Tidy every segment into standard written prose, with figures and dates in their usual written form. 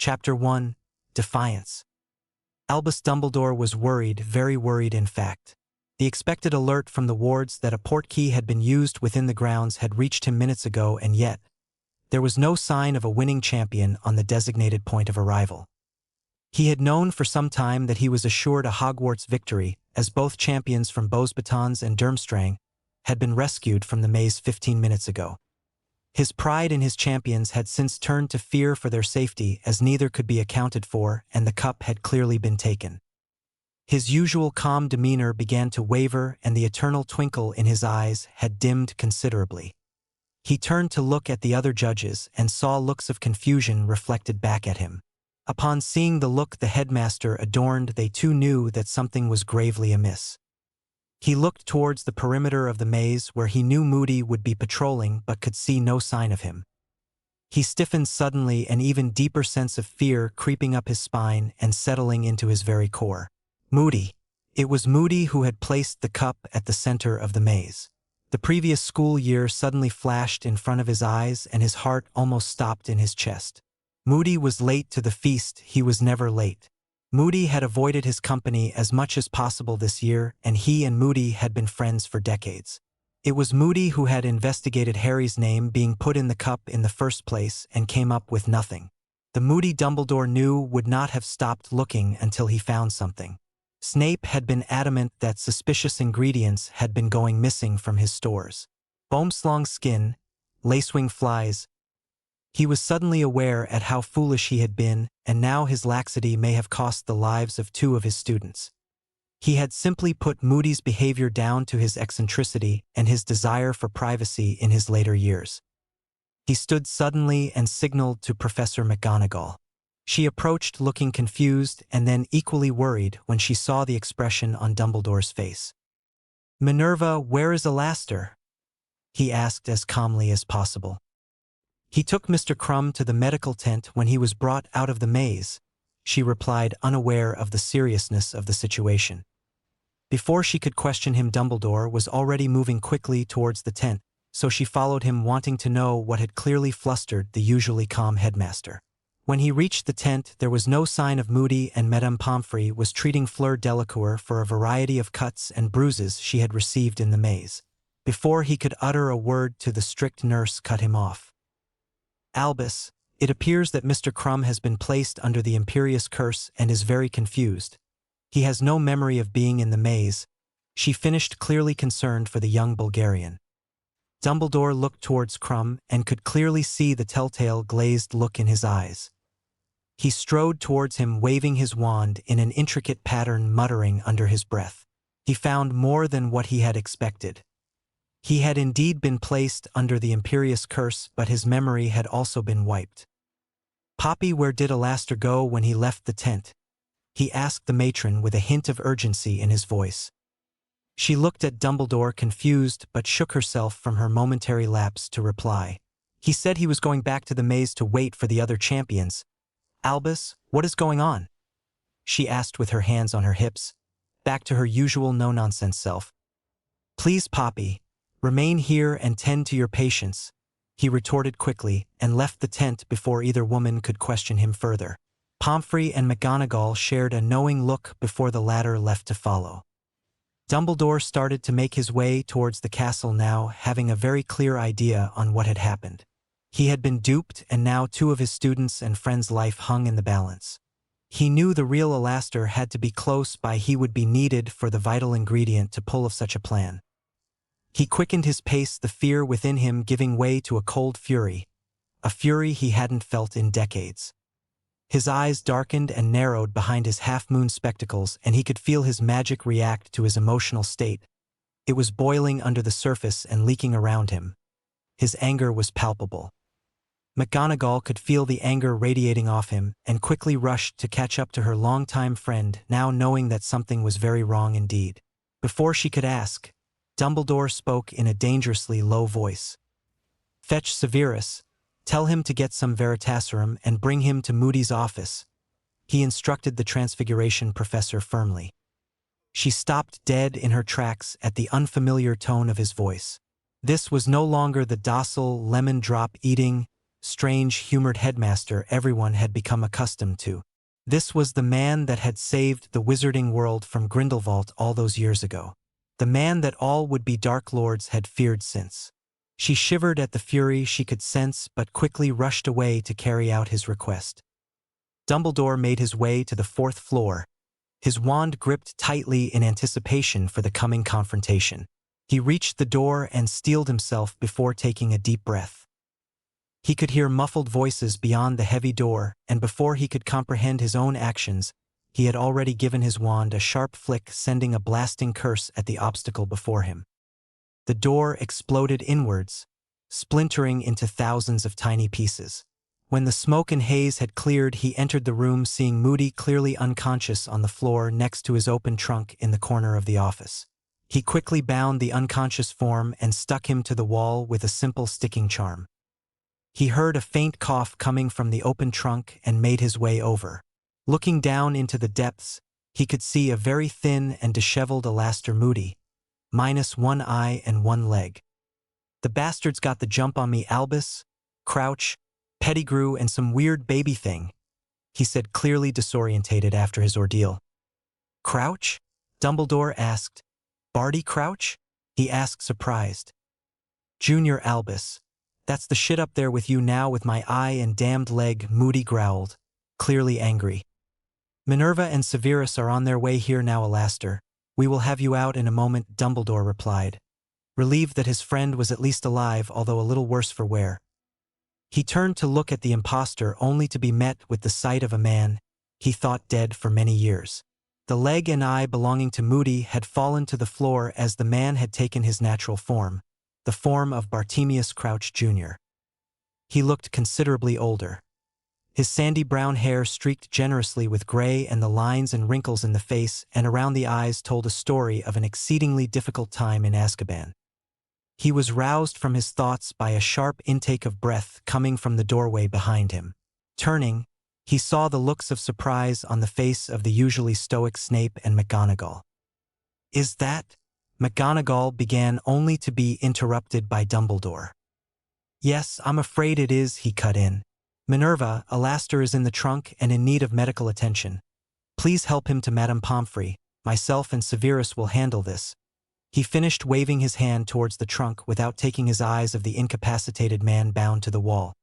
Chapter 1. Defiance. Albus Dumbledore was worried, very worried in fact. The expected alert from the wards that a portkey had been used within the grounds had reached him minutes ago, and yet there was no sign of a winning champion on the designated point of arrival. He had known for some time that he was assured a Hogwarts victory, as both champions from Beauxbatons and Durmstrang had been rescued from the maze 15 minutes ago. His pride in his champions had since turned to fear for their safety, as neither could be accounted for and the cup had clearly been taken. His usual calm demeanor began to waver and the eternal twinkle in his eyes had dimmed considerably. He turned to look at the other judges and saw looks of confusion reflected back at him. Upon seeing the look the headmaster adorned, they too knew that something was gravely amiss. He looked towards the perimeter of the maze where he knew Moody would be patrolling but could see no sign of him. He stiffened suddenly, an even deeper sense of fear creeping up his spine and settling into his very core. Moody. It was Moody who had placed the cup at the center of the maze. The previous school year suddenly flashed in front of his eyes and his heart almost stopped in his chest. Moody was late to the feast. He was never late. Moody had avoided his company as much as possible this year, and he and Moody had been friends for decades. It was Moody who had investigated Harry's name being put in the cup in the first place and came up with nothing. The Moody Dumbledore knew would not have stopped looking until he found something. Snape had been adamant that suspicious ingredients had been going missing from his stores. Boomslong skin, lacewing flies. He was suddenly aware at how foolish he had been, and now his laxity may have cost the lives of 2 of his students. He had simply put Moody's behavior down to his eccentricity and his desire for privacy in his later years. He stood suddenly and signaled to Professor McGonagall. She approached looking confused and then equally worried when she saw the expression on Dumbledore's face. "Minerva, where is Alastor?" he asked as calmly as possible. "He took Mr. Crumb to the medical tent when he was brought out of the maze," she replied, unaware of the seriousness of the situation. Before she could question him, Dumbledore was already moving quickly towards the tent, so she followed him, wanting to know what had clearly flustered the usually calm headmaster. When he reached the tent, there was no sign of Moody, and Madame Pomfrey was treating Fleur Delacour for a variety of cuts and bruises she had received in the maze. Before he could utter a word to the strict nurse cut him off. "Albus, it appears that Mr. Crumb has been placed under the Imperious Curse and is very confused. He has no memory of being in the maze," she finished, clearly concerned for the young Bulgarian. Dumbledore looked towards Crumb and could clearly see the telltale glazed look in his eyes. He strode towards him, waving his wand in an intricate pattern, muttering under his breath. He found more than what he had expected. He had indeed been placed under the Imperious Curse, but his memory had also been wiped. "Poppy, where did Alastor go when he left the tent?" he asked the matron with a hint of urgency in his voice. She looked at Dumbledore, confused, but shook herself from her momentary lapse to reply. "He said he was going back to the maze to wait for the other champions." "Albus, what is going on?" she asked with her hands on her hips, back to her usual no-nonsense self. "Please, Poppy, remain here and tend to your patients," he retorted quickly, and left the tent before either woman could question him further. Pomfrey and McGonagall shared a knowing look before the latter left to follow. Dumbledore started to make his way towards the castle now, having a very clear idea on what had happened. He had been duped, and now 2 of his students' and friends' life hung in the balance. He knew the real Alastor had to be close by. He would be needed for the vital ingredient to pull off such a plan. He quickened his pace, the fear within him giving way to a cold fury, a fury he hadn't felt in decades. His eyes darkened and narrowed behind his half-moon spectacles, and he could feel his magic react to his emotional state. It was boiling under the surface and leaking around him. His anger was palpable. McGonagall could feel the anger radiating off him and quickly rushed to catch up to her longtime friend, now knowing that something was very wrong indeed. Before she could ask, Dumbledore spoke in a dangerously low voice. "Fetch Severus. Tell him to get some Veritaserum and bring him to Moody's office," he instructed the Transfiguration professor firmly. She stopped dead in her tracks at the unfamiliar tone of his voice. This was no longer the docile, lemon-drop-eating, strange, humored headmaster everyone had become accustomed to. This was the man that had saved the wizarding world from Grindelwald all those years ago. The man that all would-be Dark Lords had feared since. She shivered at the fury she could sense but quickly rushed away to carry out his request. Dumbledore made his way to the 4th floor, his wand gripped tightly in anticipation for the coming confrontation. He reached the door and steeled himself before taking a deep breath. He could hear muffled voices beyond the heavy door, and before he could comprehend his own actions, he had already given his wand a sharp flick, sending a blasting curse at the obstacle before him. The door exploded inwards, splintering into thousands of tiny pieces. When the smoke and haze had cleared, he entered the room, seeing Moody clearly unconscious on the floor next to his open trunk in the corner of the office. He quickly bound the unconscious form and stuck him to the wall with a simple sticking charm. He heard a faint cough coming from the open trunk and made his way over. Looking down into the depths, he could see a very thin and disheveled Alastair Moody, minus one eye and one leg. "The bastards got the jump on me, Albus, Crouch, Pettigrew, and some weird baby thing," he said, clearly disorientated after his ordeal. "Crouch?" Dumbledore asked. "Barty Crouch?" he asked, surprised. "Junior Albus. That's the shit up there with you now with my eye and damned leg," Moody growled, clearly angry. "Minerva and Severus are on their way here now, Alastair. We will have you out in a moment," Dumbledore replied, relieved that his friend was at least alive, although a little worse for wear. He turned to look at the impostor, only to be met with the sight of a man he thought dead for many years. The leg and eye belonging to Moody had fallen to the floor as the man had taken his natural form, the form of Bartemius Crouch Jr. He looked considerably older. His sandy brown hair streaked generously with gray, and the lines and wrinkles in the face and around the eyes told a story of an exceedingly difficult time in Azkaban. He was roused from his thoughts by a sharp intake of breath coming from the doorway behind him. Turning, he saw the looks of surprise on the face of the usually stoic Snape and McGonagall. "Is that—" McGonagall began, only to be interrupted by Dumbledore. "Yes, I'm afraid it is," he cut in. "Minerva, Alastair is in the trunk and in need of medical attention. Please help him to Madame Pomfrey. Myself and Severus will handle this." He finished, waving his hand towards the trunk without taking his eyes of the incapacitated man bound to the wall.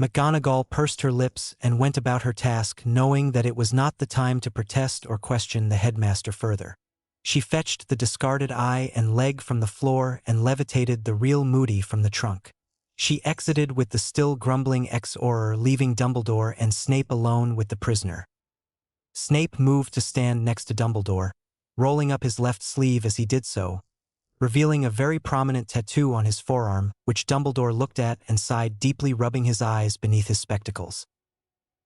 McGonagall pursed her lips and went about her task, knowing that it was not the time to protest or question the headmaster further. She fetched the discarded eye and leg from the floor and levitated the real Moody from the trunk. She exited with the still grumbling ex-Auror, leaving Dumbledore and Snape alone with the prisoner. Snape moved to stand next to Dumbledore, rolling up his left sleeve as he did so, revealing a very prominent tattoo on his forearm, which Dumbledore looked at and sighed deeply, rubbing his eyes beneath his spectacles.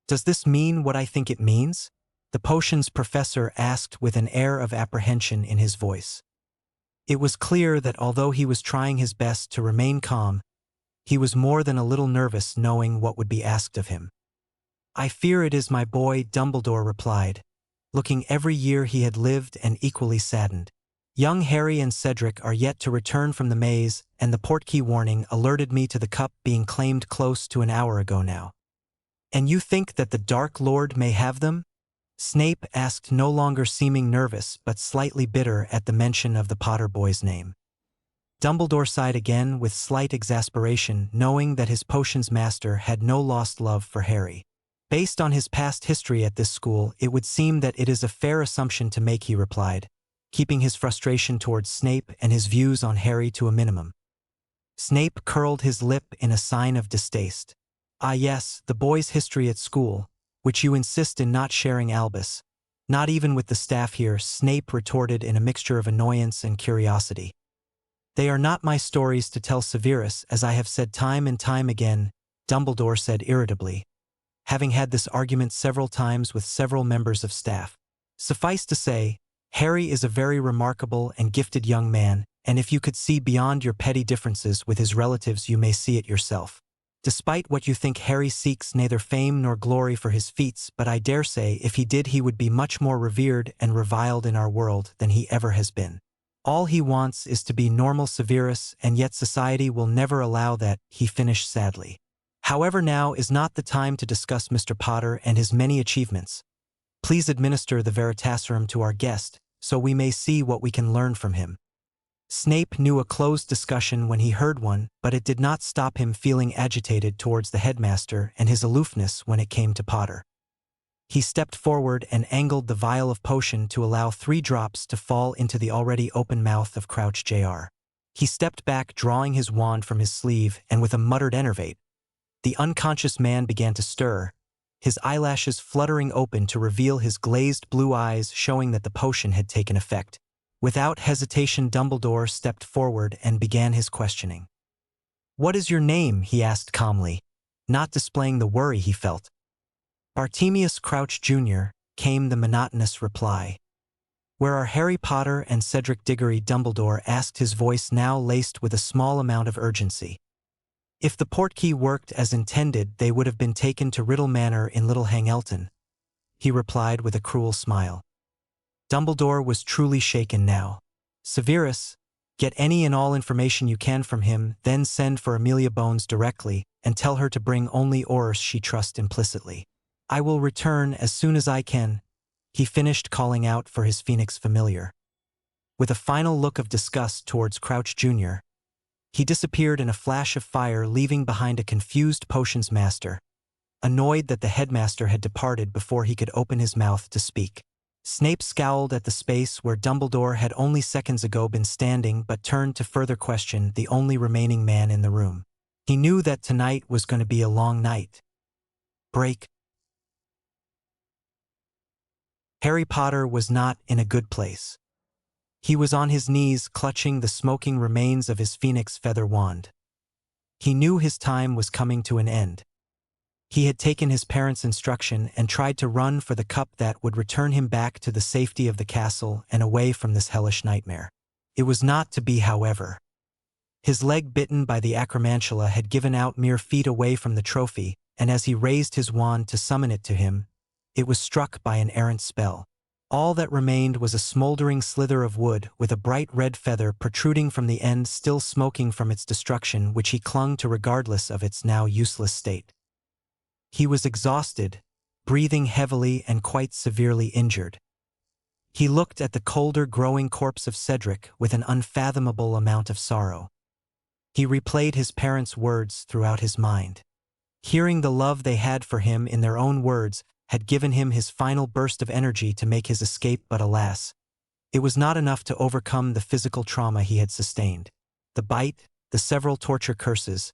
"Does this mean what I think it means?" the potions professor asked with an air of apprehension in his voice. It was clear that although he was trying his best to remain calm, he was more than a little nervous knowing what would be asked of him. "I fear it is, my boy," Dumbledore replied, looking every year he had lived and equally saddened. "Young Harry and Cedric are yet to return from the maze, and the portkey warning alerted me to the cup being claimed close to an hour ago now." "And you think that the Dark Lord may have them?" Snape asked, no longer seeming nervous but slightly bitter at the mention of the Potter boy's name. Dumbledore sighed again with slight exasperation, knowing that his potions master had no lost love for Harry. "Based on his past history at this school, it would seem that it is a fair assumption to make," he replied, keeping his frustration towards Snape and his views on Harry to a minimum. Snape curled his lip in a sign of distaste. "Ah yes, the boy's history at school, which you insist in not sharing, Albus. Not even with the staff here," Snape retorted in a mixture of annoyance and curiosity. "They are not my stories to tell Severus, as I have said time and time again," Dumbledore said irritably, having had this argument several times with several members of staff. "Suffice to say, Harry is a very remarkable and gifted young man, and if you could see beyond your petty differences with his relatives, you may see it yourself. Despite what you think, Harry seeks neither fame nor glory for his feats, but I dare say if he did, he would be much more revered and reviled in our world than he ever has been. All he wants is to be normal Severus, and yet society will never allow that," he finished sadly. However, now is not the time to discuss Mr. Potter and his many achievements. Please administer the Veritaserum to our guest, so we may see what we can learn from him." Snape knew a closed discussion when he heard one, but it did not stop him feeling agitated towards the headmaster and his aloofness when it came to Potter. He stepped forward and angled the vial of potion to allow 3 drops to fall into the already open mouth of Crouch Jr. He stepped back, drawing his wand from his sleeve, and with a muttered enervate, the unconscious man began to stir, his eyelashes fluttering open to reveal his glazed blue eyes, showing that the potion had taken effect. Without hesitation, Dumbledore stepped forward and began his questioning. "What is your name?" he asked calmly, not displaying the worry he felt. "Bartemius Crouch Jr.," came the monotonous reply. "Where are Harry Potter and Cedric Diggory?" Dumbledore asked, his voice now laced with a small amount of urgency. "If the portkey worked as intended, they would have been taken to Riddle Manor in Little Hangelton," he replied with a cruel smile. Dumbledore was truly shaken now. "Severus, get any and all information you can from him, then send for Amelia Bones directly, and tell her to bring only orders she trusts implicitly. I will return as soon as I can," he finished, calling out for his Phoenix familiar. With a final look of disgust towards Crouch Jr., he disappeared in a flash of fire, leaving behind a confused potions master, annoyed that the headmaster had departed before he could open his mouth to speak. Snape scowled at the space where Dumbledore had only seconds ago been standing, but turned to further question the only remaining man in the room. He knew that tonight was going to be a long night. Break. Harry Potter was not in a good place. He was on his knees, clutching the smoking remains of his phoenix feather wand. He knew his time was coming to an end. He had taken his parents' instruction and tried to run for the cup that would return him back to the safety of the castle and away from this hellish nightmare. It was not to be, however. His leg, bitten by the acromantula, had given out mere feet away from the trophy, and as he raised his wand to summon it to him, it was struck by an errant spell. All that remained was a smoldering slither of wood with a bright red feather protruding from the end, still smoking from its destruction, which he clung to regardless of its now useless state. He was exhausted, breathing heavily, and quite severely injured. He looked at the colder, growing corpse of Cedric with an unfathomable amount of sorrow. He replayed his parents' words throughout his mind. Hearing the love they had for him in their own words had given him his final burst of energy to make his escape, but alas, it was not enough to overcome the physical trauma he had sustained. The bite, the several torture curses,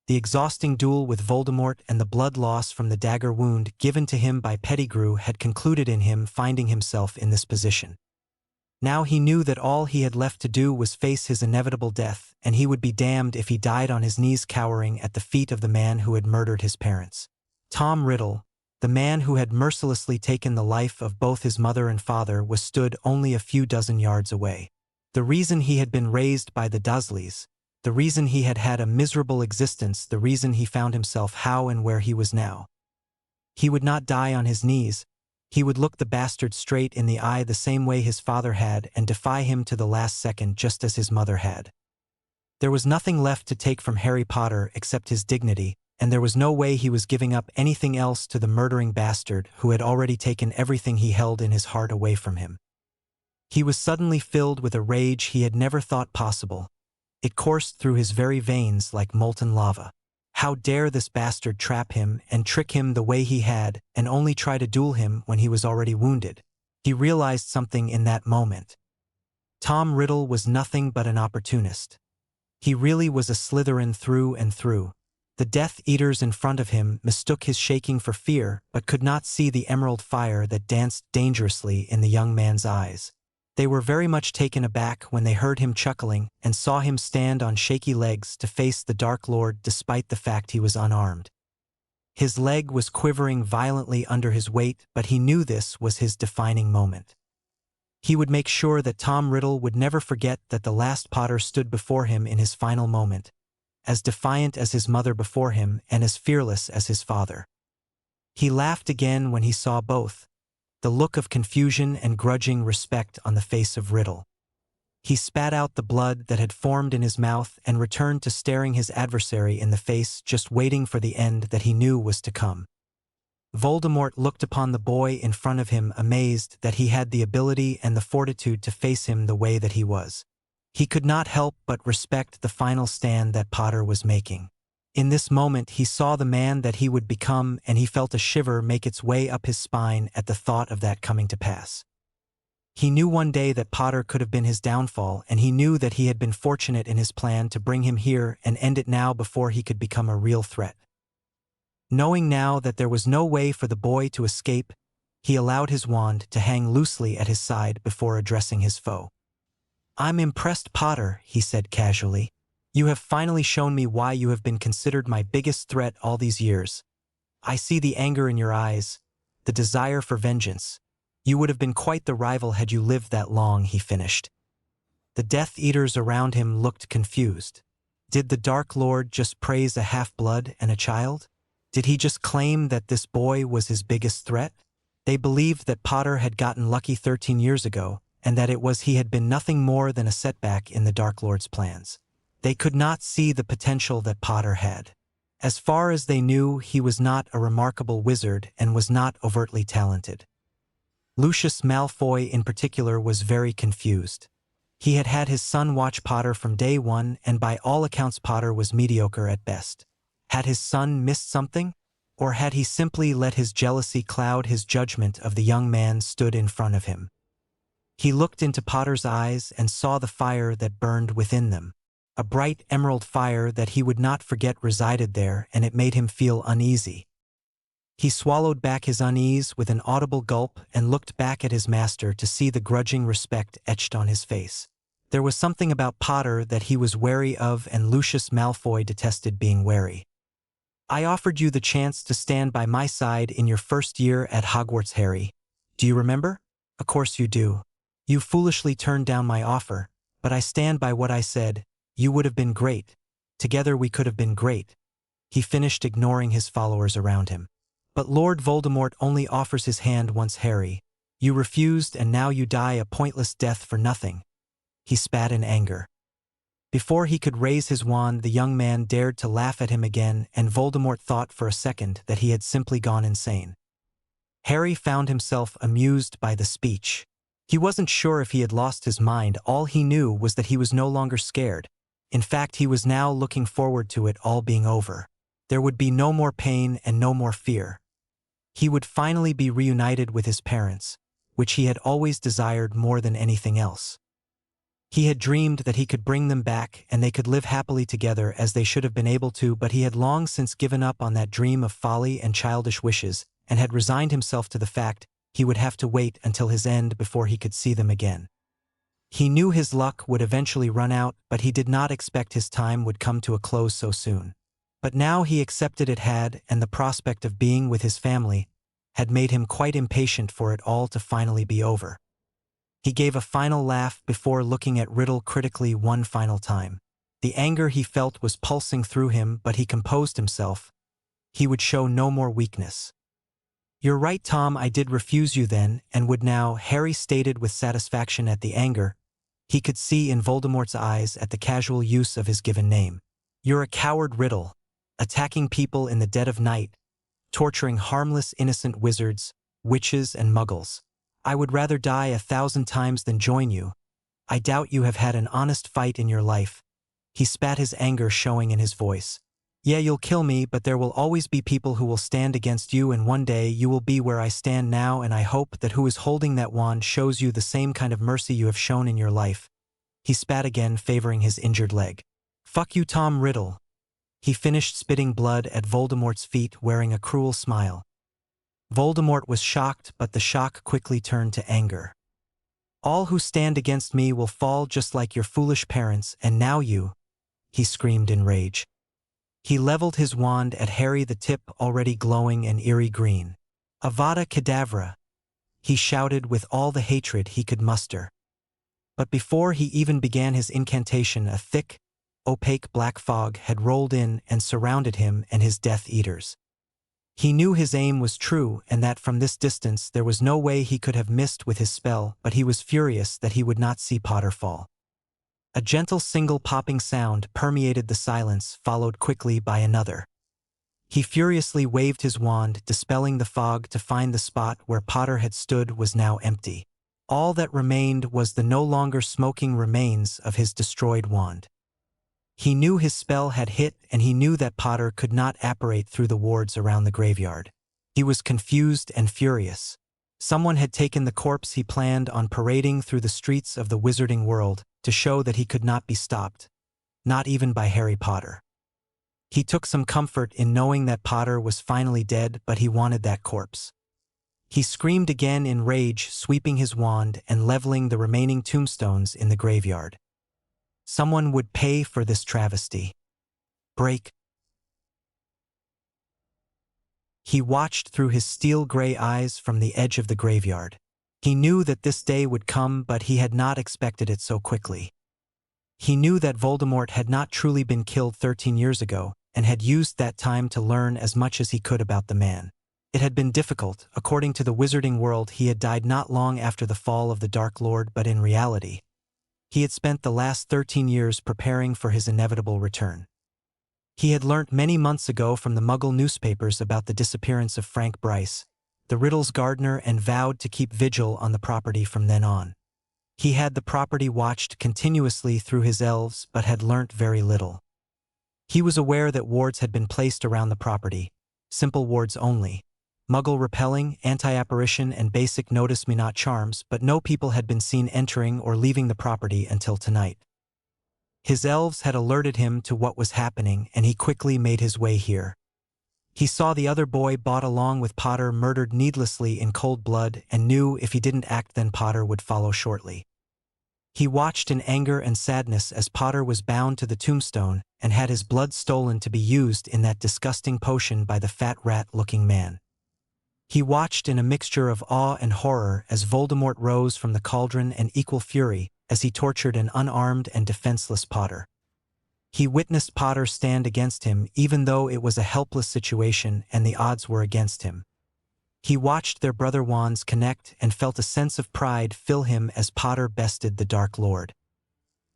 the exhausting duel with Voldemort, and the blood loss from the dagger wound given to him by Pettigrew had concluded in him finding himself in this position. Now he knew that all he had left to do was face his inevitable death, and he would be damned if he died on his knees cowering at the feet of the man who had murdered his parents. Tom Riddle, the man who had mercilessly taken the life of both his mother and father, was stood only a few dozen yards away. The reason he had been raised by the Dursleys, the reason he had had a miserable existence, the reason he found himself how and where he was now. He would not die on his knees. He would look the bastard straight in the eye the same way his father had and defy him to the last second, just as his mother had. There was nothing left to take from Harry Potter except his dignity, and there was no way he was giving up anything else to the murdering bastard who had already taken everything he held in his heart away from him. He was suddenly filled with a rage he had never thought possible. It coursed through his very veins like molten lava. How dare this bastard trap him and trick him the way he had, and only try to duel him when he was already wounded? He realized something in that moment. Tom Riddle was nothing but an opportunist. He really was a Slytherin through and through. The Death Eaters in front of him mistook his shaking for fear, but could not see the emerald fire that danced dangerously in the young man's eyes. They were very much taken aback when they heard him chuckling and saw him stand on shaky legs to face the Dark Lord despite the fact he was unarmed. His leg was quivering violently under his weight, but he knew this was his defining moment. He would make sure that Tom Riddle would never forget that the last Potter stood before him in his final moment, as defiant as his mother before him and as fearless as his father. He laughed again when he saw both, the look of confusion and grudging respect on the face of Riddle. He spat out the blood that had formed in his mouth and returned to staring his adversary in the face, just waiting for the end that he knew was to come. Voldemort looked upon the boy in front of him, amazed that he had the ability and the fortitude to face him the way that he was. He could not help but respect the final stand that Potter was making. In this moment he saw the man that he would become, and he felt a shiver make its way up his spine at the thought of that coming to pass. He knew one day that Potter could have been his downfall, and he knew that he had been fortunate in his plan to bring him here and end it now before he could become a real threat. Knowing now that there was no way for the boy to escape, he allowed his wand to hang loosely at his side before addressing his foe. "I'm impressed, Potter," he said casually. "You have finally shown me why you have been considered my biggest threat all these years. I see the anger in your eyes, the desire for vengeance. You would have been quite the rival had you lived that long," he finished. The Death Eaters around him looked confused. Did the Dark Lord just praise a half-blood and a child? Did he just claim that this boy was his biggest threat? They believed that Potter had gotten lucky 13 years ago, and that he had been nothing more than a setback in the Dark Lord's plans. They could not see the potential that Potter had. As far as they knew, he was not a remarkable wizard and was not overtly talented. Lucius Malfoy in particular was very confused. He had had his son watch Potter from day one, and by all accounts Potter was mediocre at best. Had his son missed something? Or had he simply let his jealousy cloud his judgment of the young man stood in front of him? He looked into Potter's eyes and saw the fire that burned within them. A bright emerald fire that he would not forget resided there, and it made him feel uneasy. He swallowed back his unease with an audible gulp and looked back at his master to see the grudging respect etched on his face. There was something about Potter that he was wary of, and Lucius Malfoy detested being wary. "I offered you the chance to stand by my side in your first year at Hogwarts, Harry. Do you remember? Of course you do. You foolishly turned down my offer, but I stand by what I said. You would have been great. Together we could have been great." He finished, ignoring his followers around him. "But Lord Voldemort only offers his hand once, Harry. You refused, and now you die a pointless death for nothing." He spat in anger. Before he could raise his wand, the young man dared to laugh at him again, and Voldemort thought for a second that he had simply gone insane. Harry found himself amused by the speech. He wasn't sure if he had lost his mind. All he knew was that he was no longer scared. In fact, he was now looking forward to it all being over. There would be no more pain and no more fear. He would finally be reunited with his parents, which he had always desired more than anything else. He had dreamed that he could bring them back and they could live happily together as they should have been able to, but he had long since given up on that dream of folly and childish wishes, and had resigned himself to the fact he would have to wait until his end before he could see them again. He knew his luck would eventually run out, but he did not expect his time would come to a close so soon. But now he accepted it had, and the prospect of being with his family had made him quite impatient for it all to finally be over. He gave a final laugh before looking at Riddle critically one final time. The anger he felt was pulsing through him, but he composed himself. He would show no more weakness. "You're right, Tom, I did refuse you then, and would now," Harry stated with satisfaction at the anger he could see in Voldemort's eyes at the casual use of his given name. "You're a coward, Riddle, attacking people in the dead of night, torturing harmless innocent wizards, witches, and muggles. I would rather die 1,000 times than join you. I doubt you have had an honest fight in your life." He spat, his anger showing in his voice. "Yeah, you'll kill me, but there will always be people who will stand against you, and one day you will be where I stand now, and I hope that who is holding that wand shows you the same kind of mercy you have shown in your life." He spat again, favoring his injured leg. "Fuck you, Tom Riddle." He finished, spitting blood at Voldemort's feet, wearing a cruel smile. Voldemort was shocked, but the shock quickly turned to anger. "All who stand against me will fall just like your foolish parents, and now you," he screamed in rage. He leveled his wand at Harry, the tip already glowing an eerie green. "Avada Kedavra," he shouted with all the hatred he could muster. But before he even began his incantation, a thick, opaque black fog had rolled in and surrounded him and his Death Eaters. He knew his aim was true, and that from this distance there was no way he could have missed with his spell, but he was furious that he would not see Potter fall. A gentle single popping sound permeated the silence, followed quickly by another. He furiously waved his wand, dispelling the fog, to find the spot where Potter had stood was now empty. All that remained was the no longer smoking remains of his destroyed wand. He knew his spell had hit, and he knew that Potter could not apparate through the wards around the graveyard. He was confused and furious. Someone had taken the corpse he planned on parading through the streets of the wizarding world to show that he could not be stopped, not even by Harry Potter. He took some comfort in knowing that Potter was finally dead, but he wanted that corpse. He screamed again in rage, sweeping his wand and leveling the remaining tombstones in the graveyard. Someone would pay for this travesty. Break. He watched through his steel-gray eyes from the edge of the graveyard. He knew that this day would come, but he had not expected it so quickly. He knew that Voldemort had not truly been killed 13 years ago, and had used that time to learn as much as he could about the man. It had been difficult. According to the wizarding world, he had died not long after the fall of the Dark Lord, but in reality, he had spent the last 13 years preparing for his inevitable return. He had learnt many months ago from the Muggle newspapers about the disappearance of Frank Bryce, the Riddle's gardener, and vowed to keep vigil on the property from then on. He had the property watched continuously through his elves, but had learnt very little. He was aware that wards had been placed around the property, simple wards only, Muggle repelling, anti-apparition, and basic notice-me-not charms, but no people had been seen entering or leaving the property until tonight. His elves had alerted him to what was happening, and he quickly made his way here. He saw the other boy bought along with Potter murdered needlessly in cold blood, and knew if he didn't act then Potter would follow shortly. He watched in anger and sadness as Potter was bound to the tombstone and had his blood stolen to be used in that disgusting potion by the fat rat-looking man. He watched in a mixture of awe and horror as Voldemort rose from the cauldron and equal fury as he tortured an unarmed and defenseless Potter. He witnessed Potter stand against him even though it was a helpless situation and the odds were against him. He watched their brother wands connect and felt a sense of pride fill him as Potter bested the Dark Lord.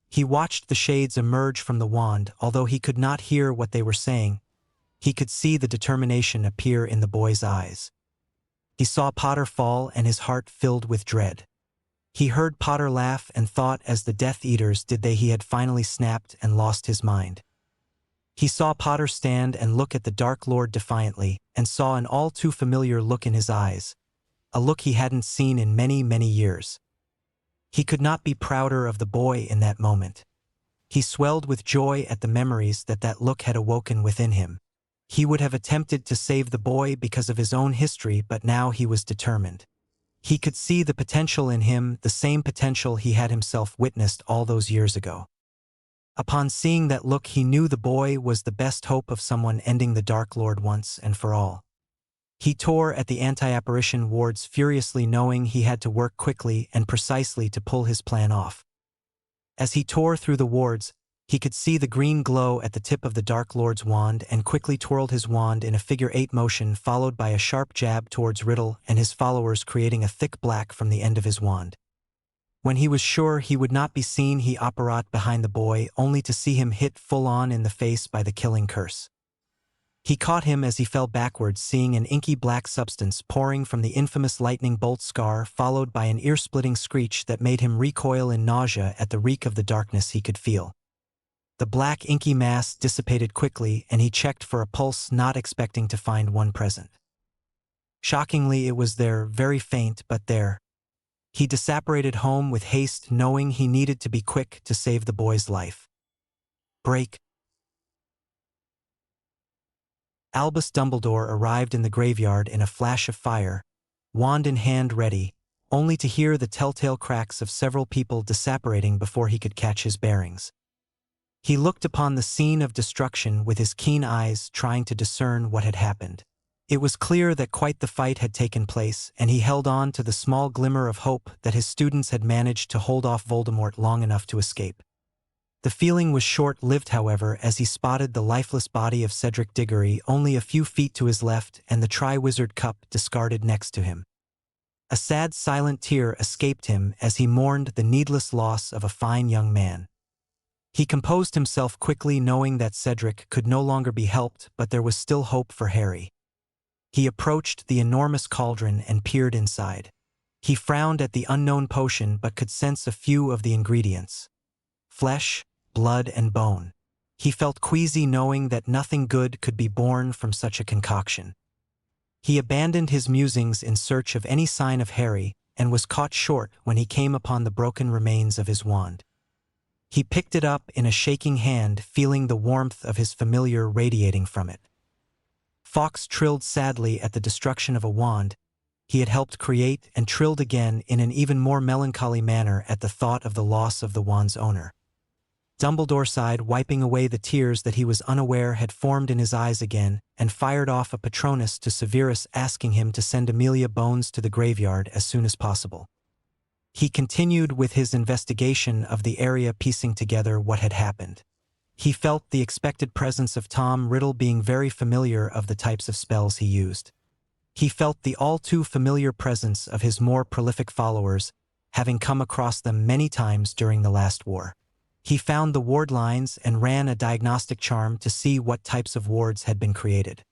He watched the shades emerge from the wand. Although he could not hear what they were saying, he could see the determination appear in the boy's eyes. He saw Potter fall and his heart filled with dread. He heard Potter laugh and thought, as the Death Eaters did, he had finally snapped and lost his mind. He saw Potter stand and look at the Dark Lord defiantly, and saw an all too familiar look in his eyes, a look he hadn't seen in many, many years. He could not be prouder of the boy in that moment. He swelled with joy at the memories that look had awoken within him. He would have attempted to save the boy because of his own history, but now he was determined. He could see the potential in him, the same potential he had himself witnessed all those years ago. Upon seeing that look, he knew the boy was the best hope of someone ending the Dark Lord once and for all. He tore at the anti-apparition wards furiously, knowing he had to work quickly and precisely to pull his plan off. As he tore through the wards, he could see the green glow at the tip of the Dark Lord's wand and quickly twirled his wand in a figure-8 motion, followed by a sharp jab towards Riddle and his followers, creating a thick black from the end of his wand. When he was sure he would not be seen, he apparat behind the boy, only to see him hit full-on in the face by the killing curse. He caught him as he fell backwards, seeing an inky black substance pouring from the infamous lightning bolt scar, followed by an ear-splitting screech that made him recoil in nausea at the reek of the darkness he could feel. The black inky mass dissipated quickly, and he checked for a pulse, not expecting to find one present. Shockingly, it was there, very faint, but there. He disapparated home with haste, knowing he needed to be quick to save the boy's life. Break. Albus Dumbledore arrived in the graveyard in a flash of fire, wand in hand ready, only to hear the telltale cracks of several people disapparating before he could catch his bearings. He looked upon the scene of destruction with his keen eyes, trying to discern what had happened. It was clear that quite the fight had taken place, and he held on to the small glimmer of hope that his students had managed to hold off Voldemort long enough to escape. The feeling was short-lived, however, as he spotted the lifeless body of Cedric Diggory only a few feet to his left and the Triwizard Cup discarded next to him. A sad, silent tear escaped him as he mourned the needless loss of a fine young man. He composed himself quickly, knowing that Cedric could no longer be helped, but there was still hope for Harry. He approached the enormous cauldron and peered inside. He frowned at the unknown potion but could sense a few of the ingredients. Flesh, blood, and bone. He felt queasy knowing that nothing good could be born from such a concoction. He abandoned his musings in search of any sign of Harry and was caught short when he came upon the broken remains of his wand. He picked it up in a shaking hand, feeling the warmth of his familiar radiating from it. Fawkes trilled sadly at the destruction of a wand he had helped create and trilled again in an even more melancholy manner at the thought of the loss of the wand's owner. Dumbledore sighed, wiping away the tears that he was unaware had formed in his eyes again, and fired off a Patronus to Severus asking him to send Amelia Bones to the graveyard as soon as possible. He continued with his investigation of the area, piecing together what had happened. He felt the expected presence of Tom Riddle, being very familiar of the types of spells he used. He felt the all-too-familiar presence of his more prolific followers, having come across them many times during the last war. He found the ward lines and ran a diagnostic charm to see what types of wards had been created.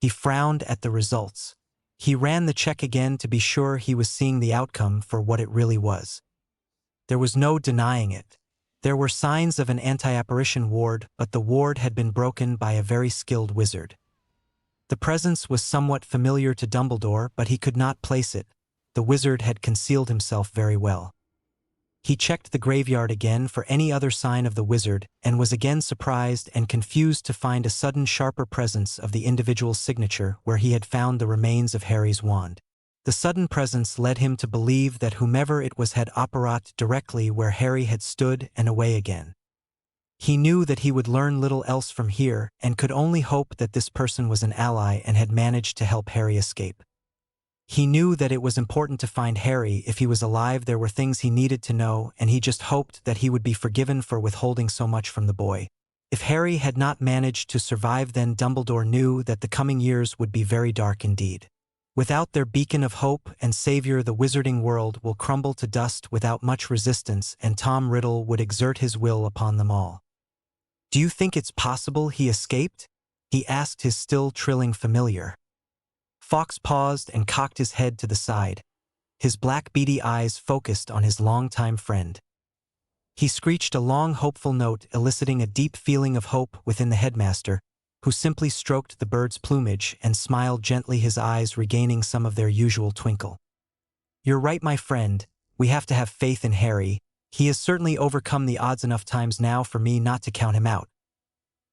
He frowned at the results. He ran the check again to be sure he was seeing the outcome for what it really was. There was no denying it. There were signs of an anti-apparition ward, but the ward had been broken by a very skilled wizard. The presence was somewhat familiar to Dumbledore, but he could not place it. The wizard had concealed himself very well. He checked the graveyard again for any other sign of the wizard, and was again surprised and confused to find a sudden sharper presence of the individual's signature where he had found the remains of Harry's wand. The sudden presence led him to believe that whomever it was had apparat directly where Harry had stood and away again. He knew that he would learn little else from here, and could only hope that this person was an ally and had managed to help Harry escape. He knew that it was important to find Harry. If he was alive, there were things he needed to know, and he just hoped that he would be forgiven for withholding so much from the boy. If Harry had not managed to survive, then Dumbledore knew that the coming years would be very dark indeed. Without their beacon of hope and savior, the wizarding world will crumble to dust without much resistance, and Tom Riddle would exert his will upon them all. "Do you think it's possible he escaped?" he asked his still trilling familiar. Fawkes paused and cocked his head to the side, his black beady eyes focused on his longtime friend. He screeched a long, hopeful note, eliciting a deep feeling of hope within the headmaster, who simply stroked the bird's plumage and smiled gently, his eyes regaining some of their usual twinkle. "You're right, my friend. We have to have faith in Harry. He has certainly overcome the odds enough times now for me not to count him out."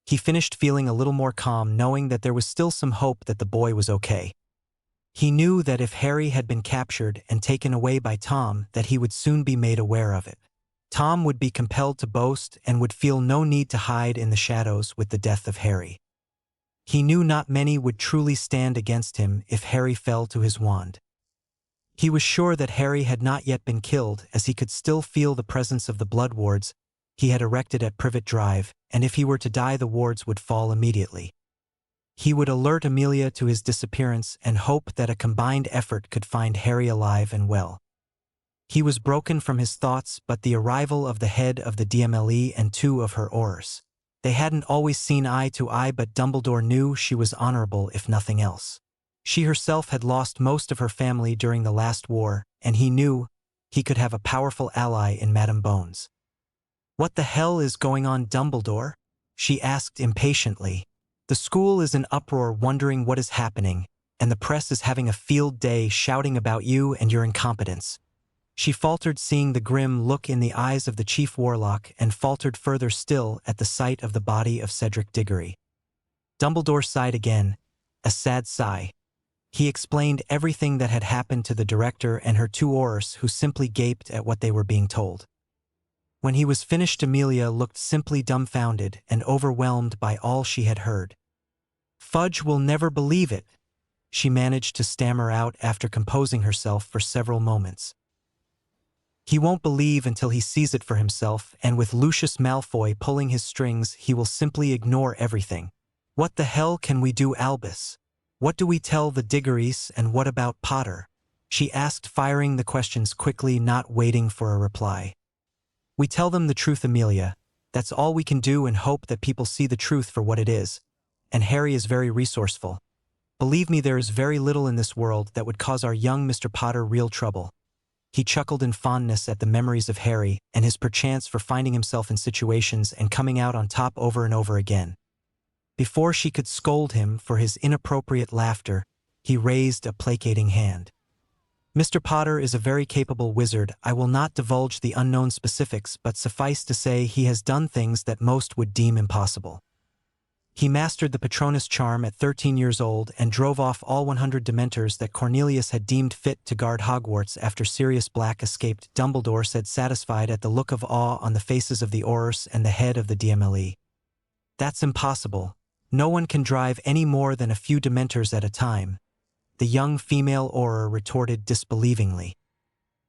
He finished feeling a little more calm, knowing that there was still some hope that the boy was okay. He knew that if Harry had been captured and taken away by Tom, that he would soon be made aware of it. Tom would be compelled to boast and would feel no need to hide in the shadows with the death of Harry. He knew not many would truly stand against him if Harry fell to his wand. He was sure that Harry had not yet been killed, as he could still feel the presence of the blood wards he had erected at Privet Drive, and if he were to die, the wards would fall immediately. He would alert Amelia to his disappearance and hope that a combined effort could find Harry alive and well. He was broken from his thoughts, but the arrival of the head of the DMLE and two of her Aurors. They hadn't always seen eye to eye, but Dumbledore knew she was honorable if nothing else. She herself had lost most of her family during the last war, and he knew he could have a powerful ally in Madame Bones. "What the hell is going on, Dumbledore?" she asked impatiently. "The school is in uproar, wondering what is happening, and the press is having a field day shouting about you and your incompetence." She faltered, seeing the grim look in the eyes of the chief warlock, and faltered further still at the sight of the body of Cedric Diggory. Dumbledore sighed again, a sad sigh. He explained everything that had happened to the director and her two Aurors, who simply gaped at what they were being told. When he was finished, Amelia looked simply dumbfounded and overwhelmed by all she had heard. "Fudge will never believe it," she managed to stammer out after composing herself for several moments. "He won't believe until he sees it for himself, and with Lucius Malfoy pulling his strings, he will simply ignore everything. What the hell can we do, Albus? What do we tell the Diggorys, and what about Potter?" she asked, firing the questions quickly, not waiting for a reply. "We tell them the truth, Amelia. That's all we can do and hope that people see the truth for what it is. And Harry is very resourceful. Believe me, there is very little in this world that would cause our young Mr. Potter real trouble." He chuckled in fondness at the memories of Harry and his perchance for finding himself in situations and coming out on top over and over again. Before she could scold him for his inappropriate laughter, he raised a placating hand. "Mr. Potter is a very capable wizard. I will not divulge the unknown specifics, but suffice to say he has done things that most would deem impossible. He mastered the Patronus charm at 13 years old and drove off all 100 Dementors that Cornelius had deemed fit to guard Hogwarts after Sirius Black escaped," Dumbledore said, satisfied at the look of awe on the faces of the Aurors and the head of the DMLE. "That's impossible. No one can drive any more than a few Dementors at a time," the young female Auror retorted disbelievingly.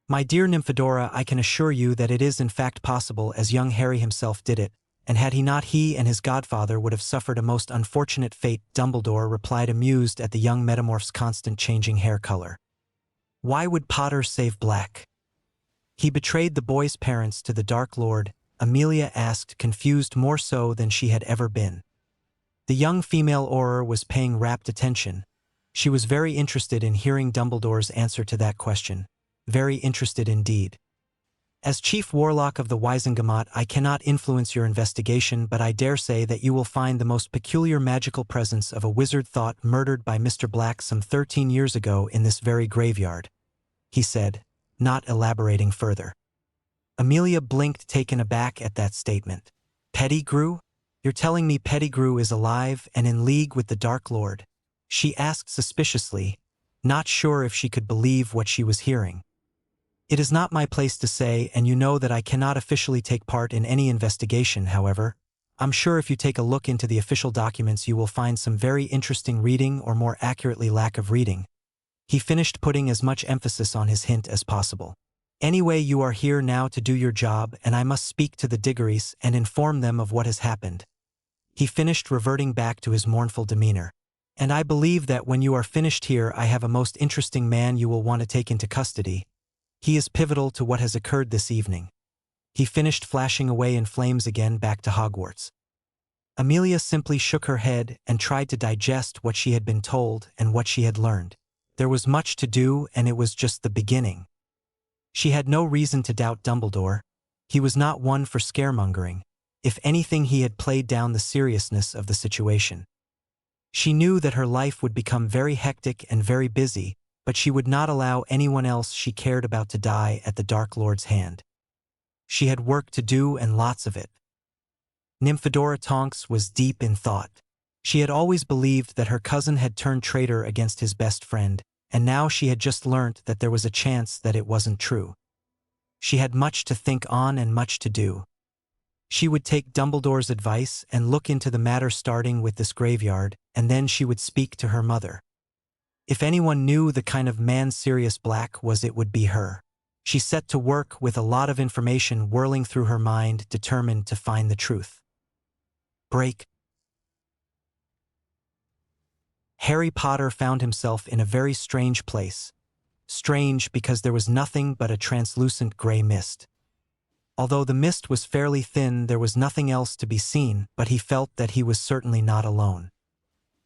"My dear Nymphadora, I can assure you that it is in fact possible, as young Harry himself did it, and had he not, he and his godfather would have suffered a most unfortunate fate," Dumbledore replied, amused at the young metamorph's constant changing hair color. "Why would Potter save Black?" "He betrayed the boy's parents to the Dark Lord," Amelia asked, confused more so than she had ever been. The young female Auror was paying rapt attention. She was very interested in hearing Dumbledore's answer to that question. Very interested indeed. "As Chief Warlock of the Wizengamot, I cannot influence your investigation, but I dare say that you will find the most peculiar magical presence of a wizard thought murdered by Mr. Black some 13 years ago in this very graveyard," he said, not elaborating further. Amelia blinked, taken aback at that statement. "Pettigrew? You're telling me Pettigrew is alive and in league with the Dark Lord?" she asked suspiciously, not sure if she could believe what she was hearing. "It is not my place to say, and you know that I cannot officially take part in any investigation. However, I'm sure if you take a look into the official documents you will find some very interesting reading, or more accurately lack of reading." He finished, putting as much emphasis on his hint as possible. "Anyway, you are here now to do your job, and I must speak to the Diggories and inform them of what has happened." He finished, reverting back to his mournful demeanor. "And I believe that when you are finished here I have a most interesting man you will want to take into custody. He is pivotal to what has occurred this evening." He finished, flashing away in flames again back to Hogwarts. Amelia simply shook her head and tried to digest what she had been told and what she had learned. There was much to do, and it was just the beginning. She had no reason to doubt Dumbledore. He was not one for scaremongering. If anything, he had played down the seriousness of the situation. She knew that her life would become very hectic and very busy, but she would not allow anyone else she cared about to die at the Dark Lord's hand. She had work to do, and lots of it. Nymphadora Tonks was deep in thought. She had always believed that her cousin had turned traitor against his best friend, and now she had just learnt that there was a chance that it wasn't true. She had much to think on and much to do. She would take Dumbledore's advice and look into the matter, starting with this graveyard, and then she would speak to her mother. If anyone knew the kind of man Sirius Black was, it would be her. She set to work with a lot of information whirling through her mind, determined to find the truth. Break. Harry Potter found himself in a very strange place. Strange because there was nothing but a translucent gray mist. Although the mist was fairly thin, there was nothing else to be seen, but he felt that he was certainly not alone.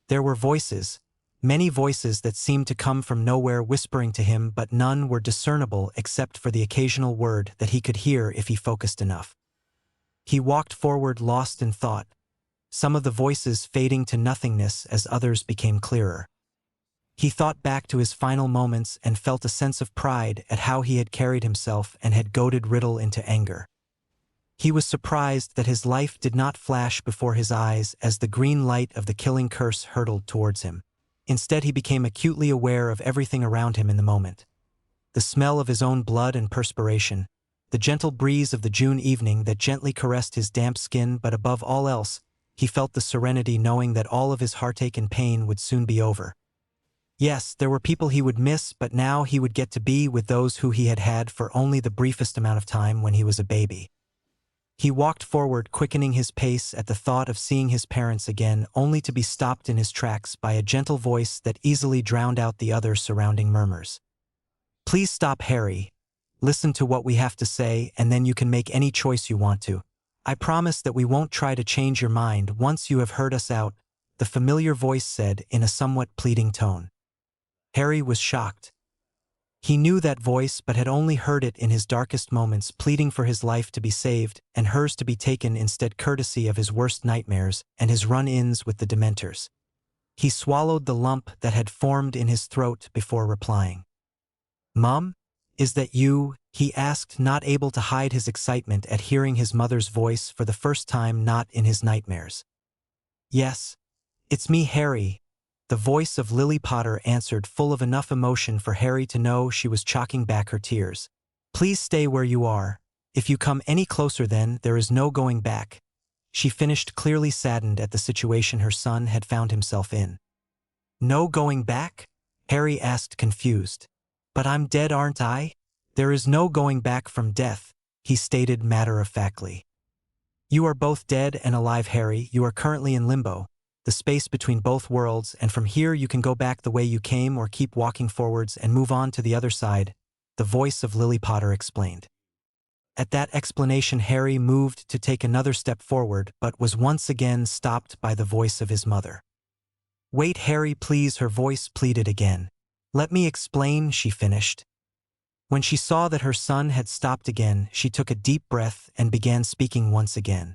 There were voices, many voices that seemed to come from nowhere, whispering to him, but none were discernible except for the occasional word that he could hear if he focused enough. He walked forward, lost in thought, some of the voices fading to nothingness as others became clearer. He thought back to his final moments and felt a sense of pride at how he had carried himself and had goaded Riddle into anger. He was surprised that his life did not flash before his eyes as the green light of the killing curse hurtled towards him. Instead, he became acutely aware of everything around him in the moment. The smell of his own blood and perspiration, the gentle breeze of the June evening that gently caressed his damp skin, but above all else, he felt the serenity knowing that all of his heartache and pain would soon be over. Yes, there were people he would miss, but now he would get to be with those who he had had for only the briefest amount of time when he was a baby. He walked forward, quickening his pace at the thought of seeing his parents again, only to be stopped in his tracks by a gentle voice that easily drowned out the other surrounding murmurs. "Please stop, Harry. Listen to what we have to say, and then you can make any choice you want to. I promise that we won't try to change your mind once you have heard us out, the familiar voice said in a somewhat pleading tone. Harry was shocked. He knew that voice but had only heard it in his darkest moments, pleading for his life to be saved and hers to be taken instead, courtesy of his worst nightmares and his run-ins with the Dementors. He swallowed the lump that had formed in his throat before replying. "Mom, is that you?" he asked, not able to hide his excitement at hearing his mother's voice for the first time, not in his nightmares. "Yes, it's me, Harry," the voice of Lily Potter answered, full of enough emotion for Harry to know she was choking back her tears. "Please stay where you are. If you come any closer then there is no going back," she finished, clearly saddened at the situation her son had found himself in. "No going back?" Harry asked, confused. "But I'm dead, aren't I?" "There is no going back from death," he stated matter-of-factly. "You are both dead and alive, Harry. You are currently in limbo, the space between both worlds, and from here you can go back the way you came or keep walking forwards and move on to the other side," the voice of Lily Potter explained. At that explanation, Harry moved to take another step forward but was once again stopped by the voice of his mother. "Wait, Harry, please," her voice pleaded again. "Let me explain," she finished. When she saw that her son had stopped again, she took a deep breath and began speaking once again.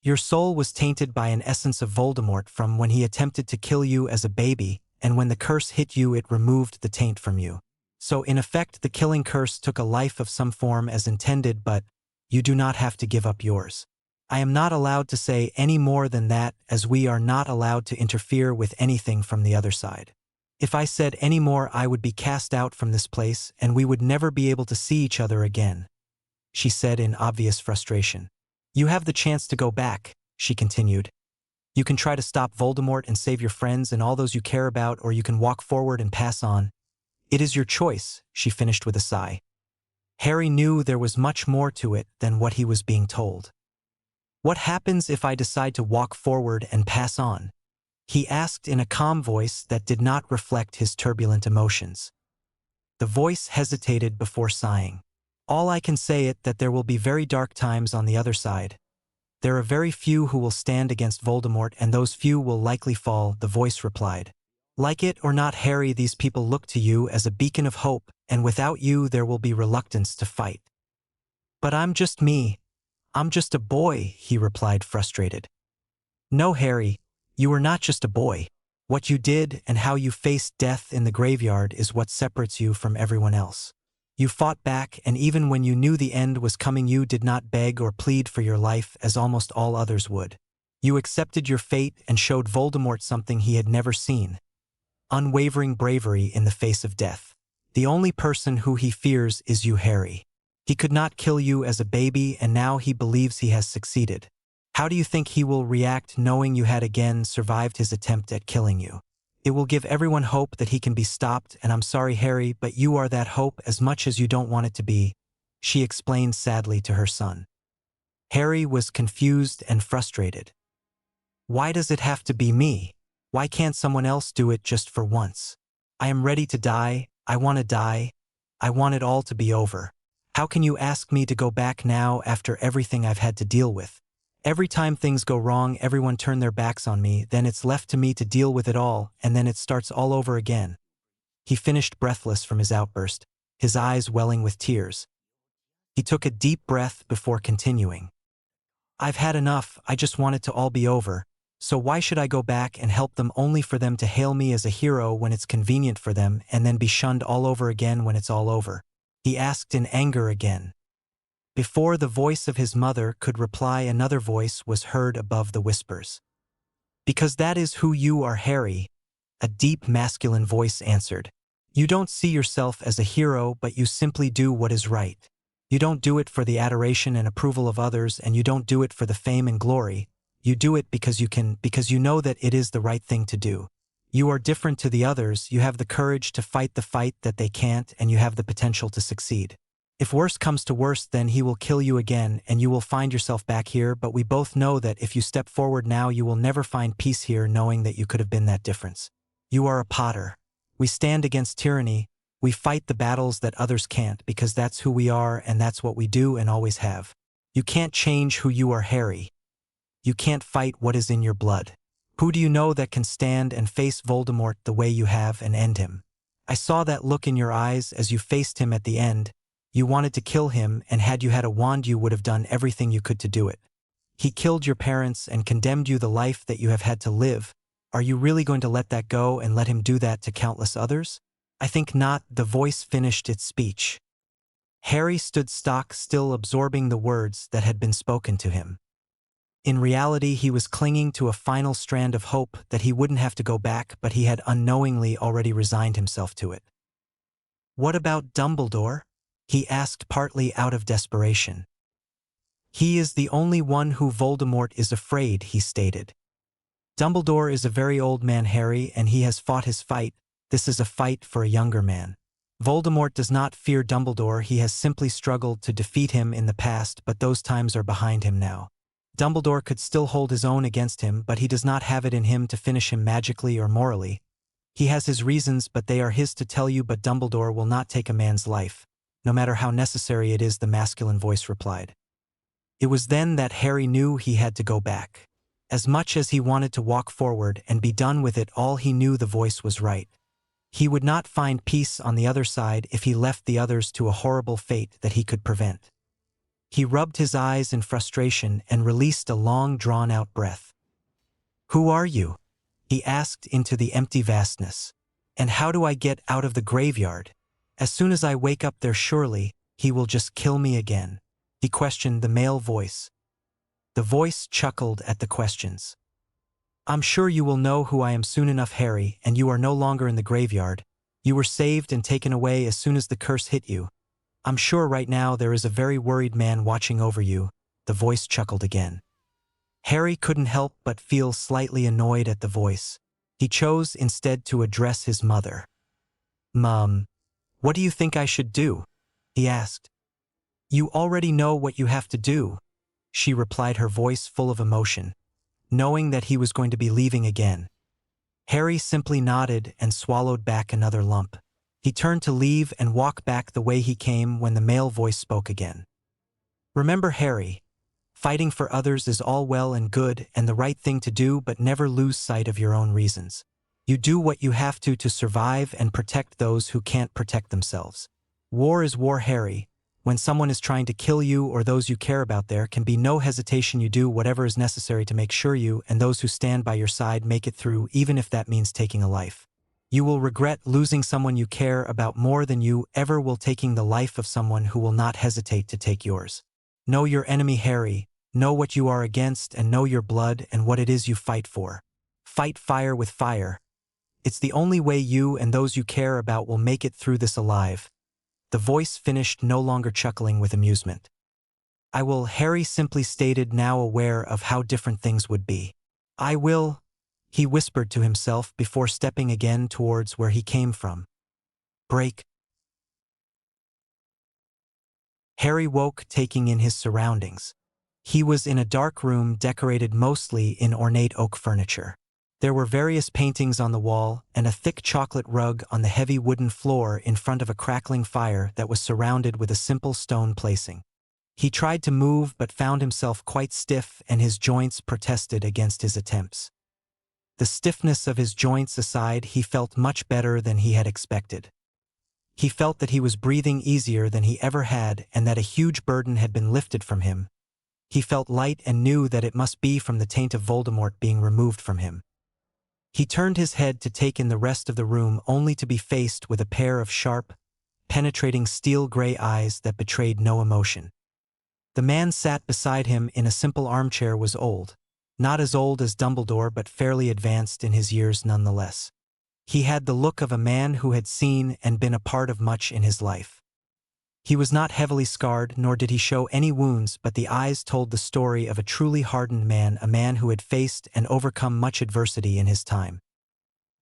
"Your soul was tainted by an essence of Voldemort from when he attempted to kill you as a baby, and when the curse hit you it removed the taint from you. So in effect the killing curse took a life of some form as intended, but you do not have to give up yours. I am not allowed to say any more than that, as we are not allowed to interfere with anything from the other side. If I said any more I would be cast out from this place and we would never be able to see each other again," she said in obvious frustration. "You have the chance to go back," she continued. "You can try to stop Voldemort and save your friends and all those you care about, or you can walk forward and pass on. It is your choice," she finished with a sigh. Harry knew there was much more to it than what he was being told. "What happens if I decide to walk forward and pass on?" he asked in a calm voice that did not reflect his turbulent emotions. The voice hesitated before sighing. "All I can say is that there will be very dark times on the other side. There are very few who will stand against Voldemort, and those few will likely fall," the voice replied. "Like it or not, Harry, these people look to you as a beacon of hope, and without you there will be reluctance to fight." "But I'm just me. I'm just a boy," he replied, frustrated. "No, Harry. You are not just a boy. What you did and how you faced death in the graveyard is what separates you from everyone else. You fought back, and even when you knew the end was coming you did not beg or plead for your life as almost all others would. You accepted your fate and showed Voldemort something he had never seen: unwavering bravery in the face of death. The only person who he fears is you, Harry. He could not kill you as a baby, and now he believes he has succeeded. How do you think he will react knowing you had again survived his attempt at killing you? It will give everyone hope that he can be stopped, and I'm sorry, Harry, but you are that hope as much as you don't want it to be," she explained sadly to her son. Harry was confused and frustrated. "Why does it have to be me? Why can't someone else do it just for once? I am ready to die. I want to die. I want it all to be over. How can you ask me to go back now after everything I've had to deal with? Every time things go wrong, everyone turn their backs on me, then it's left to me to deal with it all, and then it starts all over again." He finished breathless from his outburst, his eyes welling with tears. He took a deep breath before continuing. "I've had enough. I just want it to all be over. So why should I go back and help them only for them to hail me as a hero when it's convenient for them and then be shunned all over again when it's all over?" he asked in anger again. Before the voice of his mother could reply, another voice was heard above the whispers. "Because that is who you are, Harry," a deep masculine voice answered. "You don't see yourself as a hero, but you simply do what is right. You don't do it for the adoration and approval of others, and you don't do it for the fame and glory. You do it because you can, because you know that it is the right thing to do. You are different to the others. You have the courage to fight the fight that they can't, and you have the potential to succeed. If worse comes to worst, then he will kill you again and you will find yourself back here, but we both know that if you step forward now you will never find peace here, knowing that you could have been that difference. You are a Potter. We stand against tyranny. We fight the battles that others can't, because that's who we are and that's what we do and always have. You can't change who you are, Harry. You can't fight what is in your blood. Who do you know that can stand and face Voldemort the way you have and end him? I saw that look in your eyes as you faced him at the end. You wanted to kill him, and had you had a wand you would have done everything you could to do it. He killed your parents and condemned you the life that you have had to live. Are you really going to let that go and let him do that to countless others? I think not. The voice finished its speech. Harry stood stock still, absorbing the words that had been spoken to him. In reality, he was clinging to a final strand of hope that he wouldn't have to go back, but he had unknowingly already resigned himself to it. What about Dumbledore? He asked, partly out of desperation. He is the only one who Voldemort is afraid, he stated. Dumbledore is a very old man, Harry, and he has fought his fight. This is a fight for a younger man. Voldemort does not fear Dumbledore. He has simply struggled to defeat him in the past, but those times are behind him now. Dumbledore could still hold his own against him, but he does not have it in him to finish him magically or morally. He has his reasons, but they are his to tell you. But Dumbledore will not take a man's life, no matter how necessary it is, the masculine voice replied. It was then that Harry knew he had to go back. As much as he wanted to walk forward and be done with it all, he knew the voice was right. He would not find peace on the other side if he left the others to a horrible fate that he could prevent. He rubbed his eyes in frustration and released a long, drawn-out breath. Who are you? He asked into the empty vastness. And how do I get out of the graveyard? As soon as I wake up there, surely he will just kill me again, he questioned the male voice. The voice chuckled at the questions. I'm sure you will know who I am soon enough, Harry, and you are no longer in the graveyard. You were saved and taken away as soon as the curse hit you. I'm sure right now there is a very worried man watching over you, the voice chuckled again. Harry couldn't help but feel slightly annoyed at the voice. He chose instead to address his mother. Mom, what do you think I should do? He asked. You already know what you have to do, she replied, her voice full of emotion, knowing that he was going to be leaving again. Harry simply nodded and swallowed back another lump. He turned to leave and walk back the way he came when the male voice spoke again. Remember, Harry, fighting for others is all well and good and the right thing to do, but never lose sight of your own reasons. You do what you have to survive and protect those who can't protect themselves. War is war, Harry. When someone is trying to kill you or those you care about, there can be no hesitation. You do whatever is necessary to make sure you and those who stand by your side make it through, even if that means taking a life. You will regret losing someone you care about more than you ever will taking the life of someone who will not hesitate to take yours. Know your enemy, Harry. Know what you are against and know your blood and what it is you fight for. Fight fire with fire. It's the only way you and those you care about will make it through this alive. The voice finished, no longer chuckling with amusement. I will, Harry simply stated, now aware of how different things would be. I will, he whispered to himself before stepping again towards where he came from. Break. Harry woke, taking in his surroundings. He was in a dark room decorated mostly in ornate oak furniture. There were various paintings on the wall and a thick chocolate rug on the heavy wooden floor in front of a crackling fire that was surrounded with a simple stone placing. He tried to move but found himself quite stiff, and his joints protested against his attempts. The stiffness of his joints aside, he felt much better than he had expected. He felt that he was breathing easier than he ever had and that a huge burden had been lifted from him. He felt light and knew that it must be from the taint of Voldemort being removed from him. He turned his head to take in the rest of the room, only to be faced with a pair of sharp, penetrating steel-gray eyes that betrayed no emotion. The man sat beside him in a simple armchair was old. Not as old as Dumbledore, but fairly advanced in his years nonetheless. He had the look of a man who had seen and been a part of much in his life. He was not heavily scarred, nor did he show any wounds, but the eyes told the story of a truly hardened man, a man who had faced and overcome much adversity in his time.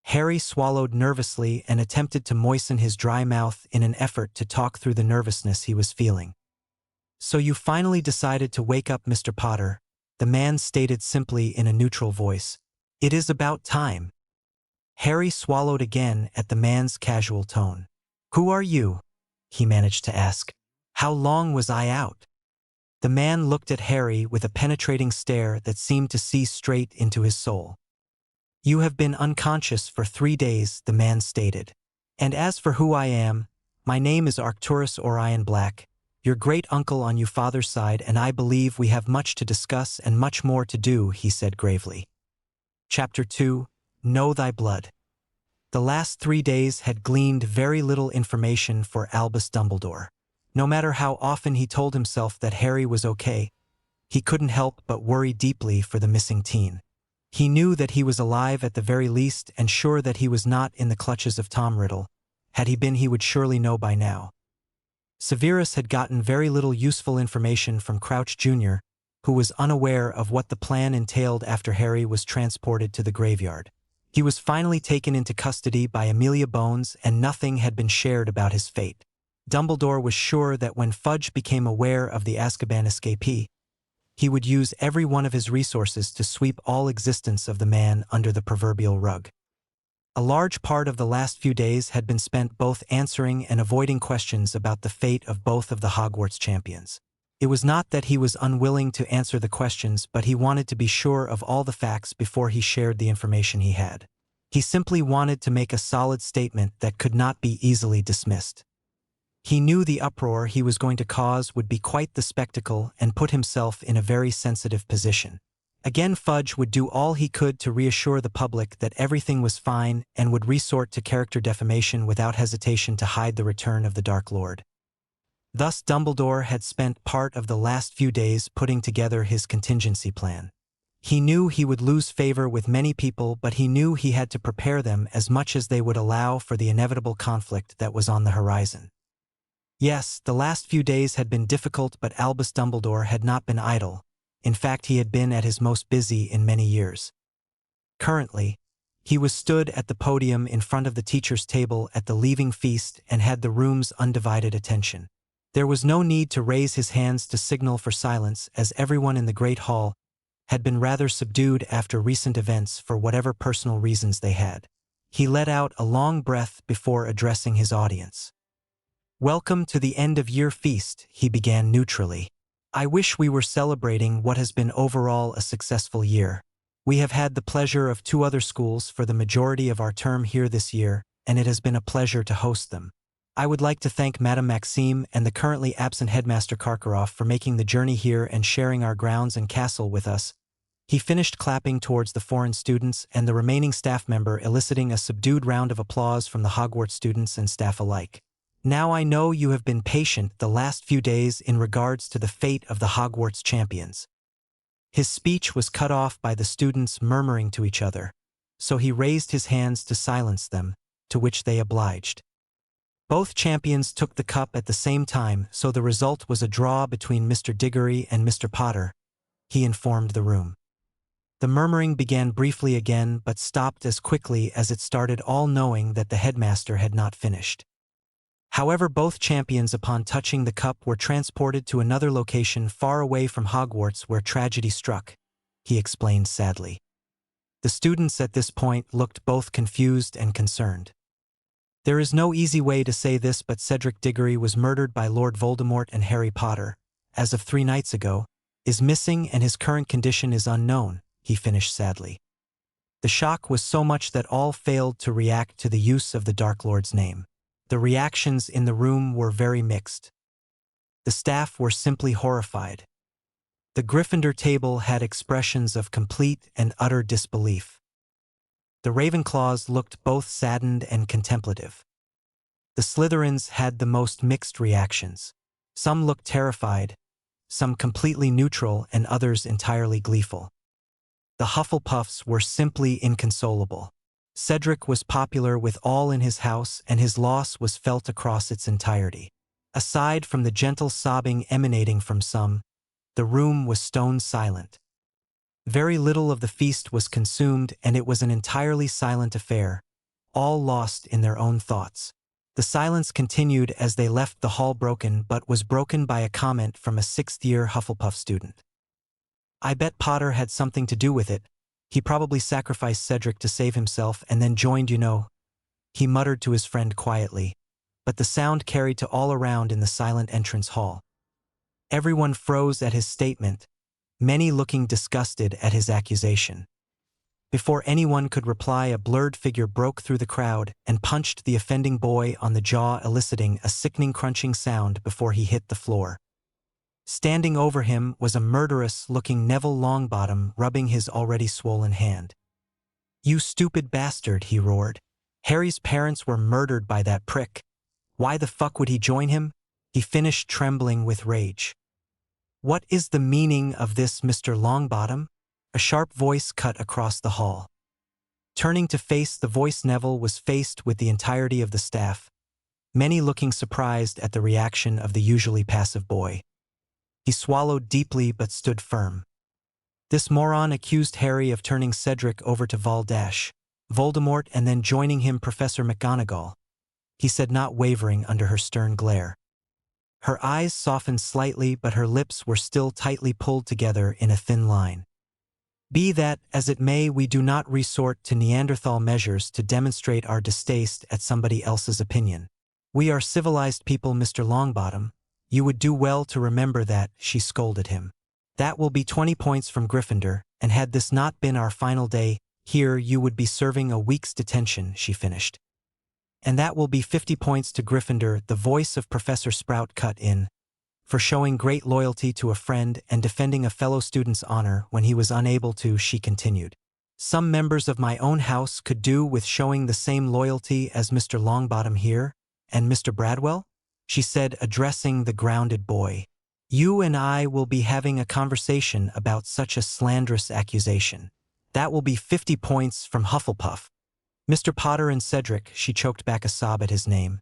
Harry swallowed nervously and attempted to moisten his dry mouth in an effort to talk through the nervousness he was feeling. So you finally decided to wake up, Mr. Potter, the man stated simply in a neutral voice. It is about time. Harry swallowed again at the man's casual tone. Who are you? He managed to ask. How long was I out? The man looked at Harry with a penetrating stare that seemed to see straight into his soul. "You have been unconscious for 3 days," the man stated. "And as for who I am, my name is Arcturus Orion Black, your great-uncle on your father's side, and I believe we have much to discuss and much more to do," he said gravely. Chapter 2: Know Thy Blood. The last 3 days had gleaned very little information for Albus Dumbledore. No matter how often he told himself that Harry was okay, he couldn't help but worry deeply for the missing teen. He knew that he was alive at the very least and sure that he was not in the clutches of Tom Riddle. Had he been, he would surely know by now. Severus had gotten very little useful information from Crouch Jr., who was unaware of what the plan entailed after Harry was transported to the graveyard. He was finally taken into custody by Amelia Bones, and nothing had been shared about his fate. Dumbledore was sure that when Fudge became aware of the Azkaban escapee, he would use every one of his resources to sweep all existence of the man under the proverbial rug. A large part of the last few days had been spent both answering and avoiding questions about the fate of both of the Hogwarts champions. It was not that he was unwilling to answer the questions, but he wanted to be sure of all the facts before he shared the information he had. He simply wanted to make a solid statement that could not be easily dismissed. He knew the uproar he was going to cause would be quite the spectacle and put himself in a very sensitive position. Again, Fudge would do all he could to reassure the public that everything was fine and would resort to character defamation without hesitation to hide the return of the Dark Lord. Thus, Dumbledore had spent part of the last few days putting together his contingency plan. He knew he would lose favor with many people, but he knew he had to prepare them as much as they would allow for the inevitable conflict that was on the horizon. Yes, the last few days had been difficult, but Albus Dumbledore had not been idle. In fact, he had been at his most busy in many years. Currently, he was stood at the podium in front of the teacher's table at the leaving feast and had the room's undivided attention. There was no need to raise his hands to signal for silence, as everyone in the Great Hall had been rather subdued after recent events for whatever personal reasons they had. He let out a long breath before addressing his audience. "Welcome to the end-of-year feast," he began neutrally. "I wish we were celebrating what has been overall a successful year. We have had the pleasure of 2 other schools for the majority of our term here this year, and it has been a pleasure to host them. I would like to thank Madame Maxime and the currently absent Headmaster Karkaroff for making the journey here and sharing our grounds and castle with us." He finished clapping towards the foreign students and the remaining staff member, eliciting a subdued round of applause from the Hogwarts students and staff alike. "Now I know you have been patient the last few days in regards to the fate of the Hogwarts champions." His speech was cut off by the students murmuring to each other, so he raised his hands to silence them, to which they obliged. Both champions took the cup at the same time, so the result was a draw between Mr. Diggory and Mr. Potter, he informed the room. The murmuring began briefly again, but stopped as quickly as it started, all knowing that the headmaster had not finished. However, both champions, upon touching the cup, were transported to another location far away from Hogwarts where tragedy struck, he explained sadly. The students at this point looked both confused and concerned. There is no easy way to say this, but Cedric Diggory was murdered by Lord Voldemort, and Harry Potter, as of 3 nights ago, is missing and his current condition is unknown, he finished sadly. The shock was so much that all failed to react to the use of the Dark Lord's name. The reactions in the room were very mixed. The staff were simply horrified. The Gryffindor table had expressions of complete and utter disbelief. The Ravenclaws looked both saddened and contemplative. The Slytherins had the most mixed reactions. Some looked terrified, some completely neutral, and others entirely gleeful. The Hufflepuffs were simply inconsolable. Cedric was popular with all in his house, and his loss was felt across its entirety. Aside from the gentle sobbing emanating from some, the room was stone silent. Very little of the feast was consumed, and it was an entirely silent affair, all lost in their own thoughts. The silence continued as they left the hall, broken, but was broken by a comment from a 6th-year Hufflepuff student. "I bet Potter had something to do with it. He probably sacrificed Cedric to save himself and then joined, you know," he muttered to his friend quietly, but the sound carried to all around in the silent entrance hall. Everyone froze at his statement, many looking disgusted at his accusation. Before anyone could reply, a blurred figure broke through the crowd and punched the offending boy on the jaw, eliciting a sickening crunching sound before he hit the floor. Standing over him was a murderous-looking Neville Longbottom, rubbing his already swollen hand. "You stupid bastard," he roared. "Harry's parents were murdered by that prick. Why the fuck would he join him?" He finished, trembling with rage. "What is the meaning of this, Mr. Longbottom?" A sharp voice cut across the hall. Turning to face the voice, Neville was faced with the entirety of the staff, many looking surprised at the reaction of the usually passive boy. He swallowed deeply but stood firm. This moron accused Harry of turning Cedric over to Voldemort and then joining him, Professor McGonagall, he said, not wavering under her stern glare. Her eyes softened slightly, but her lips were still tightly pulled together in a thin line. "Be that as it may, we do not resort to Neanderthal measures to demonstrate our distaste at somebody else's opinion. We are civilized people, Mr. Longbottom. You would do well to remember that," she scolded him. "That will be 20 points from Gryffindor, and had this not been our final day here, you would be serving a week's detention," she finished. "And that will be 50 points to Gryffindor," the voice of Professor Sprout cut in, "for showing great loyalty to a friend and defending a fellow student's honor when he was unable to," she continued. "Some members of my own house could do with showing the same loyalty as Mr. Longbottom here, and Mr. Bradwell," she said, addressing the grounded boy. "You and I will be having a conversation about such a slanderous accusation. That will be 50 points from Hufflepuff." Mr. Potter and Cedric, she choked back a sob at his name,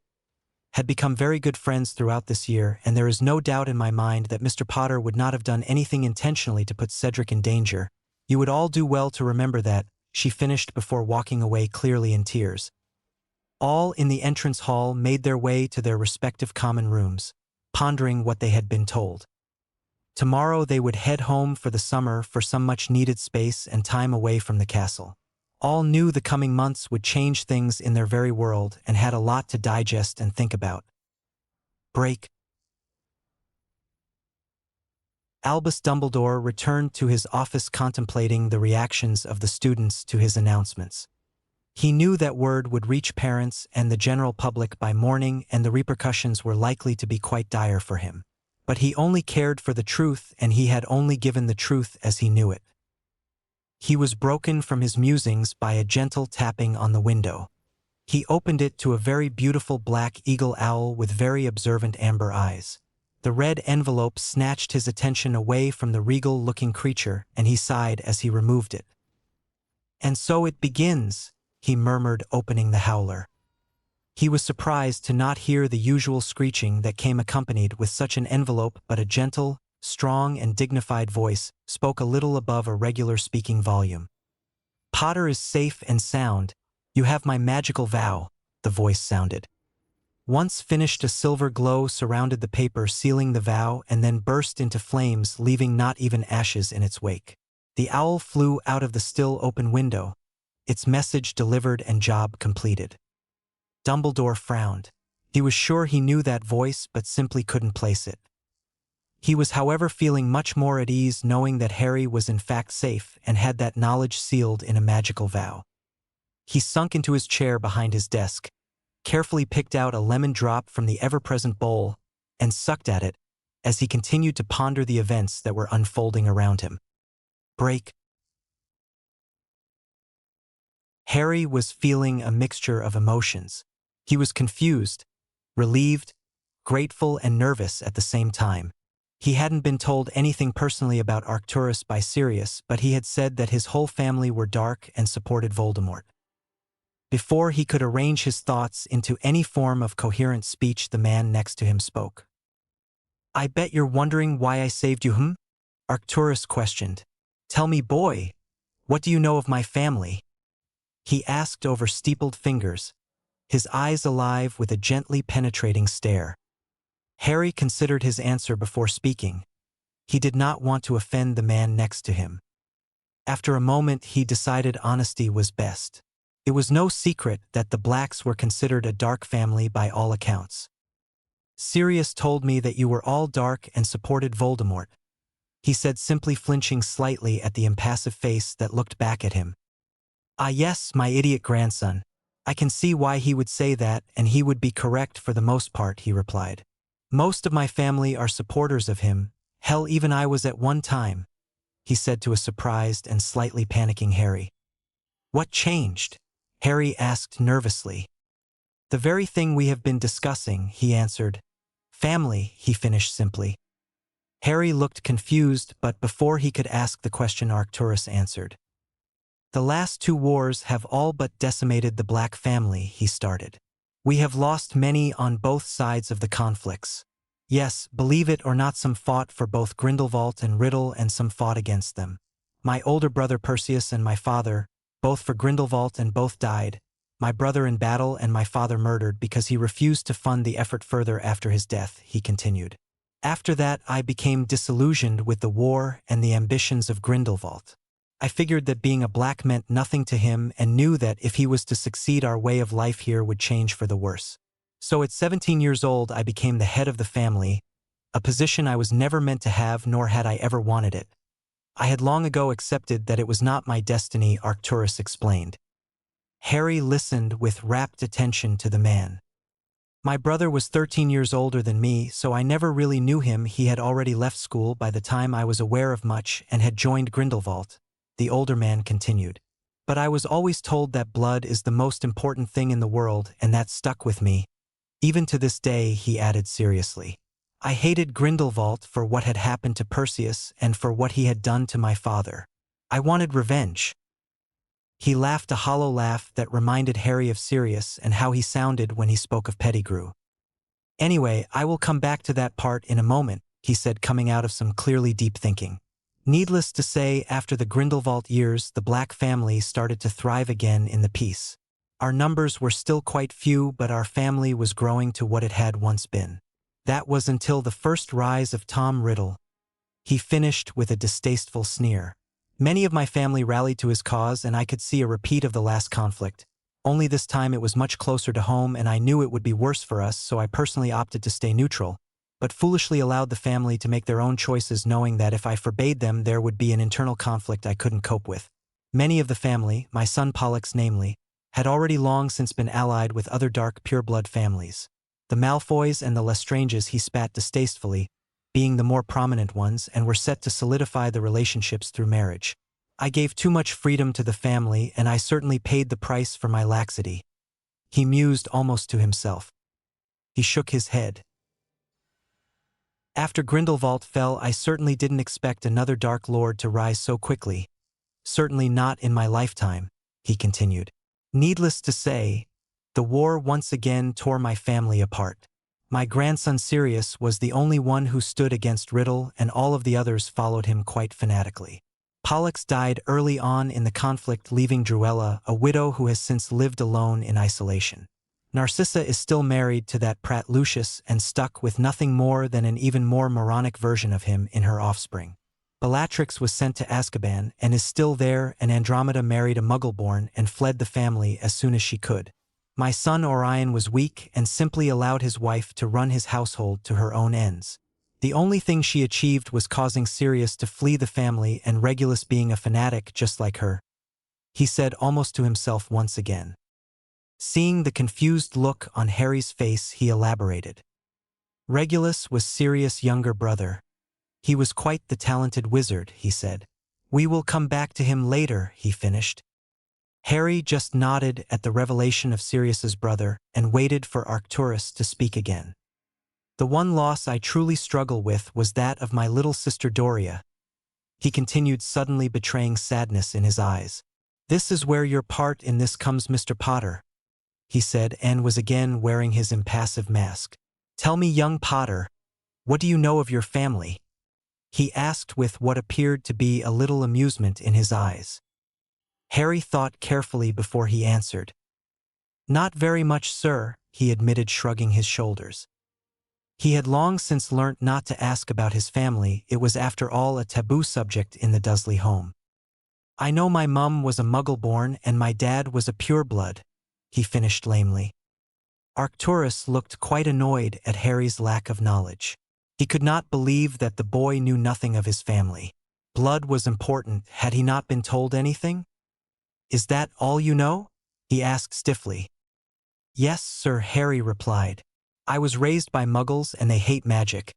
had become very good friends throughout this year, and there is no doubt in my mind that Mr. Potter would not have done anything intentionally to put Cedric in danger. You would all do well to remember that, she finished before walking away, clearly in tears. All in the entrance hall made their way to their respective common rooms, pondering what they had been told. Tomorrow they would head home for the summer for some much-needed space and time away from the castle. All knew the coming months would change things in their very world and had a lot to digest and think about. Break. Albus Dumbledore returned to his office, contemplating the reactions of the students to his announcements. He knew that word would reach parents and the general public by morning, and the repercussions were likely to be quite dire for him. But he only cared for the truth, and he had only given the truth as he knew it. He was broken from his musings by a gentle tapping on the window. He opened it to a very beautiful black eagle owl with very observant amber eyes. The red envelope snatched his attention away from the regal-looking creature, and he sighed as he removed it. "And so it begins," he murmured, opening the howler. He was surprised to not hear the usual screeching that came accompanied with such an envelope, but a gentle, strong and dignified voice spoke a little above a regular speaking volume. "Potter is safe and sound. You have my magical vow," the voice sounded. Once finished, a silver glow surrounded the paper, sealing the vow, and then burst into flames, leaving not even ashes in its wake. The owl flew out of the still open window, its message delivered and job completed. Dumbledore frowned. He was sure he knew that voice, but simply couldn't place it. He was, however, feeling much more at ease knowing that Harry was in fact safe and had that knowledge sealed in a magical vow. He sunk into his chair behind his desk, carefully picked out a lemon drop from the ever-present bowl, and sucked at it as he continued to ponder the events that were unfolding around him. Break. Harry was feeling a mixture of emotions. He was confused, relieved, grateful, and nervous at the same time. He hadn't been told anything personally about Arcturus by Sirius, but he had said that his whole family were dark and supported Voldemort. Before he could arrange his thoughts into any form of coherent speech, the man next to him spoke. "I bet you're wondering why I saved you, Arcturus questioned. "Tell me, boy, what do you know of my family?" he asked over steepled fingers, his eyes alive with a gently penetrating stare. Harry considered his answer before speaking. He did not want to offend the man next to him. After a moment, he decided honesty was best. It was no secret that the Blacks were considered a dark family by all accounts. Sirius told me that you were all dark and supported Voldemort, he said, simply flinching slightly at the impassive face that looked back at him. Ah yes, my idiot grandson. I can see why he would say that, and he would be correct for the most part, he replied. Most of my family are supporters of him. Hell, even I was at one time, he said to a surprised and slightly panicking Harry. What changed? Harry asked nervously. The very thing we have been discussing, he answered. Family, he finished simply. Harry looked confused, but before he could ask the question, Arcturus answered. The last 2 wars have all but decimated the Black family, he started. We have lost many on both sides of the conflicts. Yes, believe it or not, some fought for both Grindelwald and Riddle and some fought against them. My older brother Perseus and my father, both for Grindelwald, and both died. My brother in battle and my father murdered because he refused to fund the effort further after his death, he continued. After that I became disillusioned with the war and the ambitions of Grindelwald. I figured that being a Black meant nothing to him and knew that if he was to succeed our way of life here would change for the worse. So at 17 years old I became the head of the family, a position I was never meant to have nor had I ever wanted it. I had long ago accepted that it was not my destiny, Arcturus explained. Harry listened with rapt attention to the man. My brother was 13 years older than me, so I never really knew him. He had already left school by the time I was aware of much and had joined Grindelwald, the older man continued. But I was always told that blood is the most important thing in the world, and that stuck with me. Even to this day, he added seriously. I hated Grindelwald for what had happened to Perseus and for what he had done to my father. I wanted revenge. He laughed a hollow laugh that reminded Harry of Sirius and how he sounded when he spoke of Pettigrew. Anyway, I will come back to that part in a moment, he said, coming out of some clearly deep thinking. Needless to say, after the Grindelwald years, the Black family started to thrive again in the peace. Our numbers were still quite few, but our family was growing to what it had once been. That was until the first rise of Tom Riddle. He finished with a distasteful sneer. Many of my family rallied to his cause, and I could see a repeat of the last conflict. Only this time it was much closer to home, and I knew it would be worse for us, so I personally opted to stay neutral, but foolishly allowed the family to make their own choices, knowing that if I forbade them there would be an internal conflict I couldn't cope with. Many of the family, my son Pollux namely, had already long since been allied with other dark pureblood families. The Malfoys and the Lestranges, he spat distastefully, being the more prominent ones, and were set to solidify the relationships through marriage. I gave too much freedom to the family, and I certainly paid the price for my laxity. He mused almost to himself. He shook his head. After Grindelwald fell, I certainly didn't expect another Dark Lord to rise so quickly. Certainly not in my lifetime, he continued. Needless to say, the war once again tore my family apart. My grandson Sirius was the only one who stood against Riddle, and all of the others followed him quite fanatically. Pollux died early on in the conflict, leaving Druella, a widow who has since lived alone in isolation. Narcissa is still married to that prat Lucius and stuck with nothing more than an even more moronic version of him in her offspring. Bellatrix was sent to Azkaban and is still there, and Andromeda married a Muggleborn and fled the family as soon as she could. My son Orion was weak and simply allowed his wife to run his household to her own ends. The only thing she achieved was causing Sirius to flee the family, and Regulus being a fanatic just like her, he said almost to himself once again. Seeing the confused look on Harry's face, he elaborated. Regulus was Sirius' younger brother. He was quite the talented wizard, he said. We will come back to him later, he finished. Harry just nodded at the revelation of Sirius's brother and waited for Arcturus to speak again. The one loss I truly struggle with was that of my little sister Doria, he continued, suddenly betraying sadness in his eyes. This is where your part in this comes, Mr. Potter, he said, and was again wearing his impassive mask. Tell me, young Potter, what do you know of your family? He asked with what appeared to be a little amusement in his eyes. Harry thought carefully before he answered. Not very much, sir, he admitted, shrugging his shoulders. He had long since learnt not to ask about his family. It was after all a taboo subject in the Dursley home. I know my mum was a Muggle-born and my dad was a pureblood, he finished lamely. Arcturus looked quite annoyed at Harry's lack of knowledge. He could not believe that the boy knew nothing of his family. Blood was important, had he not been told anything? Is that all you know? He asked stiffly. Yes, sir, Harry replied. I was raised by muggles and they hate magic.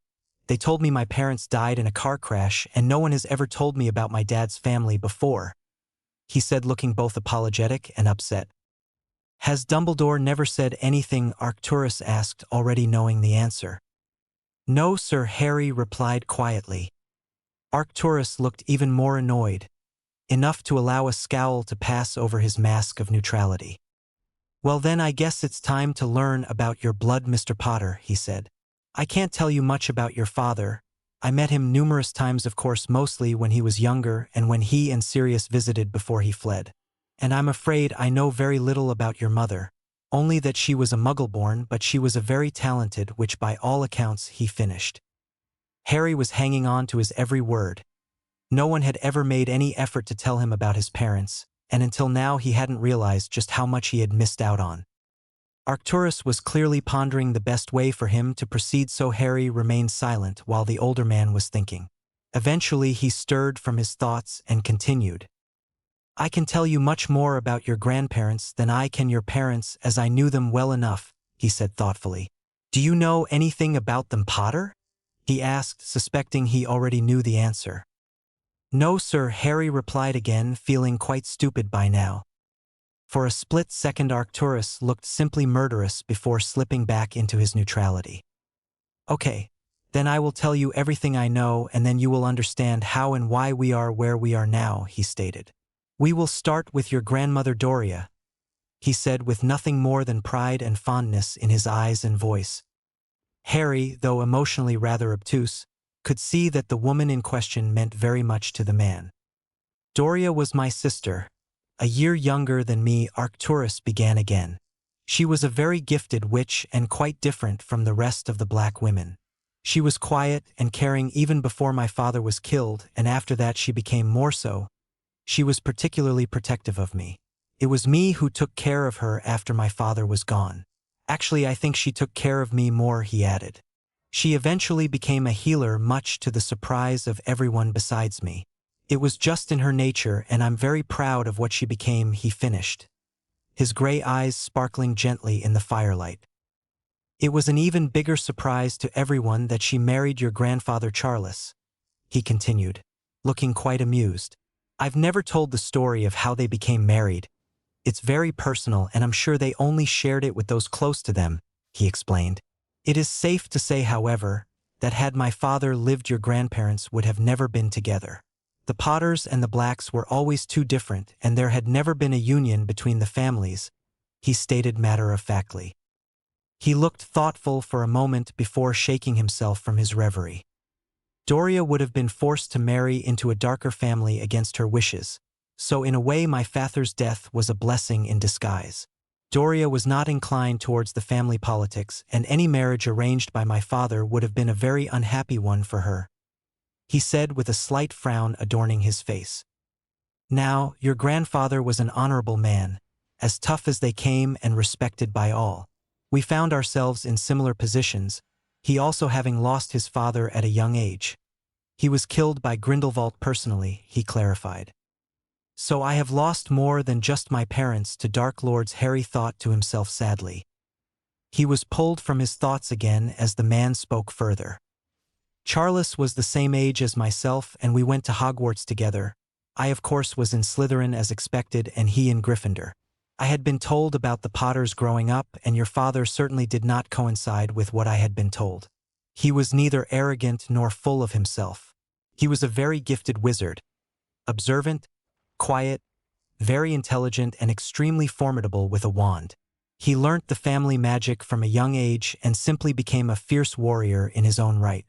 They told me my parents died in a car crash and no one has ever told me about my dad's family before, he said, looking both apologetic and upset. Has Dumbledore never said anything? Arcturus asked, already knowing the answer. No, sir, Harry replied quietly. Arcturus looked even more annoyed, enough to allow a scowl to pass over his mask of neutrality. Well then I guess it's time to learn about your blood, Mr. Potter, he said. I can't tell you much about your father. I met him numerous times, of course, mostly when he was younger and when he and Sirius visited before he fled. And I'm afraid I know very little about your mother, only that she was a muggle-born, but she was a very talented, which by all accounts he finished. Harry was hanging on to his every word. No one had ever made any effort to tell him about his parents, and until now he hadn't realized just how much he had missed out on. Arcturus was clearly pondering the best way for him to proceed, so Harry remained silent while the older man was thinking. Eventually he stirred from his thoughts and continued. I can tell you much more about your grandparents than I can your parents, as I knew them well enough, he said thoughtfully. Do you know anything about them, Potter? He asked, suspecting he already knew the answer. No, sir, Harry replied again, feeling quite stupid by now. For a split second Arcturus looked simply murderous before slipping back into his neutrality. Okay, then I will tell you everything I know and then you will understand how and why we are where we are now, he stated. We will start with your grandmother Doria, he said with nothing more than pride and fondness in his eyes and voice. Harry, though emotionally rather obtuse, could see that the woman in question meant very much to the man. Doria was my sister. A year younger than me, Arcturus began again. She was a very gifted witch and quite different from the rest of the black women. She was quiet and caring even before my father was killed, and after that she became more so. She was particularly protective of me. It was me who took care of her after my father was gone. Actually, I think she took care of me more, he added. She eventually became a healer, much to the surprise of everyone besides me. It was just in her nature, and I'm very proud of what she became, he finished, his gray eyes sparkling gently in the firelight. It was an even bigger surprise to everyone that she married your grandfather Charles, he continued, looking quite amused. I've never told the story of how they became married. It's very personal, and I'm sure they only shared it with those close to them, he explained. It is safe to say, however, that had my father lived, your grandparents would have never been together. The Potters and the Blacks were always too different, and there had never been a union between the families, he stated matter-of-factly. He looked thoughtful for a moment before shaking himself from his reverie. Doria would have been forced to marry into a darker family against her wishes, so in a way my father's death was a blessing in disguise. Doria was not inclined towards the family politics, and any marriage arranged by my father would have been a very unhappy one for her, he said with a slight frown adorning his face. Now, your grandfather was an honorable man, as tough as they came and respected by all. We found ourselves in similar positions, he also having lost his father at a young age. He was killed by Grindelwald personally, he clarified. So I have lost more than just my parents to Dark Lords, Harry thought to himself sadly. He was pulled from his thoughts again as the man spoke further. Charles was the same age as myself and we went to Hogwarts together. I of course was in Slytherin as expected and he in Gryffindor. I had been told about the Potters growing up and your father certainly did not coincide with what I had been told. He was neither arrogant nor full of himself. He was a very gifted wizard, observant, quiet, very intelligent and extremely formidable with a wand. He learnt the family magic from a young age and simply became a fierce warrior in his own right.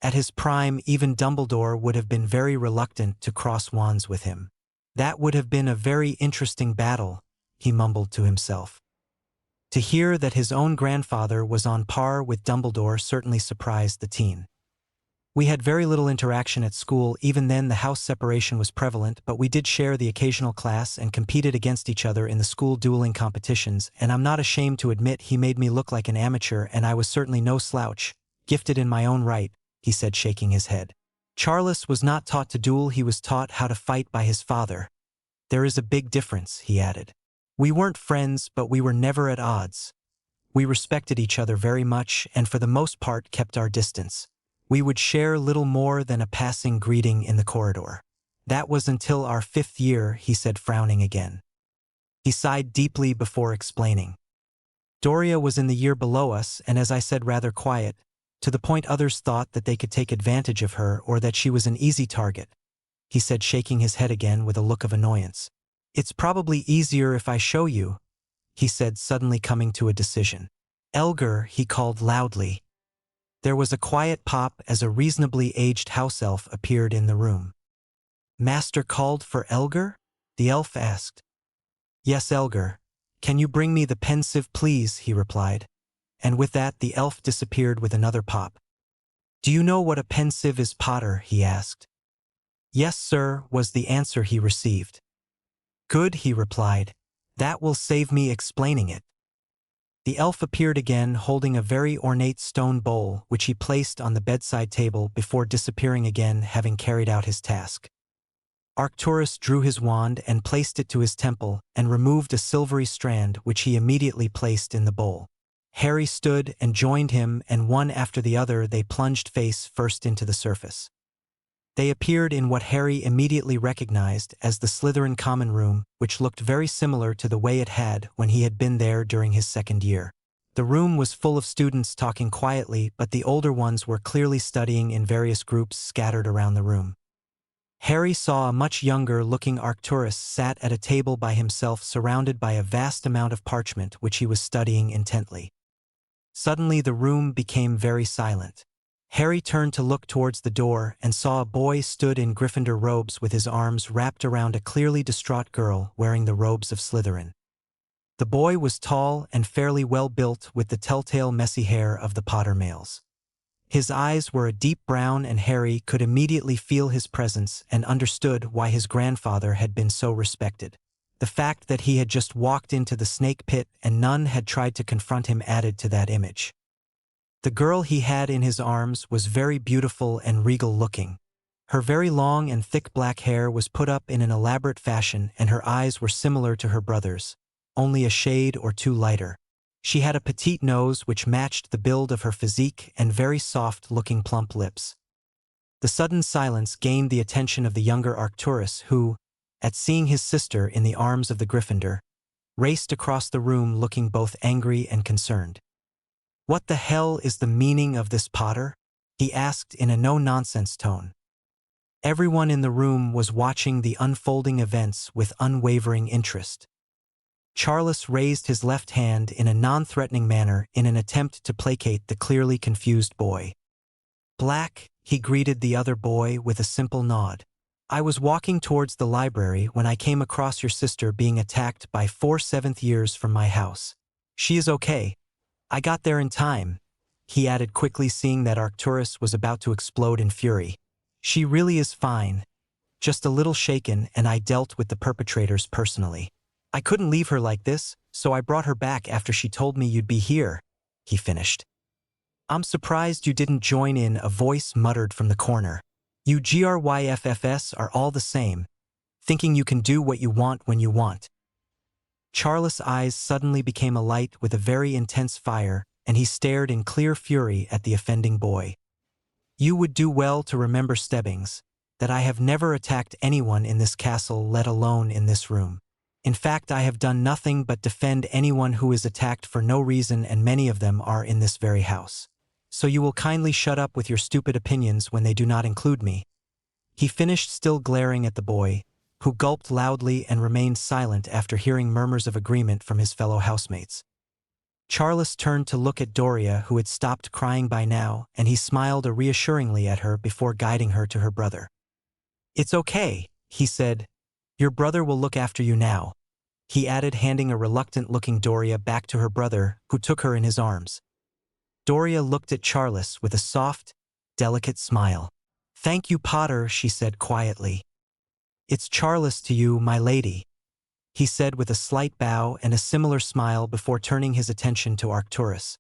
At his prime, even Dumbledore would have been very reluctant to cross wands with him. That would have been a very interesting battle, he mumbled to himself. To hear that his own grandfather was on par with Dumbledore certainly surprised the teen. We had very little interaction at school. Even then the house separation was prevalent, but we did share the occasional class and competed against each other in the school dueling competitions, and I'm not ashamed to admit he made me look like an amateur, and I was certainly no slouch, gifted in my own right, he said, shaking his head. Charles was not taught to duel, he was taught how to fight by his father. There is a big difference, he added. We weren't friends, but we were never at odds. We respected each other very much and for the most part kept our distance. We would share little more than a passing greeting in the corridor. That was until our 5th year, he said, frowning again. He sighed deeply before explaining. Doria was in the year below us, and as I said, rather quiet, to the point others thought that they could take advantage of her or that she was an easy target. He said, shaking his head again with a look of annoyance. It's probably easier if I show you, he said, suddenly coming to a decision. Elgar, he called loudly. There was a quiet pop as a reasonably aged house elf appeared in the room. Master called for Elgar? The elf asked. Yes, Elgar. Can you bring me the pensive, please? He replied. And with that the elf disappeared with another pop. Do you know what a pensive is, Potter? He asked. Yes, sir, was the answer he received. Good, he replied. That will save me explaining it. The elf appeared again, holding a very ornate stone bowl, which he placed on the bedside table before disappearing again, having carried out his task. Arcturus drew his wand and placed it to his temple and removed a silvery strand, which he immediately placed in the bowl. Harry stood and joined him, and one after the other they plunged face first into the surface. They appeared in what Harry immediately recognized as the Slytherin common room, which looked very similar to the way it had when he had been there during his 2nd year. The room was full of students talking quietly, but the older ones were clearly studying in various groups scattered around the room. Harry saw a much younger-looking Arcturus sat at a table by himself, surrounded by a vast amount of parchment which he was studying intently. Suddenly the room became very silent. Harry turned to look towards the door and saw a boy stood in Gryffindor robes with his arms wrapped around a clearly distraught girl wearing the robes of Slytherin. The boy was tall and fairly well built, with the telltale messy hair of the Potter males. His eyes were a deep brown, and Harry could immediately feel his presence and understood why his grandfather had been so respected. The fact that he had just walked into the snake pit and none had tried to confront him added to that image. The girl he had in his arms was very beautiful and regal-looking. Her very long and thick black hair was put up in an elaborate fashion, and her eyes were similar to her brother's, only a shade or two lighter. She had a petite nose which matched the build of her physique and very soft-looking plump lips. The sudden silence gained the attention of the younger Arcturus who, at seeing his sister in the arms of the Gryffindor, raced across the room looking both angry and concerned. What the hell is the meaning of this, Potter? He asked in a no-nonsense tone. Everyone in the room was watching the unfolding events with unwavering interest. Charles raised his left hand in a non-threatening manner in an attempt to placate the clearly confused boy. Black, he greeted the other boy with a simple nod. I was walking towards the library when I came across your sister being attacked by 4 7th years from my house. She is okay. I got there in time, he added quickly, seeing that Arcturus was about to explode in fury. She really is fine, just a little shaken, and I dealt with the perpetrators personally. I couldn't leave her like this, so I brought her back after she told me you'd be here, he finished. I'm surprised you didn't join in, a voice muttered from the corner. You GRYFFS are all the same, thinking you can do what you want when you want. Charles' eyes suddenly became alight with a very intense fire, and he stared in clear fury at the offending boy. You would do well to remember, Stebbings, that I have never attacked anyone in this castle, let alone in this room. In fact, I have done nothing but defend anyone who is attacked for no reason, and many of them are in this very house. So you will kindly shut up with your stupid opinions when they do not include me. He finished, still glaring at the boy, who gulped loudly and remained silent after hearing murmurs of agreement from his fellow housemates. Charles turned to look at Doria, who had stopped crying by now, and he smiled reassuringly at her before guiding her to her brother. It's okay, he said. Your brother will look after you now, he added, handing a reluctant-looking Doria back to her brother, who took her in his arms. Doria looked at Charles with a soft, delicate smile. "Thank you, Potter," she said quietly. "It's Charles to you, my lady," he said with a slight bow and a similar smile before turning his attention to Arcturus.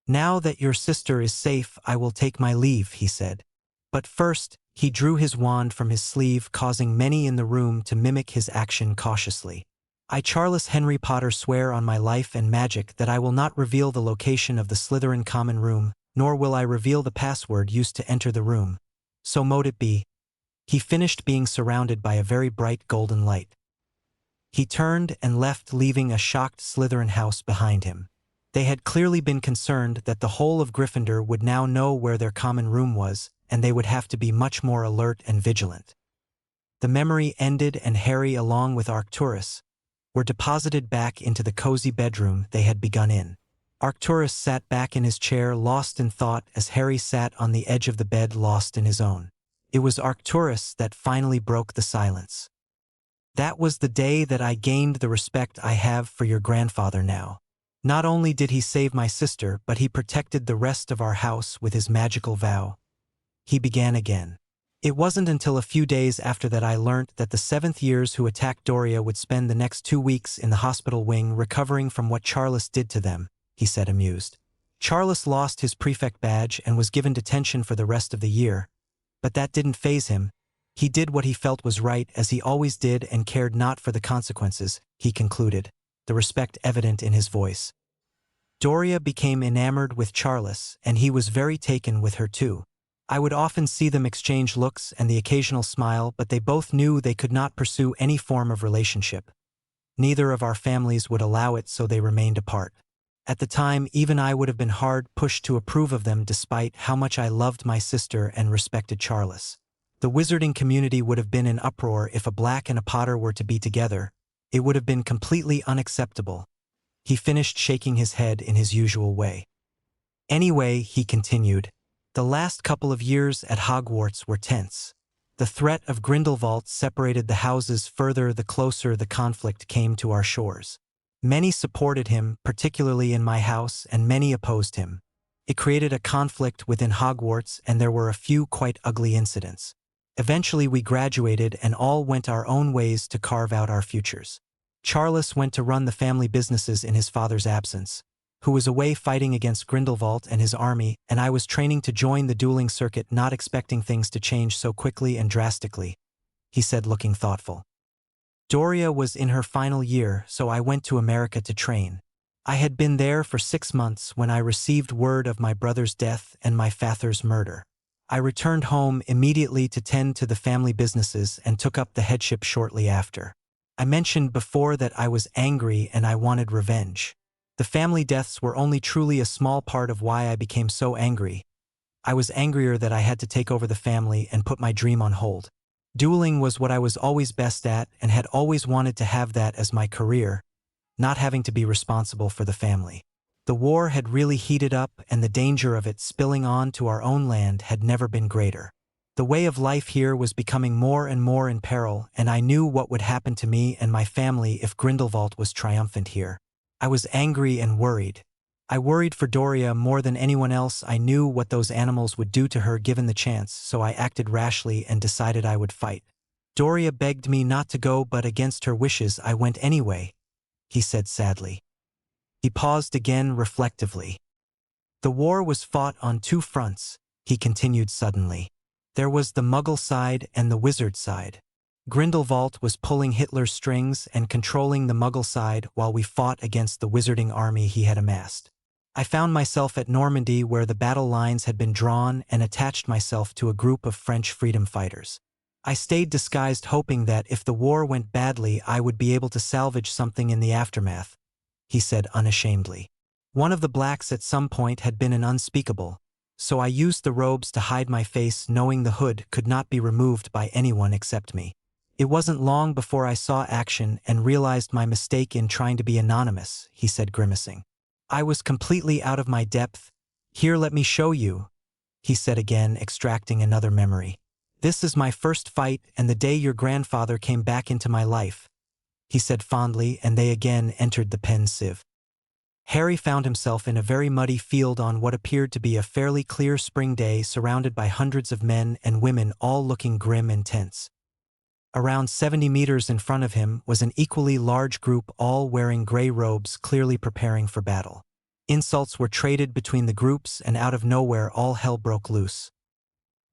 "Now that your sister is safe, I will take my leave," he said. But first, he drew his wand from his sleeve, causing many in the room to mimic his action cautiously. "I, Charles Henry Potter, swear on my life and magic that I will not reveal the location of the Slytherin common room, nor will I reveal the password used to enter the room. So mote it be." He finished, being surrounded by a very bright golden light. He turned and left, leaving a shocked Slytherin house behind him. They had clearly been concerned that the whole of Gryffindor would now know where their common room was, and they would have to be much more alert and vigilant. The memory ended, and Harry, along with Arcturus, were deposited back into the cozy bedroom they had begun in. Arcturus sat back in his chair, lost in thought, as Harry sat on the edge of the bed, lost in his own. It was Arcturus that finally broke the silence. "That was the day that I gained the respect I have for your grandfather now. Not only did he save my sister, but he protected the rest of our house with his magical vow," he began again. "It wasn't until a few days after that I learnt that the 7th years who attacked Doria would spend the next 2 weeks in the hospital wing recovering from what Charles did to them," he said, amused. "Charles lost his prefect badge and was given detention for the rest of the year, but that didn't faze him. He did what he felt was right, as he always did, and cared not for the consequences," he concluded, the respect evident in his voice. "Doria became enamored with Charles, and he was very taken with her too. I would often see them exchange looks and the occasional smile, but they both knew they could not pursue any form of relationship. Neither of our families would allow it, so they remained apart. At the time, even I would have been hard pushed to approve of them, despite how much I loved my sister and respected Charles. The wizarding community would have been in uproar if a Black and a Potter were to be together. It would have been completely unacceptable." He finished, shaking his head in his usual way. "Anyway," he continued, "the last couple of years at Hogwarts were tense. The threat of Grindelwald separated the houses further the closer the conflict came to our shores. Many supported him, particularly in my house, and many opposed him. It created a conflict within Hogwarts, and there were a few quite ugly incidents. Eventually we graduated and all went our own ways to carve out our futures. Charles went to run the family businesses in his father's absence, who was away fighting against Grindelwald and his army, and I was training to join the dueling circuit, not expecting things to change so quickly and drastically," he said, looking thoughtful. "Doria was in her final year, so I went to America to train. I had been there for 6 months when I received word of my brother's death and my father's murder. I returned home immediately to tend to the family businesses and took up the headship shortly after. I mentioned before that I was angry and I wanted revenge. The family deaths were only truly a small part of why I became so angry. I was angrier that I had to take over the family and put my dream on hold. Dueling was what I was always best at and had always wanted to have that as my career, not having to be responsible for the family. The war had really heated up, and the danger of it spilling on to our own land had never been greater. The way of life here was becoming more and more in peril, and I knew what would happen to me and my family if Grindelwald was triumphant here. I was angry and worried. I worried for Doria more than anyone else. I knew what those animals would do to her given the chance, so I acted rashly and decided I would fight. Doria begged me not to go, but against her wishes I went anyway," he said sadly. He paused again reflectively. "The war was fought on 2 fronts," he continued suddenly. "There was the Muggle side and the Wizard side. Grindelwald was pulling Hitler's strings and controlling the Muggle side while we fought against the wizarding army he had amassed. I found myself at Normandy, where the battle lines had been drawn, and attached myself to a group of French freedom fighters. I stayed disguised, hoping that if the war went badly I would be able to salvage something in the aftermath," he said unashamedly. "One of the Blacks at some point had been an unspeakable, so I used the robes to hide my face, knowing the hood could not be removed by anyone except me. It wasn't long before I saw action and realized my mistake in trying to be anonymous," he said, grimacing. "I was completely out of my depth. Here, let me show you," he said again, extracting another memory. "This is my first fight and the day your grandfather came back into my life," he said fondly, and they again entered the pen sieve. Harry found himself in a very muddy field on what appeared to be a fairly clear spring day, surrounded by hundreds of men and women, all looking grim and tense. Around 70 meters in front of him was an equally large group, all wearing gray robes, clearly preparing for battle. Insults were traded between the groups, and out of nowhere all hell broke loose.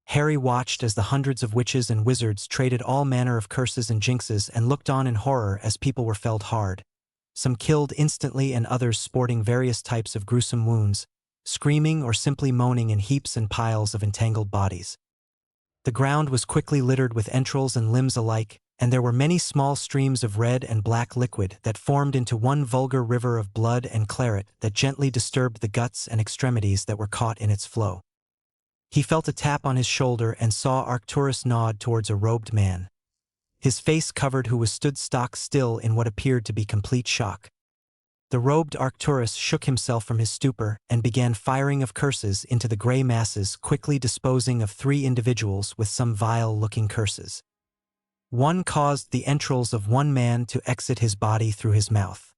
Harry watched as the hundreds of witches and wizards traded all manner of curses and jinxes, and looked on in horror as people were felled hard. Some killed instantly and others sporting various types of gruesome wounds, screaming or simply moaning in heaps and piles of entangled bodies. The ground was quickly littered with entrails and limbs alike, and there were many small streams of red and black liquid that formed into one vulgar river of blood and claret that gently disturbed the guts and extremities that were caught in its flow. He felt a tap on his shoulder and saw Arcturus nod towards a robed man, his face covered, who was stood stock still in what appeared to be complete shock. The robed Arcturus shook himself from his stupor and began firing of curses into the gray masses, quickly disposing of 3 individuals with some vile-looking curses. One caused the entrails of one man to exit his body through his mouth.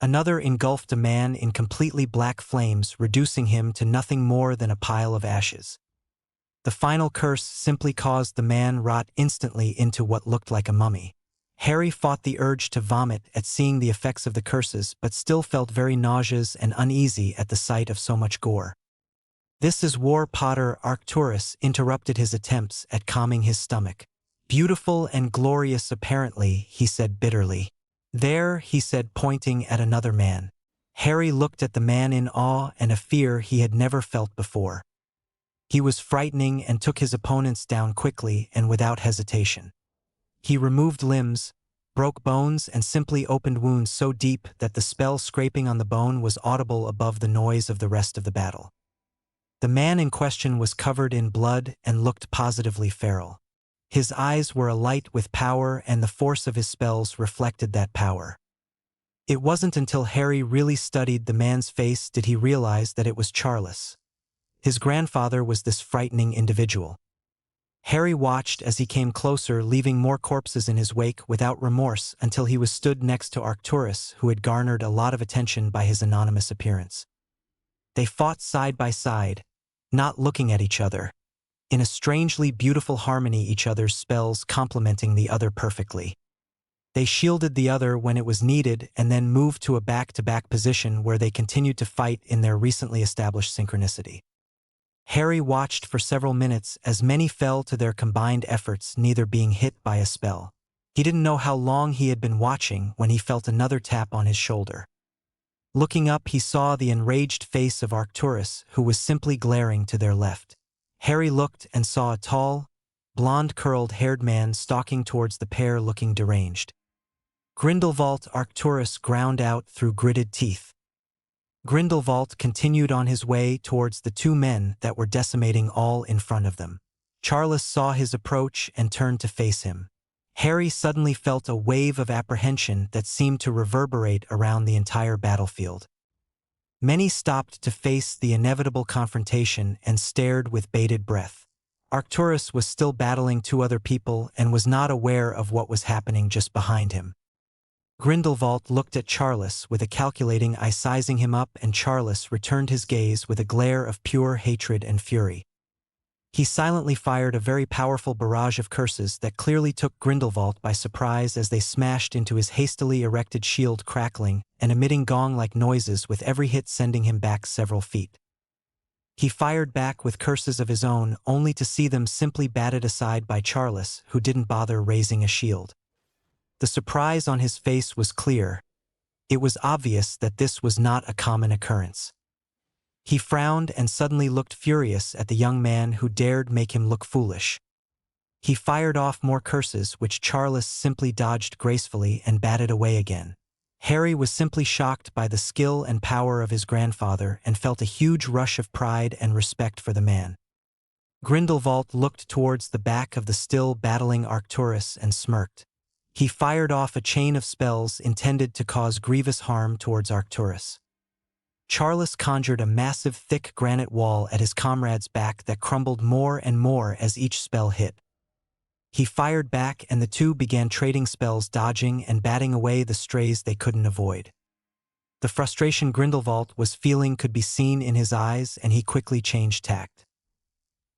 Another engulfed a man in completely black flames, reducing him to nothing more than a pile of ashes. The final curse simply caused the man rot instantly into what looked like a mummy. Harry fought the urge to vomit at seeing the effects of the curses, but still felt very nauseous and uneasy at the sight of so much gore. "This is war, Potter," Arcturus interrupted his attempts at calming his stomach. "Beautiful and glorious apparently," he said bitterly. "There," he said, pointing at another man. Harry looked at the man in awe and a fear he had never felt before. He was frightening and took his opponents down quickly and without hesitation. He removed limbs, broke bones, and simply opened wounds so deep that the spell scraping on the bone was audible above the noise of the rest of the battle. The man in question was covered in blood and looked positively feral. His eyes were alight with power, and the force of his spells reflected that power. It wasn't until Harry really studied the man's face did he realize that it was Charles. His grandfather was this frightening individual. Harry watched as he came closer, leaving more corpses in his wake without remorse, until he was stood next to Arcturus, who had garnered a lot of attention by his anonymous appearance. They fought side by side, not looking at each other, in a strangely beautiful harmony, each other's spells complementing the other perfectly. They shielded the other when it was needed and then moved to a back-to-back position where they continued to fight in their recently established synchronicity. Harry watched for several minutes as many fell to their combined efforts, neither being hit by a spell. He didn't know how long he had been watching when he felt another tap on his shoulder. Looking up, he saw the enraged face of Arcturus, who was simply glaring to their left. Harry looked and saw a tall, blonde curled-haired man stalking towards the pair, looking deranged. "Grindelwald," Arcturus ground out through gritted teeth. Grindelwald continued on his way towards the 2 men that were decimating all in front of them. Charles saw his approach and turned to face him. Harry suddenly felt a wave of apprehension that seemed to reverberate around the entire battlefield. Many stopped to face the inevitable confrontation and stared with bated breath. Arcturus was still battling 2 other people and was not aware of what was happening just behind him. Grindelwald looked at Charles with a calculating eye, sizing him up, and Charles returned his gaze with a glare of pure hatred and fury. He silently fired a very powerful barrage of curses that clearly took Grindelwald by surprise as they smashed into his hastily erected shield, crackling and emitting gong-like noises with every hit, sending him back several feet. He fired back with curses of his own, only to see them simply batted aside by Charles, who didn't bother raising a shield. The surprise on his face was clear. It was obvious that this was not a common occurrence. He frowned and suddenly looked furious at the young man who dared make him look foolish. He fired off more curses, which Charles simply dodged gracefully and batted away again. Harry was simply shocked by the skill and power of his grandfather and felt a huge rush of pride and respect for the man. Grindelwald looked towards the back of the still battling Arcturus and smirked. He fired off a chain of spells intended to cause grievous harm towards Arcturus. Charles conjured a massive, thick granite wall at his comrade's back that crumbled more and more as each spell hit. He fired back, and the 2 began trading spells, dodging and batting away the strays they couldn't avoid. The frustration Grindelwald was feeling could be seen in his eyes, and he quickly changed tact.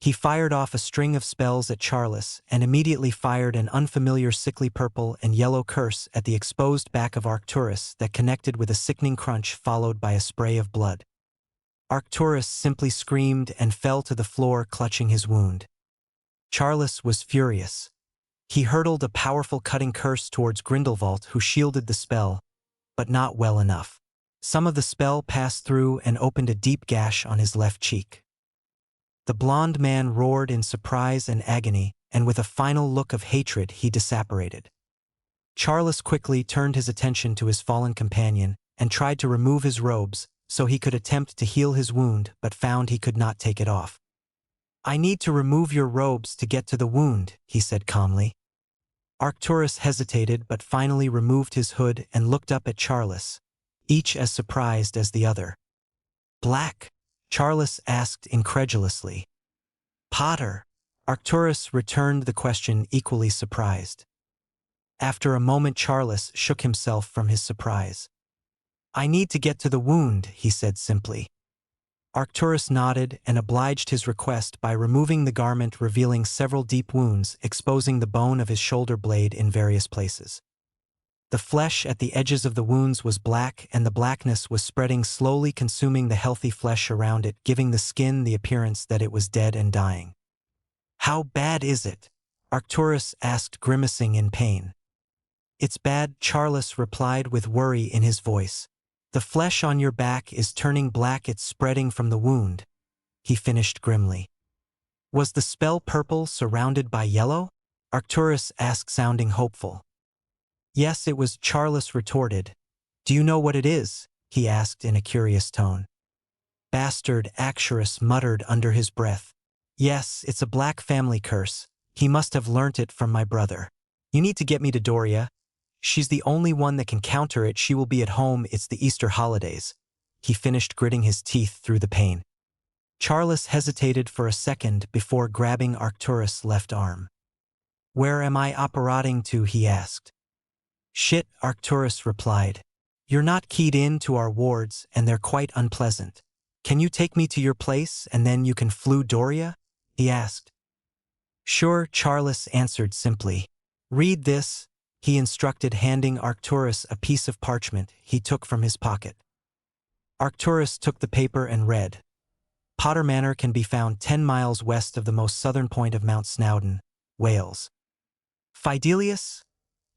He fired off a string of spells at Charles and immediately fired an unfamiliar sickly purple and yellow curse at the exposed back of Arcturus that connected with a sickening crunch followed by a spray of blood. Arcturus simply screamed and fell to the floor clutching his wound. Charles was furious. He hurled a powerful cutting curse towards Grindelwald, who shielded the spell, but not well enough. Some of the spell passed through and opened a deep gash on his left cheek. The blond man roared in surprise and agony, and with a final look of hatred he disapparated. Charles quickly turned his attention to his fallen companion and tried to remove his robes so he could attempt to heal his wound, but found he could not take it off. "I need to remove your robes to get to the wound," he said calmly. Arcturus hesitated but finally removed his hood and looked up at Charles, each as surprised as the other. "Black?" Charles asked incredulously. "Potter?" Arcturus returned the question equally surprised. After a moment Charles shook himself from his surprise. "I need to get to the wound," he said simply. Arcturus nodded and obliged his request by removing the garment, revealing several deep wounds, exposing the bone of his shoulder blade in various places. The flesh at the edges of the wounds was black, and the blackness was spreading slowly, consuming the healthy flesh around it, giving the skin the appearance that it was dead and dying. "How bad is it?" Arcturus asked, grimacing in pain. "It's bad," Charles replied with worry in his voice. "The flesh on your back is turning black, it's spreading from the wound," he finished grimly. "Was the spell purple surrounded by yellow?" Arcturus asked, sounding hopeful. "Yes, it was," Charles retorted. "Do you know what it is?" he asked in a curious tone. "Bastard," Arcturus muttered under his breath. "Yes, it's a black family curse. He must have learnt it from my brother. You need to get me to Doria. She's the only one that can counter it. She will be at home. It's the Easter holidays." He finished, gritting his teeth through the pain. Charles hesitated for a second before grabbing Arcturus' left arm. "Where am I operating to?" he asked. "Shit," Arcturus replied. "You're not keyed in to our wards, and they're quite unpleasant. Can you take me to your place, and then you can flew Doria?" he asked. "Sure," Charles answered simply. "Read this," he instructed, handing Arcturus a piece of parchment he took from his pocket. Arcturus took the paper and read. "Potter Manor can be found 10 miles west of the most southern point of Mount Snowdon, Wales." "Fidelius?"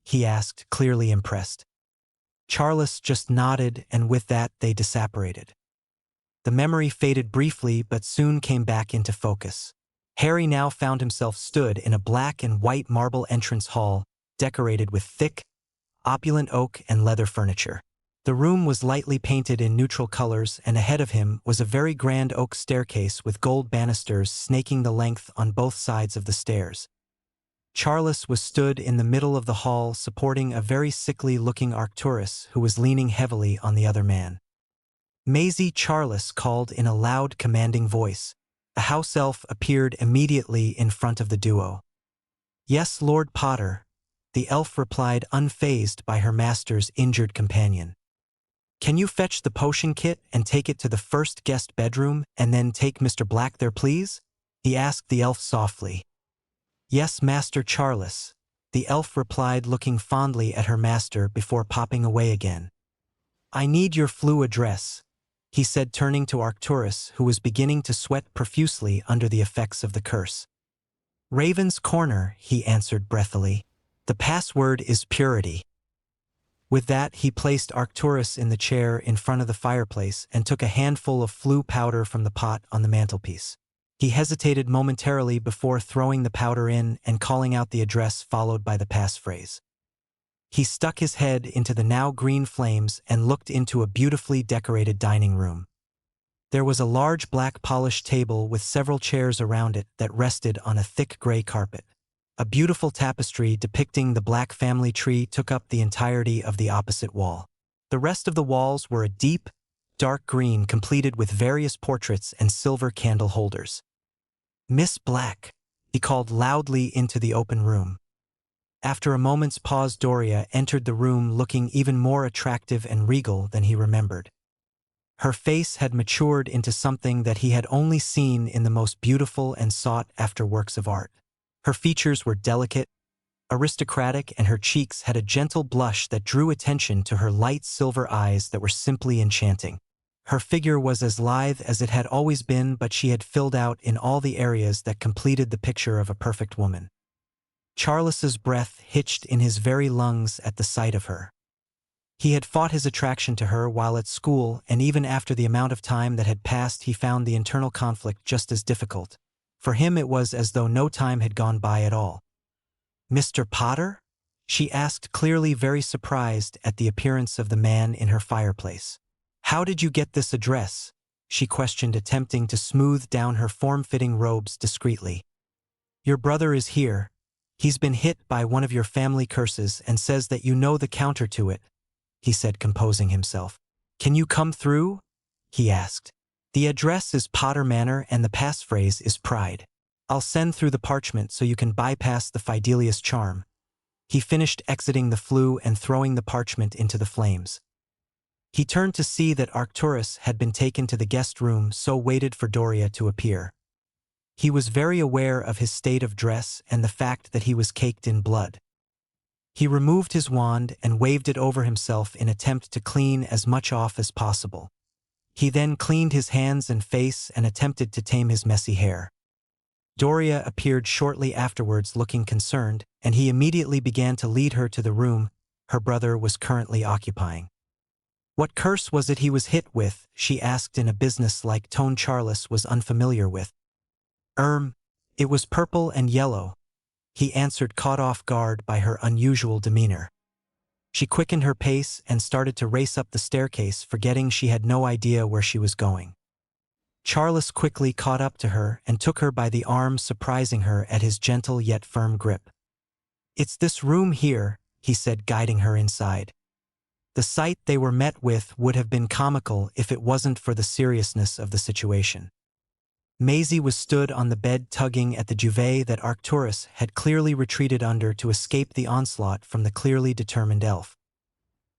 he asked, clearly impressed. Charles just nodded, and with that they disapparated. The memory faded briefly but soon came back into focus. Harry now found himself stood in a black and white marble entrance hall, decorated with thick, opulent oak and leather furniture. The room was lightly painted in neutral colors, and ahead of him was a very grand oak staircase with gold banisters snaking the length on both sides of the stairs. Charles was stood in the middle of the hall, supporting a very sickly-looking Arcturus who was leaning heavily on the other man. "Maisie," Charles called in a loud, commanding voice. A house elf appeared immediately in front of the duo. "Yes, Lord Potter," the elf replied, unfazed by her master's injured companion. "Can you fetch the potion kit and take it to the first guest bedroom, and then take Mr. Black there, please?" he asked the elf softly. "Yes, Master Charles," the elf replied, looking fondly at her master before popping away again. "I need your flu address," he said, turning to Arcturus, who was beginning to sweat profusely under the effects of the curse. "Raven's Corner," he answered breathily. "The password is purity." With that, he placed Arcturus in the chair in front of the fireplace and took a handful of flu powder from the pot on the mantelpiece. He hesitated momentarily before throwing the powder in and calling out the address, followed by the passphrase. He stuck his head into the now green flames and looked into a beautifully decorated dining room. There was a large black polished table with several chairs around it that rested on a thick gray carpet. A beautiful tapestry depicting the Black family tree took up the entirety of the opposite wall. The rest of the walls were a deep, dark green, completed with various portraits and silver candle holders. "Miss Black," he called loudly into the open room. After a moment's pause, Doria entered the room looking even more attractive and regal than he remembered. Her face had matured into something that he had only seen in the most beautiful and sought-after works of art. Her features were delicate, aristocratic, and her cheeks had a gentle blush that drew attention to her light silver eyes that were simply enchanting. Her figure was as lithe as it had always been, but she had filled out in all the areas that completed the picture of a perfect woman. Charles's breath hitched in his very lungs at the sight of her. He had fought his attraction to her while at school, and even after the amount of time that had passed, he found the internal conflict just as difficult. For him it was as though no time had gone by at all. "Mr. Potter?" she asked, clearly very surprised at the appearance of the man in her fireplace. "How did you get this address?" she questioned, attempting to smooth down her form-fitting robes discreetly. "Your brother is here. He's been hit by one of your family curses and says that you know the counter to it," he said, composing himself. "Can you come through?" he asked. "The address is Potter Manor and the passphrase is Pride. I'll send through the parchment so you can bypass the Fidelius charm." He finished exiting the flue and throwing the parchment into the flames. He turned to see that Arcturus had been taken to the guest room, so waited for Doria to appear. He was very aware of his state of dress and the fact that he was caked in blood. He removed his wand and waved it over himself in attempt to clean as much off as possible. He then cleaned his hands and face and attempted to tame his messy hair. Doria appeared shortly afterwards looking concerned, and he immediately began to lead her to the room her brother was currently occupying. "What curse was it he was hit with?" she asked in a business-like tone Charles was unfamiliar with. It was purple and yellow," he answered, caught off guard by her unusual demeanor. She quickened her pace and started to race up the staircase, forgetting she had no idea where she was going. Charles quickly caught up to her and took her by the arm, surprising her at his gentle yet firm grip. "It's this room here," he said, guiding her inside. The sight they were met with would have been comical if it wasn't for the seriousness of the situation. Maisie was stood on the bed tugging at the duvet that Arcturus had clearly retreated under to escape the onslaught from the clearly determined elf.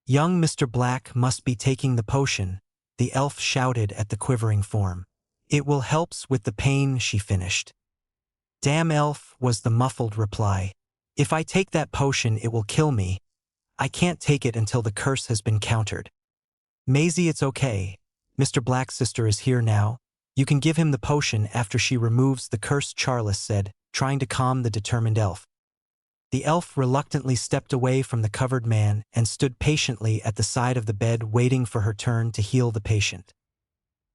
"Young Mr. Black must be taking the potion," the elf shouted at the quivering form. "It will helps with the pain," she finished. "Damn elf," was the muffled reply. "If I take that potion it will kill me. I can't take it until the curse has been countered." "Maisie, it's okay. Mr. Black's sister is here now. You can give him the potion after she removes the curse," Charles said, trying to calm the determined elf. The elf reluctantly stepped away from the covered man and stood patiently at the side of the bed, waiting for her turn to heal the patient.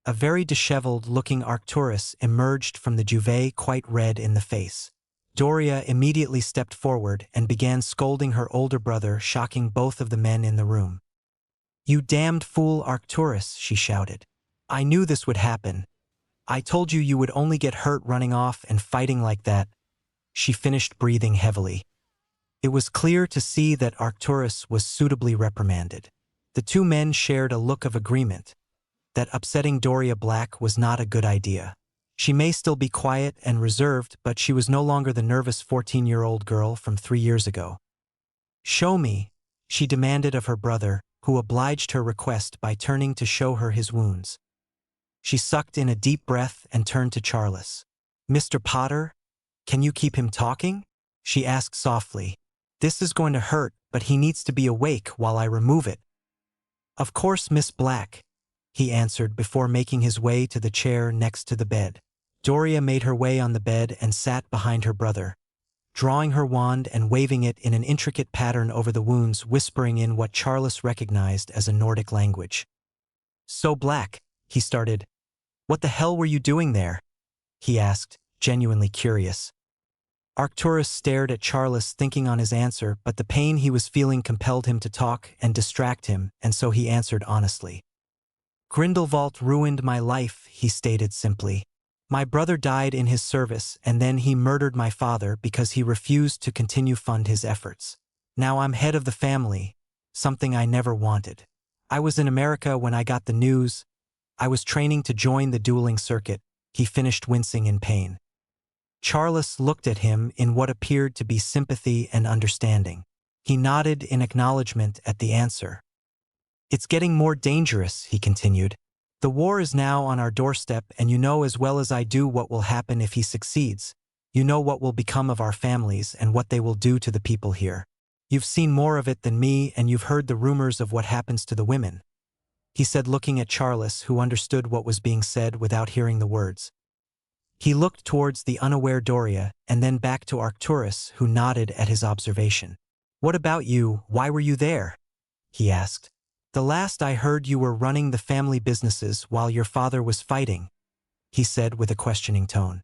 A very disheveled-looking Arcturus emerged from the duvet, quite red in the face. Doria immediately stepped forward and began scolding her older brother, shocking both of the men in the room. "You damned fool, Arcturus," she shouted. "I knew this would happen. I told you you would only get hurt running off and fighting like that." She finished, breathing heavily. It was clear to see that Arcturus was suitably reprimanded. The two men shared a look of agreement that upsetting Doria Black was not a good idea. She may still be quiet and reserved, but she was no longer the nervous 14-year-old girl from 3 years ago. "Show me," she demanded of her brother, who obliged her request by turning to show her his wounds. She sucked in a deep breath and turned to Charles. "Mr. Potter, can you keep him talking?" she asked softly. "This is going to hurt, but he needs to be awake while I remove it." "Of course, Miss Black," he answered before making his way to the chair next to the bed. Doria made her way on the bed and sat behind her brother, drawing her wand and waving it in an intricate pattern over the wounds, whispering in what Charles recognized as a Nordic language. "So Black," he started. "What the hell were you doing there?" he asked, genuinely curious. Arcturus stared at Charles, thinking on his answer, but the pain he was feeling compelled him to talk and distract him, and so he answered honestly. "Grindelwald ruined my life," he stated simply. "My brother died in his service, and then he murdered my father because he refused to continue fund his efforts. Now I'm head of the family, something I never wanted. I was in America when I got the news. I was training to join the dueling circuit," he finished, wincing in pain. Charles looked at him in what appeared to be sympathy and understanding. He nodded in acknowledgement at the answer. "It's getting more dangerous," he continued. "The war is now on our doorstep, and you know as well as I do what will happen if he succeeds. You know what will become of our families and what they will do to the people here. You've seen more of it than me, and you've heard the rumors of what happens to the women," he said, looking at Charles, who understood what was being said without hearing the words. He looked towards the unaware Doria and then back to Arcturus, who nodded at his observation. "What about you? Why were you there?" he asked. "The last I heard you were running the family businesses while your father was fighting," he said with a questioning tone.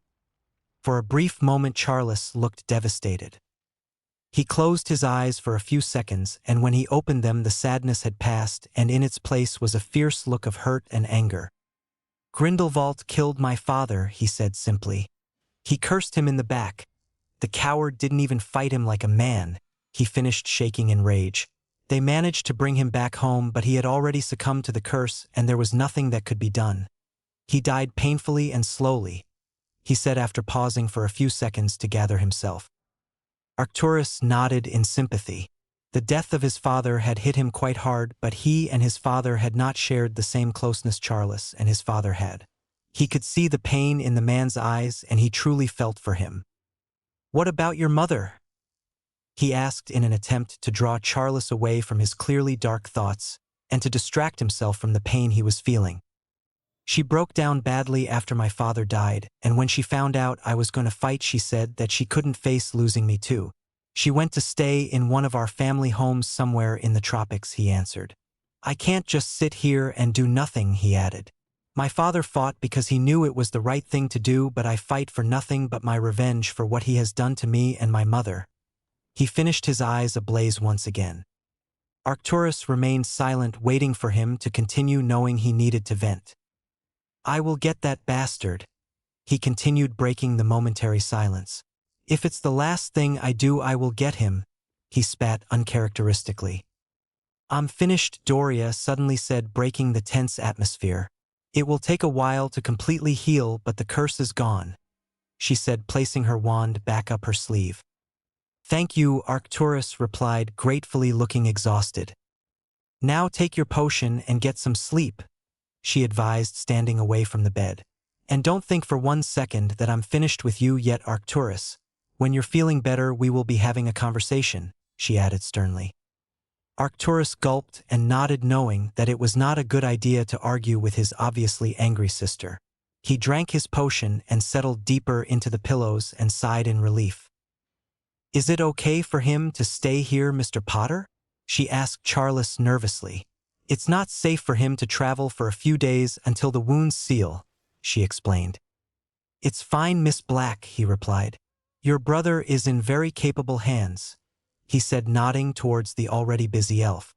For a brief moment Charles looked devastated. He closed his eyes for a few seconds, and when he opened them the sadness had passed, and in its place was a fierce look of hurt and anger. "Grindelwald killed my father," he said simply. "He cursed him in the back. The coward didn't even fight him like a man," he finished, shaking in rage. "They managed to bring him back home, but he had already succumbed to the curse, and there was nothing that could be done. He died painfully and slowly," he said after pausing for a few seconds to gather himself. Arcturus nodded in sympathy. The death of his father had hit him quite hard, but he and his father had not shared the same closeness Charles and his father had. He could see the pain in the man's eyes, and he truly felt for him. "What about your mother?" he asked in an attempt to draw Charles away from his clearly dark thoughts and to distract himself from the pain he was feeling. "She broke down badly after my father died, and when she found out I was going to fight, she said that she couldn't face losing me too. She went to stay in one of our family homes somewhere in the tropics," he answered. "I can't just sit here and do nothing," he added. "My father fought because he knew it was the right thing to do, but I fight for nothing but my revenge for what he has done to me and my mother." He finished, his eyes ablaze once again. Arcturus remained silent, waiting for him to continue, knowing he needed to vent. "I will get that bastard," he continued, breaking the momentary silence. "If it's the last thing I do, I will get him," he spat uncharacteristically. "I'm finished," Doria suddenly said, breaking the tense atmosphere. "It will take a while to completely heal, but the curse is gone," she said, placing her wand back up her sleeve. "Thank you," Arcturus replied, gratefully, looking exhausted. "Now take your potion and get some sleep," she advised, standing away from the bed. "And don't think for one second that I'm finished with you yet, Arcturus. When you're feeling better, we will be having a conversation," she added sternly. Arcturus gulped and nodded, knowing that it was not a good idea to argue with his obviously angry sister. He drank his potion and settled deeper into the pillows and sighed in relief. "Is it okay for him to stay here, Mr. Potter?" she asked Charles nervously. "It's not safe for him to travel for a few days until the wounds seal," she explained. "It's fine, Miss Black," he replied. "Your brother is in very capable hands," he said, nodding towards the already busy elf.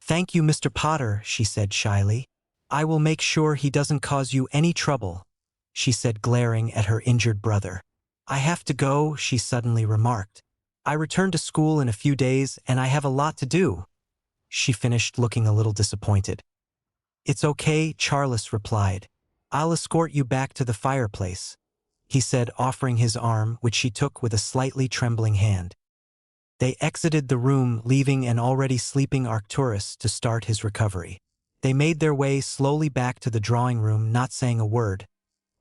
"Thank you, Mr. Potter," she said shyly. "I will make sure he doesn't cause you any trouble," she said, glaring at her injured brother. "I have to go," she suddenly remarked. "I return to school in a few days, and I have a lot to do," she finished, looking a little disappointed. "It's okay," Charles replied. "I'll escort you back to the fireplace," he said, offering his arm, which she took with a slightly trembling hand. They exited the room, leaving an already sleeping Arcturus to start his recovery. They made their way slowly back to the drawing room, not saying a word,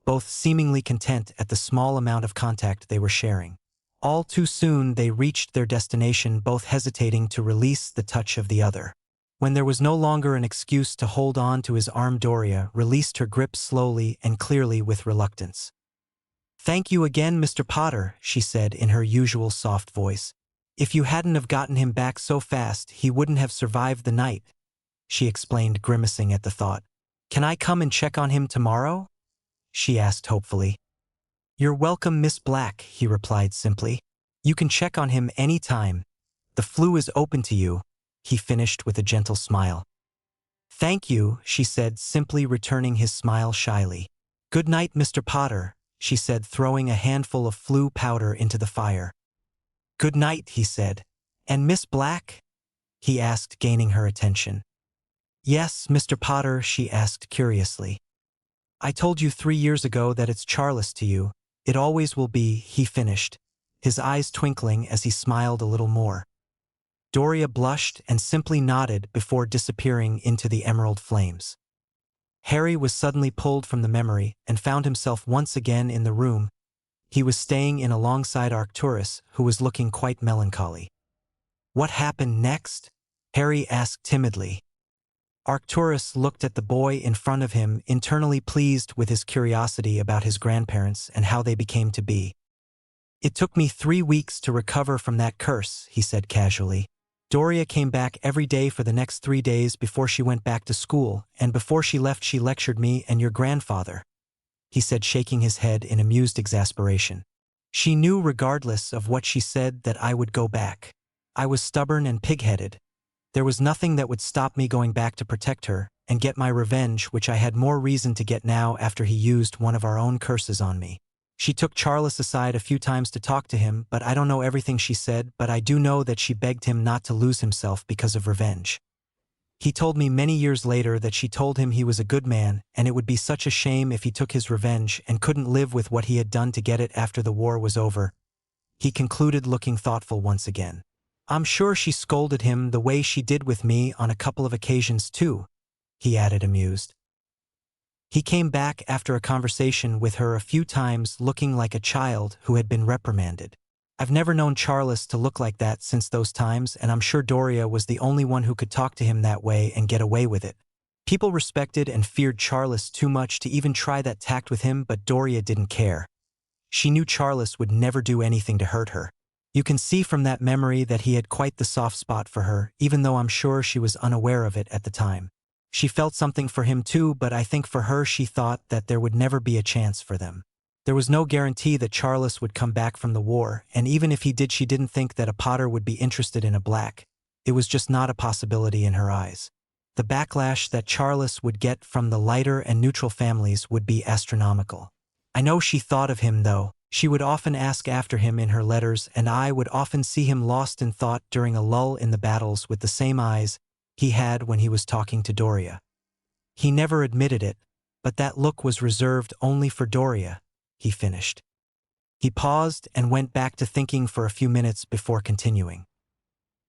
both seemingly content at the small amount of contact they were sharing. All too soon they reached their destination, both hesitating to release the touch of the other. When there was no longer an excuse to hold on to his arm, Doria released her grip slowly and clearly with reluctance. "Thank you again, Mr. Potter," she said in her usual soft voice. "If you hadn't have gotten him back so fast, he wouldn't have survived the night," she explained, grimacing at the thought. "Can I come and check on him tomorrow?" she asked hopefully. "You're welcome, Miss Black," he replied simply. "You can check on him any time. The flue is open to you," he finished with a gentle smile. "Thank you," she said, simply returning his smile shyly. "Good night, Mr. Potter," she said, throwing a handful of flue powder into the fire. "Good night," he said. "And Miss Black?" he asked, gaining her attention. "Yes, Mr. Potter?" she asked curiously. "I told you 3 years ago that it's Charles to you. It always will be, he finished, his eyes twinkling as he smiled a little more. Doria blushed and simply nodded before disappearing into the emerald flames. Harry was suddenly pulled from the memory and found himself once again in the room he was staying in alongside Arcturus, who was looking quite melancholy. What happened next? Harry asked timidly. Arcturus looked at the boy in front of him, internally pleased with his curiosity about his grandparents and how they became to be. It took me 3 weeks to recover from that curse, he said casually. Doria came back every day for the next 3 days before she went back to school, and before she left she lectured me and your grandfather, he said, shaking his head in amused exasperation. She knew regardless of what she said that I would go back. I was stubborn and pig-headed. There was nothing that would stop me going back to protect her and get my revenge, which I had more reason to get now after he used one of our own curses on me. She took Charles aside a few times to talk to him, but I don't know everything she said, but I do know that she begged him not to lose himself because of revenge. He told me many years later that she told him he was a good man and it would be such a shame if he took his revenge and couldn't live with what he had done to get it after the war was over. He concluded, looking thoughtful once again. I'm sure she scolded him the way she did with me on a couple of occasions too, he added, amused. He came back after a conversation with her a few times looking like a child who had been reprimanded. I've never known Charles to look like that since those times, and I'm sure Doria was the only one who could talk to him that way and get away with it. People respected and feared Charles too much to even try that tact with him, but Doria didn't care. She knew Charles would never do anything to hurt her. You can see from that memory that he had quite the soft spot for her, even though I'm sure she was unaware of it at the time. She felt something for him too, but I think for her she thought that there would never be a chance for them. There was no guarantee that Charles would come back from the war, and even if he did, she didn't think that a Potter would be interested in a black. It was just not a possibility in her eyes. The backlash that Charles would get from the lighter and neutral families would be astronomical. I know she thought of him though. She would often ask after him in her letters, and I would often see him lost in thought during a lull in the battles with the same eyes he had when he was talking to Doria. He never admitted it, but that look was reserved only for Doria, he finished. He paused and went back to thinking for a few minutes before continuing.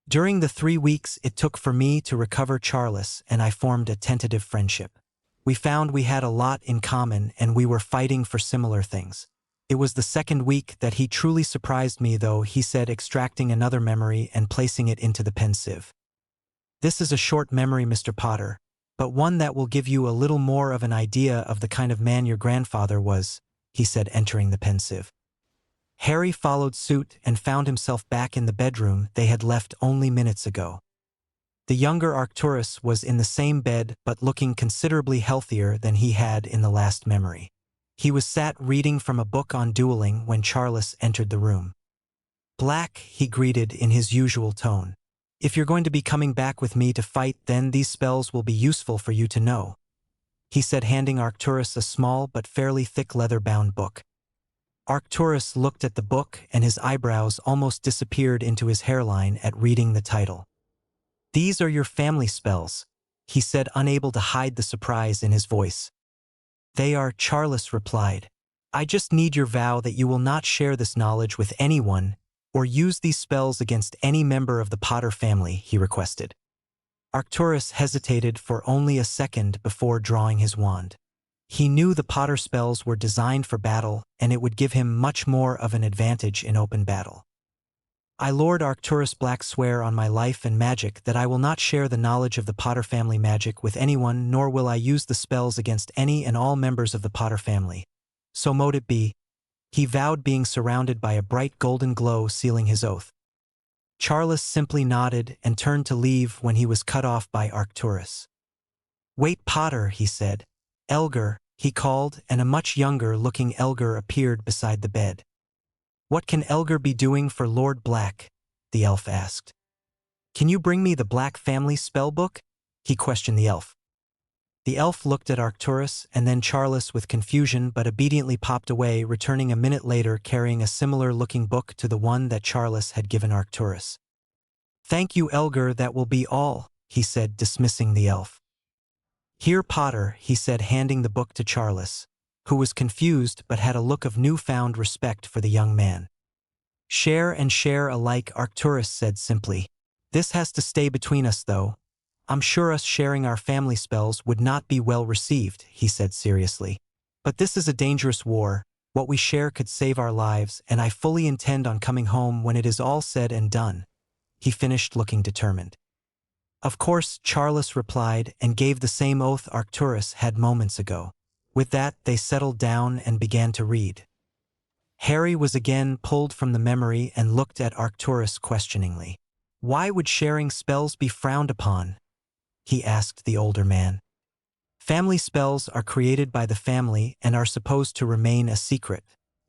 During the 3 weeks it took for me to recover, Charles and I formed a tentative friendship. We found we had a lot in common and we were fighting for similar things. It was the 2nd week that he truly surprised me though, he said, extracting another memory and placing it into the pensieve. This is a short memory, Mr. Potter, but one that will give you a little more of an idea of the kind of man your grandfather was, he said, entering the pensieve. Harry followed suit and found himself back in the bedroom they had left only minutes ago. The younger Arcturus was in the same bed but looking considerably healthier than he had in the last memory. He was sat reading from a book on dueling when Charles entered the room. Black, he greeted in his usual tone. If you're going to be coming back with me to fight, then these spells will be useful for you to know, he said, handing Arcturus a small but fairly thick leather-bound book. Arcturus looked at the book and his eyebrows almost disappeared into his hairline at reading the title. These are your family spells, he said, unable to hide the surprise in his voice. They are, Charles replied. I just need your vow that you will not share this knowledge with anyone or use these spells against any member of the Potter family, he requested. Arcturus hesitated for only a second before drawing his wand. He knew the Potter spells were designed for battle, and it would give him much more of an advantage in open battle. I, Lord Arcturus Black, swear on my life and magic that I will not share the knowledge of the Potter family magic with anyone, nor will I use the spells against any and all members of the Potter family. So mote it be, he vowed, being surrounded by a bright golden glow sealing his oath. Charles simply nodded and turned to leave when he was cut off by Arcturus. Wait, Potter, he said. Elgar, he called, and a much younger-looking Elgar appeared beside the bed. What can Elgar be doing for Lord Black? The elf asked. Can you bring me the Black family spellbook? He questioned the elf. The elf looked at Arcturus and then Charles with confusion but obediently popped away, returning a minute later carrying a similar-looking book to the one that Charles had given Arcturus. Thank you, Elgar, that will be all, he said, dismissing the elf. Here, Potter, he said, handing the book to Charles. who was confused but had a look of newfound respect for the young man. "Share and share alike," Arcturus said simply. "This has to stay between us, though. I'm sure us sharing our family spells would not be well received," he said seriously. "But this is a dangerous war. What we share could save our lives, and I fully intend on coming home when it is all said and done," he finished, looking determined. "Of course," Charles replied, and gave the same oath Arcturus had moments ago. With that, they settled down and began to read. Harry was again pulled from the memory and looked at Arcturus questioningly. "Why would sharing spells be frowned upon?" he asked the older man. "Family spells are created by the family and are supposed to remain a secret.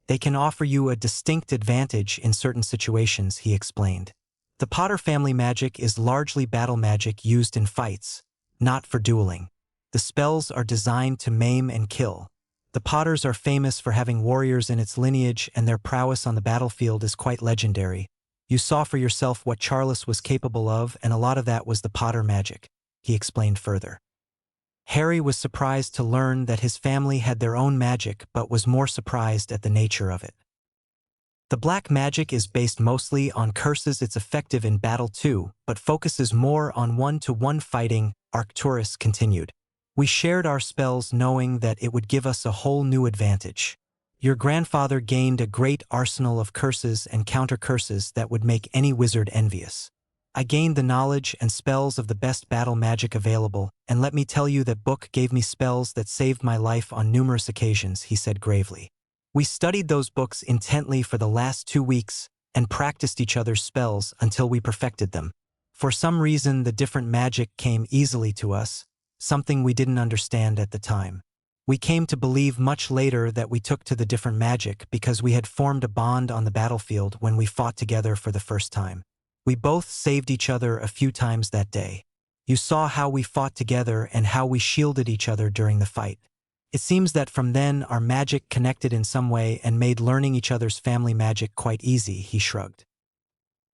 They can offer you a distinct advantage in certain situations," he explained. "The Potter family magic is largely battle magic used in fights, not for dueling. The spells are designed to maim and kill. The Potters are famous for having warriors in its lineage, and their prowess on the battlefield is quite legendary. You saw for yourself what Charles was capable of, and a lot of that was the Potter magic," he explained further. Harry was surprised to learn that his family had their own magic, but was more surprised at the nature of it. "The black magic is based mostly on curses. It's effective in battle too, but focuses more on one-to-one fighting," Arcturus continued. "We shared our spells knowing that it would give us a whole new advantage. Your grandfather gained a great arsenal of curses and counter-curses that would make any wizard envious. I gained the knowledge and spells of the best battle magic available, and let me tell you that book gave me spells that saved my life on numerous occasions," he said gravely. "We studied those books intently for the last 2 weeks and practiced each other's spells until we perfected them. For some reason, the different magic came easily to us, something we didn't understand at the time. We came to believe much later that we took to the different magic because we had formed a bond on the battlefield when we fought together for the first time. We both saved each other a few times that day. You saw how we fought together and how we shielded each other during the fight. It seems that from then our magic connected in some way and made learning each other's family magic quite easy," he shrugged.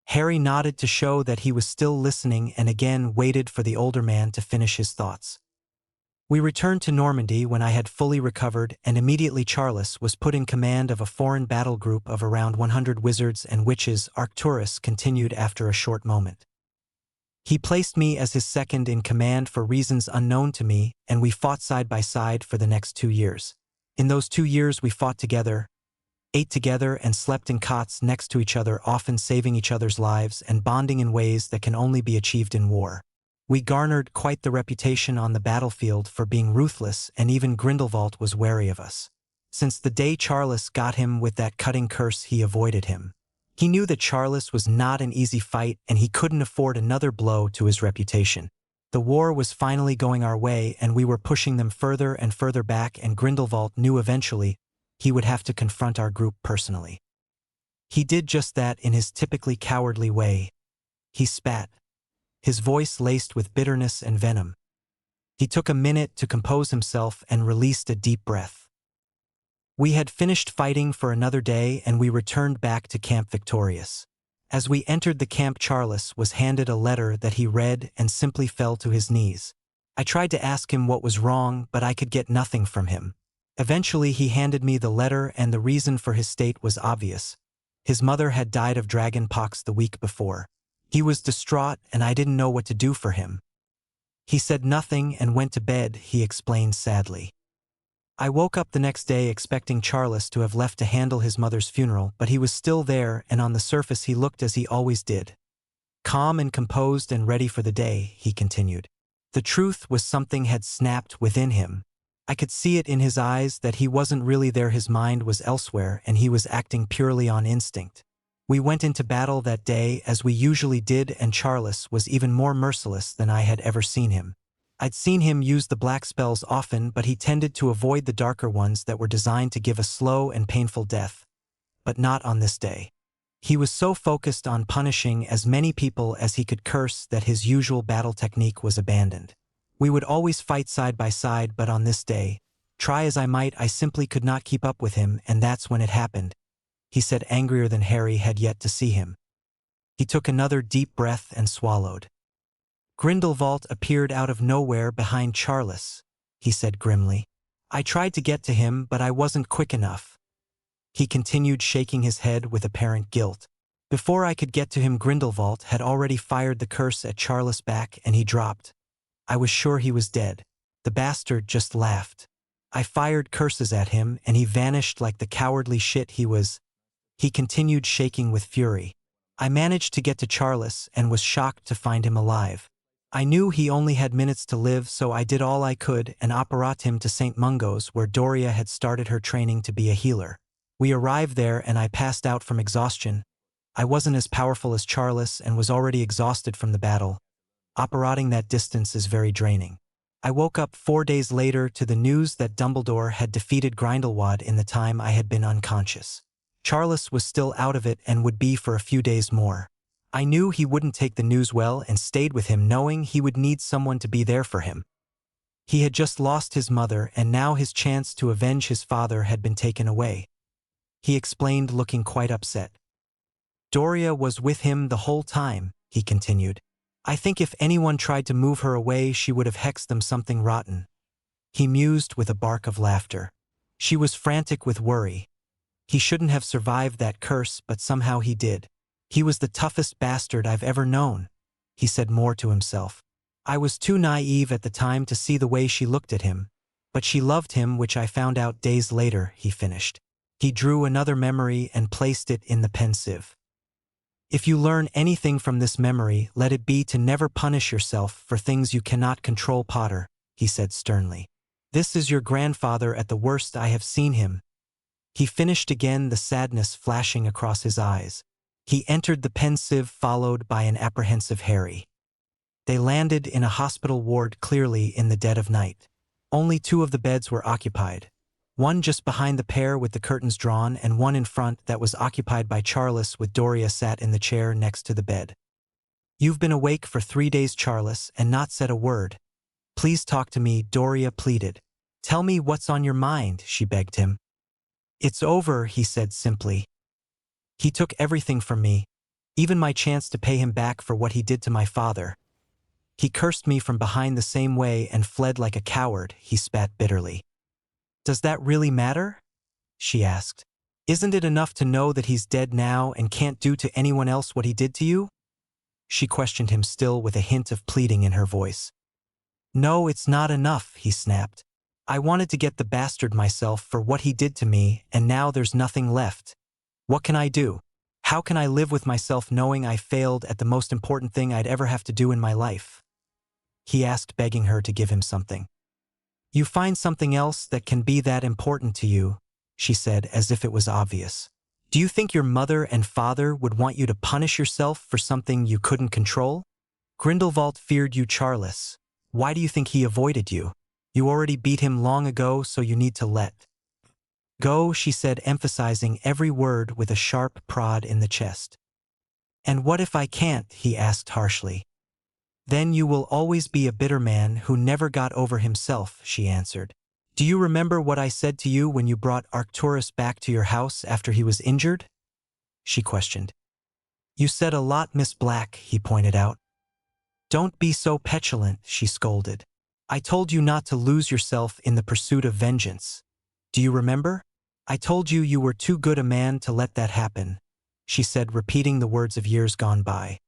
Harry nodded to show that he was still listening and again waited for the older man to finish his thoughts. "We returned to Normandy when I had fully recovered, and immediately Charles was put in command of a foreign battle group of around 100 wizards and witches," Arcturus continued after a short moment. "He placed me as his second in command for reasons unknown to me, and we fought side by side for the next 2 years. In those 2 years we fought together, ate together, and slept in cots next to each other, often saving each other's lives and bonding in ways that can only be achieved in war. We garnered quite the reputation on the battlefield for being ruthless, and even Grindelwald was wary of us. Since the day Charles got him with that cutting curse, he avoided him. He knew that Charles was not an easy fight, and he couldn't afford another blow to his reputation. The war was finally going our way, and we were pushing them further and further back, and Grindelwald knew eventually he would have to confront our group personally. He did just that in his typically cowardly way. He spat, his voice laced with bitterness and venom. He took a minute to compose himself and released a deep breath. We had finished fighting for another day, and we returned back to camp victorious. As we entered the camp, Charles was handed a letter that he read and simply fell to his knees. I tried to ask him what was wrong, but I could get nothing from him. Eventually he handed me the letter, and the reason for his state was obvious. His mother had died of dragon pox the week before. He was distraught, and I didn't know what to do for him. He said nothing and went to bed," he explained sadly. "I woke up the next day expecting Charles to have left to handle his mother's funeral, but he was still there, and on the surface he looked as he always did. Calm and composed and ready for the day," he continued. "The truth was something had snapped within him. I could see it in his eyes that he wasn't really there, his mind was elsewhere, and he was acting purely on instinct. We went into battle that day as we usually did, and Charles was even more merciless than I had ever seen him. I'd seen him use the black spells often, but he tended to avoid the darker ones that were designed to give a slow and painful death. But not on this day. He was so focused on punishing as many people as he could curse that his usual battle technique was abandoned. We would always fight side by side, but on this day, try as I might, I simply could not keep up with him, and that's when it happened," he said, angrier than Harry had yet to see him. He took another deep breath and swallowed. "Grindelwald appeared out of nowhere behind Charles," he said grimly. I tried to get to him, but I wasn't quick enough." He continued, shaking his head with apparent guilt. "Before I could get to him, Grindelwald had already fired the curse at Charles' back, and he dropped. I was sure he was dead. The bastard just laughed. I fired curses at him, and he vanished like the cowardly shit he was." He continued, shaking with fury. "I managed to get to Charles and was shocked to find him alive. I knew he only had minutes to live, so I did all I could and apparat him to St. Mungo's, where Doria had started her training to be a healer. We arrived there and I passed out from exhaustion. I wasn't as powerful as Charles and was already exhausted from the battle. Apparating that distance is very draining. I woke up 4 days later to the news that Dumbledore had defeated Grindelwald in the time I had been unconscious. Charles was still out of it and would be for a few days more. I knew he wouldn't take the news well and stayed with him, knowing he would need someone to be there for him. He had just lost his mother, and now his chance to avenge his father had been taken away," he explained, looking quite upset. "Doria was with him the whole time," he continued. "I think if anyone tried to move her away, she would have hexed them something rotten." He mused with a bark of laughter. "She was frantic with worry. He shouldn't have survived that curse, but somehow he did. He was the toughest bastard I've ever known," he said more to himself. "I was too naive at the time to see the way she looked at him. But she loved him, which I found out days later," he finished. He drew another memory and placed it in the pensieve. "If you learn anything from this memory, let it be to never punish yourself for things you cannot control, Potter," he said sternly. "This is your grandfather at the worst I have seen him." He finished again, the sadness flashing across his eyes. He entered the pensieve, followed by an apprehensive Harry. They landed in a hospital ward, clearly in the dead of night. Only 2 of the beds were occupied. One just behind the pair with the curtains drawn, and one in front that was occupied by Charles, with Doria sat in the chair next to the bed. "You've been awake for 3 days, Charles, and not said a word. Please talk to me," Doria pleaded. "Tell me what's on your mind," she begged him. "It's over," he said simply. "He took everything from me, even my chance to pay him back for what he did to my father. He cursed me from behind the same way and fled like a coward," he spat bitterly. "Does that really matter?" she asked. "Isn't it enough to know that he's dead now and can't do to anyone else what he did to you?" She questioned him, still with a hint of pleading in her voice. "No, it's not enough," he snapped. "I wanted to get the bastard myself for what he did to me, and now there's nothing left. What can I do? How can I live with myself knowing I failed at the most important thing I'd ever have to do in my life?" he asked, begging her to give him something. "You find something else that can be that important to you," she said, as if it was obvious. "Do you think your mother and father would want you to punish yourself for something you couldn't control? Grindelwald feared you, Charles. Why do you think he avoided you? You already beat him long ago, so you need to let go," she said, emphasizing every word with a sharp prod in the chest. "And what if I can't?" he asked harshly. "Then you will always be a bitter man who never got over himself," she answered. "Do you remember what I said to you when you brought Arcturus back to your house after he was injured?" she questioned. "You said a lot, Miss Black," he pointed out. "Don't be so petulant," she scolded. "I told you not to lose yourself in the pursuit of vengeance. Do you remember? I told you you were too good a man to let that happen," she said, repeating the words of years gone by.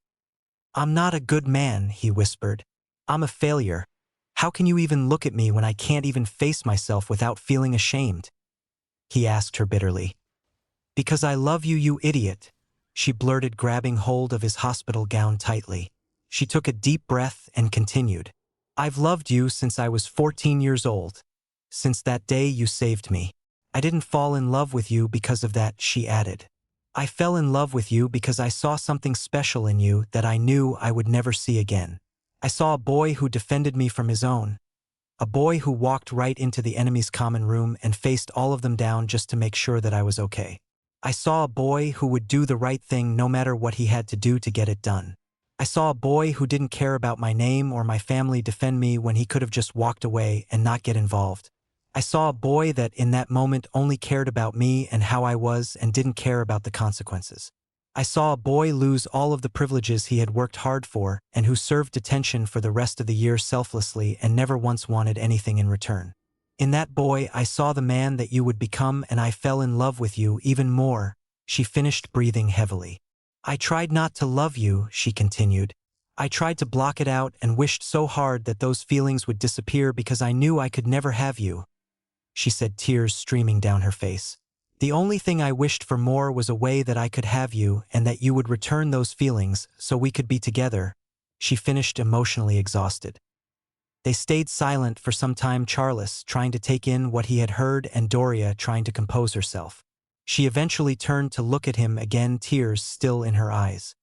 "I'm not a good man," he whispered. "I'm a failure. How can you even look at me when I can't even face myself without feeling ashamed?" he asked her bitterly. "Because I love you, you idiot," she blurted, grabbing hold of his hospital gown tightly. She took a deep breath and continued. "I've loved you since I was 14 years old. Since that day you saved me. I didn't fall in love with you because of that," she added. "I fell in love with you because I saw something special in you that I knew I would never see again. I saw a boy who defended me from his own. A boy who walked right into the enemy's common room and faced all of them down just to make sure that I was okay. I saw a boy who would do the right thing no matter what he had to do to get it done. I saw a boy who didn't care about my name or my family defend me when he could have just walked away and not get involved. I saw a boy that in that moment only cared about me and how I was and didn't care about the consequences. I saw a boy lose all of the privileges he had worked hard for and who served detention for the rest of the year selflessly and never once wanted anything in return. In that boy I saw the man that you would become, and I fell in love with you even more." She finished, breathing heavily. "I tried not to love you," she continued. "I tried to block it out and wished so hard that those feelings would disappear because I knew I could never have you," she said, tears streaming down her face. "The only thing I wished for more was a way that I could have you and that you would return those feelings so we could be together," she finished, emotionally exhausted. They stayed silent for some time, Charles trying to take in what he had heard and Doria trying to compose herself. She eventually turned to look at him again, tears still in her eyes.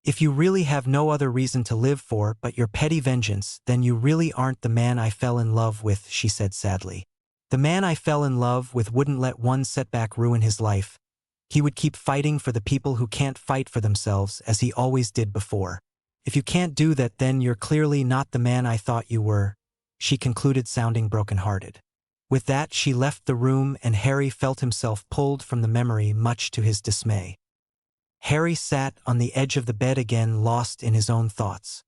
"If you really have no other reason to live for but your petty vengeance, then you really aren't the man I fell in love with," she said sadly. "The man I fell in love with wouldn't let one setback ruin his life. He would keep fighting for the people who can't fight for themselves, as he always did before. If you can't do that, then you're clearly not the man I thought you were," she concluded, sounding broken-hearted. With that, she left the room, and Harry felt himself pulled from the memory, much to his dismay. Harry sat on the edge of the bed again, lost in his own thoughts.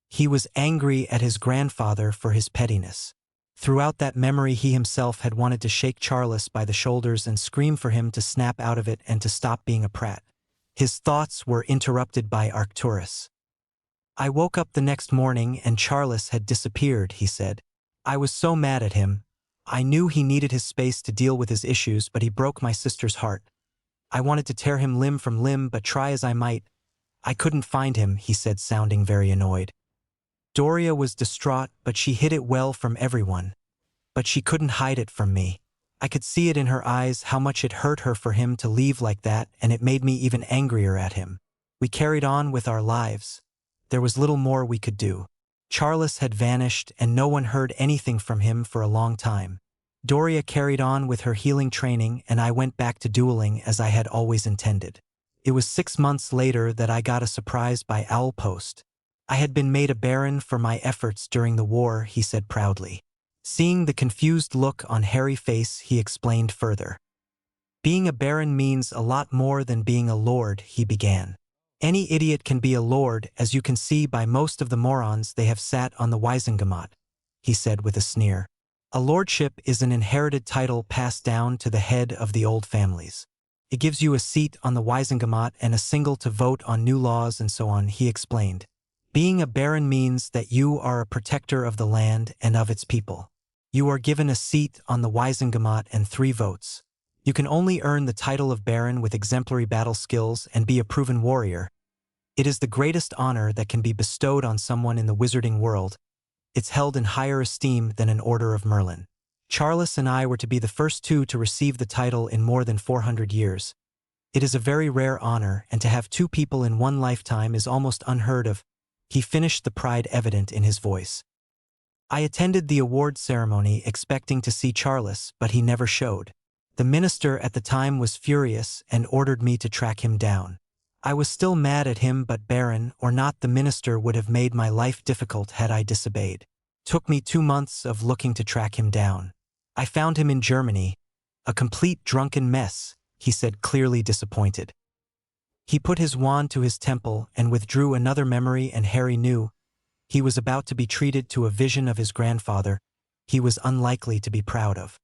He was angry at his grandfather for his pettiness. Throughout that memory he himself had wanted to shake Charles by the shoulders and scream for him to snap out of it and to stop being a prat. His thoughts were interrupted by Arcturus. "I woke up the next morning and Charles had disappeared," he said. "I was so mad at him. I knew he needed his space to deal with his issues, but he broke my sister's heart. I wanted to tear him limb from limb, but try as I might, I couldn't find him," he said, sounding very annoyed. Doria was distraught, but she hid it well from everyone. But she couldn't hide it from me. I could see it in her eyes how much it hurt her for him to leave like that, and it made me even angrier at him. We carried on with our lives. There was little more we could do. Charles had vanished, and no one heard anything from him for a long time. Doria carried on with her healing training, and I went back to dueling as I had always intended. It was 6 months later that I got a surprise by owl post. I had been made a baron for my efforts during the war, he said proudly. Seeing the confused look on Harry's face, he explained further. "Being a baron means a lot more than being a lord," he began. "Any idiot can be a lord, as you can see by most of the morons they have sat on the Wiesengemot," he said with a sneer. "A lordship is an inherited title passed down to the head of the old families. It gives you a seat on the Wiesengemot and a single to vote on new laws and so on," he explained. "Being a baron means that you are a protector of the land and of its people. You are given a seat on the Wiesengemot and 3 votes. You can only earn the title of baron with exemplary battle skills and be a proven warrior. It is the greatest honor that can be bestowed on someone in the wizarding world. It's held in higher esteem than an Order of Merlin. Charles and I were to be the first 2 to receive the title in more than 400 years. It is a very rare honor, and to have 2 people in one lifetime is almost unheard of," he finished, the pride evident in his voice. "I attended the award ceremony expecting to see Charles, but he never showed. The minister at the time was furious and ordered me to track him down. I was still mad at him, but baron or not, the minister would have made my life difficult had I disobeyed. Took me 2 months of looking to track him down. I found him in Germany. A complete drunken mess," he said, clearly disappointed. He put his wand to his temple and withdrew another memory, and Harry knew he was about to be treated to a vision of his grandfather he was unlikely to be proud of.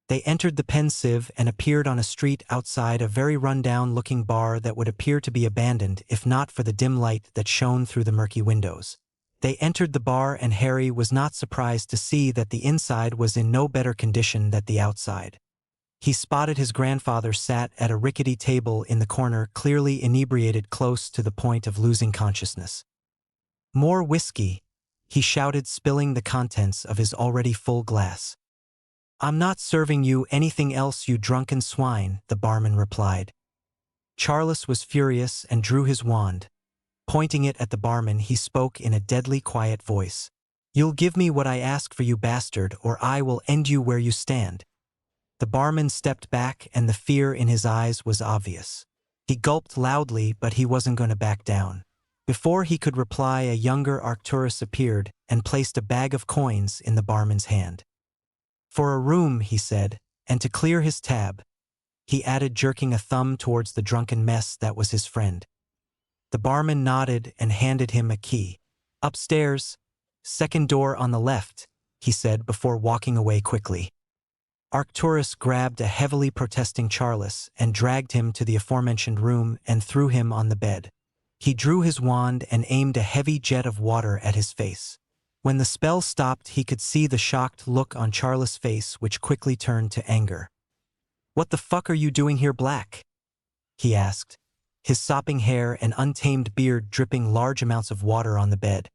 They entered the Pensieve and appeared on a street outside a very run-down-looking bar that would appear to be abandoned if not for the dim light that shone through the murky windows. They entered the bar, and Harry was not surprised to see that the inside was in no better condition than the outside. He spotted his grandfather sat at a rickety table in the corner, clearly inebriated close to the point of losing consciousness. "More whiskey," he shouted, spilling the contents of his already full glass. "I'm not serving you anything else, you drunken swine," the barman replied. Charles was furious and drew his wand. Pointing it at the barman, he spoke in a deadly quiet voice. "You'll give me what I ask for, you bastard, or I will end you where you stand." The barman stepped back, and the fear in his eyes was obvious. He gulped loudly, but he wasn't going to back down. Before he could reply, a younger Arcturus appeared and placed a bag of coins in the barman's hand. "For a room," he said, "and to clear his tab," he added, jerking a thumb towards the drunken mess that was his friend. The barman nodded and handed him a key. "Upstairs, second door on the left," he said before walking away quickly. Arcturus grabbed a heavily protesting Charles and dragged him to the aforementioned room and threw him on the bed. He drew his wand and aimed a heavy jet of water at his face. When the spell stopped, he could see the shocked look on Charles' face, which quickly turned to anger. "What the fuck are you doing here, Black?" he asked, his sopping hair and untamed beard dripping large amounts of water on the bed.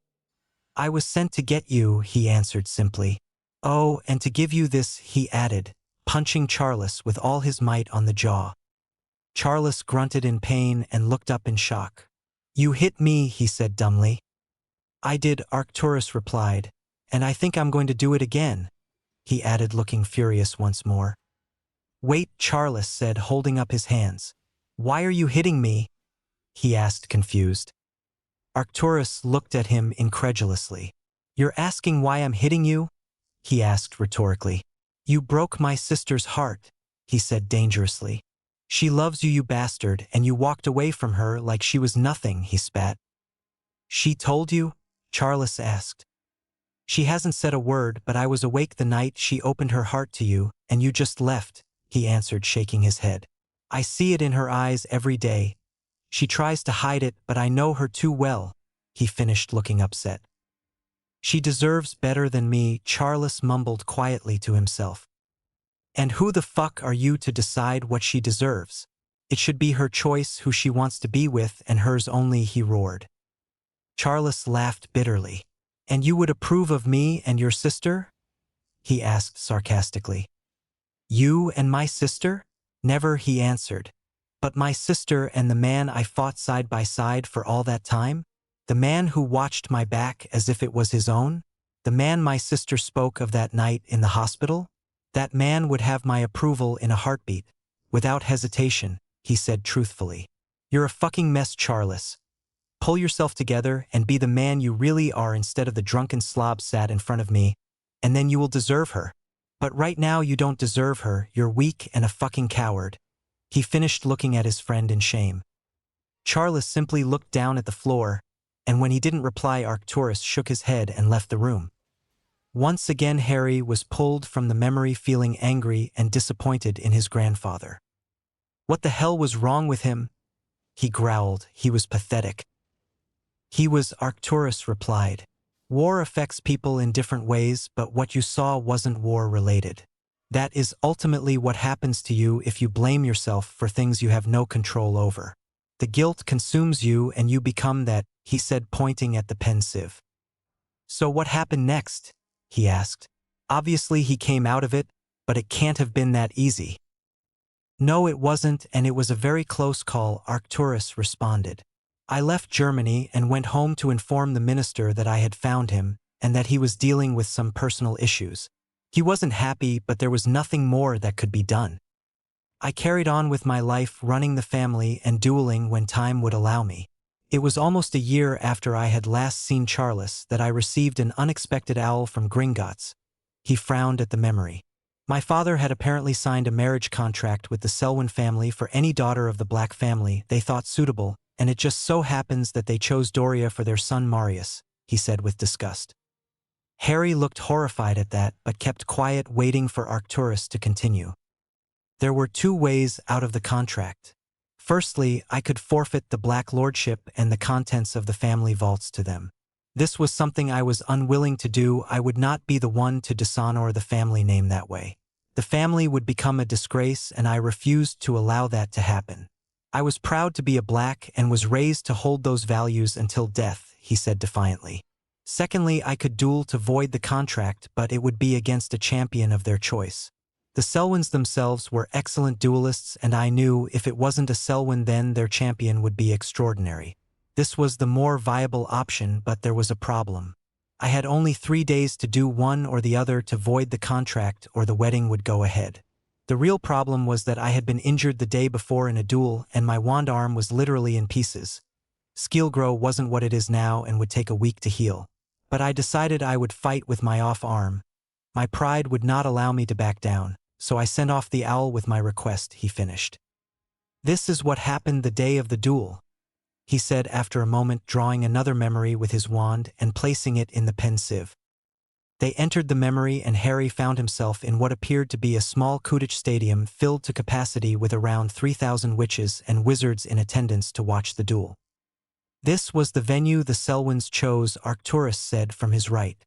"I was sent to get you," he answered simply. "Oh, and to give you this," he added, punching Charles with all his might on the jaw. Charles grunted in pain and looked up in shock. "You hit me," he said dumbly. "I did," Arcturus replied, "and I think I'm going to do it again," he added, looking furious once more. "Wait," Charles said, holding up his hands. "Why are you hitting me?" he asked, confused. Arcturus looked at him incredulously. "You're asking why I'm hitting you?" he asked rhetorically. "You broke my sister's heart," he said dangerously. "She loves you, you bastard, and you walked away from her like she was nothing," he spat. "She told you?" Charles asked. "She hasn't said a word, but I was awake the night she opened her heart to you, and you just left," he answered, shaking his head. "I see it in her eyes every day. She tries to hide it, but I know her too well," he finished, looking upset. "She deserves better than me," Charles mumbled quietly to himself. "And who the fuck are you to decide what she deserves? It should be her choice who she wants to be with, and hers only," he roared. Charles laughed bitterly. "And you would approve of me and your sister?" he asked sarcastically. "You and my sister? Never," he answered. "But my sister and the man I fought side by side for all that time? The man who watched my back as if it was his own? The man my sister spoke of that night in the hospital? That man would have my approval in a heartbeat, without hesitation," he said truthfully. "You're a fucking mess, Charles. Pull yourself together and be the man you really are instead of the drunken slob sat in front of me, and then you will deserve her. But right now you don't deserve her, you're weak and a fucking coward." He finished, looking at his friend in shame. Charles simply looked down at the floor, and when he didn't reply, Arcturus shook his head and left the room. Once again Harry was pulled from the memory, feeling angry and disappointed in his grandfather. What the hell was wrong with him? He growled. He was pathetic. "He was," Arcturus replied. "War affects people in different ways, but what you saw wasn't war-related. That is ultimately what happens to you if you blame yourself for things you have no control over. The guilt consumes you and you become that," he said, pointing at the pensive. "So what happened next?" he asked. "Obviously he came out of it, but it can't have been that easy." "No, it wasn't, and it was a very close call," Arcturus responded. "I left Germany and went home to inform the minister that I had found him and that he was dealing with some personal issues. He wasn't happy, but there was nothing more that could be done. I carried on with my life, running the family and dueling when time would allow me. It was almost a year after I had last seen Charles that I received an unexpected owl from Gringotts." He frowned at the memory. "My father had apparently signed a marriage contract with the Selwyn family for any daughter of the Black family they thought suitable, and it just so happens that they chose Doria for their son Marius," he said with disgust. Harry looked horrified at that, but kept quiet, waiting for Arcturus to continue. "There were two ways out of the contract. Firstly, I could forfeit the Black lordship and the contents of the family vaults to them. This was something I was unwilling to do. I would not be the one to dishonor the family name that way. The family would become a disgrace, and I refused to allow that to happen. I was proud to be a Black and was raised to hold those values until death," he said defiantly. "Secondly, I could duel to void the contract, but it would be against a champion of their choice. The Selwyns themselves were excellent duelists, and I knew if it wasn't a Selwyn, then their champion would be extraordinary. This was the more viable option, but there was a problem. I had only 3 days to do one or the other, to void the contract or the wedding would go ahead. The real problem was that I had been injured the day before in a duel, and my wand arm was literally in pieces. Skeelgrow wasn't what it is now and would take a week to heal. But I decided I would fight with my off arm. My pride would not allow me to back down, so I sent off the owl with my request," he finished. "This is what happened the day of the duel," he said after a moment, drawing another memory with his wand and placing it in the pensieve. They entered the memory and Harry found himself in what appeared to be a small Quidditch stadium filled to capacity with around 3,000 witches and wizards in attendance to watch the duel. This was the venue the Selwyns chose, Arcturus said from his right.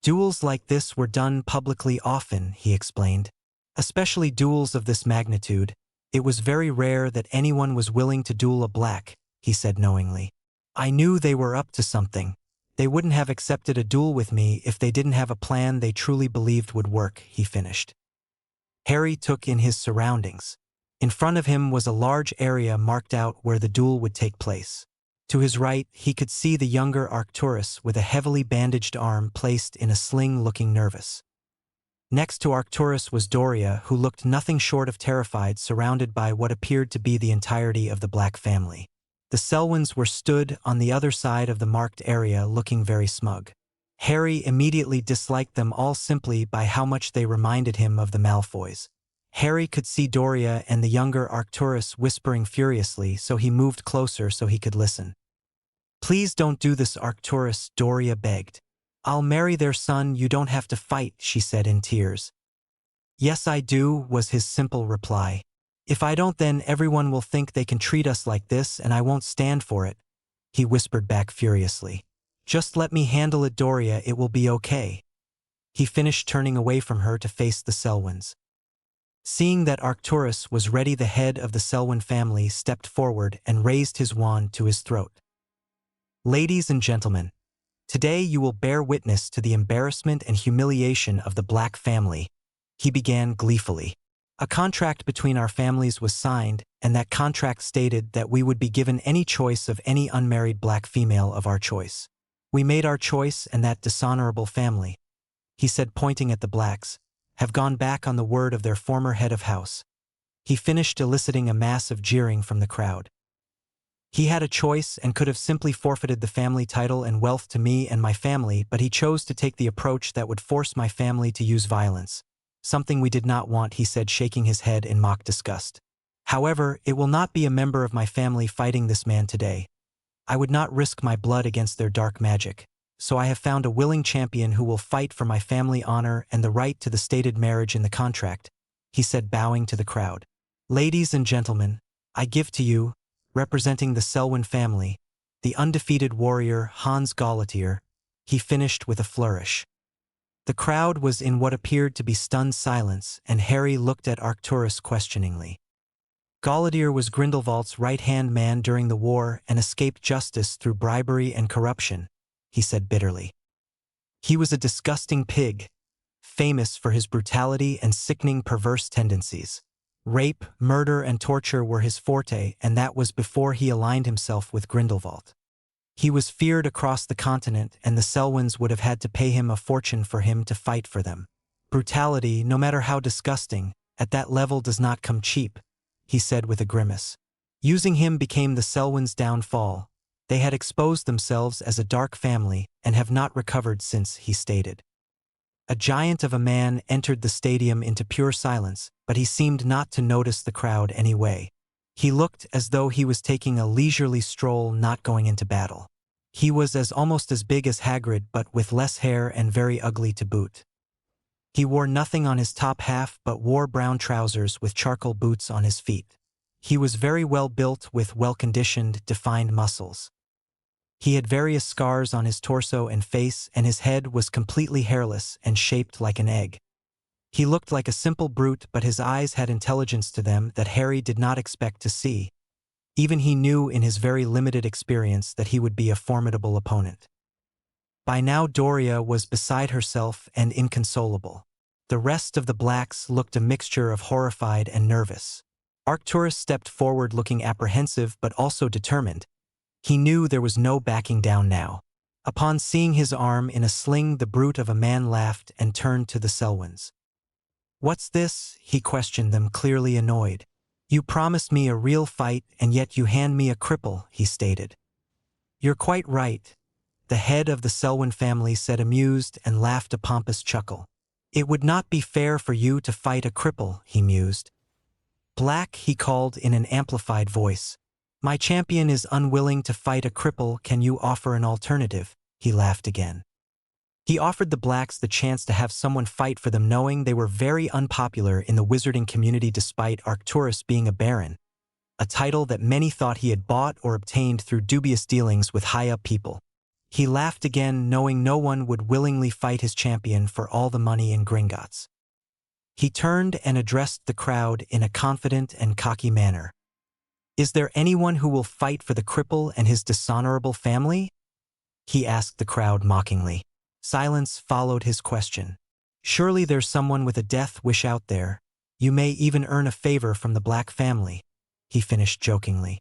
Duels like this were done publicly often, he explained. Especially duels of this magnitude. It was very rare that anyone was willing to duel a black, he said knowingly. I knew they were up to something. They wouldn't have accepted a duel with me if they didn't have a plan they truly believed would work, he finished. Harry took in his surroundings. In front of him was a large area marked out where the duel would take place. To his right, he could see the younger Arcturus with a heavily bandaged arm placed in a sling looking nervous. Next to Arcturus was Doria, who looked nothing short of terrified, surrounded by what appeared to be the entirety of the Black family. The Selwyns were stood on the other side of the marked area looking very smug. Harry immediately disliked them all simply by how much they reminded him of the Malfoys. Harry could see Doria and the younger Arcturus whispering furiously, so he moved closer so he could listen. Please don't do this, Arcturus, Doria begged. I'll marry their son, you don't have to fight, she said in tears. Yes, I do, was his simple reply. If I don't, then everyone will think they can treat us like this and I won't stand for it, he whispered back furiously. Just let me handle it, Doria, it will be okay. He finished, turning away from her to face the Selwyns. Seeing that Arcturus was ready, the head of the Selwyn family stepped forward and raised his wand to his throat. Ladies and gentlemen, today you will bear witness to the embarrassment and humiliation of the Black family, he began gleefully. A contract between our families was signed, and that contract stated that we would be given any choice of any unmarried Black female of our choice. We made our choice, and that dishonorable family, he said pointing at the Blacks, have gone back on the word of their former head of house. He finished, eliciting a mass of jeering from the crowd. He had a choice and could have simply forfeited the family title and wealth to me and my family, but he chose to take the approach that would force my family to use violence. Something we did not want, he said, shaking his head in mock disgust. However, it will not be a member of my family fighting this man today. I would not risk my blood against their dark magic, so I have found a willing champion who will fight for my family honor and the right to the stated marriage in the contract, he said, bowing to the crowd. Ladies and gentlemen, I give to you, representing the Selwyn family, the undefeated warrior Hans Gaulatier, he finished with a flourish. The crowd was in what appeared to be stunned silence, and Harry looked at Arcturus questioningly. Gaulatier was Grindelwald's right-hand man during the war and escaped justice through bribery and corruption, he said bitterly. He was a disgusting pig, famous for his brutality and sickening perverse tendencies. Rape, murder, and torture were his forte, and that was before he aligned himself with Grindelwald. He was feared across the continent, and the Selwyns would have had to pay him a fortune for him to fight for them. Brutality, no matter how disgusting, at that level does not come cheap, he said with a grimace. Using him became the Selwyns' downfall. They had exposed themselves as a dark family and have not recovered since, he stated. A giant of a man entered the stadium into pure silence, but he seemed not to notice the crowd anyway. He looked as though he was taking a leisurely stroll, not going into battle. He was almost as big as Hagrid, but with less hair and very ugly to boot. He wore nothing on his top half but wore brown trousers with charcoal boots on his feet. He was very well built with well-conditioned, defined muscles. He had various scars on his torso and face, and his head was completely hairless and shaped like an egg. He looked like a simple brute, but his eyes had intelligence to them that Harry did not expect to see. Even he knew in his very limited experience that he would be a formidable opponent. By now Doria was beside herself and inconsolable. The rest of the Blacks looked a mixture of horrified and nervous. Arcturus stepped forward looking apprehensive but also determined. He knew there was no backing down now. Upon seeing his arm in a sling, the brute of a man laughed and turned to the Selwyns. What's this? He questioned them, clearly annoyed. You promised me a real fight and yet you hand me a cripple, he stated. You're quite right, the head of the Selwyn family said, amused, and laughed a pompous chuckle. It would not be fair for you to fight a cripple, he mused. Black, he called in an amplified voice. My champion is unwilling to fight a cripple, can you offer an alternative? He laughed again. He offered the blacks the chance to have someone fight for them, knowing they were very unpopular in the wizarding community despite Arcturus being a baron, a title that many thought he had bought or obtained through dubious dealings with high-up people. He laughed again, knowing no one would willingly fight his champion for all the money in Gringotts. He turned and addressed the crowd in a confident and cocky manner. "Is there anyone who will fight for the cripple and his dishonorable family?" he asked the crowd mockingly. Silence followed his question. "Surely there's someone with a death wish out there. You may even earn a favor from the black family," he finished jokingly.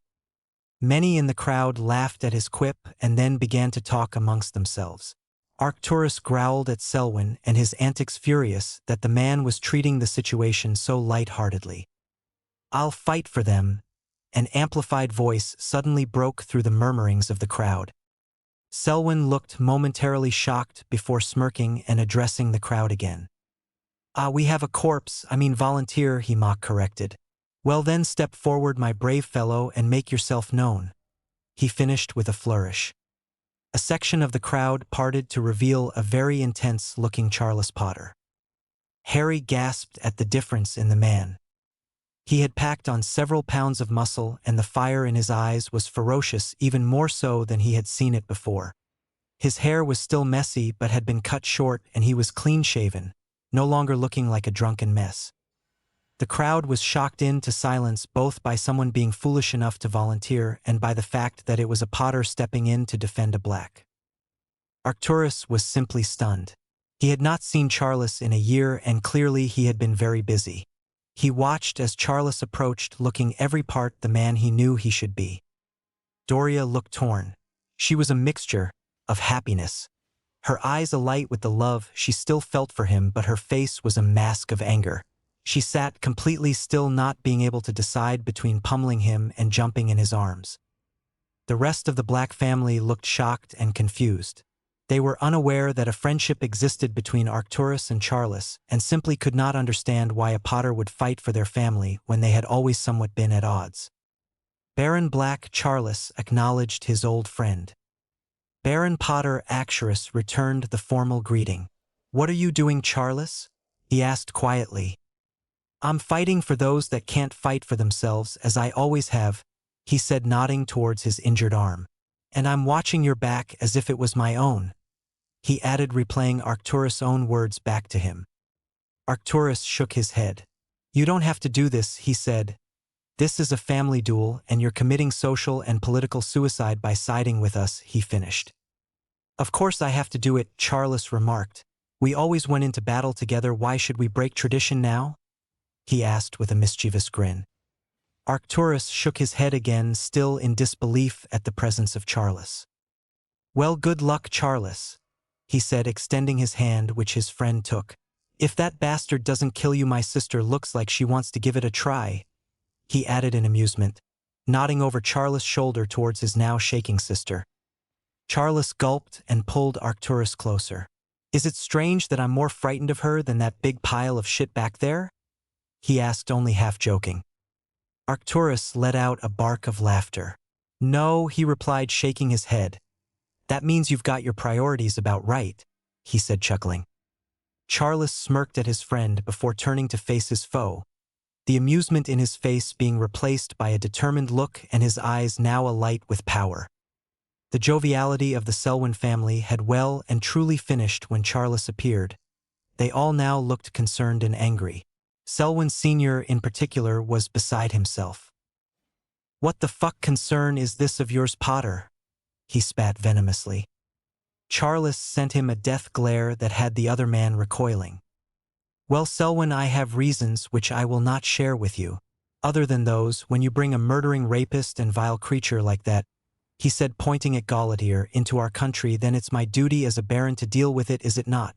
Many in the crowd laughed at his quip and then began to talk amongst themselves. Arcturus growled at Selwyn and his antics furious that the man was treating the situation so light-heartedly. "I'll fight for them," an amplified voice suddenly broke through the murmurings of the crowd. Selwyn looked momentarily shocked before smirking and addressing the crowd again. We have a volunteer," he mock-corrected. "Well then step forward, my brave fellow, and make yourself known," he finished with a flourish. A section of the crowd parted to reveal a very intense-looking Charles Potter. Harry gasped at the difference in the man. He had packed on several pounds of muscle, and the fire in his eyes was ferocious, even more so than he had seen it before. His hair was still messy but had been cut short, and he was clean-shaven, no longer looking like a drunken mess. The crowd was shocked into silence both by someone being foolish enough to volunteer and by the fact that it was a Potter stepping in to defend a black. Arcturus was simply stunned. He had not seen Charles in a year, and clearly he had been very busy. He watched as Charles approached, looking every part the man he knew he should be. Doria looked torn. She was a mixture of happiness. Her eyes alight with the love she still felt for him, but her face was a mask of anger. She sat completely still, not being able to decide between pummeling him and jumping in his arms. The rest of the black family looked shocked and confused. They were unaware that a friendship existed between Arcturus and Charles, and simply could not understand why a Potter would fight for their family when they had always somewhat been at odds. Baron Black Charles acknowledged his old friend. Baron Potter Arcturus returned the formal greeting. "What are you doing, Charles?" he asked quietly. "I'm fighting for those that can't fight for themselves, as I always have," he said, nodding towards his injured arm. "And I'm watching your back as if it was my own," he added, replaying Arcturus' own words back to him. Arcturus shook his head. "You don't have to do this," he said. "This is a family duel, and you're committing social and political suicide by siding with us," he finished. "Of course I have to do it," Charles remarked. "We always went into battle together. Why should we break tradition now?" he asked with a mischievous grin. Arcturus shook his head again, still in disbelief at the presence of Charles. "Well, good luck, Charles," he said, extending his hand, which his friend took. "If that bastard doesn't kill you, my sister looks like she wants to give it a try," he added in amusement, nodding over Charles' shoulder towards his now shaking sister. Charles gulped and pulled Arcturus closer. "Is it strange that I'm more frightened of her than that big pile of shit back there?" he asked, only half joking. Arcturus let out a bark of laughter. "No," he replied, shaking his head. "That means you've got your priorities about right," he said, chuckling. Charles smirked at his friend before turning to face his foe, the amusement in his face being replaced by a determined look and his eyes now alight with power. The joviality of the Selwyn family had well and truly finished when Charles appeared. They all now looked concerned and angry. Selwyn Sr. in particular was beside himself. "What the fuck concern is this of yours, Potter?" he spat venomously. Charles sent him a death glare that had the other man recoiling. "Well, Selwyn, I have reasons which I will not share with you. Other than those, when you bring a murdering rapist and vile creature like that," he said, pointing at Gaulatier, "into our country, then it's my duty as a baron to deal with it, is it not?"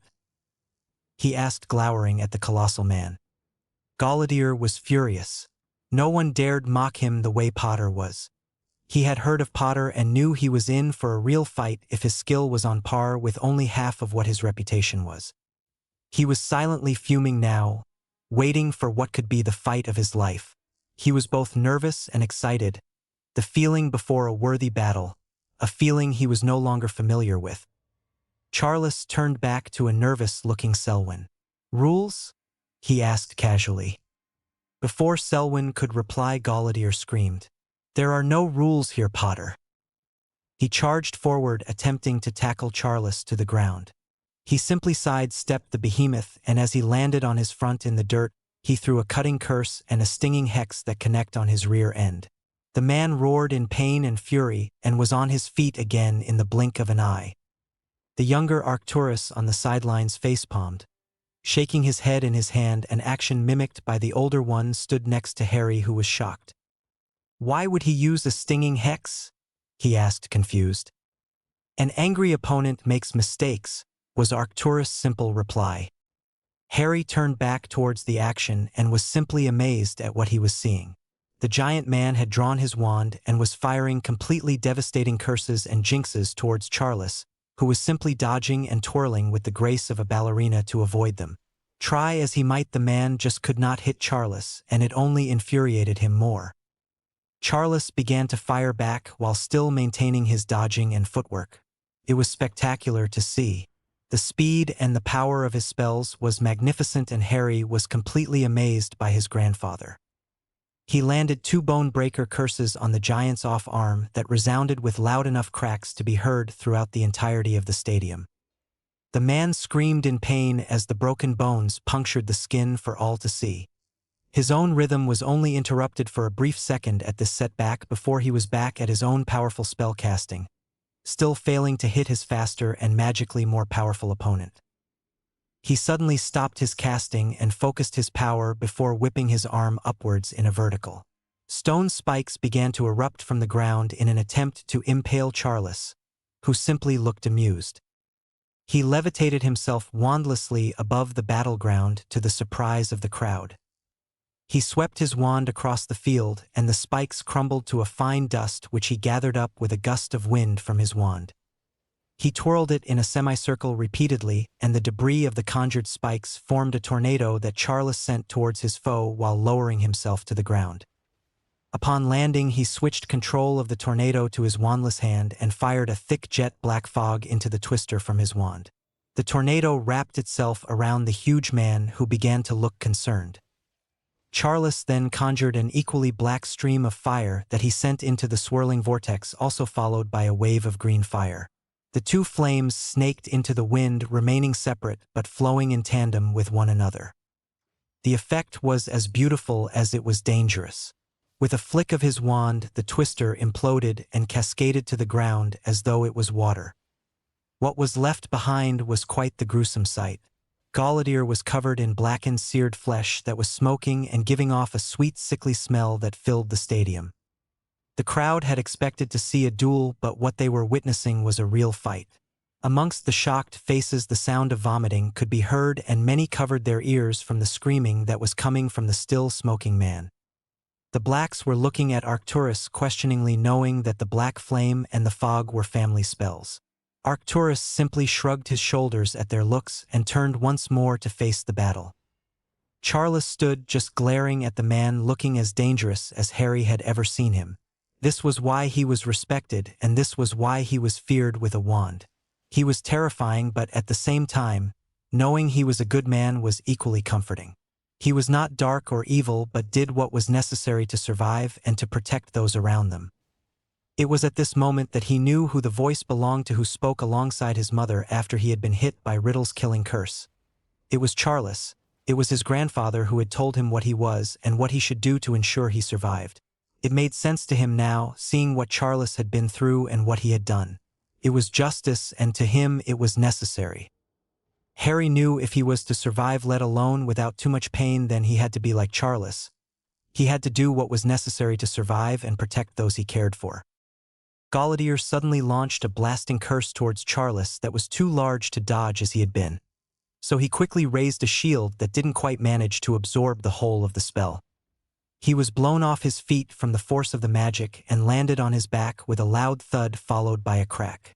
he asked, glowering at the colossal man. Gaulatier was furious. No one dared mock him the way Potter was. He had heard of Potter and knew he was in for a real fight if his skill was on par with only half of what his reputation was. He was silently fuming now, waiting for what could be the fight of his life. He was both nervous and excited, the feeling before a worthy battle, a feeling he was no longer familiar with. Charles turned back to a nervous-looking Selwyn. "Rules?" he asked casually. Before Selwyn could reply, Gauladier screamed, "There are no rules here, Potter." He charged forward, attempting to tackle Charles to the ground. He simply sidestepped the behemoth, and as he landed on his front in the dirt, he threw a cutting curse and a stinging hex that connect on his rear end. The man roared in pain and fury and was on his feet again in the blink of an eye. The younger Arcturus on the sidelines facepalmed. Shaking his head in his hand, an action mimicked by the older one, stood next to Harry, who was shocked. "Why would he use a stinging hex?" he asked, confused. "An angry opponent makes mistakes," was Arcturus' simple reply. Harry turned back towards the action and was simply amazed at what he was seeing. The giant man had drawn his wand and was firing completely devastating curses and jinxes towards Charles, who was simply dodging and twirling with the grace of a ballerina to avoid them. Try as he might, the man just could not hit Charles, and it only infuriated him more. Charles began to fire back while still maintaining his dodging and footwork. It was spectacular to see. The speed and the power of his spells was magnificent, and Harry was completely amazed by his grandfather. He landed 2 bone-breaker curses on the giant's off arm that resounded with loud enough cracks to be heard throughout the entirety of the stadium. The man screamed in pain as the broken bones punctured the skin for all to see. His own rhythm was only interrupted for a brief second at this setback before he was back at his own powerful spell casting, still failing to hit his faster and magically more powerful opponent. He suddenly stopped his casting and focused his power before whipping his arm upwards in a vertical. Stone spikes began to erupt from the ground in an attempt to impale Charles, who simply looked amused. He levitated himself wandlessly above the battleground to the surprise of the crowd. He swept his wand across the field, and the spikes crumbled to a fine dust which he gathered up with a gust of wind from his wand. He twirled it in a semicircle repeatedly, and the debris of the conjured spikes formed a tornado that Charles sent towards his foe while lowering himself to the ground. Upon landing, he switched control of the tornado to his wandless hand and fired a thick jet-black fog into the twister from his wand. The tornado wrapped itself around the huge man, who began to look concerned. Charles then conjured an equally black stream of fire that he sent into the swirling vortex, also followed by a wave of green fire. The 2 flames snaked into the wind, remaining separate but flowing in tandem with one another. The effect was as beautiful as it was dangerous. With a flick of his wand, the twister imploded and cascaded to the ground as though it was water. What was left behind was quite the gruesome sight. Gauladier was covered in blackened, seared flesh that was smoking and giving off a sweet, sickly smell that filled the stadium. The crowd had expected to see a duel, but what they were witnessing was a real fight. Amongst the shocked faces, the sound of vomiting could be heard, and many covered their ears from the screaming that was coming from the still smoking man. The blacks were looking at Arcturus questioningly, knowing that the black flame and the fog were family spells. Arcturus simply shrugged his shoulders at their looks and turned once more to face the battle. Charles stood just glaring at the man, looking as dangerous as Harry had ever seen him. This was why he was respected, and this was why he was feared with a wand. He was terrifying, but at the same time, knowing he was a good man was equally comforting. He was not dark or evil, but did what was necessary to survive and to protect those around them. It was at this moment that he knew who the voice belonged to, who spoke alongside his mother after he had been hit by Riddle's killing curse. It was Charles. It was his grandfather who had told him what he was and what he should do to ensure he survived. It made sense to him now, seeing what Charles had been through and what he had done. It was justice, and to him it was necessary. Harry knew if he was to survive, let alone without too much pain, then he had to be like Charles. He had to do what was necessary to survive and protect those he cared for. Gauladier suddenly launched a blasting curse towards Charles that was too large to dodge as he had been. So he quickly raised a shield that didn't quite manage to absorb the whole of the spell. He was blown off his feet from the force of the magic and landed on his back with a loud thud followed by a crack.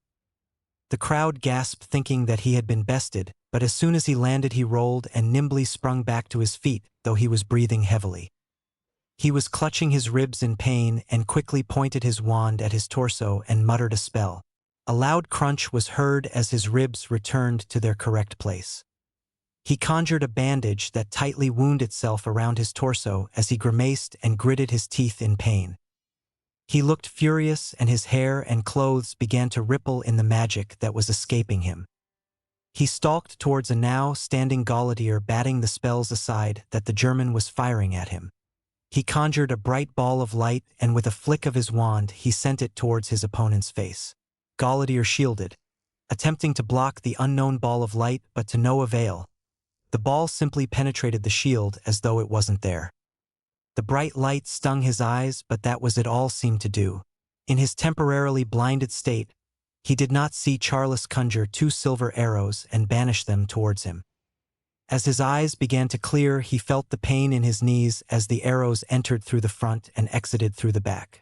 The crowd gasped, thinking that he had been bested, but as soon as he landed, he rolled and nimbly sprung back to his feet, though he was breathing heavily. He was clutching his ribs in pain and quickly pointed his wand at his torso and muttered a spell. A loud crunch was heard as his ribs returned to their correct place. He conjured a bandage that tightly wound itself around his torso as he grimaced and gritted his teeth in pain. He looked furious, and his hair and clothes began to ripple in the magic that was escaping him. He stalked towards a now standing Gauleiter, batting the spells aside that the German was firing at him. He conjured a bright ball of light, and with a flick of his wand he sent it towards his opponent's face. Gauleiter shielded, attempting to block the unknown ball of light, but to no avail. The ball simply penetrated the shield as though it wasn't there. The bright light stung his eyes, but that was it all seemed to do. In his temporarily blinded state, he did not see Charles conjure 2 silver arrows and banish them towards him. As his eyes began to clear, he felt the pain in his knees as the arrows entered through the front and exited through the back.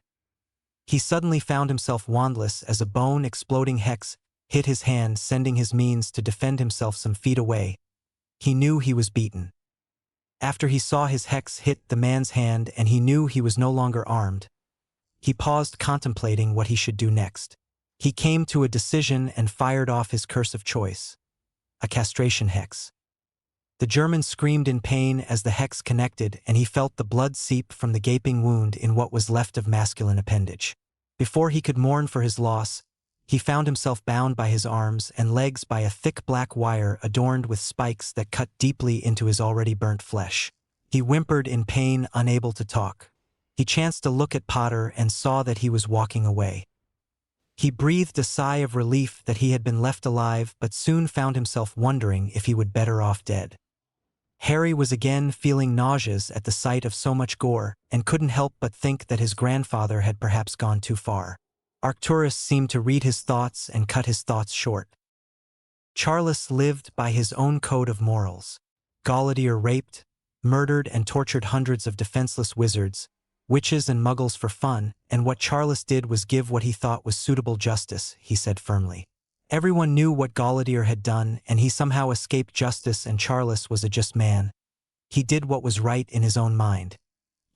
He suddenly found himself wandless as a bone-exploding hex hit his hand, sending his means to defend himself some feet away. He knew he was beaten. After he saw his hex hit the man's hand and he knew he was no longer armed, he paused, contemplating what he should do next. He came to a decision and fired off his curse of choice. A castration hex. The German screamed in pain as the hex connected, and he felt the blood seep from the gaping wound in what was left of masculine appendage. Before he could mourn for his loss, he found himself bound by his arms and legs by a thick black wire adorned with spikes that cut deeply into his already burnt flesh. He whimpered in pain, unable to talk. He chanced to look at Potter and saw that he was walking away. He breathed a sigh of relief that he had been left alive, but soon found himself wondering if he would better off dead. Harry was again feeling nauseous at the sight of so much gore, and couldn't help but think that his grandfather had perhaps gone too far. Arcturus seemed to read his thoughts and cut his thoughts short. Charles lived by his own code of morals. Gauleiter raped, murdered and tortured hundreds of defenseless wizards, witches and muggles for fun, and what Charles did was give what he thought was suitable justice, he said firmly. Everyone knew what Gauleiter had done, and he somehow escaped justice, and Charles was a just man. He did what was right in his own mind.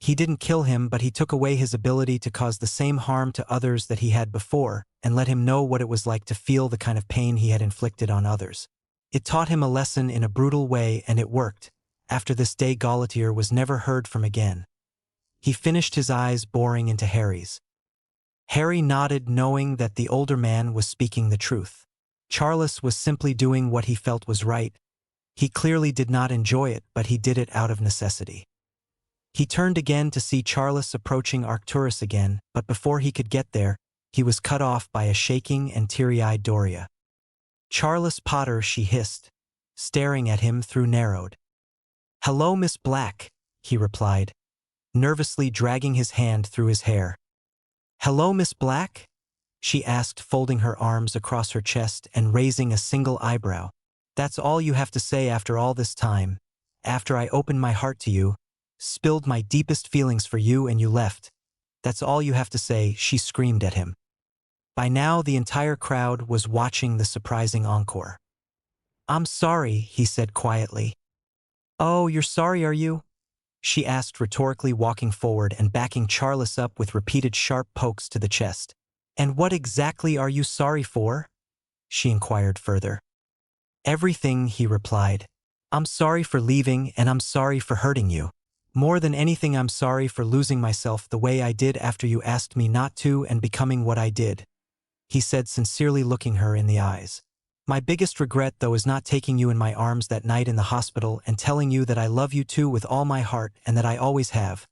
He didn't kill him, but he took away his ability to cause the same harm to others that he had before, and let him know what it was like to feel the kind of pain he had inflicted on others. It taught him a lesson in a brutal way, and it worked. After this day, Gauleiter was never heard from again. He finished, his eyes boring into Harry's. Harry nodded, knowing that the older man was speaking the truth. Charles was simply doing what he felt was right. He clearly did not enjoy it, but he did it out of necessity. He turned again to see Charles approaching Arcturus again, but before he could get there, he was cut off by a shaking and teary-eyed Doria. "Charles Potter," she hissed, staring at him through narrowed. "Hello, Miss Black," he replied, nervously dragging his hand through his hair. "Hello, Miss Black?" she asked, folding her arms across her chest and raising a single eyebrow. "That's all you have to say after all this time? After I opened my heart to you, spilled my deepest feelings for you, and you left? That's all you have to say?" she screamed at him. By now the entire crowd was watching the surprising encore. "I'm sorry," he said quietly. "Oh, you're sorry, are you?" she asked rhetorically, walking forward and backing Charles up with repeated sharp pokes to the chest. "And what exactly are you sorry for?" she inquired further. "Everything," he replied. "I'm sorry for leaving, and I'm sorry for hurting you. More than anything, I'm sorry for losing myself the way I did after you asked me not to, and becoming what I did," he said, sincerely looking her in the eyes. "My biggest regret, though, is not taking you in my arms that night in the hospital and telling you that I love you too with all my heart, and that I always have.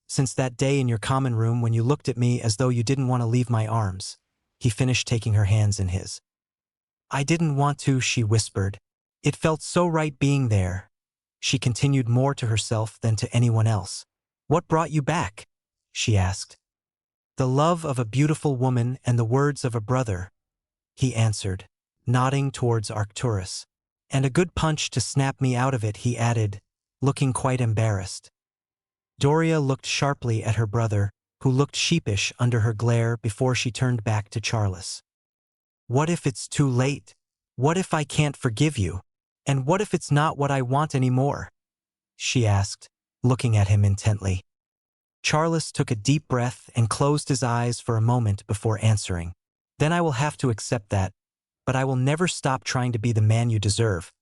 Since that day in your common room when you looked at me as though you didn't want to leave my arms," he finished, taking her hands in his. "I didn't want to," she whispered. "It felt so right being there," she continued, more to herself than to anyone else. "What brought you back?" she asked. "The love of a beautiful woman and the words of a brother," he answered, nodding towards Arcturus. "And a good punch to snap me out of it," he added, looking quite embarrassed. Doria looked sharply at her brother, who looked sheepish under her glare, before she turned back to Charles. "What if it's too late? What if I can't forgive you? And what if it's not what I want anymore?" she asked, looking at him intently. Charles took a deep breath and closed his eyes for a moment before answering. Then I will have to accept that, but I will never stop trying to be the man you deserve.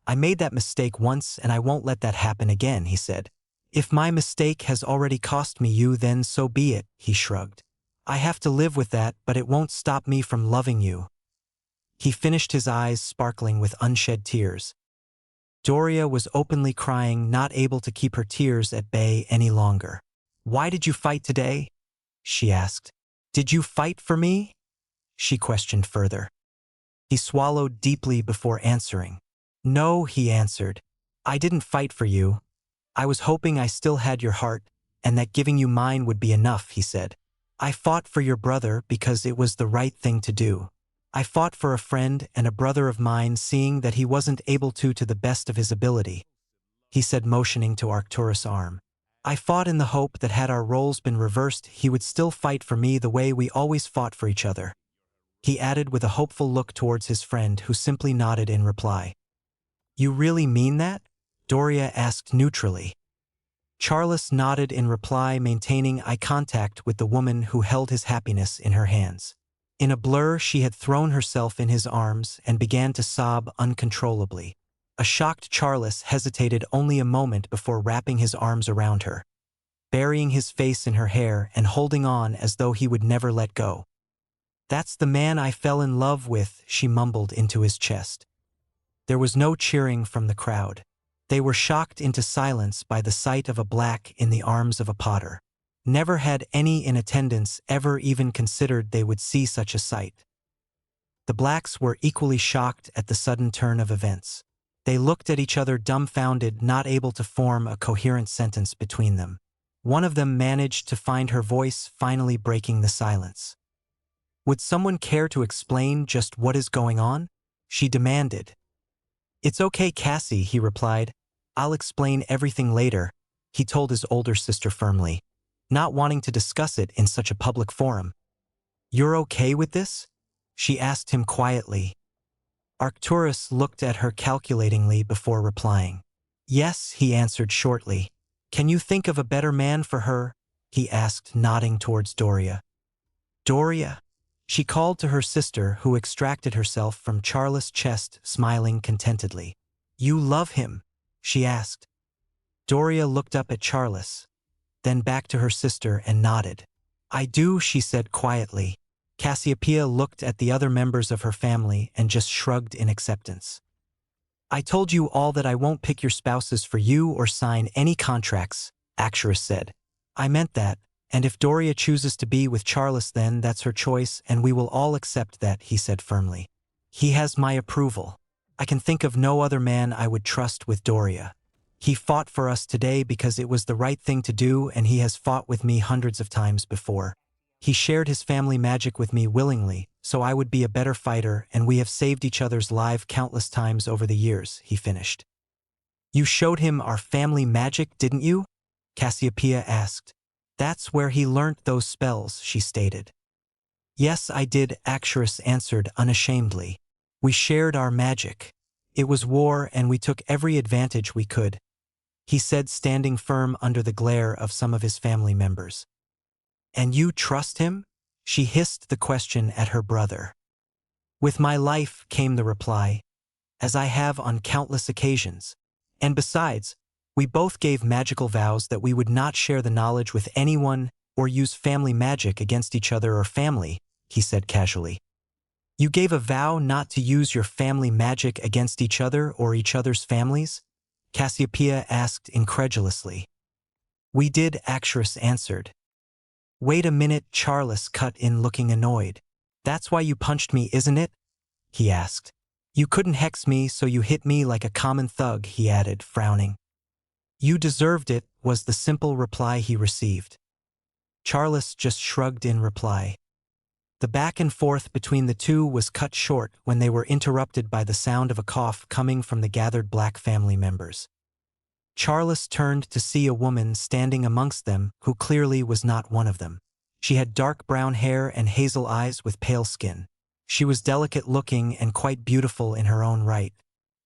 I made that mistake once and I won't let that happen again, he said. If my mistake has already cost me you, then so be it, he shrugged. I have to live with that, but it won't stop me from loving you. He finished, his eyes sparkling with unshed tears. Doria was openly crying, not able to keep her tears at bay any longer. Why did you fight today? She asked. Did you fight for me? She questioned further. He swallowed deeply before answering. No, he answered. I didn't fight for you. I was hoping I still had your heart, and that giving you mine would be enough, he said. I fought for your brother because it was the right thing to do. I fought for a friend and a brother of mine, seeing that he wasn't able to the best of his ability, he said, motioning to Arcturus' arm. I fought in the hope that had our roles been reversed, he would still fight for me the way we always fought for each other. He added with a hopeful look towards his friend, who simply nodded in reply. You really mean that? Doria asked neutrally. Charles nodded in reply, maintaining eye contact with the woman who held his happiness in her hands. In a blur, she had thrown herself in his arms and began to sob uncontrollably. A shocked Charles hesitated only a moment before wrapping his arms around her, burying his face in her hair and holding on as though he would never let go. That's the man I fell in love with, she mumbled into his chest. There was no cheering from the crowd. They were shocked into silence by the sight of a black in the arms of a potter. Never had any in attendance ever even considered they would see such a sight. The blacks were equally shocked at the sudden turn of events. They looked at each other dumbfounded, not able to form a coherent sentence between them. One of them managed to find her voice, finally breaking the silence. Would someone care to explain just what is going on? She demanded. It's okay, Cassie, he replied. I'll explain everything later, he told his older sister firmly, not wanting to discuss it in such a public forum. You're okay with this? She asked him quietly. Arcturus looked at her calculatingly before replying. Yes, he answered shortly. Can you think of a better man for her? He asked, nodding towards Doria. Doria? She called to her sister, who extracted herself from Charles' chest, smiling contentedly. You love him? She asked. Doria looked up at Charles, then back to her sister and nodded. I do, she said quietly. Cassiopeia looked at the other members of her family and just shrugged in acceptance. I told you all that I won't pick your spouses for you or sign any contracts, Arcturus said. I meant that, and if Doria chooses to be with Charles, then that's her choice and we will all accept that, he said firmly. He has my approval. I can think of no other man I would trust with Doria. He fought for us today because it was the right thing to do, and he has fought with me hundreds of times before. He shared his family magic with me willingly, so I would be a better fighter, and we have saved each other's lives countless times over the years, he finished. You showed him our family magic, didn't you? Cassiopeia asked. That's where he learnt those spells, she stated. Yes, I did, Arcturus answered unashamedly. We shared our magic. It was war and we took every advantage we could, he said, standing firm under the glare of some of his family members. And you trust him? She hissed the question at her brother. With my life, came the reply, as I have on countless occasions. And besides, we both gave magical vows that we would not share the knowledge with anyone or use family magic against each other or family, he said casually. You gave a vow not to use your family magic against each other or each other's families? Cassiopeia asked incredulously. We did, Arcturus answered. Wait a minute, Charles cut in, looking annoyed. That's why you punched me, isn't it? He asked. You couldn't hex me, so you hit me like a common thug, he added, frowning. You deserved it, was the simple reply he received. Charles just shrugged in reply. The back and forth between the two was cut short when they were interrupted by the sound of a cough coming from the gathered black family members. Charles turned to see a woman standing amongst them who clearly was not one of them. She had dark brown hair and hazel eyes with pale skin. She was delicate-looking and quite beautiful in her own right.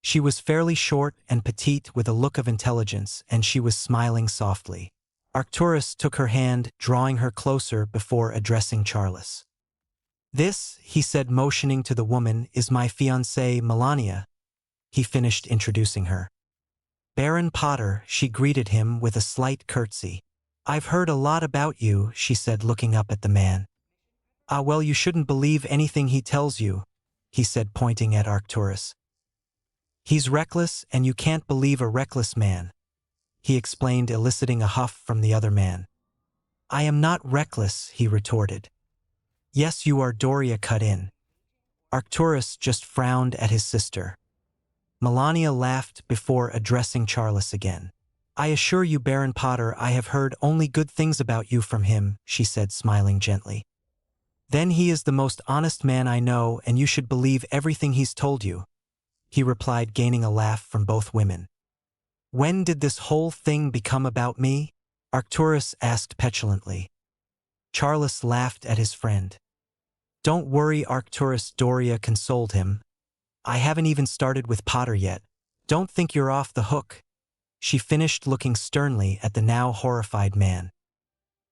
She was fairly short and petite with a look of intelligence, and she was smiling softly. Arcturus took her hand, drawing her closer before addressing Charles. This, he said motioning to the woman, is my fiancée Melania. He finished introducing her. Baron Potter, she greeted him with a slight curtsy. I've heard a lot about you, she said looking up at the man. Ah well, you shouldn't believe anything he tells you, he said pointing at Arcturus. He's reckless and you can't believe a reckless man, he explained, eliciting a huff from the other man. I am not reckless, he retorted. Yes you are, Doria cut in. Arcturus just frowned at his sister. Melania laughed before addressing Charles again. I assure you, Baron Potter, I have heard only good things about you from him, she said, smiling gently. Then he is the most honest man I know, and you should believe everything he's told you, he replied, gaining a laugh from both women. When did this whole thing become about me? Arcturus asked petulantly. Charles laughed at his friend. Don't worry, Arcturus, Doria consoled him. I haven't even started with Potter yet. Don't think you're off the hook. She finished, looking sternly at the now horrified man.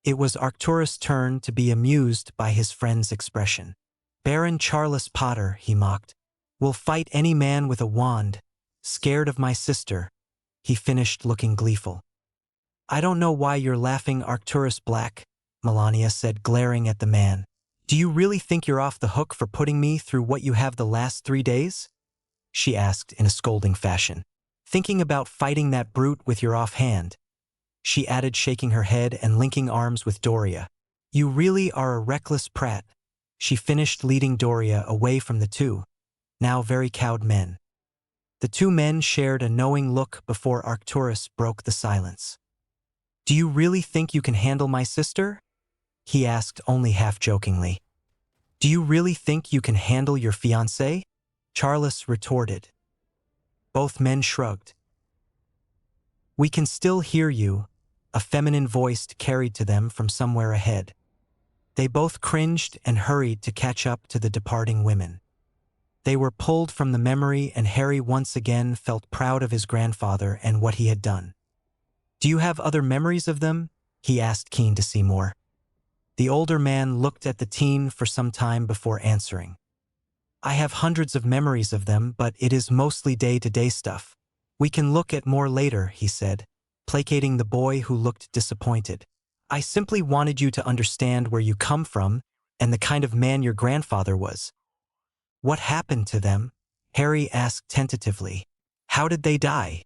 It was Arcturus' turn to be amused by his friend's expression. Baron Charles Potter, he mocked, will fight any man with a wand. Scared of my sister, he finished, looking gleeful. I don't know why you're laughing, Arcturus Black, Melania said, glaring at the man. Do you really think you're off the hook for putting me through what you have the last 3 days? She asked in a scolding fashion. Thinking about fighting that brute with your offhand, she added, shaking her head and linking arms with Doria. You really are a reckless prat, she finished, leading Doria away from the two, now very cowed men. The two men shared a knowing look before Arcturus broke the silence. Do you really think you can handle my sister? He asked, only half-jokingly. Do you really think you can handle your fiancée? Charles retorted. Both men shrugged. We can still hear you, a feminine voice carried to them from somewhere ahead. They both cringed and hurried to catch up to the departing women. They were pulled from the memory, and Harry once again felt proud of his grandfather and what he had done. Do you have other memories of them? He asked, keen to see more. The older man looked at the teen for some time before answering. I have hundreds of memories of them, but it is mostly day-to-day stuff. We can look at more later, he said, placating the boy who looked disappointed. I simply wanted you to understand where you come from and the kind of man your grandfather was. What happened to them? Harry asked tentatively. How did they die?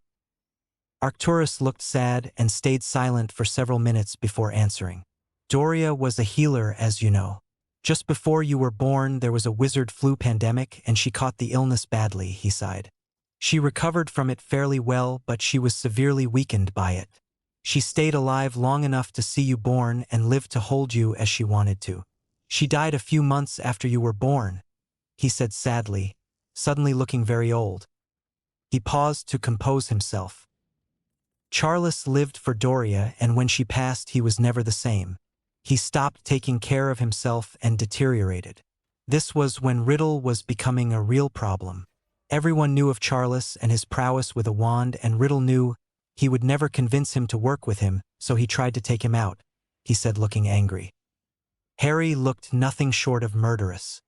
Arcturus looked sad and stayed silent for several minutes before answering. Doria was a healer, as you know. Just before you were born, there was a wizard flu pandemic and she caught the illness badly, he sighed. She recovered from it fairly well, but she was severely weakened by it. She stayed alive long enough to see you born and lived to hold you as she wanted to. She died a few months after you were born, he said sadly, suddenly looking very old. He paused to compose himself. Charles lived for Doria, and when she passed he was never the same. He stopped taking care of himself and deteriorated. This was when Riddle was becoming a real problem. Everyone knew of Charles and his prowess with a wand, and Riddle knew he would never convince him to work with him, so he tried to take him out, he said, looking angry. Harry looked nothing short of murderous.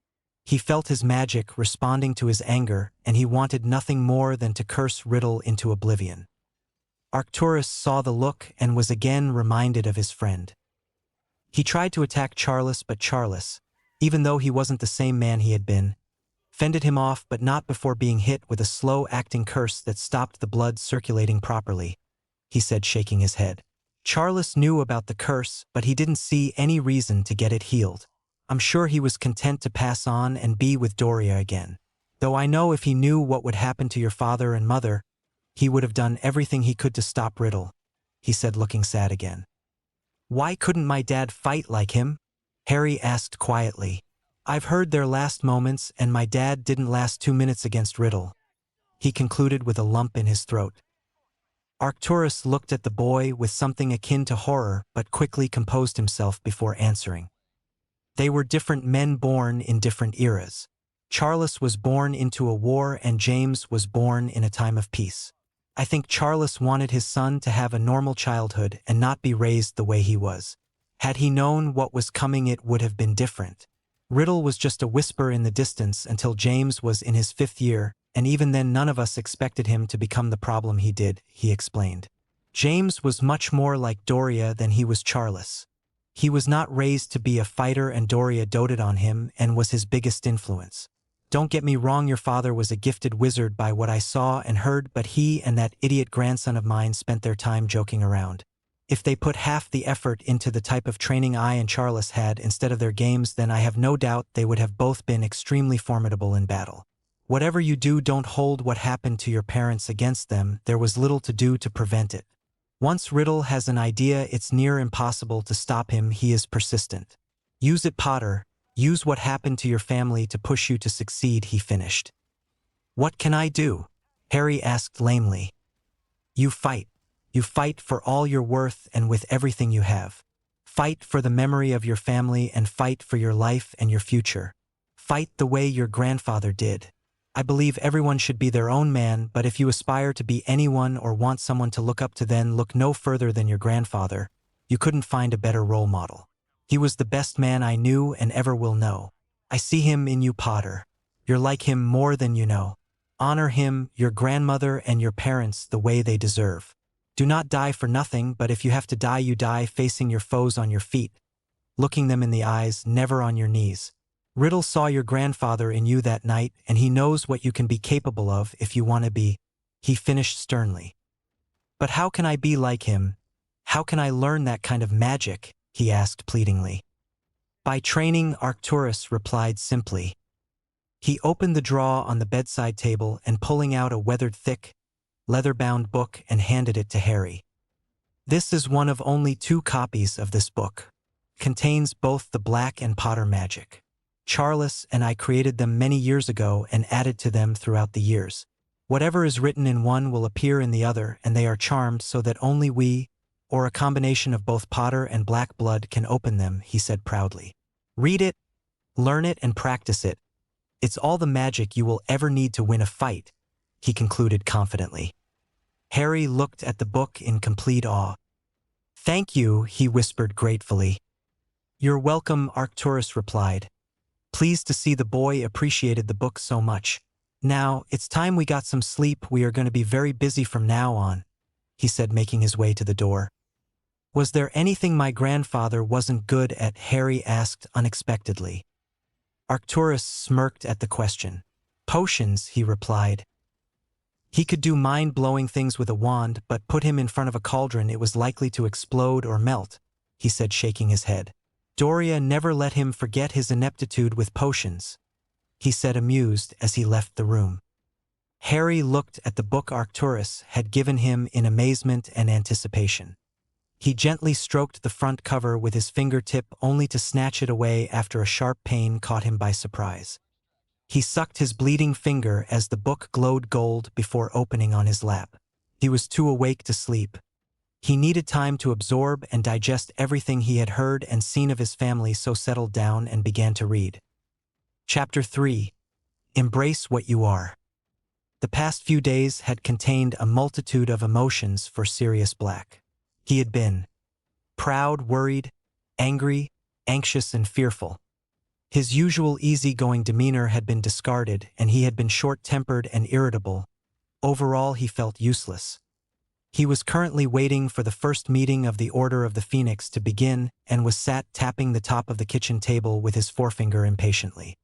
He felt his magic responding to his anger, and he wanted nothing more than to curse Riddle into oblivion. Arcturus saw the look and was again reminded of his friend. He tried to attack Charles, but Charles, even though he wasn't the same man he had been, fended him off, but not before being hit with a slow-acting curse that stopped the blood circulating properly, he said, shaking his head. Charles knew about the curse, but he didn't see any reason to get it healed. I'm sure he was content to pass on and be with Doria again. Though I know if he knew what would happen to your father and mother, he would have done everything he could to stop Riddle, he said, looking sad again. Why couldn't my dad fight like him? Harry asked quietly. I've heard their last moments, and my dad didn't last 2 minutes against Riddle, he concluded with a lump in his throat. Arcturus looked at the boy with something akin to horror, but quickly composed himself before answering. They were different men born in different eras. Charles was born into a war and James was born in a time of peace. I think Charles wanted his son to have a normal childhood and not be raised the way he was. Had he known what was coming, it would have been different. Riddle was just a whisper in the distance until James was in his 5th year, and even then none of us expected him to become the problem he did, he explained. James was much more like Doria than he was Charles. He was not raised to be a fighter and Doria doted on him and was his biggest influence. Don't get me wrong, your father was a gifted wizard by what I saw and heard, but he and that idiot grandson of mine spent their time joking around. If they put half the effort into the type of training I and Charles had instead of their games, then I have no doubt they would have both been extremely formidable in battle. Whatever you do, don't hold what happened to your parents against them. There was little to do to prevent it. Once Riddle has an idea, it's near impossible to stop him. He is persistent. Use it, Potter. Use what happened to your family to push you to succeed, he finished. What can I do? Harry asked lamely. You fight. You fight for all you're worth and with everything you have. Fight for the memory of your family and fight for your life and your future. Fight the way your grandfather did. I believe everyone should be their own man, but if you aspire to be anyone or want someone to look up to, then look no further than your grandfather. You couldn't find a better role model. He was the best man I knew and ever will know. I see him in you, Potter. You're like him more than you know. Honor him, your grandmother, and your parents the way they deserve. Do not die for nothing, but if you have to die, you die facing your foes on your feet, looking them in the eyes, never on your knees. Riddle saw your grandfather in you that night, and he knows what you can be capable of if you want to be, he finished sternly. But how can I be like him? How can I learn that kind of magic? He asked pleadingly. By training, Arcturus replied simply. He opened the drawer on the bedside table and pulling out a weathered thick, leather-bound book and handed it to Harry. This is one of only 2 copies of this book. Contains both the Black and Potter magic. Charles and I created them many years ago and added to them throughout the years. Whatever is written in one will appear in the other, and they are charmed so that only we, or a combination of both Potter and Black blood, can open them, he said proudly. Read it, learn it, and practice it. It's all the magic you will ever need to win a fight, he concluded confidently. Harry looked at the book in complete awe. Thank you, he whispered gratefully. You're welcome, Arcturus replied, pleased to see the boy appreciated the book so much. Now, it's time we got some sleep. We are going to be very busy from now on, he said, making his way to the door. Was there anything my grandfather wasn't good at? Harry asked unexpectedly. Arcturus smirked at the question. Potions, he replied. He could do mind-blowing things with a wand, but put him in front of a cauldron, it was likely to explode or melt, he said, shaking his head. Doria never let him forget his ineptitude with potions, he said, amused, as he left the room. Harry looked at the book Arcturus had given him in amazement and anticipation. He gently stroked the front cover with his fingertip, only to snatch it away after a sharp pain caught him by surprise. He sucked his bleeding finger as the book glowed gold before opening on his lap. He was too awake to sleep. He needed time to absorb and digest everything he had heard and seen of his family, so settled down and began to read. Chapter 3. Embrace What You Are. The past few days had contained a multitude of emotions for Sirius Black. He had been proud, worried, angry, anxious, and fearful. His usual easygoing demeanor had been discarded, and he had been short-tempered and irritable. Overall, he felt useless. He was currently waiting for the first meeting of the Order of the Phoenix to begin and was sat tapping the top of the kitchen table with his forefinger impatiently.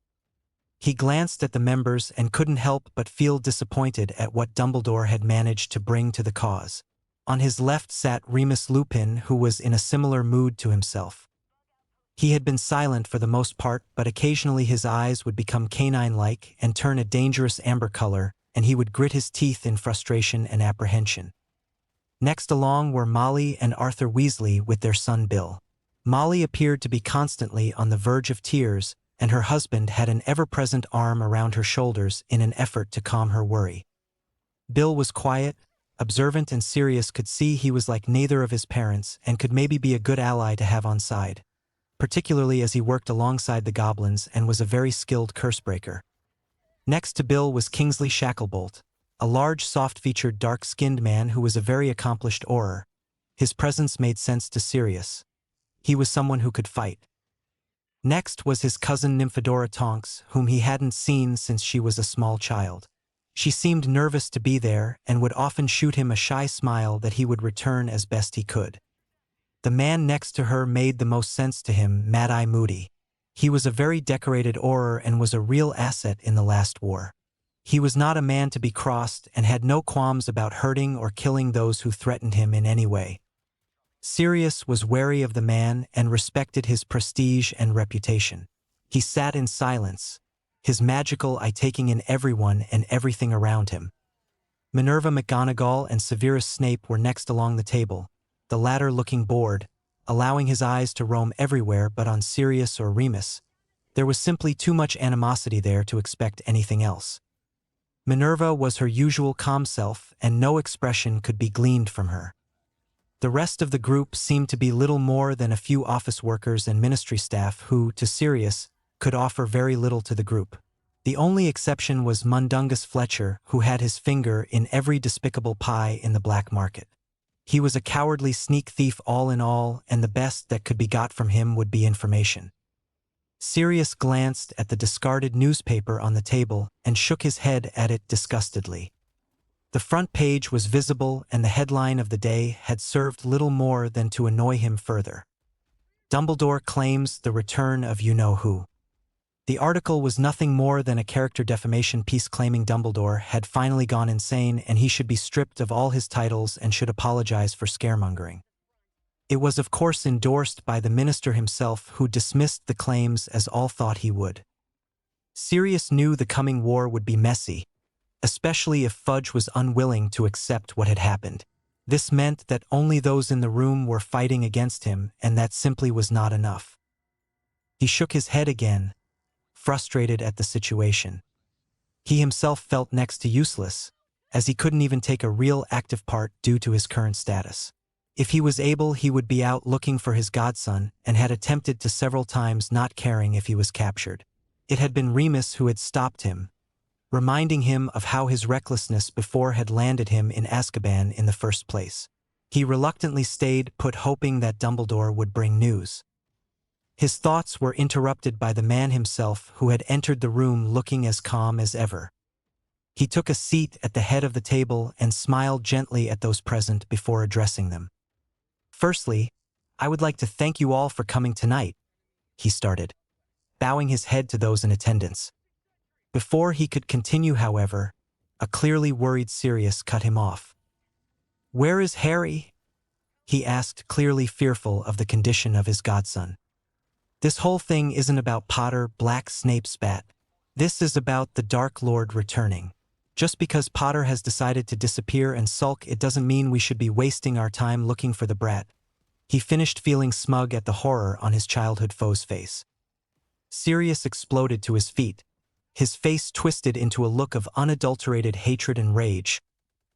He glanced at the members and couldn't help but feel disappointed at what Dumbledore had managed to bring to the cause. On his left sat Remus Lupin, who was in a similar mood to himself. He had been silent for the most part, but occasionally his eyes would become canine-like and turn a dangerous amber color, and he would grit his teeth in frustration and apprehension. Next along were Molly and Arthur Weasley with their son Bill. Molly appeared to be constantly on the verge of tears, and her husband had an ever-present arm around her shoulders in an effort to calm her worry. Bill was quiet, observant, and Sirius could see he was like neither of his parents and could maybe be a good ally to have on side, particularly as he worked alongside the goblins and was a very skilled cursebreaker. Next to Bill was Kingsley Shacklebolt, a large, soft-featured, dark-skinned man who was a very accomplished orar. His presence made sense to Sirius. He was someone who could fight. Next was his cousin Nymphadora Tonks, whom he hadn't seen since she was a small child. She seemed nervous to be there and would often shoot him a shy smile that he would return as best he could. The man next to her made the most sense to him, Mad-Eye Moody. He was a very decorated orer and was a real asset in the last war. He was not a man to be crossed and had no qualms about hurting or killing those who threatened him in any way. Sirius was wary of the man and respected his prestige and reputation. He sat in silence, his magical eye taking in everyone and everything around him. Minerva McGonagall and Severus Snape were next along the table, the latter looking bored, allowing his eyes to roam everywhere but on Sirius or Remus. There was simply too much animosity there to expect anything else. Minerva was her usual calm self, and no expression could be gleaned from her. The rest of the group seemed to be little more than a few office workers and ministry staff who, to Sirius, could offer very little to the group. The only exception was Mundungus Fletcher, who had his finger in every despicable pie in the black market. He was a cowardly sneak thief all in all, and the best that could be got from him would be information. Sirius glanced at the discarded newspaper on the table and shook his head at it disgustedly. The front page was visible, and the headline of the day had served little more than to annoy him further. Dumbledore claims the return of you-know-who. The article was nothing more than a character defamation piece claiming Dumbledore had finally gone insane and he should be stripped of all his titles and should apologize for scaremongering. It was of course endorsed by the minister himself, who dismissed the claims as all thought he would. Sirius knew the coming war would be messy, especially if Fudge was unwilling to accept what had happened. This meant that only those in the room were fighting against him, and that simply was not enough. He shook his head again, frustrated at the situation. He himself felt next to useless, as he couldn't even take a real active part due to his current status. If he was able, he would be out looking for his godson, and had attempted to several times, not caring if he was captured. It had been Remus who had stopped him, reminding him of how his recklessness before had landed him in Azkaban in the first place. He reluctantly stayed put, hoping that Dumbledore would bring news. His thoughts were interrupted by the man himself, who had entered the room looking as calm as ever. He took a seat at the head of the table and smiled gently at those present before addressing them. "Firstly, I would like to thank you all for coming tonight," he started, bowing his head to those in attendance. Before he could continue, however, a clearly worried Sirius cut him off. "Where is Harry?" he asked, clearly fearful of the condition of his godson. "This whole thing isn't about Potter," Black Snape spat. "This is about the Dark Lord returning. Just because Potter has decided to disappear and sulk, it doesn't mean we should be wasting our time looking for the brat." He finished, feeling smug at the horror on his childhood foe's face. Sirius exploded to his feet, his face twisted into a look of unadulterated hatred and rage.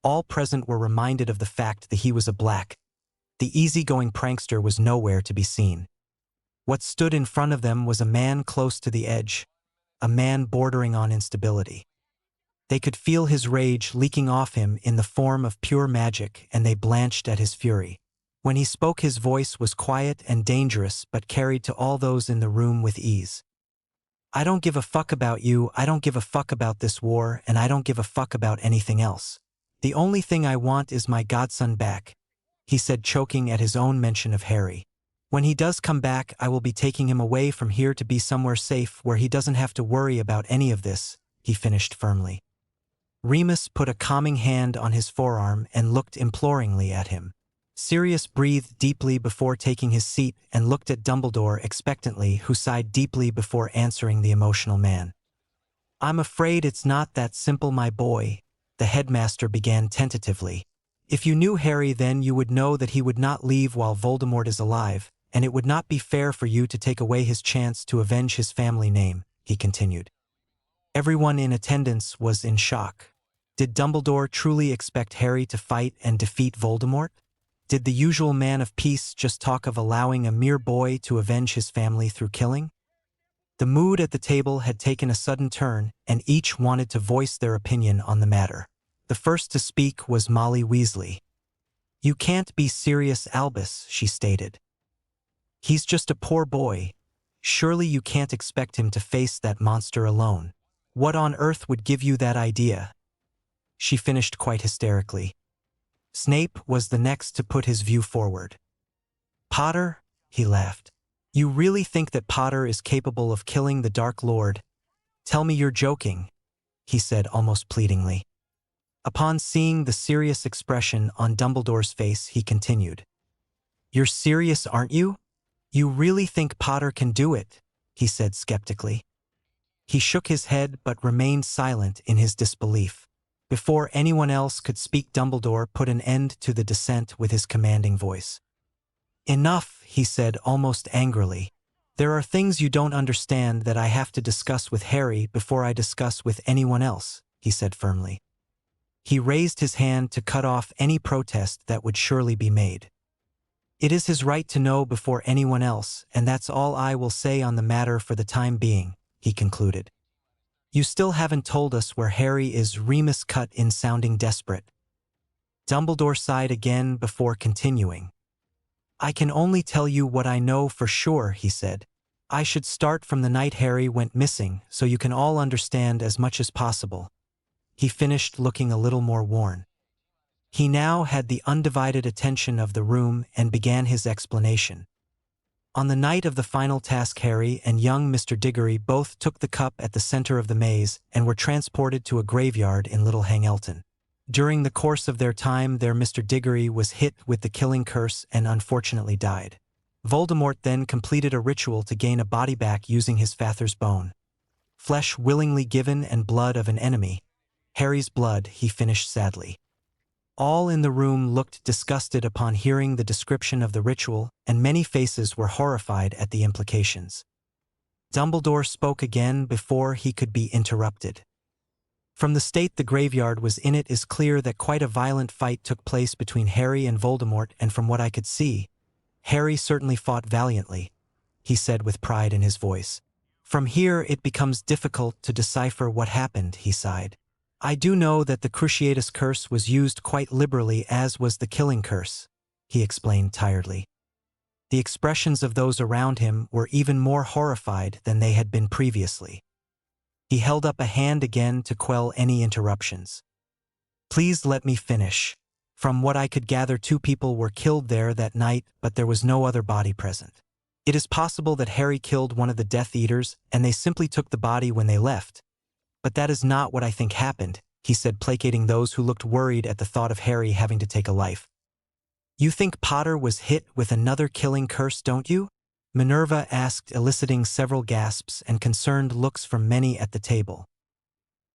All present were reminded of the fact that he was a black. The easygoing prankster was nowhere to be seen. What stood in front of them was a man close to the edge, a man bordering on instability. They could feel his rage leaking off him in the form of pure magic, and they blanched at his fury. When he spoke, his voice was quiet and dangerous, but carried to all those in the room with ease. "I don't give a fuck about you, I don't give a fuck about this war, and I don't give a fuck about anything else. The only thing I want is my godson back," he said, choking at his own mention of Harry. "When he does come back, I will be taking him away from here to be somewhere safe where he doesn't have to worry about any of this," he finished firmly. Remus put a calming hand on his forearm and looked imploringly at him. Sirius breathed deeply before taking his seat and looked at Dumbledore expectantly, who sighed deeply before answering the emotional man. "I'm afraid it's not that simple, my boy," the headmaster began tentatively. "If you knew Harry, then you would know that he would not leave while Voldemort is alive, and it would not be fair for you to take away his chance to avenge his family name," he continued. Everyone in attendance was in shock. Did Dumbledore truly expect Harry to fight and defeat Voldemort? Did the usual man of peace just talk of allowing a mere boy to avenge his family through killing? The mood at the table had taken a sudden turn, and each wanted to voice their opinion on the matter. The first to speak was Molly Weasley. "You can't be serious, Albus," she stated. "He's just a poor boy. Surely you can't expect him to face that monster alone. What on earth would give you that idea? She finished quite hysterically. Snape was the next to put his view forward. Potter? He laughed. You really think that Potter is capable of killing the Dark Lord? Tell me you're joking, he said almost pleadingly. Upon seeing the serious expression on Dumbledore's face, he continued. You're serious, aren't you? You really think Potter can do it? He said skeptically. He shook his head but remained silent in his disbelief. Before anyone else could speak, Dumbledore put an end to the dissent with his commanding voice. Enough, he said almost angrily. There are things you don't understand that I have to discuss with Harry before I discuss with anyone else, he said firmly. He raised his hand to cut off any protest that would surely be made. It is his right to know before anyone else, and that's all I will say on the matter for the time being, he concluded. You still haven't told us where Harry is. Remus cut in, sounding desperate. Dumbledore sighed again before continuing. I can only tell you what I know for sure, he said. I should start from the night Harry went missing, so you can all understand as much as possible. He finished looking a little more worn. He now had the undivided attention of the room and began his explanation. On the night of the final task, Harry and young Mr. Diggory both took the cup at the center of the maze and were transported to a graveyard in Little Hangelton. During the course of their time there, Mr. Diggory was hit with the killing curse and unfortunately died. Voldemort then completed a ritual to gain a body back using his father's bone. Flesh willingly given and blood of an enemy. Harry's blood, he finished sadly. All in the room looked disgusted upon hearing the description of the ritual, and many faces were horrified at the implications. Dumbledore spoke again before he could be interrupted. From the state the graveyard was in, it is clear that quite a violent fight took place between Harry and Voldemort, and from what I could see, Harry certainly fought valiantly, he said with pride in his voice. From here it becomes difficult to decipher what happened, he sighed. I do know that the Cruciatus curse was used quite liberally, as was the killing curse, he explained tiredly. The expressions of those around him were even more horrified than they had been previously. He held up a hand again to quell any interruptions. Please let me finish. From what I could gather, 2 people were killed there that night, but there was no other body present. It is possible that Harry killed one of the Death Eaters, and they simply took the body when they left. But that is not what I think happened, he said, placating those who looked worried at the thought of Harry having to take a life. You think Potter was hit with another killing curse, don't you? Minerva asked, eliciting several gasps and concerned looks from many at the table.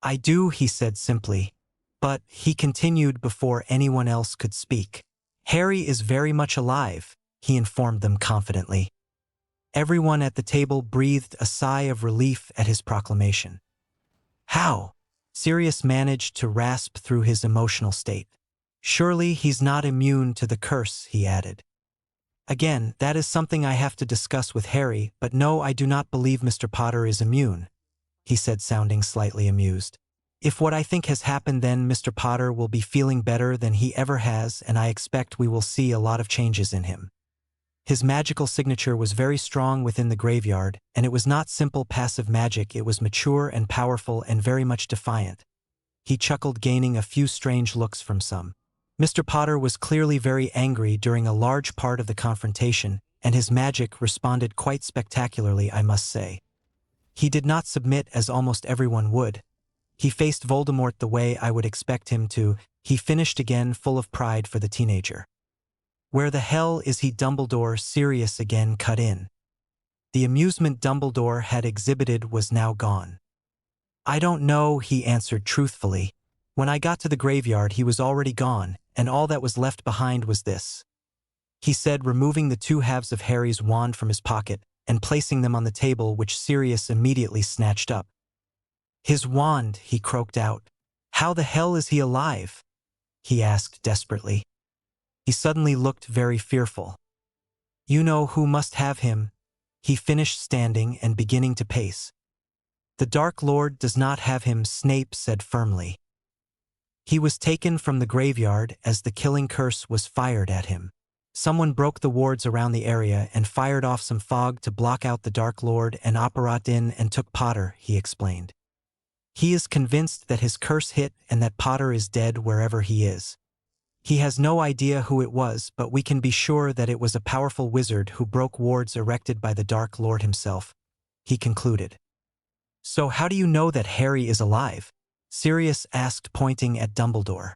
I do, he said simply. But, he continued before anyone else could speak. Harry is very much alive, he informed them confidently. Everyone at the table breathed a sigh of relief at his proclamation. How? Sirius managed to rasp through his emotional state. Surely he's not immune to the curse, he added. Again, that is something I have to discuss with Harry, but no, I do not believe Mr. Potter is immune, he said, sounding slightly amused. If what I think has happened, then Mr. Potter will be feeling better than he ever has, and I expect we will see a lot of changes in him. His magical signature was very strong within the graveyard, and it was not simple passive magic, it was mature and powerful and very much defiant. He chuckled, gaining a few strange looks from some. Mr. Potter was clearly very angry during a large part of the confrontation, and his magic responded quite spectacularly, I must say. He did not submit as almost everyone would. He faced Voldemort the way I would expect him to, he finished again, full of pride for the teenager. Where the hell is he? Dumbledore, Sirius again cut in. The amusement Dumbledore had exhibited was now gone. I don't know, he answered truthfully. When I got to the graveyard he was already gone, and all that was left behind was this, he said, removing the 2 halves of Harry's wand from his pocket and placing them on the table, which Sirius immediately snatched up. His wand, he croaked out. How the hell is he alive? He asked desperately. He suddenly looked very fearful. You know who must have him, he finished, standing and beginning to pace. The Dark Lord does not have him, Snape said firmly. He was taken from the graveyard as the killing curse was fired at him. Someone broke the wards around the area and fired off some fog to block out the Dark Lord and Apparat in and took Potter, he explained. He is convinced that his curse hit and that Potter is dead wherever he is. He has no idea who it was, but we can be sure that it was a powerful wizard who broke wards erected by the Dark Lord himself, he concluded. So how do you know that Harry is alive? Sirius asked, pointing at Dumbledore.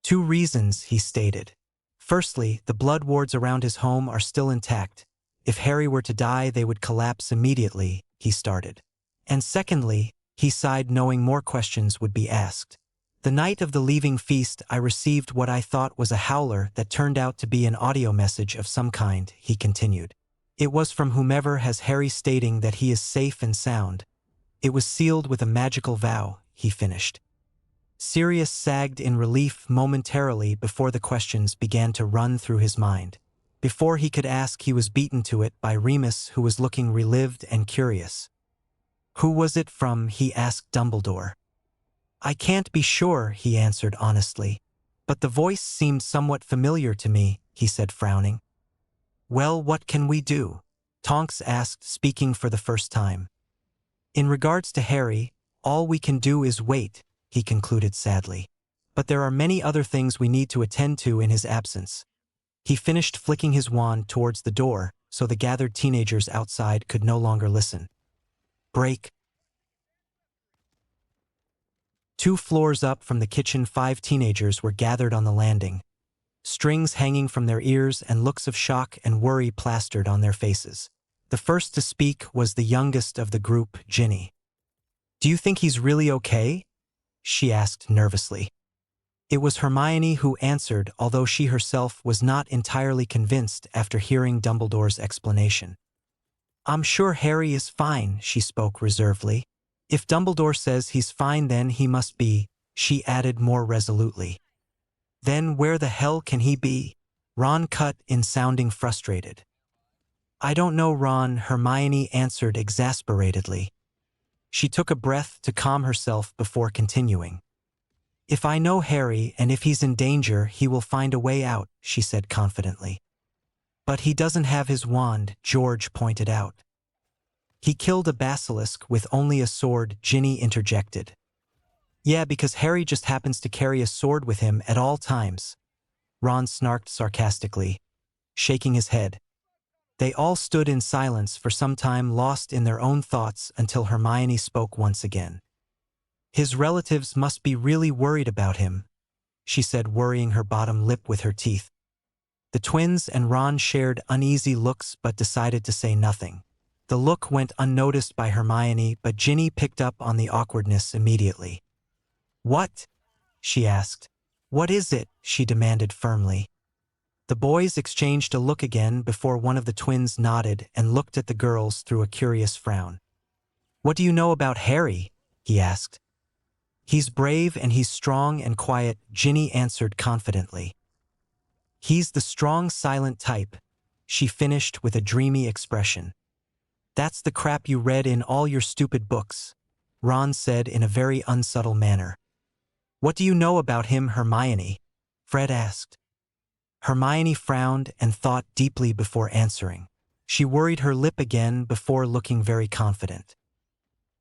2 reasons, he stated. Firstly, the blood wards around his home are still intact. If Harry were to die, they would collapse immediately, he started. And secondly, he sighed, knowing more questions would be asked. The night of the leaving feast, I received what I thought was a howler that turned out to be an audio message of some kind, he continued. It was from whomever has Harry, stating that he is safe and sound. It was sealed with a magical vow, he finished. Sirius sagged in relief momentarily before the questions began to run through his mind. Before he could ask, he was beaten to it by Remus, who was looking relieved and curious. Who was it from? He asked Dumbledore. I can't be sure, he answered honestly. But the voice seemed somewhat familiar to me, he said, frowning. Well, what can we do? Tonks asked, speaking for the first time. In regards to Harry, all we can do is wait, he concluded sadly. But there are many other things we need to attend to in his absence. He finished flicking his wand towards the door, so the gathered teenagers outside could no longer listen. Break. 2 floors up from the kitchen, 5 teenagers were gathered on the landing, strings hanging from their ears and looks of shock and worry plastered on their faces. The first to speak was the youngest of the group, Ginny. Do you think he's really okay? She asked nervously. It was Hermione who answered, although she herself was not entirely convinced after hearing Dumbledore's explanation. I'm sure Harry is fine, she spoke reservedly. If Dumbledore says he's fine, then he must be, she added more resolutely. Then where the hell can he be? Ron cut in, sounding frustrated. I don't know, Ron, Hermione answered exasperatedly. She took a breath to calm herself before continuing. If I know Harry, and if he's in danger, he will find a way out, she said confidently. But he doesn't have his wand, George pointed out. He killed a basilisk with only a sword, Ginny interjected. Yeah, because Harry just happens to carry a sword with him at all times, Ron snarked sarcastically, shaking his head. They all stood in silence for some time, lost in their own thoughts, until Hermione spoke once again. His relatives must be really worried about him, she said, worrying her bottom lip with her teeth. The twins and Ron shared uneasy looks but decided to say nothing. The look went unnoticed by Hermione, but Ginny picked up on the awkwardness immediately. What? She asked. What is it? She demanded firmly. The boys exchanged a look again before one of the twins nodded and looked at the girls through a curious frown. What do you know about Harry? He asked. He's brave and he's strong and quiet, Ginny answered confidently. He's the strong, silent type, she finished with a dreamy expression. That's the crap you read in all your stupid books, Ron said in a very unsubtle manner. What do you know about him, Hermione? Fred asked. Hermione frowned and thought deeply before answering. She worried her lip again before looking very confident.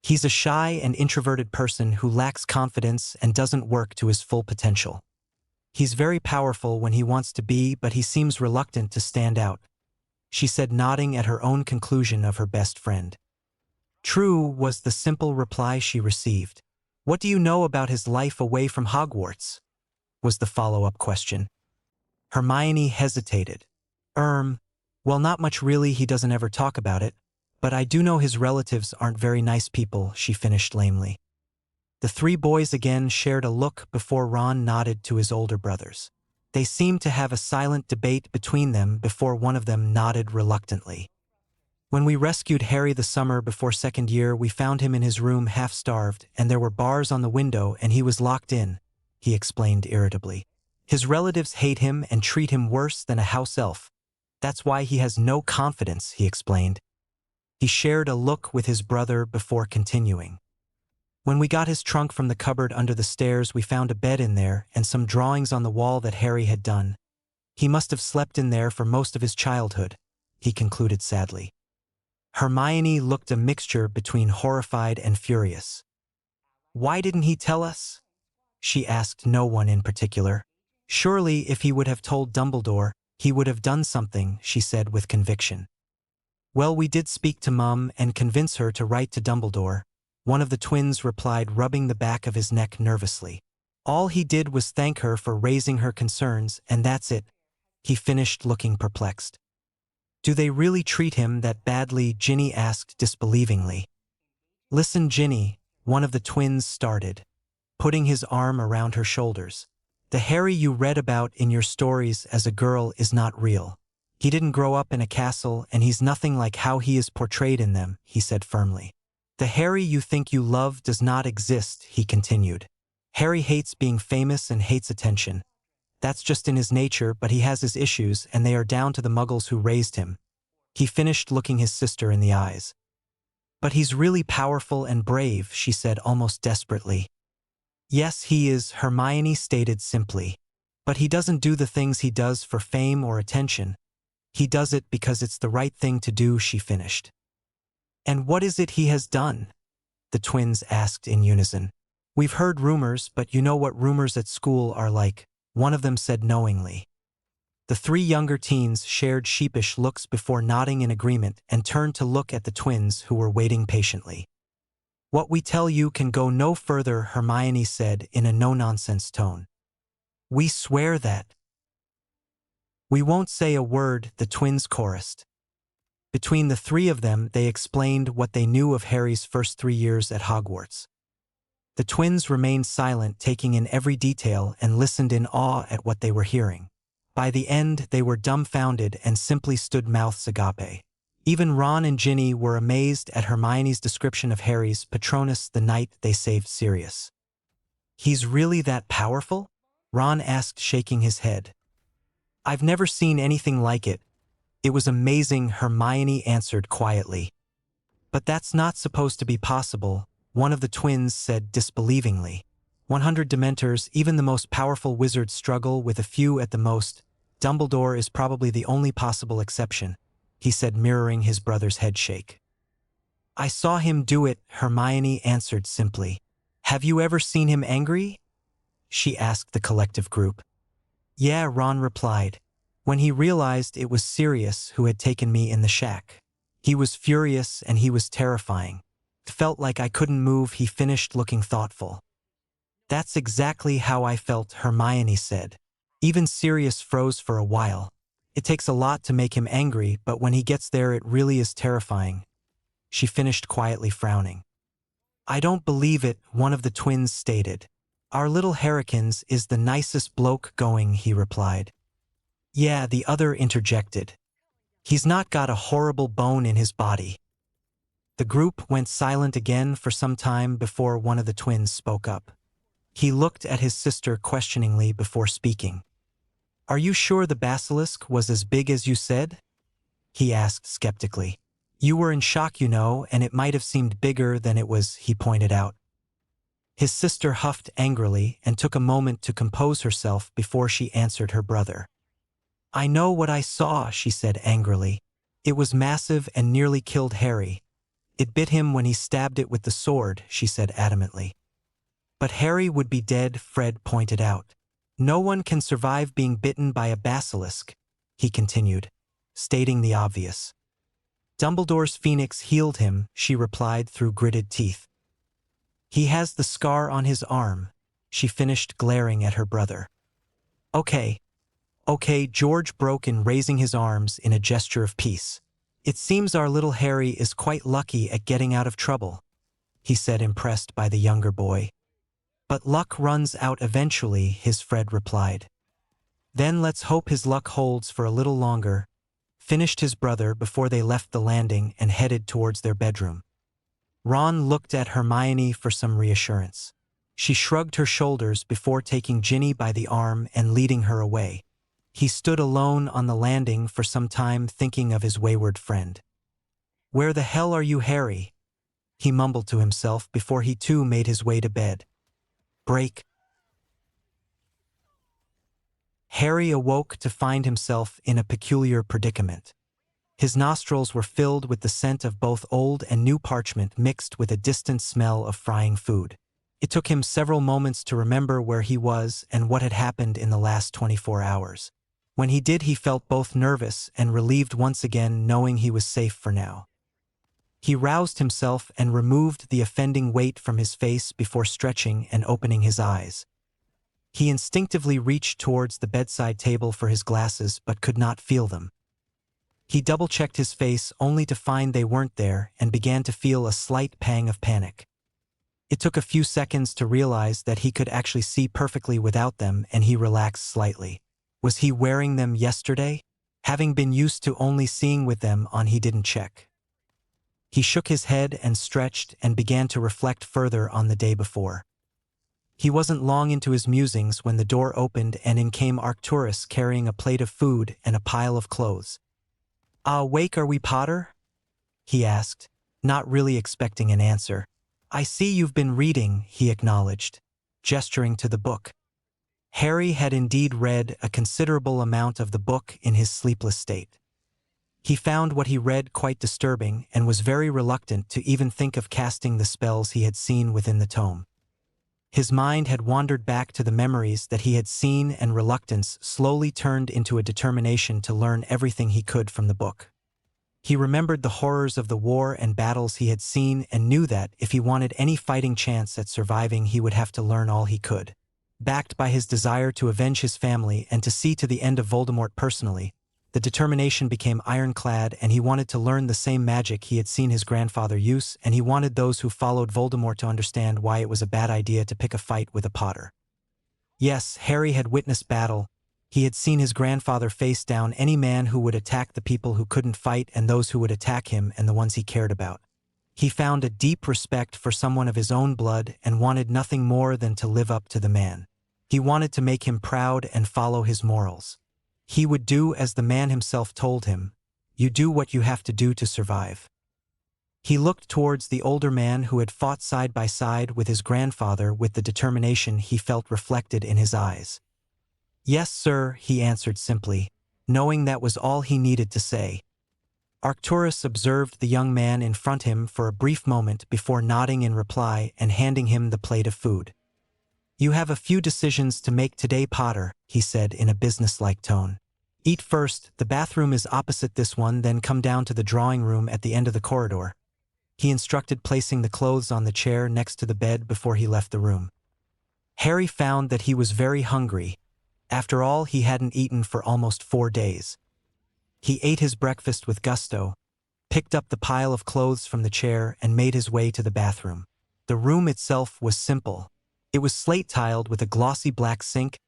He's a shy and introverted person who lacks confidence and doesn't work to his full potential. He's very powerful when he wants to be, but he seems reluctant to stand out, she said, nodding at her own conclusion of her best friend. True, was the simple reply she received. What do you know about his life away from Hogwarts? Was the follow-up question. Hermione hesitated. Well, not much really, he doesn't ever talk about it, but I do know his relatives aren't very nice people, she finished lamely. The 3 boys again shared a look before Ron nodded to his older brothers. They seemed to have a silent debate between them before one of them nodded reluctantly. When we rescued Harry the summer before 2nd year, we found him in his room half-starved, and there were bars on the window and he was locked in, he explained irritably. His relatives hate him and treat him worse than a house elf. That's why he has no confidence, he explained. He shared a look with his brother before continuing. When we got his trunk from the cupboard under the stairs, we found a bed in there and some drawings on the wall that Harry had done. He must have slept in there for most of his childhood, he concluded sadly. Hermione looked a mixture between horrified and furious. Why didn't he tell us? She asked no one in particular. Surely if he would have told Dumbledore, he would have done something, she said with conviction. Well, we did speak to Mum and convince her to write to Dumbledore, one of the twins replied, rubbing the back of his neck nervously. All he did was thank her for raising her concerns, and that's it, he finished looking perplexed. Do they really treat him that badly? Ginny asked disbelievingly. Listen, Ginny, one of the twins started, putting his arm around her shoulders. The Harry you read about in your stories as a girl is not real. He didn't grow up in a castle and he's nothing like how he is portrayed in them, he said firmly. The Harry you think you love does not exist, he continued. Harry hates being famous and hates attention. That's just in his nature, but he has his issues and they are down to the muggles who raised him. He finished looking his sister in the eyes. But he's really powerful and brave, she said almost desperately. Yes, he is, Hermione stated simply. But he doesn't do the things he does for fame or attention. He does it because it's the right thing to do, she finished. And what is it he has done? The twins asked in unison. We've heard rumors, but you know what rumors at school are like, one of them said knowingly. The three younger teens shared sheepish looks before nodding in agreement and turned to look at the twins who were waiting patiently. What we tell you can go no further, Hermione said in a no-nonsense tone. We swear that. We won't say a word, the twins chorused. Between the three of them, they explained what they knew of Harry's first 3 years at Hogwarts. The twins remained silent, taking in every detail and listened in awe at what they were hearing. By the end, they were dumbfounded and simply stood mouths agape. Even Ron and Ginny were amazed at Hermione's description of Harry's Patronus the night they saved Sirius. He's really that powerful? Ron asked, shaking his head. I've never seen anything like it. It was amazing, Hermione answered quietly. But that's not supposed to be possible, one of the twins said disbelievingly. 100 Dementors, even the most powerful wizards struggle with a few at the most. Dumbledore is probably the only possible exception, he said, mirroring his brother's head shake. I saw him do it, Hermione answered simply. Have you ever seen him angry? She asked the collective group. Yeah, Ron replied. When he realized it was Sirius who had taken me in the shack. He was furious and he was terrifying. It felt like I couldn't move, he finished looking thoughtful. That's exactly how I felt, Hermione said. Even Sirius froze for a while. It takes a lot to make him angry, but when he gets there it really is terrifying. She finished quietly, frowning. I don't believe it, one of the twins stated. Our little Harrikins is the nicest bloke going, he replied. Yeah, the other interjected. He's not got a horrible bone in his body. The group went silent again for some time before one of the twins spoke up. He looked at his sister questioningly before speaking. Are you sure the basilisk was as big as you said? He asked skeptically. You were in shock, you know, and it might have seemed bigger than it was, he pointed out. His sister huffed angrily and took a moment to compose herself before she answered her brother. I know what I saw, she said angrily. It was massive and nearly killed Harry. It bit him when he stabbed it with the sword, she said adamantly. But Harry would be dead, Fred pointed out. No one can survive being bitten by a basilisk, he continued, stating the obvious. Dumbledore's phoenix healed him, she replied through gritted teeth. He has the scar on his arm, she finished, glaring at her brother. Okay, George broke in, raising his arms in a gesture of peace. It seems our little Harry is quite lucky at getting out of trouble, he said, impressed by the younger boy. But luck runs out eventually, his Fred replied. Then let's hope his luck holds for a little longer, finished his brother before they left the landing and headed towards their bedroom. Ron looked at Hermione for some reassurance. She shrugged her shoulders before taking Ginny by the arm and leading her away. He stood alone on the landing for some time, thinking of his wayward friend. Where the hell are you, Harry? He mumbled to himself before he too made his way to bed. Break. Harry awoke to find himself in a peculiar predicament. His nostrils were filled with the scent of both old and new parchment mixed with a distant smell of frying food. It took him several moments to remember where he was and what had happened in the last 24 hours. When he did, he felt both nervous and relieved once again, knowing he was safe for now. He roused himself and removed the offending weight from his face before stretching and opening his eyes. He instinctively reached towards the bedside table for his glasses but could not feel them. He double-checked his face only to find they weren't there and began to feel a slight pang of panic. It took a few seconds to realize that he could actually see perfectly without them, and he relaxed slightly. Was he wearing them yesterday? Having been used to only seeing with them on, he didn't check. He shook his head and stretched and began to reflect further on the day before. He wasn't long into his musings when the door opened and in came Arcturus carrying a plate of food and a pile of clothes. "Awake are we, Potter?" he asked, not really expecting an answer. "I see you've been reading," he acknowledged, gesturing to the book. Harry had indeed read a considerable amount of the book in his sleepless state. He found what he read quite disturbing and was very reluctant to even think of casting the spells he had seen within the tome. His mind had wandered back to the memories that he had seen, and reluctance slowly turned into a determination to learn everything he could from the book. He remembered the horrors of the war and battles he had seen and knew that, if he wanted any fighting chance at surviving, he would have to learn all he could. Backed by his desire to avenge his family and to see to the end of Voldemort personally, the determination became ironclad, and he wanted to learn the same magic he had seen his grandfather use, and he wanted those who followed Voldemort to understand why it was a bad idea to pick a fight with a Potter. Yes, Harry had witnessed battle. He had seen his grandfather face down any man who would attack the people who couldn't fight and those who would attack him and the ones he cared about. He found a deep respect for someone of his own blood and wanted nothing more than to live up to the man. He wanted to make him proud and follow his morals. He would do as the man himself told him. You do what you have to do to survive. He looked towards the older man who had fought side by side with his grandfather with the determination he felt reflected in his eyes. "Yes, sir," he answered simply, knowing that was all he needed to say. Arcturus observed the young man in front of him for a brief moment before nodding in reply and handing him the plate of food. "You have a few decisions to make today, Potter," he said in a businesslike tone. "Eat first, the bathroom is opposite this one, then come down to the drawing room at the end of the corridor." He instructed, placing the clothes on the chair next to the bed before he left the room. Harry found that he was very hungry. After all, he hadn't eaten for almost 4 days. He ate his breakfast with gusto, picked up the pile of clothes from the chair, and made his way to the bathroom. The room itself was simple. It was slate-tiled with a glossy black sink,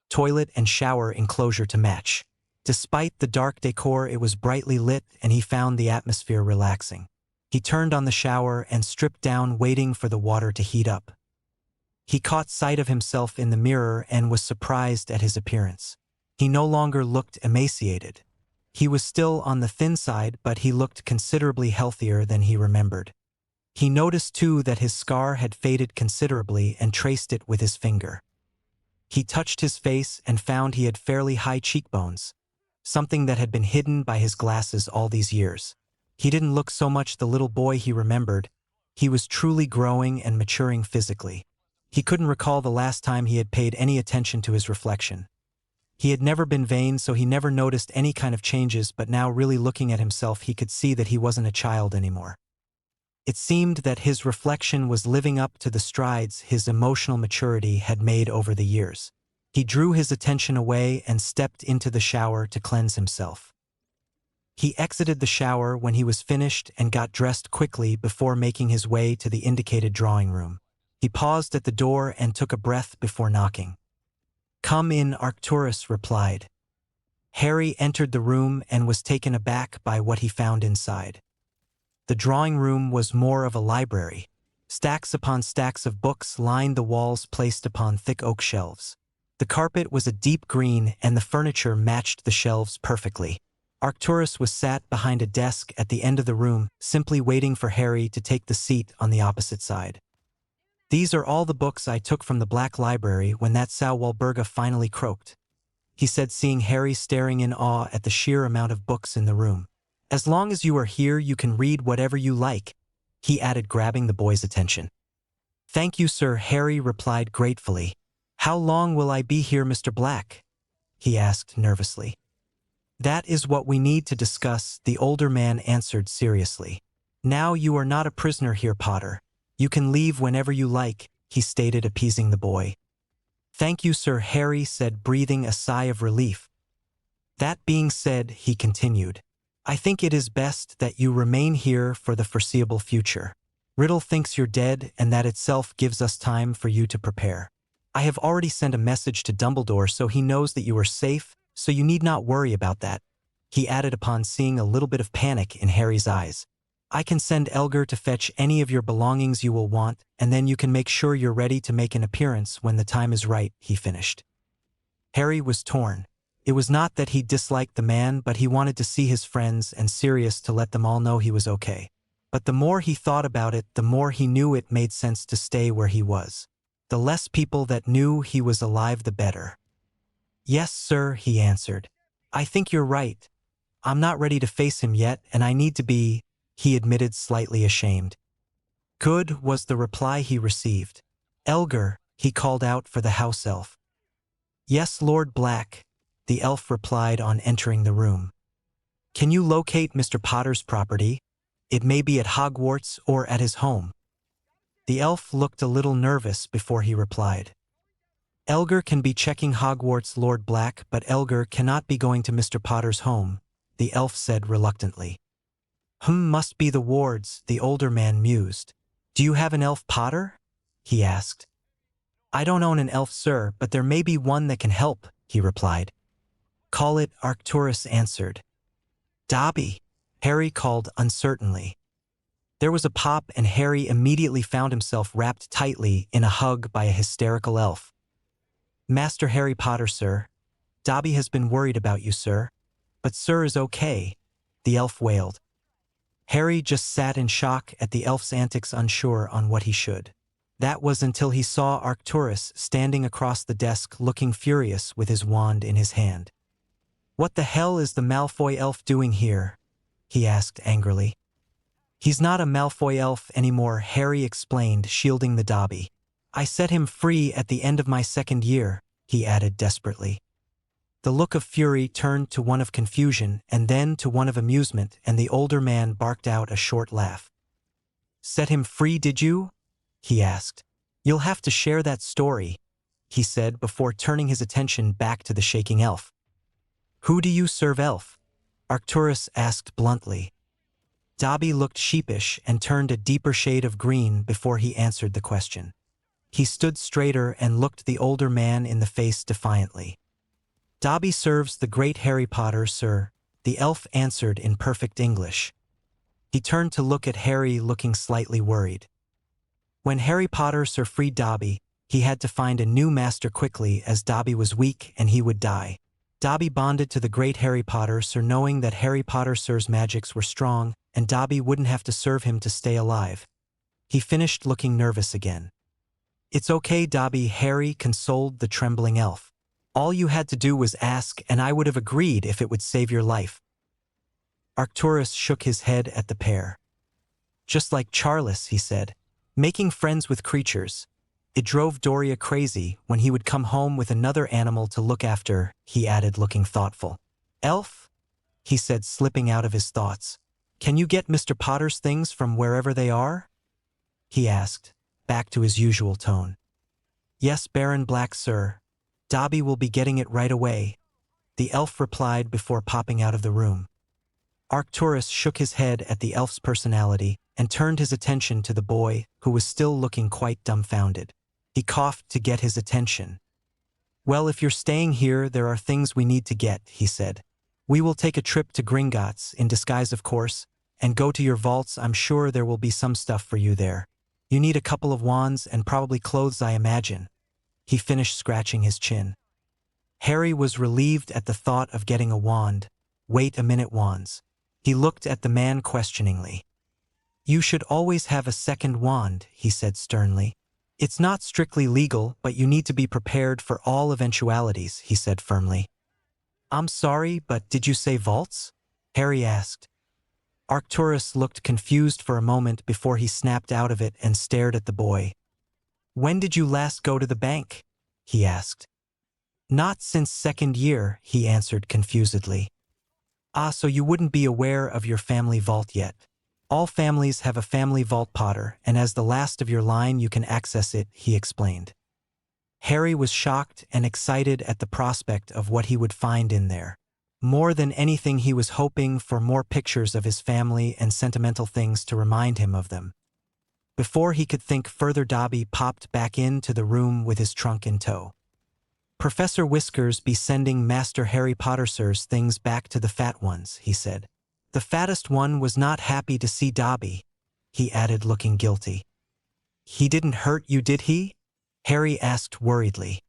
toilet, and shower enclosure to match. Despite the dark decor, it was brightly lit, and he found the atmosphere relaxing. He turned on the shower and stripped down, waiting for the water to heat up. He caught sight of himself in the mirror and was surprised at his appearance. He no longer looked emaciated. He was still on the thin side, but he looked considerably healthier than he remembered. He noticed too that his scar had faded considerably and traced it with his finger. He touched his face and found he had fairly high cheekbones, something that had been hidden by his glasses all these years. He didn't look so much the little boy he remembered. He was truly growing and maturing physically. He couldn't recall the last time he had paid any attention to his reflection. He had never been vain, so he never noticed any kind of changes, but now, really looking at himself, he could see that he wasn't a child anymore. It seemed that his reflection was living up to the strides his emotional maturity had made over the years. He drew his attention away and stepped into the shower to cleanse himself. He exited the shower when he was finished and got dressed quickly before making his way to the indicated drawing room. He paused at the door and took a breath before knocking. "Come in," Arcturus replied. Harry entered the room and was taken aback by what he found inside. The drawing room was more of a library. Stacks upon stacks of books lined the walls, placed upon thick oak shelves. The carpet was a deep green and the furniture matched the shelves perfectly. Arcturus was sat behind a desk at the end of the room, simply waiting for Harry to take the seat on the opposite side. "These are all the books I took from the Black Library when that Sal Walburga finally croaked. he said, seeing Harry staring in awe at the sheer amount of books in the room. As long as you are here, you can read whatever you like, he added, grabbing the boy's attention. Thank you, sir, Harry replied gratefully. How long will I be here, Mr. Black? He asked nervously. That is what we need to discuss, the older man answered seriously. Now you are not a prisoner here, Potter. You can leave whenever you like, he stated, appeasing the boy. Thank you, sir, Harry said, breathing a sigh of relief. That being said, he continued, I think it is best that you remain here for the foreseeable future. Riddle thinks you're dead, and that itself gives us time for you to prepare. I have already sent a message to Dumbledore so he knows that you are safe, so you need not worry about that, he added upon seeing a little bit of panic in Harry's eyes. I can send Elgar to fetch any of your belongings you will want, and then you can make sure you're ready to make an appearance when the time is right, he finished. Harry was torn. It was not that he disliked the man, but he wanted to see his friends and Sirius to let them all know he was okay. But the more he thought about it, the more he knew it made sense to stay where he was. The less people that knew he was alive, the better. Yes, sir, he answered. I think you're right. I'm not ready to face him yet, and I need to be, he admitted, slightly ashamed. Good, was the reply he received. Elgar, he called out for the house elf. Yes, Lord Black, the elf replied on entering the room. Can you locate Mr. Potter's property? It may be at Hogwarts or at his home. The elf looked a little nervous before he replied. Elgar can be checking Hogwarts, Lord Black, but Elgar cannot be going to Mr. Potter's home, the elf said reluctantly. Must be the wards, the older man mused. Do you have an elf, Potter? He asked. I don't own an elf, sir, but there may be one that can help, he replied. Call it, Arcturus answered. Dobby, Harry called uncertainly. There was a pop, and Harry immediately found himself wrapped tightly in a hug by a hysterical elf. Master Harry Potter, sir. Dobby has been worried about you, sir. But sir is okay, the elf wailed. Harry just sat in shock at the elf's antics, unsure on what he should. That was until he saw Arcturus standing across the desk looking furious with his wand in his hand. What the hell is the Malfoy elf doing here? He asked angrily. He's not a Malfoy elf anymore, Harry explained, shielding the Dobby. I set him free at the end of my second year, he added desperately. The look of fury turned to one of confusion and then to one of amusement, and the older man barked out a short laugh. Set him free, did you? He asked. You'll have to share that story, he said before turning his attention back to the shaking elf. Who do you serve, elf? Arcturus asked bluntly. Dobby looked sheepish and turned a deeper shade of green before he answered the question. He stood straighter and looked the older man in the face defiantly. Dobby serves the great Harry Potter, sir, the elf answered in perfect English. He turned to look at Harry, looking slightly worried. When Harry Potter, sir, freed Dobby, he had to find a new master quickly, as Dobby was weak and he would die. Dobby bonded to the great Harry Potter, sir, knowing that Harry Potter, sir's magics were strong, and Dobby wouldn't have to serve him to stay alive. He finished looking nervous again. It's okay, Dobby, Harry consoled the trembling elf. All you had to do was ask, and I would have agreed if it would save your life. Arcturus shook his head at the pair. Just like Charles, he said, making friends with creatures. It drove Doria crazy when he would come home with another animal to look after, he added, looking thoughtful. Elf? He said, slipping out of his thoughts. Can you get Mr. Potter's things from wherever they are? He asked, back to his usual tone. Yes, Baron Black, sir. Dobby will be getting it right away, the elf replied before popping out of the room. Arcturus shook his head at the elf's personality and turned his attention to the boy, who was still looking quite dumbfounded. He coughed to get his attention. Well, if you're staying here, there are things we need to get, he said. We will take a trip to Gringotts, in disguise of course, and go to your vaults. I'm sure there will be some stuff for you there. You need a couple of wands and probably clothes, I imagine. He finished scratching his chin. Harry was relieved at the thought of getting a wand. Wait a minute, wands. He looked at the man questioningly. You should always have a second wand, he said sternly. It's not strictly legal, but you need to be prepared for all eventualities, he said firmly. I'm sorry, but did you say vaults? Harry asked. Arcturus looked confused for a moment before he snapped out of it and stared at the boy. When did you last go to the bank? He asked. Not since second year, he answered confusedly. Ah, so you wouldn't be aware of your family vault yet. All families have a family vault, Potter, and as the last of your line you can access it, he explained. Harry was shocked and excited at the prospect of what he would find in there. More than anything, he was hoping for more pictures of his family and sentimental things to remind him of them. Before he could think further, Dobby popped back into the room with his trunk in tow. Professor Whiskers be sending Master Harry Potter sir's things back to the fat ones, he said. The fattest one was not happy to see Dobby, he added, looking guilty. He didn't hurt you, did he? Harry asked worriedly.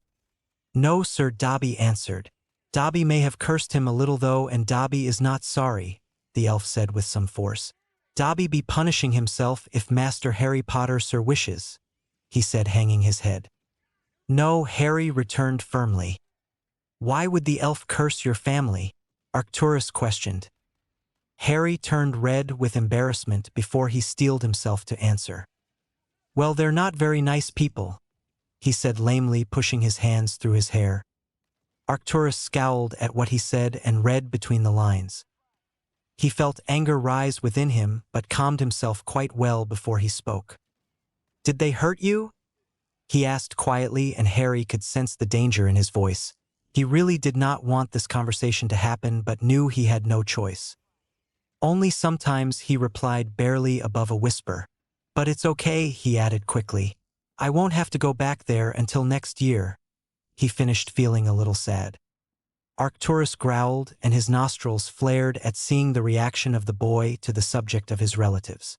No, sir, Dobby answered. Dobby may have cursed him a little though, and Dobby is not sorry, the elf said with some force. Dobby be punishing himself if Master Harry Potter sir wishes, he said, hanging his head. No, Harry returned firmly. Why would the elf curse your family? Arcturus questioned. Harry turned red with embarrassment before he steeled himself to answer. Well, they're not very nice people, he said lamely, pushing his hands through his hair. Arcturus scowled at what he said and read between the lines. He felt anger rise within him, but calmed himself quite well before he spoke. Did they hurt you? He asked quietly, and Harry could sense the danger in his voice. He really did not want this conversation to happen, but knew he had no choice. Only sometimes, he replied barely above a whisper. But it's okay, he added quickly. I won't have to go back there until next year. He finished, feeling a little sad. Arcturus growled, and his nostrils flared at seeing the reaction of the boy to the subject of his relatives.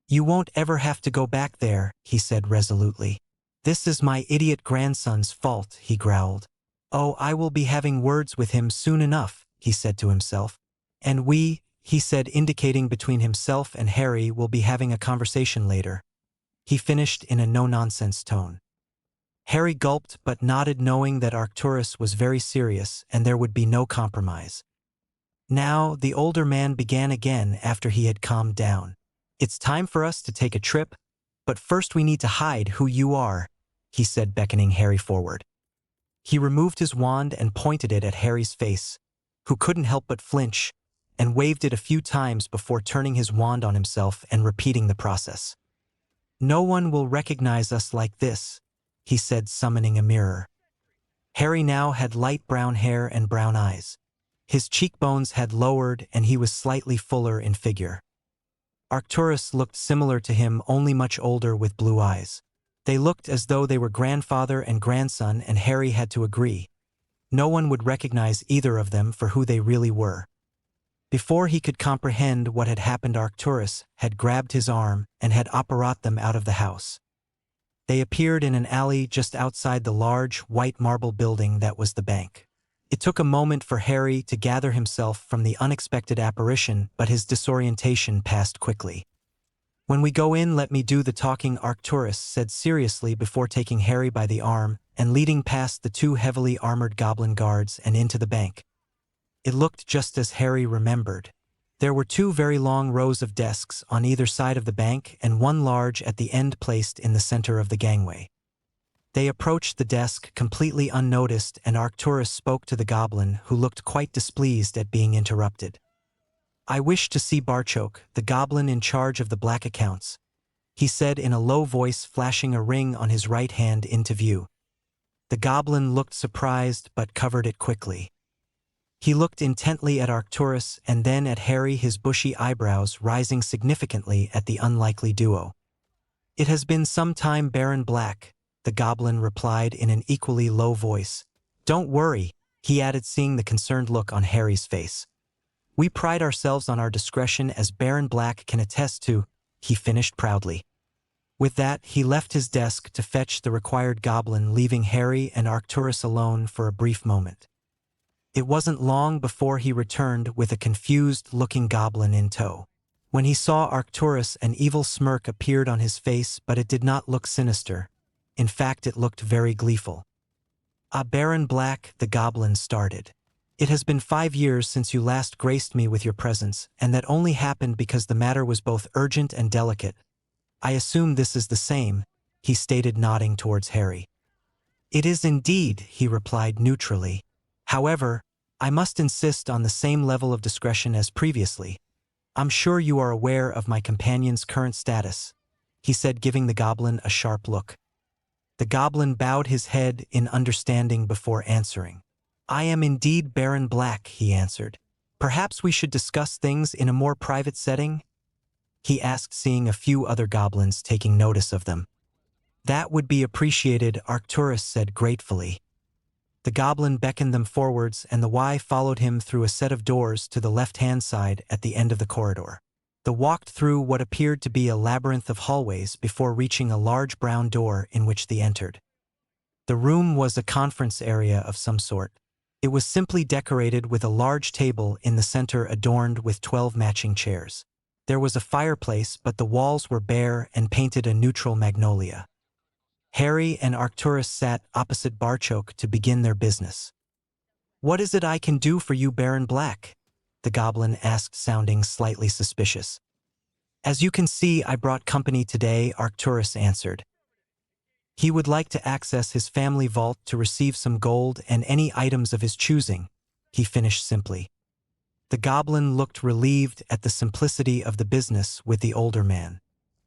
You won't ever have to go back there, he said resolutely. This is my idiot grandson's fault, he growled. Oh, I will be having words with him soon enough, he said to himself. And we, he said, indicating between himself and Harry, will be having a conversation later. He finished in a no-nonsense tone. Harry gulped but nodded, knowing that Arcturus was very serious and there would be no compromise. Now, the older man began again after he had calmed down. It's time for us to take a trip, but first we need to hide who you are, he said, beckoning Harry forward. He removed his wand and pointed it at Harry's face, who couldn't help but flinch, and waved it a few times before turning his wand on himself and repeating the process. No one will recognize us like this, he said, summoning a mirror. Harry now had light brown hair and brown eyes. His cheekbones had lowered and he was slightly fuller in figure. Arcturus looked similar to him, only much older, with blue eyes. They looked as though they were grandfather and grandson, and Harry had to agree. No one would recognize either of them for who they really were. Before he could comprehend what had happened, Arcturus had grabbed his arm and had apparat them out of the house. They appeared in an alley just outside the large, white marble building that was the bank. It took a moment for Harry to gather himself from the unexpected apparition, but his disorientation passed quickly. When we go in, let me do the talking, Arcturus said seriously before taking Harry by the arm and leading past the two heavily armored goblin guards and into the bank. It looked just as Harry remembered. There were two very long rows of desks on either side of the bank and one large at the end placed in the center of the gangway. They approached the desk completely unnoticed, and Arcturus spoke to the goblin, who looked quite displeased at being interrupted. I wish to see Barchoke, the goblin in charge of the black accounts, he said in a low voice, flashing a ring on his right hand into view. The goblin looked surprised but covered it quickly. He looked intently at Arcturus and then at Harry, his bushy eyebrows rising significantly at the unlikely duo. It has been some time, Baron Black, the goblin replied in an equally low voice. Don't worry, he added, seeing the concerned look on Harry's face. We pride ourselves on our discretion, as Baron Black can attest to, he finished proudly. With that, he left his desk to fetch the required goblin, leaving Harry and Arcturus alone for a brief moment. It wasn't long before he returned with a confused-looking goblin in tow. When he saw Arcturus, an evil smirk appeared on his face, but it did not look sinister. In fact, it looked very gleeful. Baron Black, the goblin started. It has been 5 years since you last graced me with your presence, and that only happened because the matter was both urgent and delicate. I assume this is the same, he stated, nodding towards Harry. It is indeed, he replied neutrally. However, I must insist on the same level of discretion as previously. I'm sure you are aware of my companion's current status, he said, giving the goblin a sharp look. The goblin bowed his head in understanding before answering. I am indeed Baron Black, he answered. Perhaps we should discuss things in a more private setting? He asked, seeing a few other goblins taking notice of them. That would be appreciated, Arcturus said gratefully. The goblin beckoned them forwards, and the Y followed him through a set of doors to the left-hand side at the end of the corridor. They walked through what appeared to be a labyrinth of hallways before reaching a large brown door in which they entered. The room was a conference area of some sort. It was simply decorated with a large table in the center adorned with 12 matching chairs. There was a fireplace, but the walls were bare and painted a neutral magnolia. Harry and Arcturus sat opposite Barchoke to begin their business. What is it I can do for you, Baron Black? The goblin asked, sounding slightly suspicious. As you can see, I brought company today, Arcturus answered. He would like to access his family vault to receive some gold and any items of his choosing, he finished simply. The goblin looked relieved at the simplicity of the business with the older man.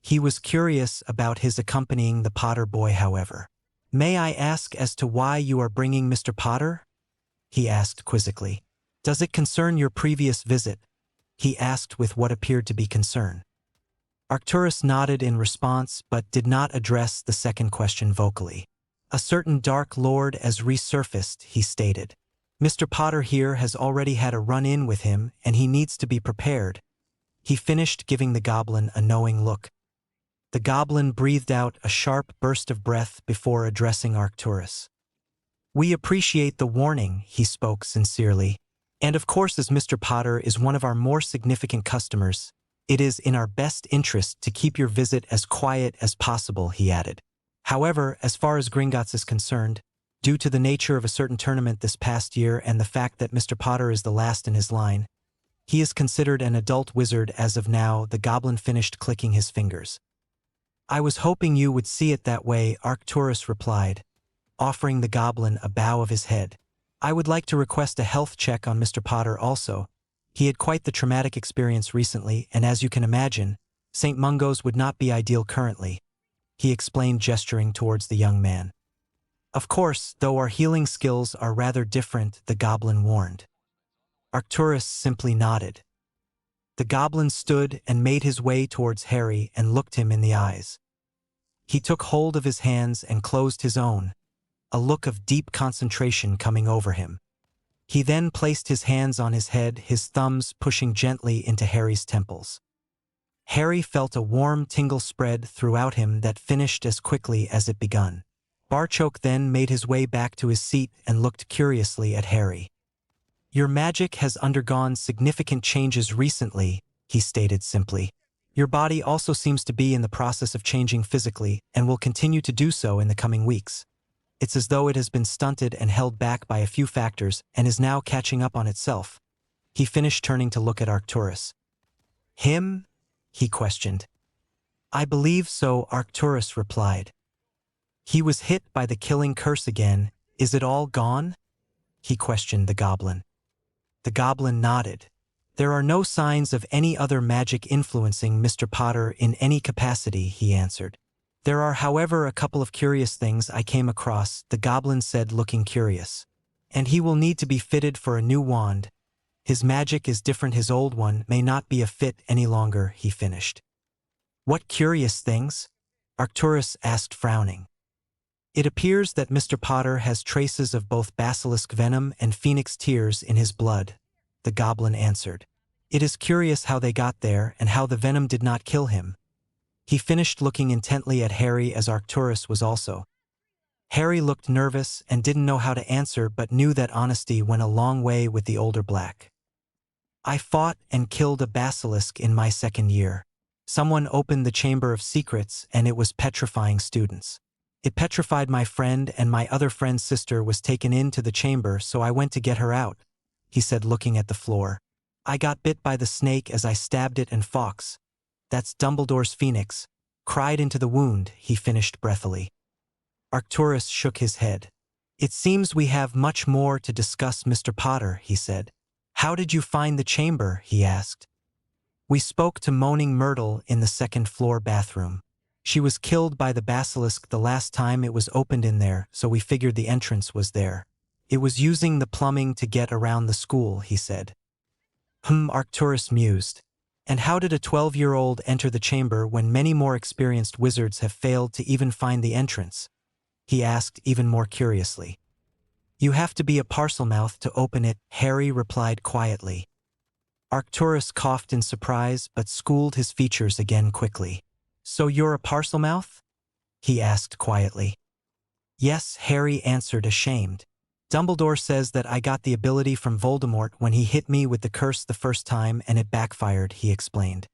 He was curious about his accompanying the Potter boy, however. May I ask as to why you are bringing Mr. Potter? He asked quizzically. Does it concern your previous visit? He asked with what appeared to be concern. Arcturus nodded in response but did not address the second question vocally. A certain Dark Lord has resurfaced, he stated. Mr. Potter here has already had a run-in with him and he needs to be prepared. He finished, giving the goblin a knowing look. The goblin breathed out a sharp burst of breath before addressing Arcturus. We appreciate the warning, he spoke sincerely. And of course, as Mr. Potter is one of our more significant customers, it is in our best interest to keep your visit as quiet as possible, he added. However, as far as Gringotts is concerned, due to the nature of a certain tournament this past year and the fact that Mr. Potter is the last in his line, he is considered an adult wizard as of now. The goblin finished clicking his fingers. I was hoping you would see it that way, Arcturus replied, offering the goblin a bow of his head. I would like to request a health check on Mr. Potter also. He had quite the traumatic experience recently, and as you can imagine, St. Mungo's would not be ideal currently, he explained, gesturing towards the young man. Of course, though our healing skills are rather different, the goblin warned. Arcturus simply nodded. The goblin stood and made his way towards Harry and looked him in the eyes. He took hold of his hands and closed his own, a look of deep concentration coming over him. He then placed his hands on his head, his thumbs pushing gently into Harry's temples. Harry felt a warm tingle spread throughout him that finished as quickly as it begun. Barchoke then made his way back to his seat and looked curiously at Harry. Your magic has undergone significant changes recently, he stated simply. Your body also seems to be in the process of changing physically and will continue to do so in the coming weeks. It's as though it has been stunted and held back by a few factors and is now catching up on itself. He finished, turning to look at Arcturus. Him? He questioned. I believe so, Arcturus replied. He was hit by the killing curse again. Is it all gone? He questioned the goblin. The goblin nodded. There are no signs of any other magic influencing Mr. Potter in any capacity, he answered. There are, however, a couple of curious things I came across, the goblin said, looking curious. And he will need to be fitted for a new wand. His magic is different, his old one may not be a fit any longer, he finished. What curious things? Arcturus asked, frowning. It appears that Mr. Potter has traces of both basilisk venom and phoenix tears in his blood, the goblin answered. It is curious how they got there and how the venom did not kill him. He finished, looking intently at Harry, as Arcturus was also. Harry looked nervous and didn't know how to answer, but knew that honesty went a long way with the older Black. I fought and killed a basilisk in my second year. Someone opened the Chamber of Secrets and it was petrifying students. It petrified my friend, and my other friend's sister was taken into the chamber, so I went to get her out. he said looking at the floor. I got bit by the snake as I stabbed it and Fawkes. That's Dumbledore's phoenix. Cried into the wound, he finished breathily. Arcturus shook his head. It seems we have much more to discuss, Mr. Potter, he said. How did you find the chamber, he asked. We spoke to Moaning Myrtle in the second-floor bathroom. She was killed by the basilisk the last time it was opened in there, so we figured the entrance was there. It was using the plumbing to get around the school, he said. Arcturus mused. And how did a 12-year-old enter the chamber when many more experienced wizards have failed to even find the entrance? He asked even more curiously. You have to be a Parselmouth to open it, Harry replied quietly. Arcturus coughed in surprise but schooled his features again quickly. So you're a Parselmouth? He asked quietly. Yes, Harry answered ashamed. Dumbledore says that I got the ability from Voldemort when he hit me with the curse the first time and it backfired, he explained.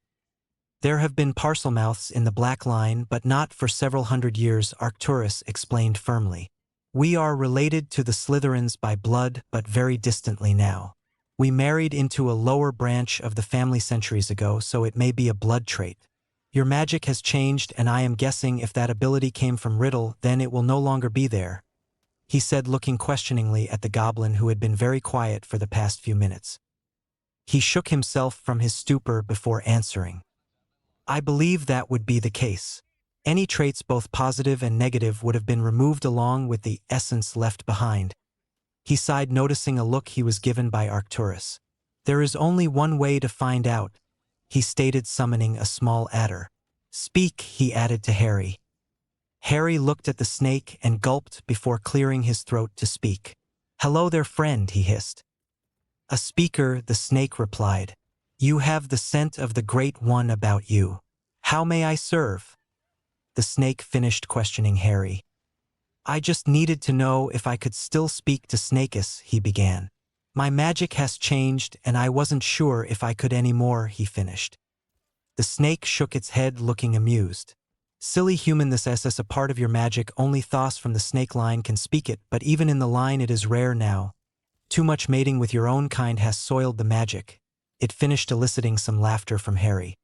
There have been Parselmouths in the Black Line but not for several hundred years, Arcturus explained firmly. We are related to the Slytherins by blood but very distantly now. We married into a lower branch of the family centuries ago, so it may be a blood trait. Your magic has changed and I am guessing if that ability came from Riddle, then it will no longer be there, he said looking questioningly at the goblin who had been very quiet for the past few minutes. He shook himself from his stupor before answering. I believe that would be the case. Any traits both positive and negative would have been removed along with the essence left behind. He sighed, noticing a look he was given by Arcturus. There is only one way to find out, he stated, summoning a small adder. Speak, he added to Harry. Harry looked at the snake and gulped before clearing his throat to speak. Hello there, friend, he hissed. A speaker, the snake replied. You have the scent of the Great One about you. How may I serve? The snake finished questioning Harry. I just needed to know if I could still speak to Snakus, he began. My magic has changed and I wasn't sure if I could anymore, he finished. The snake shook its head, looking amused. Silly human, this is a part of your magic. Only Thos from the snake line can speak it, but even in the line it is rare now. Too much mating with your own kind has soiled the magic. It finished, eliciting some laughter from Harry.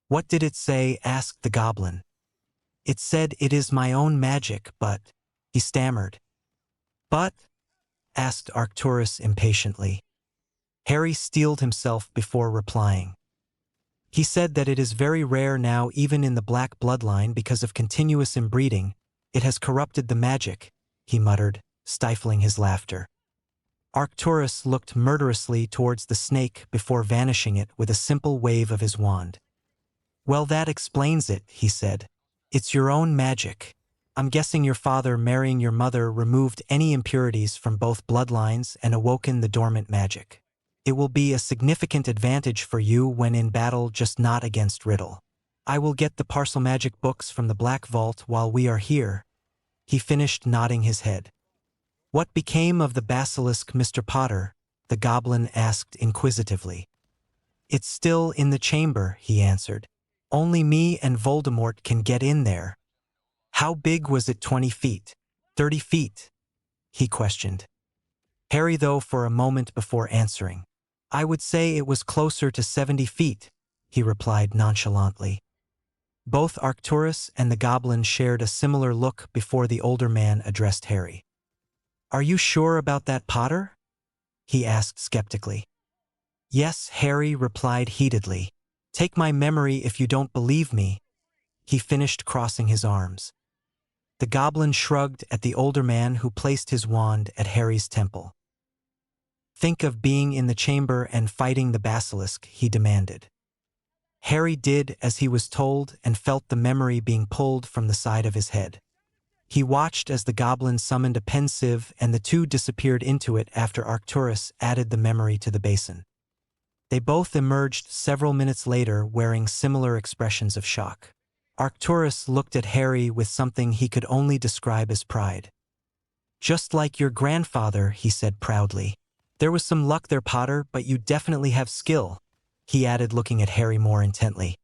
What did it say? Asked the goblin. It said it is my own magic, but, he stammered. But? Asked Arcturus impatiently. Harry steeled himself before replying. He said that it is very rare now, even in the black bloodline, because of continuous inbreeding. It has corrupted the magic, he muttered, stifling his laughter. Arcturus looked murderously towards the snake before vanishing it with a simple wave of his wand. Well, that explains it, he said. It's your own magic. I'm guessing your father marrying your mother removed any impurities from both bloodlines and awoken the dormant magic. It will be a significant advantage for you when in battle, just not against Riddle. I will get the Parcel Magic books from the Black Vault while we are here. He finished, nodding his head. What became of the basilisk, Mr. Potter? The goblin asked inquisitively. It's still in the chamber, he answered. Only me and Voldemort can get in there. How big was it? 20 feet? 30 feet? He questioned. Harry, though, for a moment before answering. I would say it was closer to 70 feet, he replied nonchalantly. Both Arcturus and the goblin shared a similar look before the older man addressed Harry. Are you sure about that, Potter? He asked skeptically. Yes, Harry replied heatedly. Take my memory if you don't believe me. He finished, crossing his arms. The goblin shrugged at the older man, who placed his wand at Harry's temple. Think of being in the chamber and fighting the basilisk, he demanded. Harry did as he was told and felt the memory being pulled from the side of his head. He watched as the goblin summoned a pensieve and the two disappeared into it after Arcturus added the memory to the basin. They both emerged several minutes later wearing similar expressions of shock. Arcturus looked at Harry with something he could only describe as pride. Just like your grandfather, he said proudly. There was some luck there, Potter, but you definitely have skill, he added, looking at Harry more intently.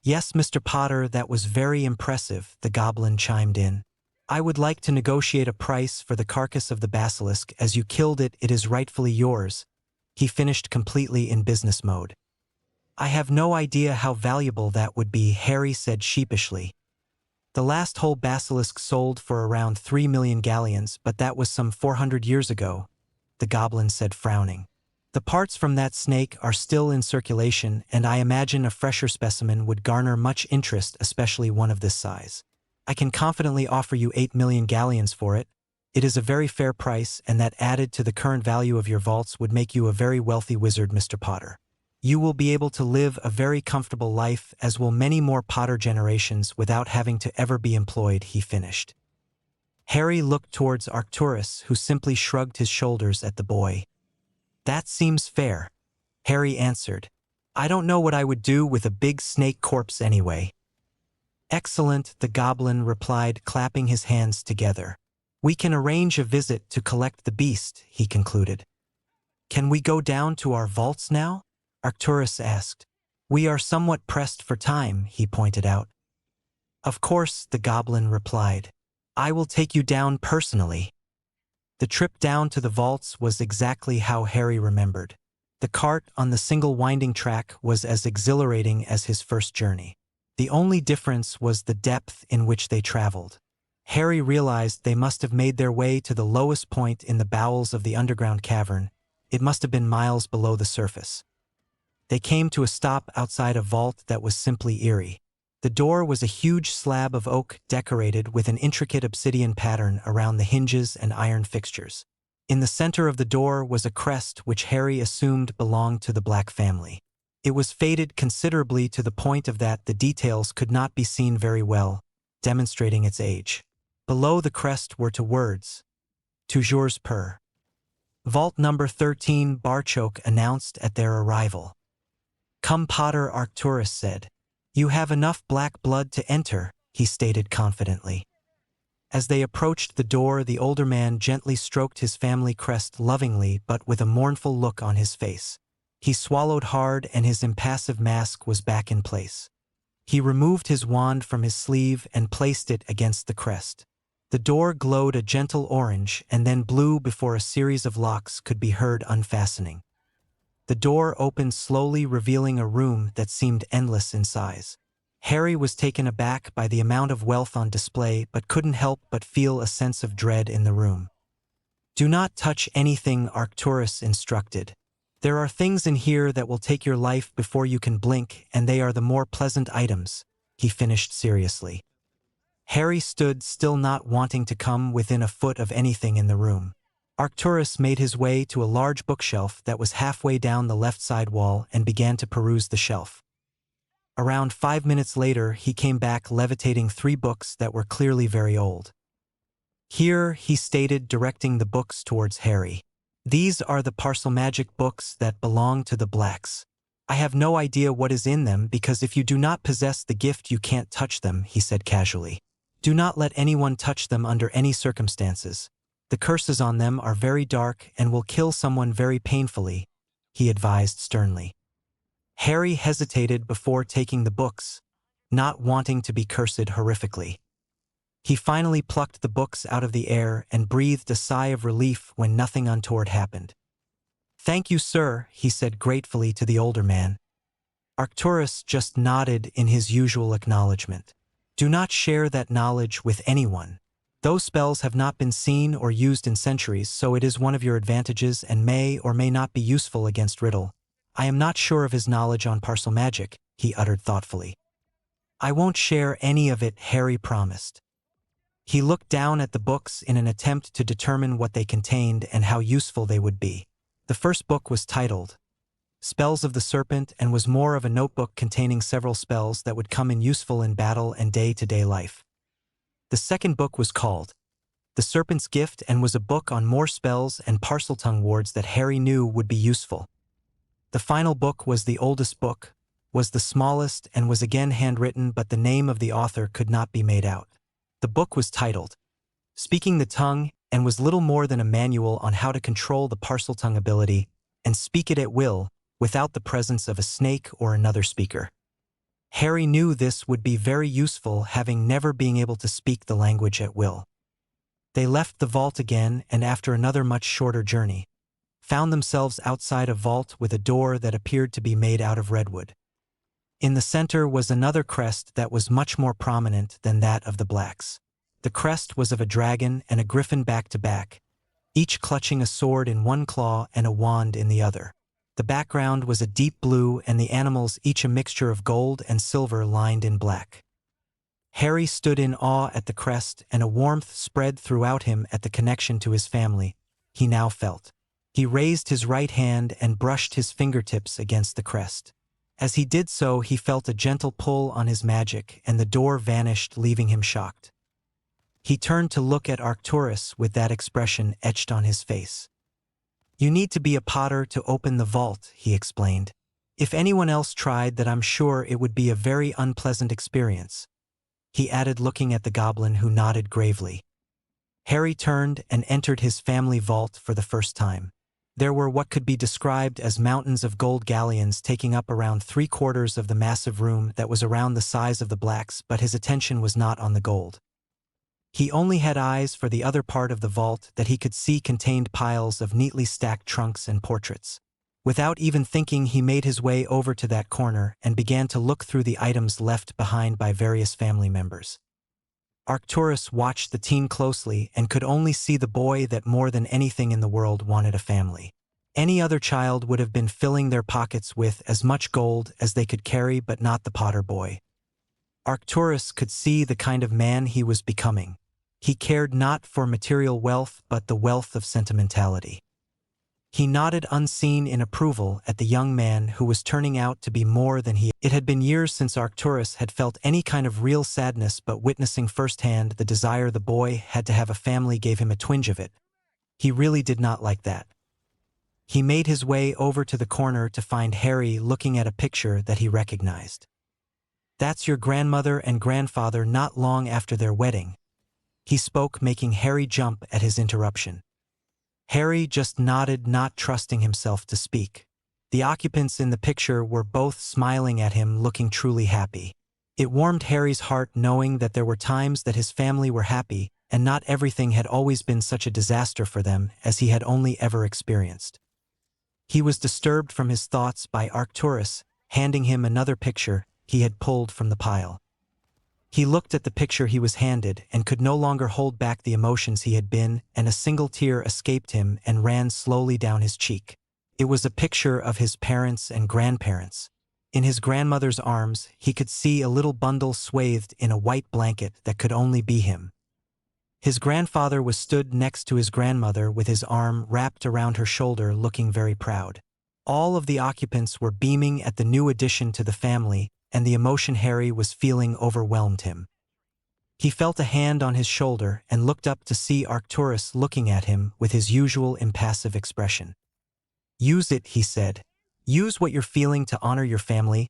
Yes, Mr. Potter, that was very impressive, the goblin chimed in. I would like to negotiate a price for the carcass of the basilisk. As you killed it, it is rightfully yours, he finished completely in business mode. I have no idea how valuable that would be, Harry said sheepishly. The last whole basilisk sold for around 3 million galleons, but that was some 400 years ago, the goblin said, frowning. The parts from that snake are still in circulation, and I imagine a fresher specimen would garner much interest, especially one of this size. I can confidently offer you 8 million galleons for it. It is a very fair price, and that added to the current value of your vaults would make you a very wealthy wizard, Mr. Potter. You will be able to live a very comfortable life, as will many more Potter generations, without having to ever be employed, he finished. Harry looked towards Arcturus, who simply shrugged his shoulders at the boy. That seems fair, Harry answered. I don't know what I would do with a big snake corpse anyway. Excellent, the goblin replied, clapping his hands together. We can arrange a visit to collect the beast, he concluded. Can we go down to our vaults now? Arcturus asked. We are somewhat pressed for time, he pointed out. Of course, the goblin replied. I will take you down personally. The trip down to the vaults was exactly how Harry remembered. The cart on the single winding track was as exhilarating as his first journey. The only difference was the depth in which they traveled. Harry realized they must have made their way to the lowest point in the bowels of the underground cavern. It must have been miles below the surface. They came to a stop outside a vault that was simply eerie. The door was a huge slab of oak decorated with an intricate obsidian pattern around the hinges and iron fixtures. In the center of the door was a crest which Harry assumed belonged to the Black family. It was faded considerably to the point of that the details could not be seen very well, demonstrating its age. Below the crest were two words, Toujours per. Vault number 13, Barchoke announced at their arrival. Come, Potter, Arcturus said. You have enough black blood to enter, he stated confidently. As they approached the door, the older man gently stroked his family crest lovingly but with a mournful look on his face. He swallowed hard and his impassive mask was back in place. He removed his wand from his sleeve and placed it against the crest. The door glowed a gentle orange and then blue before a series of locks could be heard unfastening. The door opened slowly, revealing a room that seemed endless in size. Harry was taken aback by the amount of wealth on display but couldn't help but feel a sense of dread in the room. Do not touch anything, Arcturus instructed. There are things in here that will take your life before you can blink, and they are the more pleasant items, he finished seriously. Harry stood still, not wanting to come within a foot of anything in the room. Arcturus made his way to a large bookshelf that was halfway down the left side wall and began to peruse the shelf. Around 5 minutes later, he came back levitating 3 books that were clearly very old. Here, he stated, directing the books towards Harry. These are the parcel magic books that belong to the Blacks. I have no idea what is in them because if you do not possess the gift you can't touch them, he said casually. Do not let anyone touch them under any circumstances. The curses on them are very dark and will kill someone very painfully, he advised sternly. Harry hesitated before taking the books, not wanting to be cursed horrifically. He finally plucked the books out of the air and breathed a sigh of relief when nothing untoward happened. Thank you, sir, he said gratefully to the older man. Arcturus just nodded in his usual acknowledgement. Do not share that knowledge with anyone. Those spells have not been seen or used in centuries, so it is one of your advantages and may or may not be useful against Riddle. I am not sure of his knowledge on parcel magic, he uttered thoughtfully. I won't share any of it, Harry promised. He looked down at the books in an attempt to determine what they contained and how useful they would be. The first book was titled Spells of the Serpent and was more of a notebook containing several spells that would come in useful in battle and day-to-day life. The second book was called The Serpent's Gift and was a book on more spells and parseltongue wards that Harry knew would be useful. The final book was the oldest book, was the smallest and was again handwritten, but the name of the author could not be made out. The book was titled Speaking the Tongue and was little more than a manual on how to control the parseltongue ability and speak it at will without the presence of a snake or another speaker. Harry knew this would be very useful, having never been able to speak the language at will. They left the vault again, and after another much shorter journey, found themselves outside a vault with a door that appeared to be made out of redwood. In the center was another crest that was much more prominent than that of the blacks. The crest was of a dragon and a griffin back to back, each clutching a sword in one claw and a wand in the other. The background was a deep blue and the animals each a mixture of gold and silver lined in black. Harry stood in awe at the crest, and a warmth spread throughout him at the connection to his family he now felt. He raised his right hand and brushed his fingertips against the crest. As he did so, he felt a gentle pull on his magic, and the door vanished, leaving him shocked. He turned to look at Arcturus with that expression etched on his face. "You need to be a potter to open the vault," he explained. "If anyone else tried that, I'm sure it would be a very unpleasant experience," he added, looking at the goblin, who nodded gravely. Harry turned and entered his family vault for the first time. There were what could be described as mountains of gold galleons taking up around 3/4 of the massive room that was around the size of the blacks, but his attention was not on the gold. He only had eyes for the other part of the vault that he could see contained piles of neatly stacked trunks and portraits. Without even thinking, he made his way over to that corner and began to look through the items left behind by various family members. Arcturus watched the teen closely and could only see the boy that more than anything in the world wanted a family. Any other child would have been filling their pockets with as much gold as they could carry, but not the Potter boy. Arcturus could see the kind of man he was becoming. He cared not for material wealth, but the wealth of sentimentality. He nodded unseen in approval at the young man who was turning out to be more than he. It had been years since Arcturus had felt any kind of real sadness, but witnessing firsthand the desire the boy had to have a family gave him a twinge of it. He really did not like that. He made his way over to the corner to find Harry looking at a picture that he recognized. "That's your grandmother and grandfather not long after their wedding," he spoke, making Harry jump at his interruption. Harry just nodded, not trusting himself to speak. The occupants in the picture were both smiling at him, looking truly happy. It warmed Harry's heart knowing that there were times that his family were happy, and not everything had always been such a disaster for them as he had only ever experienced. He was disturbed from his thoughts by Arcturus handing him another picture he had pulled from the pile. He looked at the picture he was handed and could no longer hold back the emotions he had been, and a single tear escaped him and ran slowly down his cheek. It was a picture of his parents and grandparents. In his grandmother's arms, he could see a little bundle swathed in a white blanket that could only be him. His grandfather was stood next to his grandmother with his arm wrapped around her shoulder, looking very proud. All of the occupants were beaming at the new addition to the family, and the emotion Harry was feeling overwhelmed him. He felt a hand on his shoulder and looked up to see Arcturus looking at him with his usual impassive expression. "Use it," he said. "Use what you're feeling to honor your family.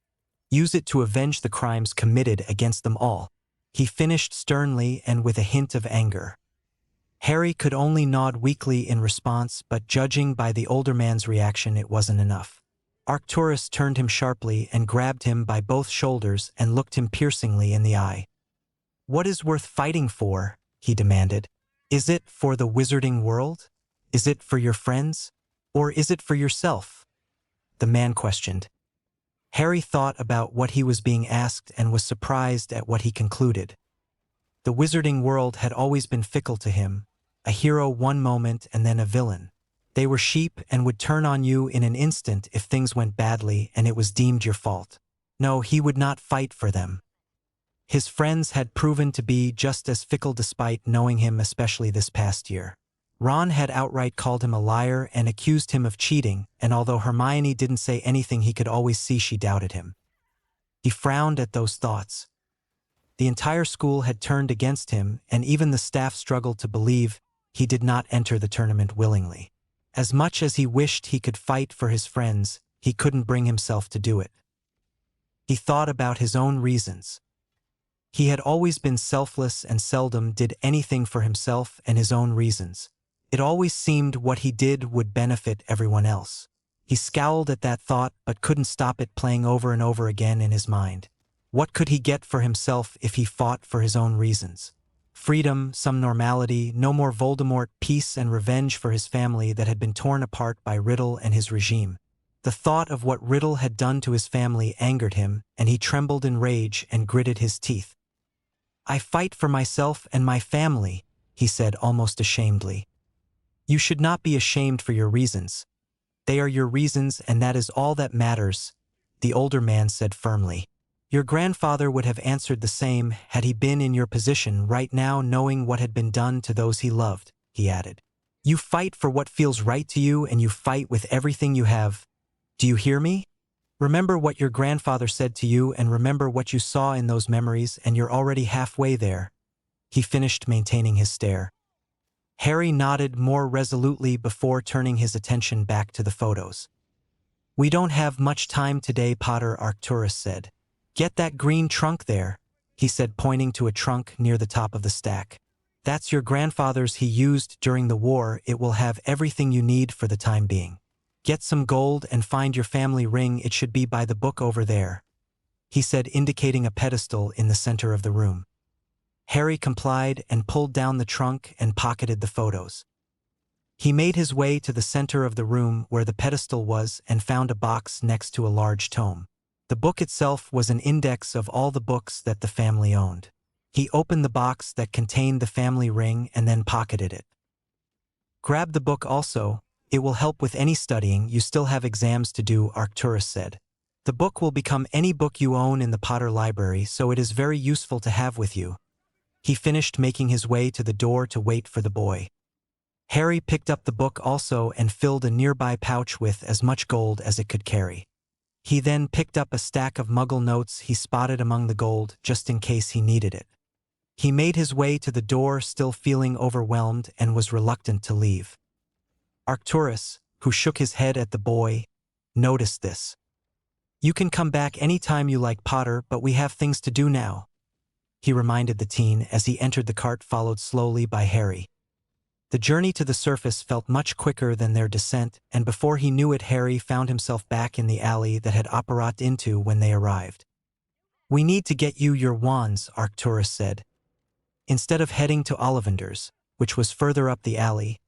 Use it to avenge the crimes committed against them all," he finished sternly and with a hint of anger. Harry could only nod weakly in response, but judging by the older man's reaction, it wasn't enough. Arcturus turned him sharply and grabbed him by both shoulders and looked him piercingly in the eye. "What is worth fighting for?" he demanded. "Is it for the wizarding world? Is it for your friends? Or is it for yourself?" the man questioned. Harry thought about what he was being asked and was surprised at what he concluded. The wizarding world had always been fickle to him, a hero one moment and then a villain. They were sheep and would turn on you in an instant if things went badly and it was deemed your fault. No, he would not fight for them. His friends had proven to be just as fickle despite knowing him, especially this past year. Ron had outright called him a liar and accused him of cheating, and although Hermione didn't say anything, he could always see she doubted him. He frowned at those thoughts. The entire school had turned against him, and even the staff struggled to believe he did not enter the tournament willingly. As much as he wished he could fight for his friends, he couldn't bring himself to do it. He thought about his own reasons. He had always been selfless and seldom did anything for himself and his own reasons. It always seemed what he did would benefit everyone else. He scowled at that thought but couldn't stop it playing over and over again in his mind. What could he get for himself if he fought for his own reasons? Freedom, some normality, no more Voldemort, peace and revenge for his family that had been torn apart by Riddle and his regime. The thought of what Riddle had done to his family angered him, and he trembled in rage and gritted his teeth. "I fight for myself and my family," he said almost ashamedly. "You should not be ashamed for your reasons. They are your reasons and that is all that matters," the older man said firmly. "Your grandfather would have answered the same had he been in your position right now, knowing what had been done to those he loved," he added. "You fight for what feels right to you and you fight with everything you have. Do you hear me? Remember what your grandfather said to you and remember what you saw in those memories, and you're already halfway there." He finished, maintaining his stare. Harry nodded more resolutely before turning his attention back to the photos. "We don't have much time today, Potter," Arcturus said. "Get that green trunk there," he said, pointing to a trunk near the top of the stack. "That's your grandfather's. He used during the war. It will have everything you need for the time being. Get some gold and find your family ring. It should be by the book over there," he said, indicating a pedestal in the center of the room. Harry complied and pulled down the trunk and pocketed the photos. He made his way to the center of the room where the pedestal was and found a box next to a large tome. The book itself was an index of all the books that the family owned. He opened the box that contained the family ring and then pocketed it. "Grab the book also. It will help with any studying. You still have exams to do," Arcturus said. "The book will become any book you own in the Potter Library, so it is very useful to have with you." He finished, making his way to the door to wait for the boy. Harry picked up the book also and filled a nearby pouch with as much gold as it could carry. He then picked up a stack of Muggle notes he spotted among the gold, just in case he needed it. He made his way to the door, still feeling overwhelmed, and was reluctant to leave. Arcturus, who shook his head at the boy, noticed this. "You can come back any time you like, Potter, but we have things to do now," he reminded the teen as he entered the cart, followed slowly by Harry. The journey to the surface felt much quicker than their descent, and before he knew it, Harry found himself back in the alley that had Apparat into when they arrived. "We need to get you your wands," Arcturus said. Instead of heading to Ollivander's, which was further up the alley,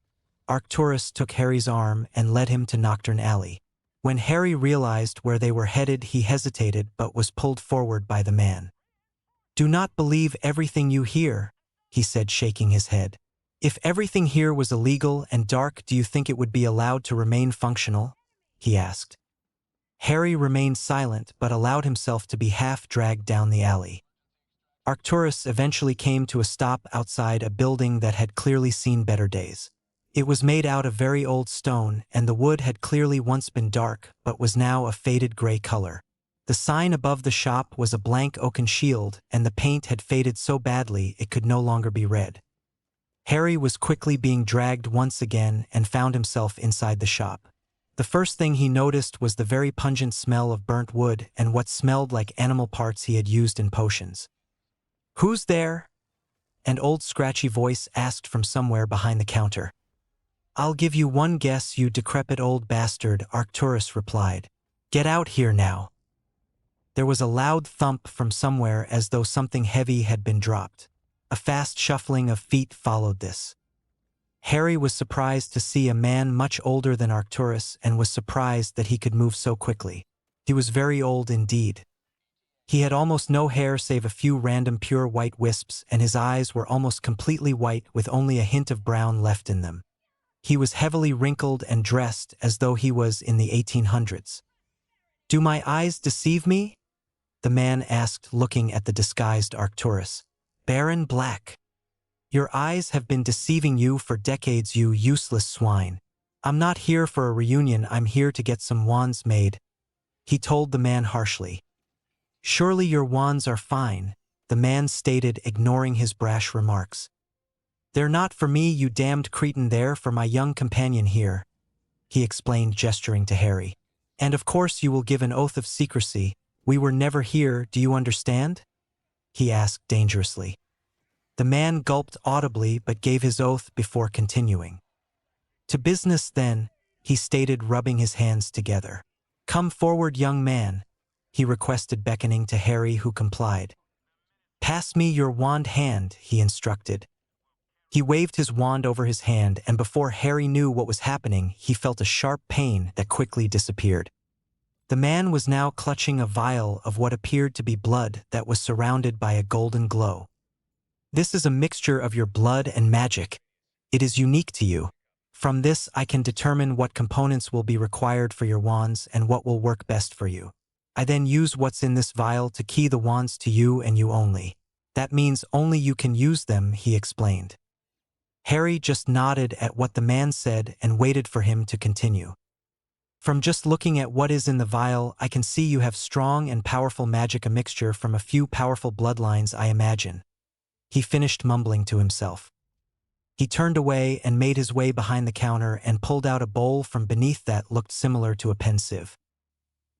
Arcturus took Harry's arm and led him to Knockturn Alley. When Harry realized where they were headed, he hesitated but was pulled forward by the man. "Do not believe everything you hear," he said, shaking his head. "If everything here was illegal and dark, do you think it would be allowed to remain functional?" he asked. Harry remained silent but allowed himself to be half dragged down the alley. Arcturus eventually came to a stop outside a building that had clearly seen better days. It was made out of very old stone, and the wood had clearly once been dark but was now a faded gray color. The sign above the shop was a blank oaken shield, and the paint had faded so badly it could no longer be read. Harry was quickly being dragged once again and found himself inside the shop. The first thing he noticed was the very pungent smell of burnt wood and what smelled like animal parts he had used in potions. "Who's there?" an old scratchy voice asked from somewhere behind the counter. "I'll give you one guess, you decrepit old bastard," Arcturus replied. "Get out here now." There was a loud thump from somewhere as though something heavy had been dropped. A fast shuffling of feet followed this. Harry was surprised to see a man much older than Arcturus and was surprised that he could move so quickly. He was very old indeed. He had almost no hair save a few random pure white wisps, and his eyes were almost completely white with only a hint of brown left in them. He was heavily wrinkled and dressed as though he was in the 1800s. "Do my eyes deceive me?" the man asked, looking at the disguised Arcturus. "Baron Black. Your eyes have been deceiving you for decades, you useless swine. I'm not here for a reunion, I'm here to get some wands made," he told the man harshly. "Surely your wands are fine," the man stated, ignoring his brash remarks. "They're not for me, you damned cretin, they're for my young companion here," he explained, gesturing to Harry. "And of course you will give an oath of secrecy. We were never here, do you understand?" he asked dangerously. The man gulped audibly but gave his oath before continuing. "To business then," he stated, rubbing his hands together. "Come forward, young man," he requested, beckoning to Harry, who complied. "Pass me your wand hand," he instructed. He waved his wand over his hand, and before Harry knew what was happening, he felt a sharp pain that quickly disappeared. The man was now clutching a vial of what appeared to be blood that was surrounded by a golden glow. "This is a mixture of your blood and magic. It is unique to you. From this I can determine what components will be required for your wands and what will work best for you. I then use what's in this vial to key the wands to you and you only. That means only you can use them," he explained. Harry just nodded at what the man said and waited for him to continue. "From just looking at what is in the vial, I can see you have strong and powerful magic, a mixture from a few powerful bloodlines, I imagine," he finished mumbling to himself. He turned away and made his way behind the counter and pulled out a bowl from beneath that looked similar to a pen sieve.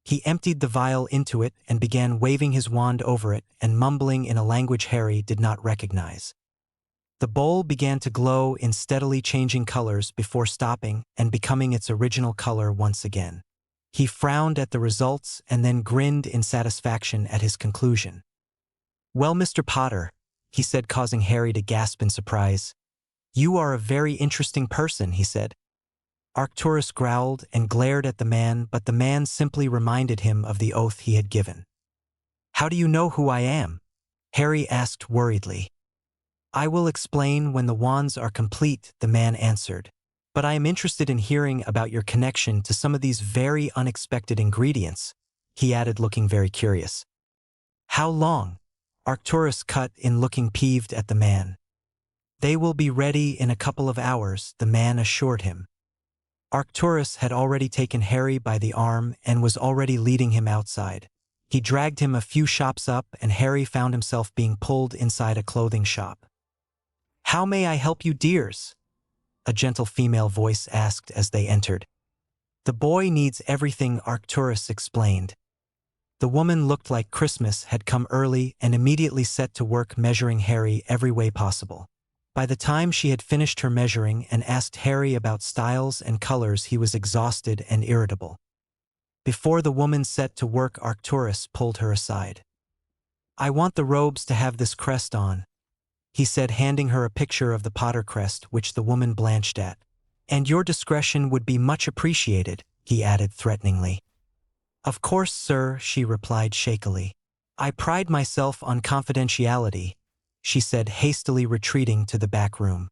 He emptied the vial into it and began waving his wand over it and mumbling in a language Harry did not recognize. The bowl began to glow in steadily changing colors before stopping and becoming its original color once again. He frowned at the results and then grinned in satisfaction at his conclusion. "Well, Mr. Potter," he said, causing Harry to gasp in surprise. "You are a very interesting person," he said. Arcturus growled and glared at the man, but the man simply reminded him of the oath he had given. "How do you know who I am?" Harry asked worriedly. "I will explain when the wands are complete," the man answered. "But I am interested in hearing about your connection to some of these very unexpected ingredients," he added, looking very curious. "How long?" Arcturus cut in, looking peeved at the man. "They will be ready in a couple of hours," the man assured him. Arcturus had already taken Harry by the arm and was already leading him outside. He dragged him a few shops up and Harry found himself being pulled inside a clothing shop. "How may I help you, dears?" a gentle female voice asked as they entered. "The boy needs everything," Arcturus explained. The woman looked like Christmas had come early and immediately set to work measuring Harry every way possible. By the time she had finished her measuring and asked Harry about styles and colors, he was exhausted and irritable. Before the woman set to work, Arcturus pulled her aside. "I want the robes to have this crest on," he said, handing her a picture of the Potter crest, which the woman blanched at. "And your discretion would be much appreciated," he added threateningly. "Of course, sir," she replied shakily. "I pride myself on confidentiality," she said, hastily retreating to the back room.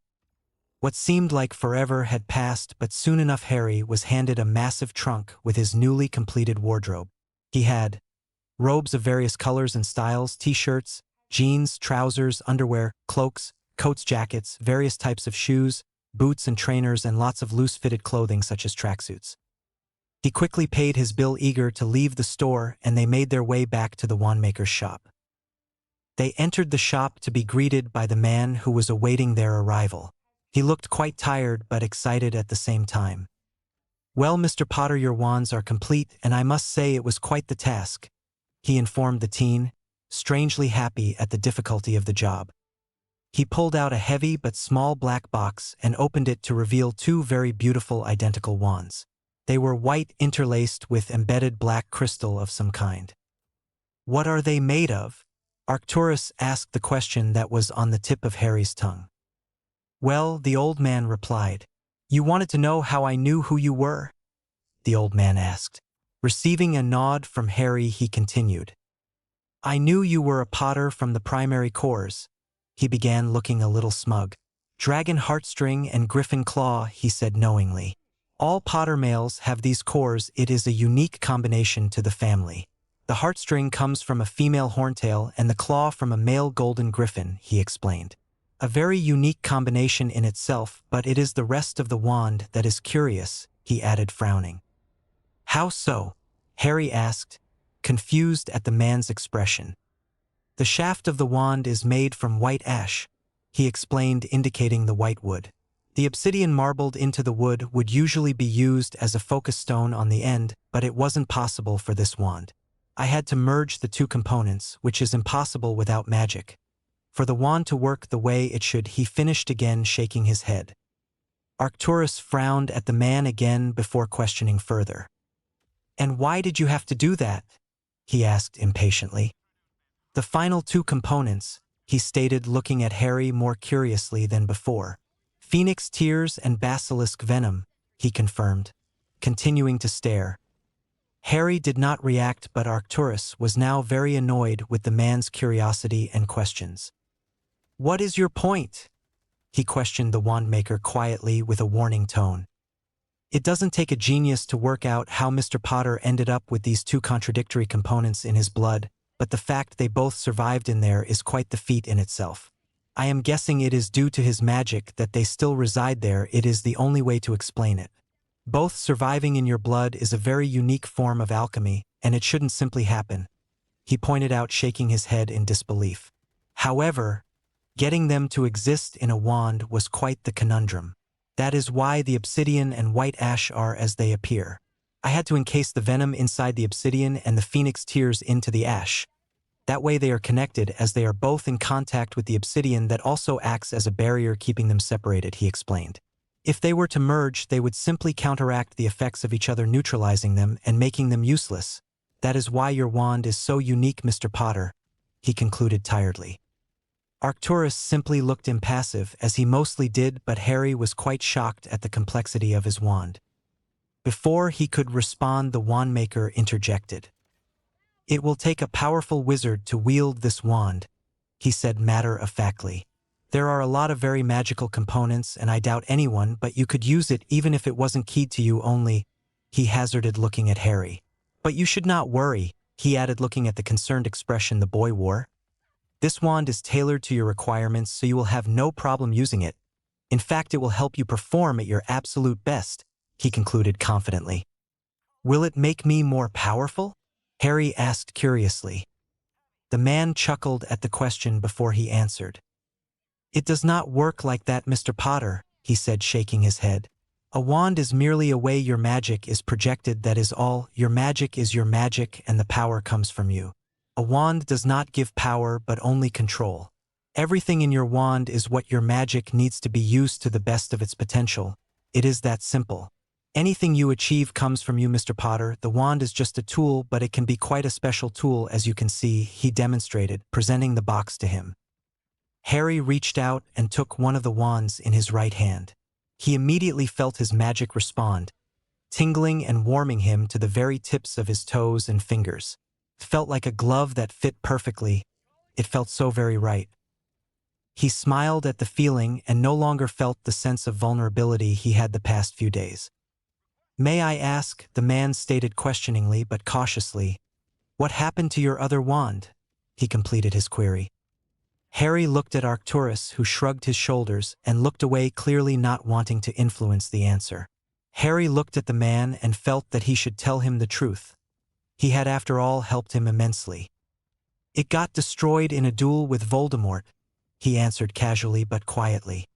What seemed like forever had passed, but soon enough Harry was handed a massive trunk with his newly completed wardrobe. He had robes of various colors and styles, t-shirts, jeans, trousers, underwear, cloaks, coats, jackets, various types of shoes, boots and trainers, and lots of loose-fitted clothing such as tracksuits. He quickly paid his bill, eager to leave the store, and they made their way back to the wandmaker's shop. They entered the shop to be greeted by the man who was awaiting their arrival. He looked quite tired but excited at the same time. "Well, Mr. Potter, your wands are complete, and I must say it was quite the task," he informed the teen, strangely happy at the difficulty of the job. He pulled out a heavy but small black box and opened it to reveal two very beautiful identical wands. They were white, interlaced with embedded black crystal of some kind. "What are they made of?" Arcturus asked the question that was on the tip of Harry's tongue. "Well," the old man replied. "You wanted to know how I knew who you were?" the old man asked. Receiving a nod from Harry, he continued. "I knew you were a Potter from the primary cores," he began, looking a little smug. "Dragon heartstring and griffin claw," he said knowingly. "All Potter males have these cores. It is a unique combination to the family. The heartstring comes from a female horntail and the claw from a male golden griffin," he explained. "A very unique combination in itself, but it is the rest of the wand that is curious," he added, frowning. "How so?" Harry asked, confused at the man's expression. "The shaft of the wand is made from white ash," he explained, indicating the white wood. "The obsidian marbled into the wood would usually be used as a focus stone on the end, but it wasn't possible for this wand. I had to merge the two components, which is impossible without magic. For the wand to work the way it should," he finished, again shaking his head. Arcturus frowned at the man again before questioning further. "And why did you have to do that?" he asked impatiently. The final two components, he stated, looking at Harry more curiously than before. Phoenix tears and basilisk venom, he confirmed, continuing to stare. Harry did not react, but Arcturus was now very annoyed with the man's curiosity and questions. "What is your point?" he questioned the wandmaker quietly with a warning tone. It doesn't take a genius to work out how Mr. Potter ended up with these two contradictory components in his blood, but the fact they both survived in there is quite the feat in itself. I am guessing it is due to his magic that they still reside there. It is the only way to explain it. Both surviving in your blood is a very unique form of alchemy, and it shouldn't simply happen, he pointed out, shaking his head in disbelief. However, getting them to exist in a wand was quite the conundrum. That is why the obsidian and white ash are as they appear. I had to encase the venom inside the obsidian and the phoenix tears into the ash. That way they are connected, as they are both in contact with the obsidian that also acts as a barrier keeping them separated, he explained. If they were to merge, they would simply counteract the effects of each other, neutralizing them and making them useless. That is why your wand is so unique, Mr. Potter, he concluded tiredly. Arcturus simply looked impassive, as he mostly did, but Harry was quite shocked at the complexity of his wand. Before he could respond, the wandmaker interjected. "It will take a powerful wizard to wield this wand," he said matter-of-factly. "There are a lot of very magical components, and I doubt anyone, but you could use it even if it wasn't keyed to you only," he hazarded, looking at Harry. "But you should not worry," he added, looking at the concerned expression the boy wore. "This wand is tailored to your requirements, so you will have no problem using it. In fact, it will help you perform at your absolute best," he concluded confidently. "Will it make me more powerful?" Harry asked curiously. The man chuckled at the question before he answered. "It does not work like that, Mr. Potter," he said, shaking his head. "A wand is merely a way your magic is projected, that is all. Your magic is your magic, and the power comes from you. A wand does not give power, but only control. Everything in your wand is what your magic needs to be used to the best of its potential. It is that simple. Anything you achieve comes from you, Mr. Potter. The wand is just a tool, but it can be quite a special tool, as you can see," he demonstrated, presenting the box to him. Harry reached out and took one of the wands in his right hand. He immediately felt his magic respond, tingling and warming him to the very tips of his toes and fingers. It felt like a glove that fit perfectly. It felt so very right. He smiled at the feeling and no longer felt the sense of vulnerability he had the past few days. "May I ask," the man stated questioningly but cautiously, "what happened to your other wand?" he completed his query. Harry looked at Arcturus, who shrugged his shoulders and looked away, clearly not wanting to influence the answer. Harry looked at the man and felt that he should tell him the truth. He had, after all, helped him immensely. "It got destroyed in a duel with Voldemort," he answered casually but quietly.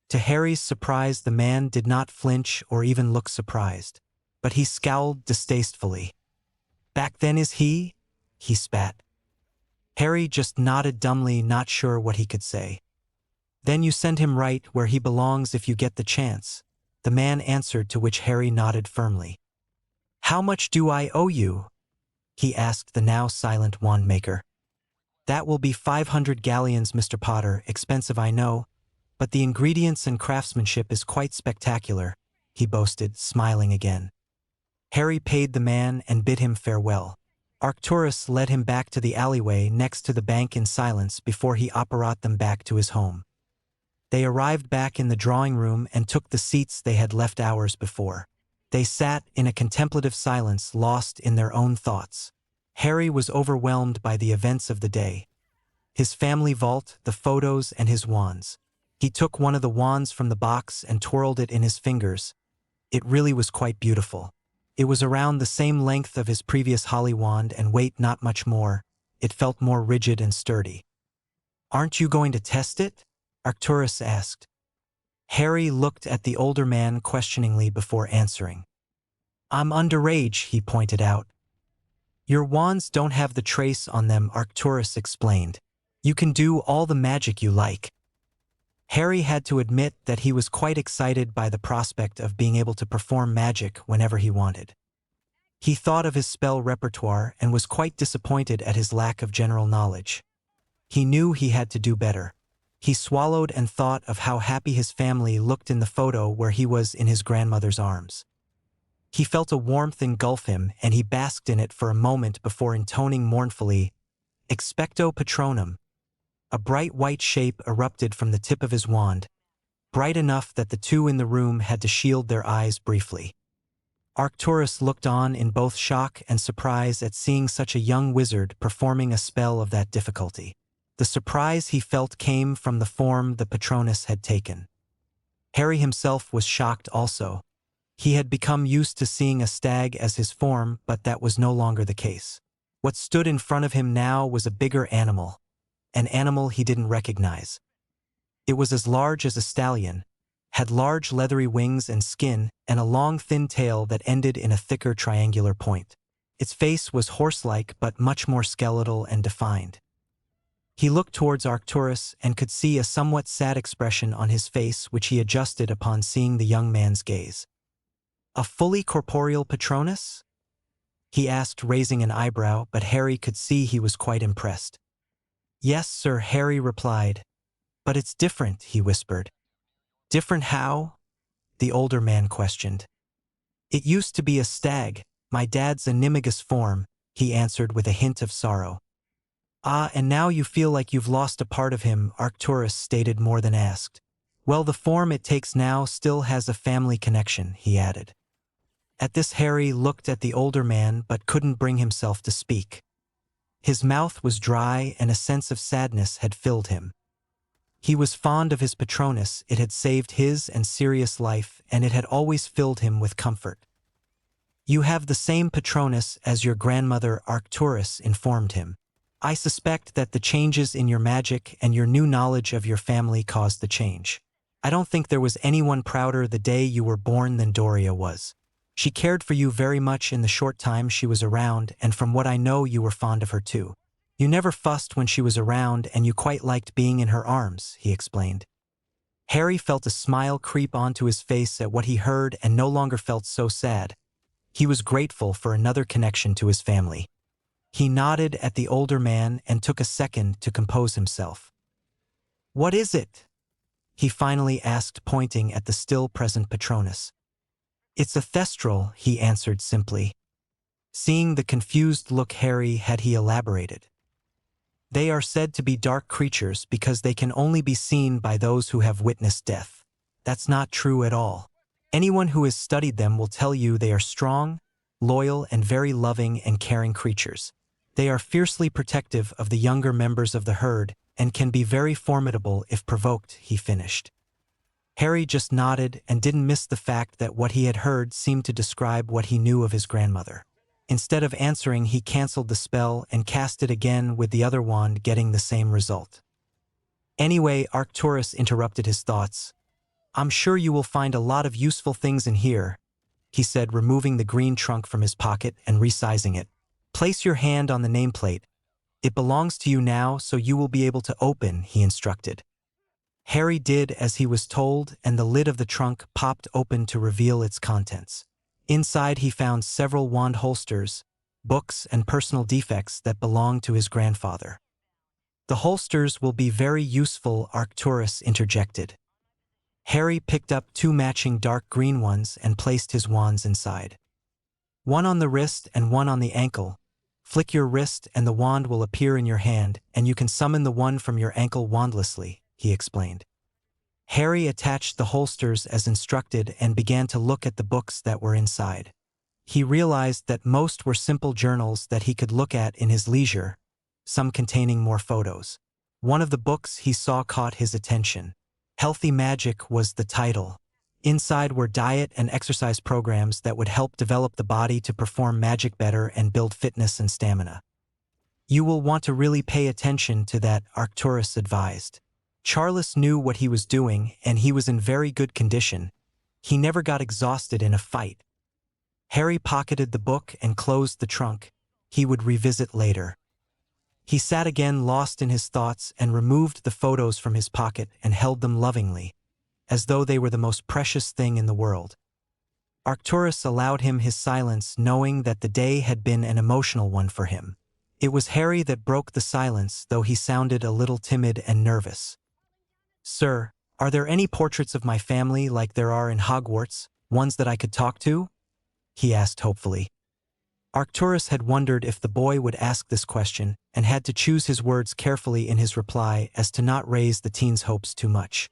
To Harry's surprise, the man did not flinch or even look surprised, but he scowled distastefully. "Back then is he?" he spat. Harry just nodded dumbly, not sure what he could say. "Then you send him right where he belongs if you get the chance," the man answered, to which Harry nodded firmly. "How much do I owe you?" he asked the now silent wandmaker. "That will be 500 galleons, Mr. Potter. Expensive, I know, but the ingredients and craftsmanship is quite spectacular," he boasted, smiling again. Harry paid the man and bid him farewell. Arcturus led him back to the alleyway next to the bank in silence before he brought them back to his home. They arrived back in the drawing room and took the seats they had left hours before. They sat in a contemplative silence, lost in their own thoughts. Harry was overwhelmed by the events of the day. His family vault, the photos, and his wands. He took one of the wands from the box and twirled it in his fingers. It really was quite beautiful. It was around the same length of his previous holly wand and weight, not much more. It felt more rigid and sturdy. "Aren't you going to test it?" Arcturus asked. Harry looked at the older man questioningly before answering. "I'm underage," he pointed out. "Your wands don't have the trace on them," Arcturus explained. "You can do all the magic you like." Harry had to admit that he was quite excited by the prospect of being able to perform magic whenever he wanted. He thought of his spell repertoire and was quite disappointed at his lack of general knowledge. He knew he had to do better. He swallowed and thought of how happy his family looked in the photo where he was in his grandmother's arms. He felt a warmth engulf him, and he basked in it for a moment before intoning mournfully, "Expecto Patronum." A bright white shape erupted from the tip of his wand, bright enough that the two in the room had to shield their eyes briefly. Arcturus looked on in both shock and surprise at seeing such a young wizard performing a spell of that difficulty. The surprise he felt came from the form the Patronus had taken. Harry himself was shocked also. He had become used to seeing a stag as his form, but that was no longer the case. What stood in front of him now was a bigger animal, an animal he didn't recognize. It was as large as a stallion, had large leathery wings and skin, and a long thin tail that ended in a thicker triangular point. Its face was horse-like but much more skeletal and defined. He looked towards Arcturus and could see a somewhat sad expression on his face, which he adjusted upon seeing the young man's gaze. "A fully corporeal Patronus?" he asked, raising an eyebrow, but Harry could see he was quite impressed. "Yes, sir," Harry replied. "But it's different," he whispered. "Different how?" the older man questioned. "It used to be a stag, my dad's animagus form," he answered with a hint of sorrow. "Ah, and now you feel like you've lost a part of him," Arcturus stated more than asked. "Well, the form it takes now still has a family connection," he added. At this Harry looked at the older man but couldn't bring himself to speak. His mouth was dry and a sense of sadness had filled him. He was fond of his Patronus, it had saved his and Sirius' life, and it had always filled him with comfort. "You have the same Patronus as your grandmother," Arcturus informed him. "I suspect that the changes in your magic and your new knowledge of your family caused the change. I don't think there was anyone prouder the day you were born than Doria was. She cared for you very much in the short time she was around, and from what I know you were fond of her too. You never fussed when she was around, and you quite liked being in her arms," he explained. Harry felt a smile creep onto his face at what he heard and no longer felt so sad. He was grateful for another connection to his family. He nodded at the older man and took a second to compose himself. "What is it?" he finally asked, pointing at the still present Patronus. "It's a thestral," he answered simply. Seeing the confused look Harry had, he elaborated. "They are said to be dark creatures because they can only be seen by those who have witnessed death. That's not true at all. Anyone who has studied them will tell you they are strong, loyal, and very loving and caring creatures. They are fiercely protective of the younger members of the herd and can be very formidable if provoked," he finished. Harry just nodded and didn't miss the fact that what he had heard seemed to describe what he knew of his grandmother. Instead of answering, he canceled the spell and cast it again with the other wand, getting the same result. "Anyway," Arcturus interrupted his thoughts, "I'm sure you will find a lot of useful things in here," he said, removing the green trunk from his pocket and resizing it. "Place your hand on the nameplate. It belongs to you now, so you will be able to open," he instructed. Harry did as he was told, and the lid of the trunk popped open to reveal its contents. Inside he found several wand holsters, books, and personal defects that belonged to his grandfather. "The holsters will be very useful," Arcturus interjected. Harry picked up 2 matching dark green ones and placed his wands inside. "One on the wrist and one on the ankle. Flick your wrist and the wand will appear in your hand, and you can summon the one from your ankle wandlessly," he explained. Harry attached the holsters as instructed and began to look at the books that were inside. He realized that most were simple journals that he could look at in his leisure, some containing more photos. One of the books he saw caught his attention. Healthy Magic was the title. Inside were diet and exercise programs that would help develop the body to perform magic better and build fitness and stamina. "You will want to really pay attention to that," Arcturus advised. Charles knew what he was doing, and he was in very good condition. He never got exhausted in a fight. Harry pocketed the book and closed the trunk. He would revisit later. He sat again, lost in his thoughts, and removed the photos from his pocket and held them lovingly, as though they were the most precious thing in the world. Arcturus allowed him his silence, knowing that the day had been an emotional one for him. It was Harry that broke the silence, though he sounded a little timid and nervous. "Sir, are there any portraits of my family like there are in Hogwarts, ones that I could talk to?" he asked hopefully. Arcturus had wondered if the boy would ask this question and had to choose his words carefully in his reply as to not raise the teen's hopes too much.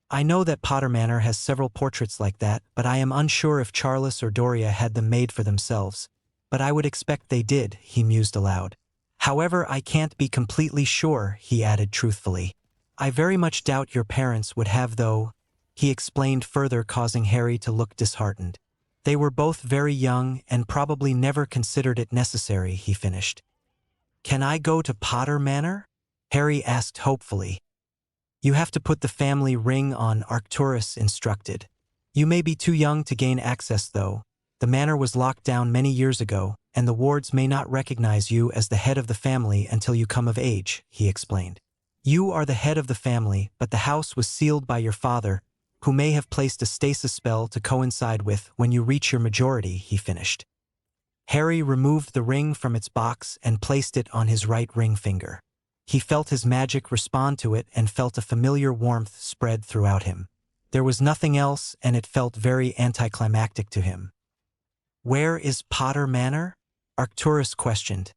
"I know that Potter Manor has several portraits like that, but I am unsure if Charles or Doria had them made for themselves. But I would expect they did," he mused aloud. "However, I can't be completely sure," he added truthfully. "I very much doubt your parents would have, though," he explained further, causing Harry to look disheartened. "They were both very young and probably never considered it necessary," he finished. "Can I go to Potter Manor?" Harry asked hopefully. "You have to put the family ring on," Arcturus instructed. "You may be too young to gain access, though. The manor was locked down many years ago, and the wards may not recognize you as the head of the family until you come of age," he explained. "You are the head of the family, but the house was sealed by your father, who may have placed a stasis spell to coincide with when you reach your majority," he finished. Harry removed the ring from its box and placed it on his right ring finger. He felt his magic respond to it and felt a familiar warmth spread throughout him. There was nothing else, and it felt very anticlimactic to him. "Where is Potter Manor?" Arcturus questioned.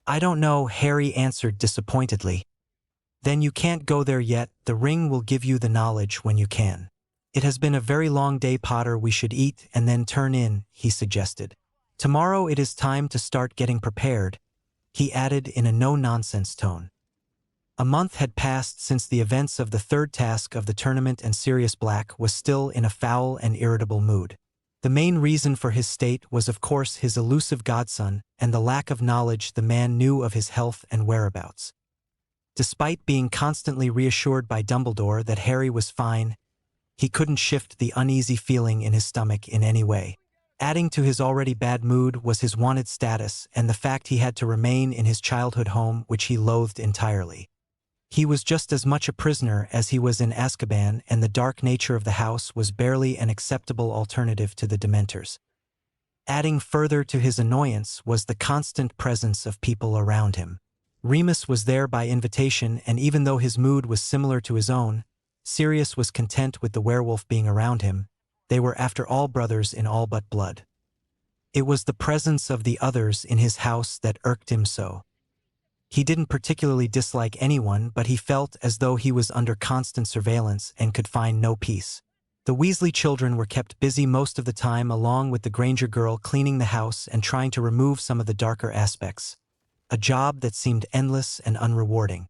"I don't know," Harry answered disappointedly. "Then you can't go there yet. The ring will give you the knowledge when you can. It has been a very long day, Potter. We should eat and then turn in," he suggested. "Tomorrow it is time to start getting prepared," he added in a no-nonsense tone. A month had passed since the events of the third task of the tournament, and Sirius Black was still in a foul and irritable mood. The main reason for his state was of course his elusive godson and the lack of knowledge the man knew of his health and whereabouts. Despite being constantly reassured by Dumbledore that Harry was fine, he couldn't shift the uneasy feeling in his stomach in any way. Adding to his already bad mood was his wanted status and the fact he had to remain in his childhood home, which he loathed entirely. He was just as much a prisoner as he was in Azkaban, and the dark nature of the house was barely an acceptable alternative to the Dementors. Adding further to his annoyance was the constant presence of people around him. Remus was there by invitation, and even though his mood was similar to his own, Sirius was content with the werewolf being around him. They were after all brothers in all but blood. It was the presence of the others in his house that irked him so. He didn't particularly dislike anyone, but he felt as though he was under constant surveillance and could find no peace. The Weasley children were kept busy most of the time, along with the Granger girl cleaning the house and trying to remove some of the darker aspects. A job that seemed endless and unrewarding.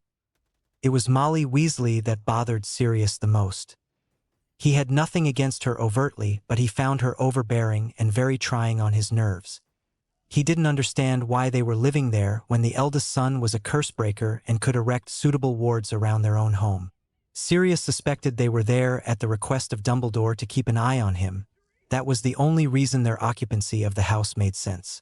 It was Molly Weasley that bothered Sirius the most. He had nothing against her overtly, but he found her overbearing and very trying on his nerves. He didn't understand why they were living there when the eldest son was a curse-breaker and could erect suitable wards around their own home. Sirius suspected they were there at the request of Dumbledore to keep an eye on him. That was the only reason their occupancy of the house made sense.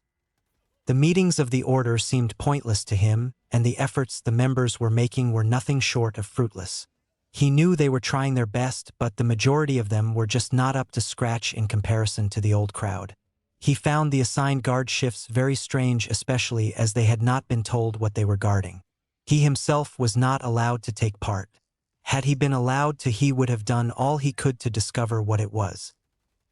The meetings of the Order seemed pointless to him, and the efforts the members were making were nothing short of fruitless. He knew they were trying their best, but the majority of them were just not up to scratch in comparison to the old crowd. He found the assigned guard shifts very strange, especially as they had not been told what they were guarding. He himself was not allowed to take part. Had he been allowed to, he would have done all he could to discover what it was.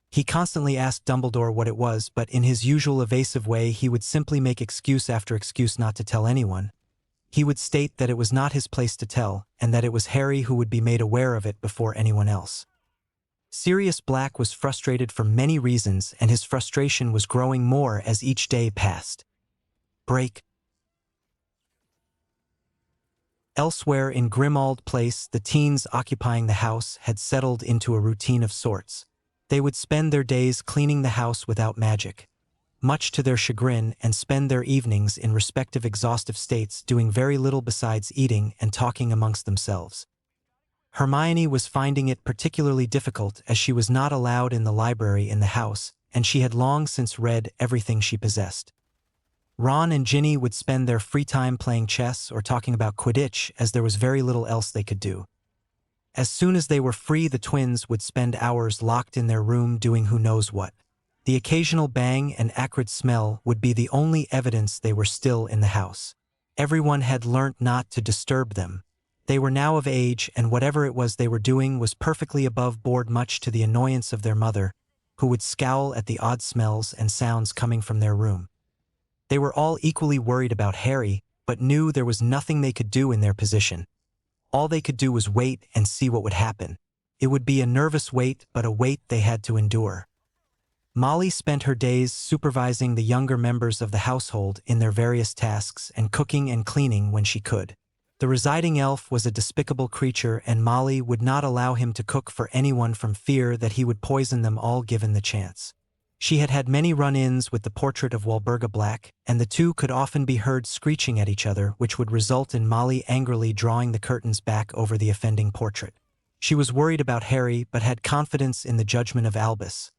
He constantly asked Dumbledore what it was, but in his usual evasive way he would simply make excuse after excuse not to tell anyone. He would state that it was not his place to tell, and that it was Harry who would be made aware of it before anyone else. Sirius Black was frustrated for many reasons, and his frustration was growing more as each day passed. Break. Elsewhere in Grimmauld Place, the teens occupying the house had settled into a routine of sorts. They would spend their days cleaning the house without magic, much to their chagrin, and spend their evenings in respective exhaustive states doing very little besides eating and talking amongst themselves. Hermione was finding it particularly difficult as she was not allowed in the library in the house, and she had long since read everything she possessed. Ron and Ginny would spend their free time playing chess or talking about Quidditch, as there was very little else they could do. As soon as they were free, the twins would spend hours locked in their room doing who knows what. The occasional bang and acrid smell would be the only evidence they were still in the house. Everyone had learnt not to disturb them. They were now of age, and whatever it was they were doing was perfectly above board, much to the annoyance of their mother, who would scowl at the odd smells and sounds coming from their room. They were all equally worried about Harry, but knew there was nothing they could do in their position. All they could do was wait and see what would happen. It would be a nervous wait, but a wait they had to endure. Molly spent her days supervising the younger members of the household in their various tasks and cooking and cleaning when she could. The residing elf was a despicable creature, and Molly would not allow him to cook for anyone from fear that he would poison them all given the chance. She had had many run-ins with the portrait of Walburga Black, and the two could often be heard screeching at each other, which would result in Molly angrily drawing the curtains back over the offending portrait. She was worried about Harry, but had confidence in the judgment of Albus.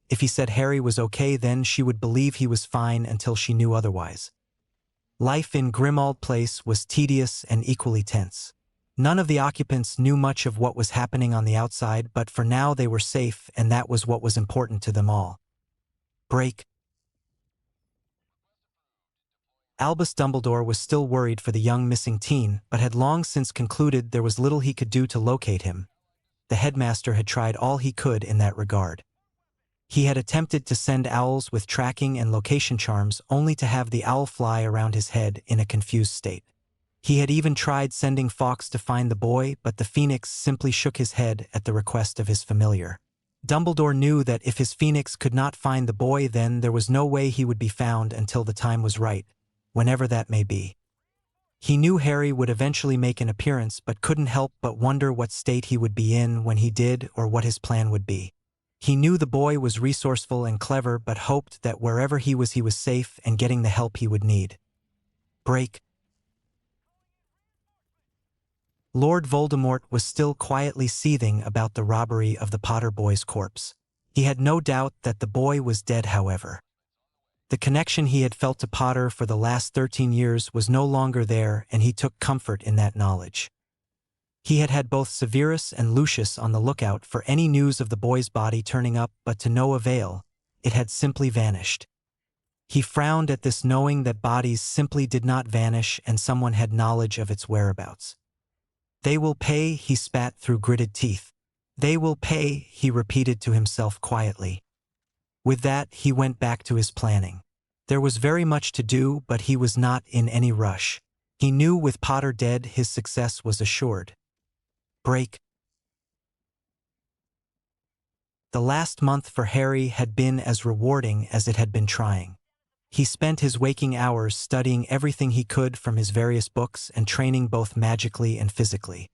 If he said Harry was okay, then she would believe he was fine until she knew otherwise. Life in Grimmauld Place was tedious and equally tense. None of the occupants knew much of what was happening on the outside, but for now they were safe, and that was what was important to them all. Break. Albus Dumbledore was still worried for the young missing teen, but had long since concluded there was little he could do to locate him. The headmaster had tried all he could in that regard. He had attempted to send owls with tracking and location charms, only to have the owl fly around his head in a confused state. He had even tried sending Fawkes to find the boy, but the phoenix simply shook his head at the request of his familiar. Dumbledore knew that if his phoenix could not find the boy, then there was no way he would be found until the time was right, whenever that may be. He knew Harry would eventually make an appearance, but couldn't help but wonder what state he would be in when he did, or what his plan would be. He knew the boy was resourceful and clever, but hoped that wherever he was safe and getting the help he would need. Break. Lord Voldemort was still quietly seething about the robbery of the Potter boy's corpse. He had no doubt that the boy was dead, however. The connection he had felt to Potter for the last 13 years was no longer there, and he took comfort in that knowledge. He had had both Severus and Lucius on the lookout for any news of the boy's body turning up, but to no avail. It had simply vanished. He frowned at this, knowing that bodies simply did not vanish and someone had knowledge of its whereabouts. "They will pay," he spat through gritted teeth. "They will pay," he repeated to himself quietly. With that, he went back to his planning. There was very much to do, but he was not in any rush. He knew with Potter dead, his success was assured. Break. The last month for Harry had been as rewarding as it had been trying. He spent his waking hours studying everything he could from his various books and training both magically and physically.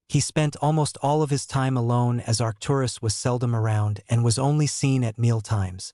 He spent almost all of his time alone, as Arcturus was seldom around and was only seen at meal times.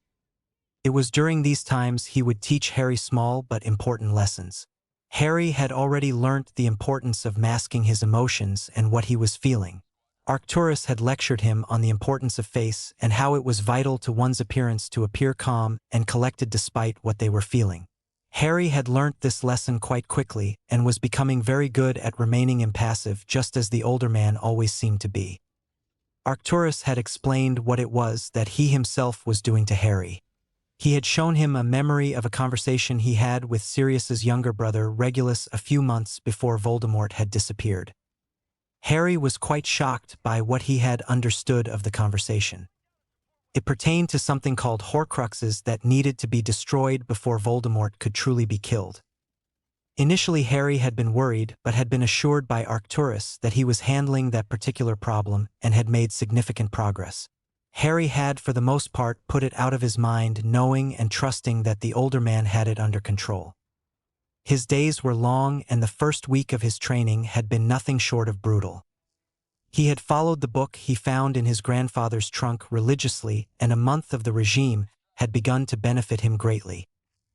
It was during these times he would teach Harry small but important lessons. Harry had already learnt the importance of masking his emotions and what he was feeling. Arcturus had lectured him on the importance of face and how it was vital to one's appearance to appear calm and collected despite what they were feeling. Harry had learnt this lesson quite quickly and was becoming very good at remaining impassive, just as the older man always seemed to be. Arcturus had explained what it was that he himself was doing to Harry. He had shown him a memory of a conversation he had with Sirius's younger brother Regulus a few months before Voldemort had disappeared. Harry was quite shocked by what he had understood of the conversation. It pertained to something called Horcruxes that needed to be destroyed before Voldemort could truly be killed. Initially, Harry had been worried, but had been assured by Arcturus that he was handling that particular problem and had made significant progress. Harry had, for the most part, put it out of his mind, knowing and trusting that the older man had it under control. His days were long, and the first week of his training had been nothing short of brutal. He had followed the book he found in his grandfather's trunk religiously, and a month of the regime had begun to benefit him greatly.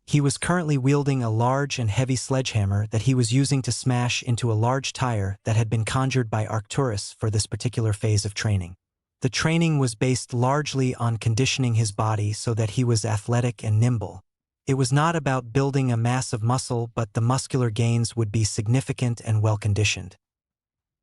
He was currently wielding a large and heavy sledgehammer that he was using to smash into a large tire that had been conjured by Arcturus for this particular phase of training. The training was based largely on conditioning his body so that he was athletic and nimble. It was not about building a mass of muscle, but the muscular gains would be significant and well-conditioned.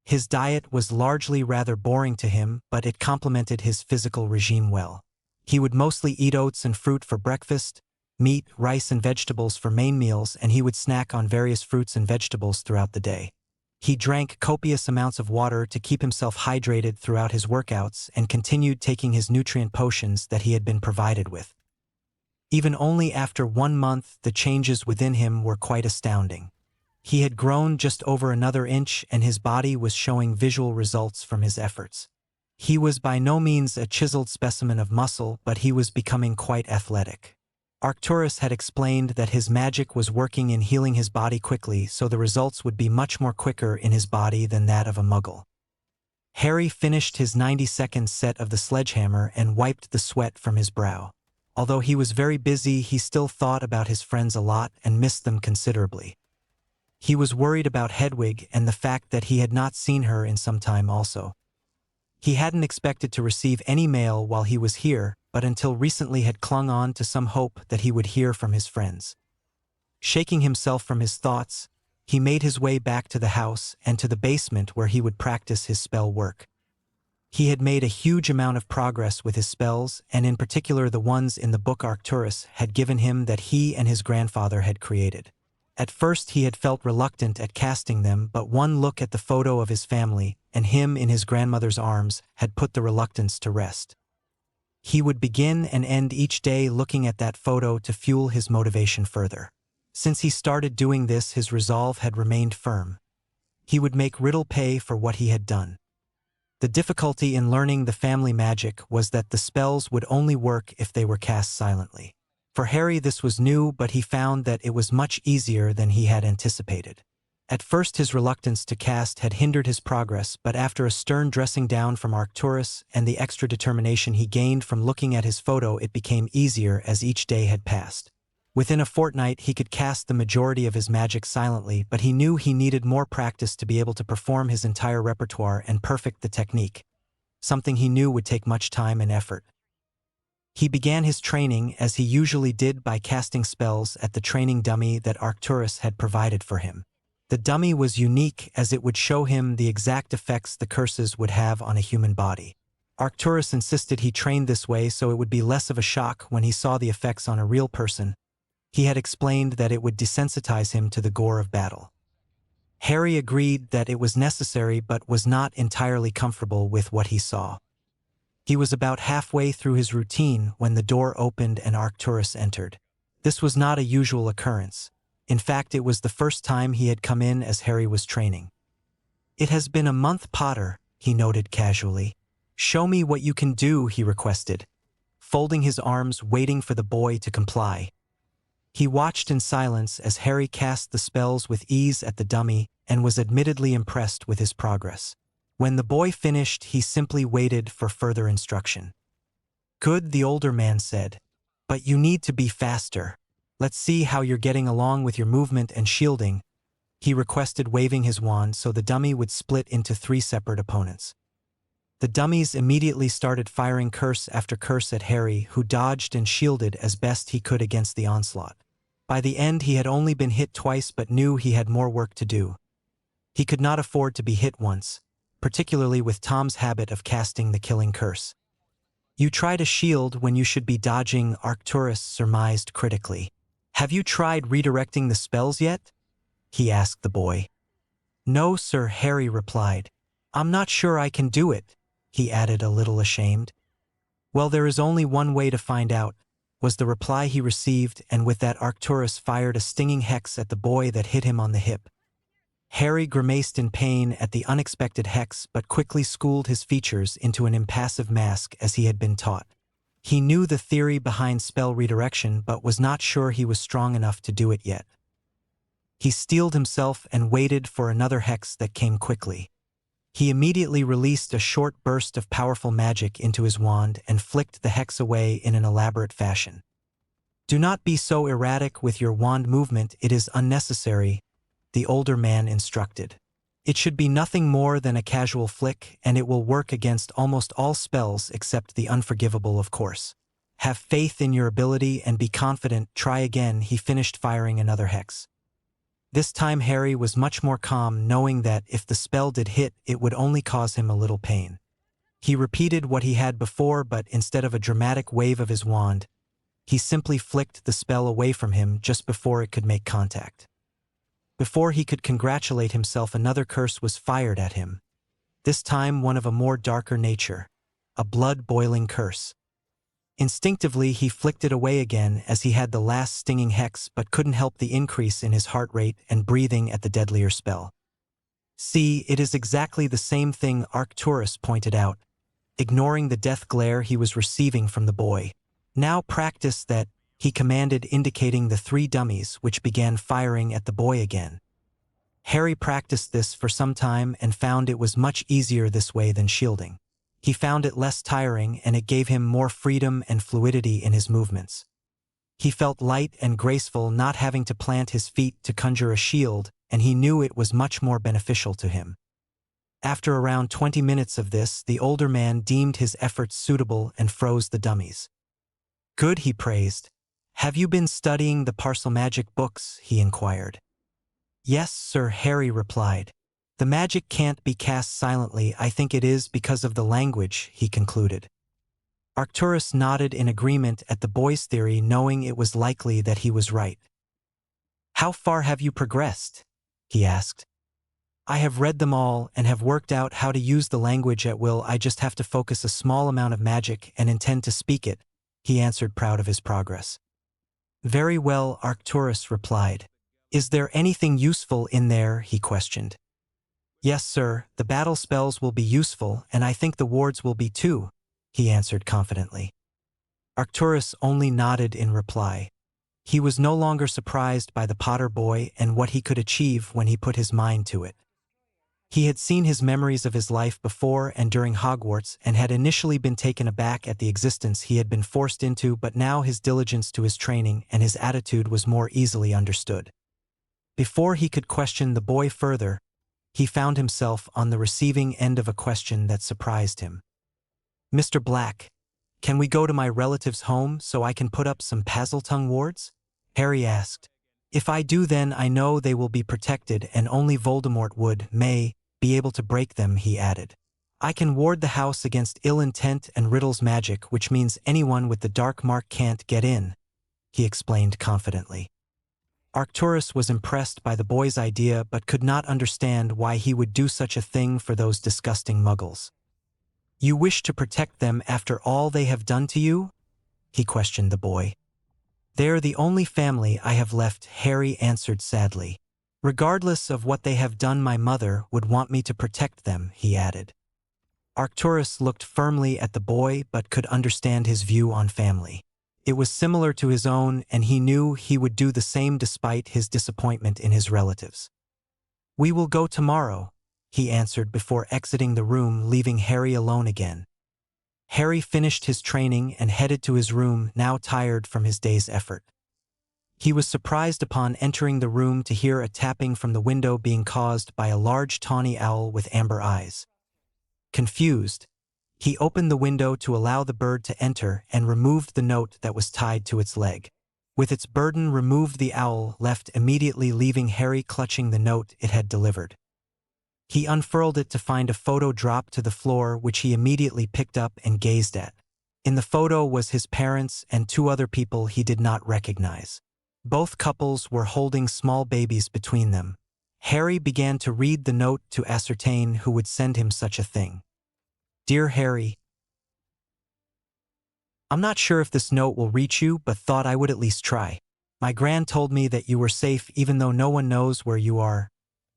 His diet was largely rather boring to him, but it complemented his physical regime well. He would mostly eat oats and fruit for breakfast, meat, rice and vegetables for main meals, and he would snack on various fruits and vegetables throughout the day. He drank copious amounts of water to keep himself hydrated throughout his workouts and continued taking his nutrient potions that he had been provided with. Even only after 1 month, the changes within him were quite astounding. He had grown just over another inch and his body was showing visual results from his efforts. He was by no means a chiseled specimen of muscle, but he was becoming quite athletic. Arcturus had explained that his magic was working in healing his body quickly, so the results would be much more quicker in his body than that of a muggle. Harry finished his 90-second set of the sledgehammer and wiped the sweat from his brow. Although he was very busy, he still thought about his friends a lot and missed them considerably. He was worried about Hedwig and the fact that he had not seen her in some time also. He hadn't expected to receive any mail while he was here, but until recently had clung on to some hope that he would hear from his friends. Shaking himself from his thoughts, he made his way back to the house and to the basement where he would practice his spell work. He had made a huge amount of progress with his spells, and in particular the ones in the book Arcturus had given him that he and his grandfather had created. At first he had felt reluctant at casting them, but one look at the photo of his family and him in his grandmother's arms had put the reluctance to rest. He would begin and end each day looking at that photo to fuel his motivation further. Since he started doing this, his resolve had remained firm. He would make Riddle pay for what he had done. The difficulty in learning the family magic was that the spells would only work if they were cast silently. For Harry this was new, but he found that it was much easier than he had anticipated. At first his reluctance to cast had hindered his progress, but after a stern dressing down from Arcturus and the extra determination he gained from looking at his photo, it became easier as each day had passed. Within a fortnight he could cast the majority of his magic silently, but he knew he needed more practice to be able to perform his entire repertoire and perfect the technique, something he knew would take much time and effort. He began his training as he usually did by casting spells at the training dummy that Arcturus had provided for him. The dummy was unique as it would show him the exact effects the curses would have on a human body. Arcturus insisted he trained this way so it would be less of a shock when he saw the effects on a real person. He had explained that it would desensitize him to the gore of battle. Harry agreed that it was necessary but was not entirely comfortable with what he saw. He was about halfway through his routine when the door opened and Arcturus entered. This was not a usual occurrence. In fact, it was the first time he had come in as Harry was training. "It has been a month, Potter," he noted casually. "Show me what you can do," he requested, folding his arms, waiting for the boy to comply. He watched in silence as Harry cast the spells with ease at the dummy and was admittedly impressed with his progress. When the boy finished, he simply waited for further instruction. "Good," the older man said, "but you need to be faster. Let's see how you're getting along with your movement and shielding," he requested, waving his wand so the dummy would split into 3 separate opponents. The dummies immediately started firing curse after curse at Harry, who dodged and shielded as best he could against the onslaught. By the end, he had only been hit twice but knew he had more work to do. He could not afford to be hit once, particularly with Tom's habit of casting the killing curse. "You try to shield when you should be dodging," Arcturus surmised critically. "Have you tried redirecting the spells yet?" he asked the boy. "No, sir," Harry replied. "I'm not sure I can do it," he added, a little ashamed. "Well, there is only one way to find out," was the reply he received, and with that Arcturus fired a stinging hex at the boy that hit him on the hip. Harry grimaced in pain at the unexpected hex but quickly schooled his features into an impassive mask as he had been taught. He knew the theory behind spell redirection but was not sure he was strong enough to do it yet. He steeled himself and waited for another hex that came quickly. He immediately released a short burst of powerful magic into his wand and flicked the hex away in an elaborate fashion. "Do not be so erratic with your wand movement, it is unnecessary," the older man instructed. "It should be nothing more than a casual flick, and it will work against almost all spells except the unforgivable, of course. Have faith in your ability and be confident. Try again." He finished firing another hex. This time Harry was much more calm, knowing that if the spell did hit, it would only cause him a little pain. He repeated what he had before, but instead of a dramatic wave of his wand, he simply flicked the spell away from him just before it could make contact. Before he could congratulate himself, another curse was fired at him. This time one of a more darker nature, a blood-boiling curse. Instinctively, he flicked it away again as he had the last stinging hex, but couldn't help the increase in his heart rate and breathing at the deadlier spell. "See, it is exactly the same thing," Arcturus pointed out, ignoring the death glare he was receiving from the boy. "Now practice that," he commanded, indicating the 3 dummies, which began firing at the boy again. Harry practiced this for some time and found it was much easier this way than shielding. He found it less tiring, and it gave him more freedom and fluidity in his movements. He felt light and graceful, not having to plant his feet to conjure a shield, and he knew it was much more beneficial to him. After around 20 minutes of this, the older man deemed his efforts suitable and froze the dummies. "Good," he praised. "Have you been studying the parcel magic books?" he inquired. "Yes, sir," Harry replied. "The magic can't be cast silently. I think it is because of the language," he concluded. Arcturus nodded in agreement at the boy's theory, knowing it was likely that he was right. "How far have you progressed?" he asked. "I have read them all and have worked out how to use the language at will. I just have to focus a small amount of magic and intend to speak it," he answered, proud of his progress. "Very well," Arcturus replied. "Is there anything useful in there?" he questioned. "Yes, sir, the battle spells will be useful, and I think the wards will be too," he answered confidently. Arcturus only nodded in reply. He was no longer surprised by the Potter boy and what he could achieve when he put his mind to it. He had seen his memories of his life before and during Hogwarts and had initially been taken aback at the existence he had been forced into, but now his diligence to his training and his attitude was more easily understood. Before he could question the boy further, he found himself on the receiving end of a question that surprised him. "Mr. Black, can we go to my relative's home so I can put up some Pazeltongue wards?" Harry asked. "If I do, then I know they will be protected and only Voldemort may be able to break them," he added. "I can ward the house against ill intent and Riddle's magic, which means anyone with the dark mark can't get in," he explained confidently. Arcturus was impressed by the boy's idea but could not understand why he would do such a thing for those disgusting muggles. "You wish to protect them after all they have done to you?" he questioned the boy. "They're the only family I have left," Harry answered sadly. "Regardless of what they have done, my mother would want me to protect them," he added. Arcturus looked firmly at the boy but could understand his view on family. It was similar to his own, and he knew he would do the same despite his disappointment in his relatives. "We will go tomorrow," he answered before exiting the room, leaving Harry alone again. Harry finished his training and headed to his room, now tired from his day's effort. He was surprised upon entering the room to hear a tapping from the window being caused by a large tawny owl with amber eyes. Confused, he opened the window to allow the bird to enter and removed the note that was tied to its leg. With its burden removed, the owl left immediately, leaving Harry clutching the note it had delivered. He unfurled it to find a photo dropped to the floor, which he immediately picked up and gazed at. In the photo was his parents and 2 other people he did not recognize. Both couples were holding small babies between them. Harry began to read the note to ascertain who would send him such a thing. "Dear Harry, I'm not sure if this note will reach you, but thought I would at least try. My gran told me that you were safe even though no one knows where you are.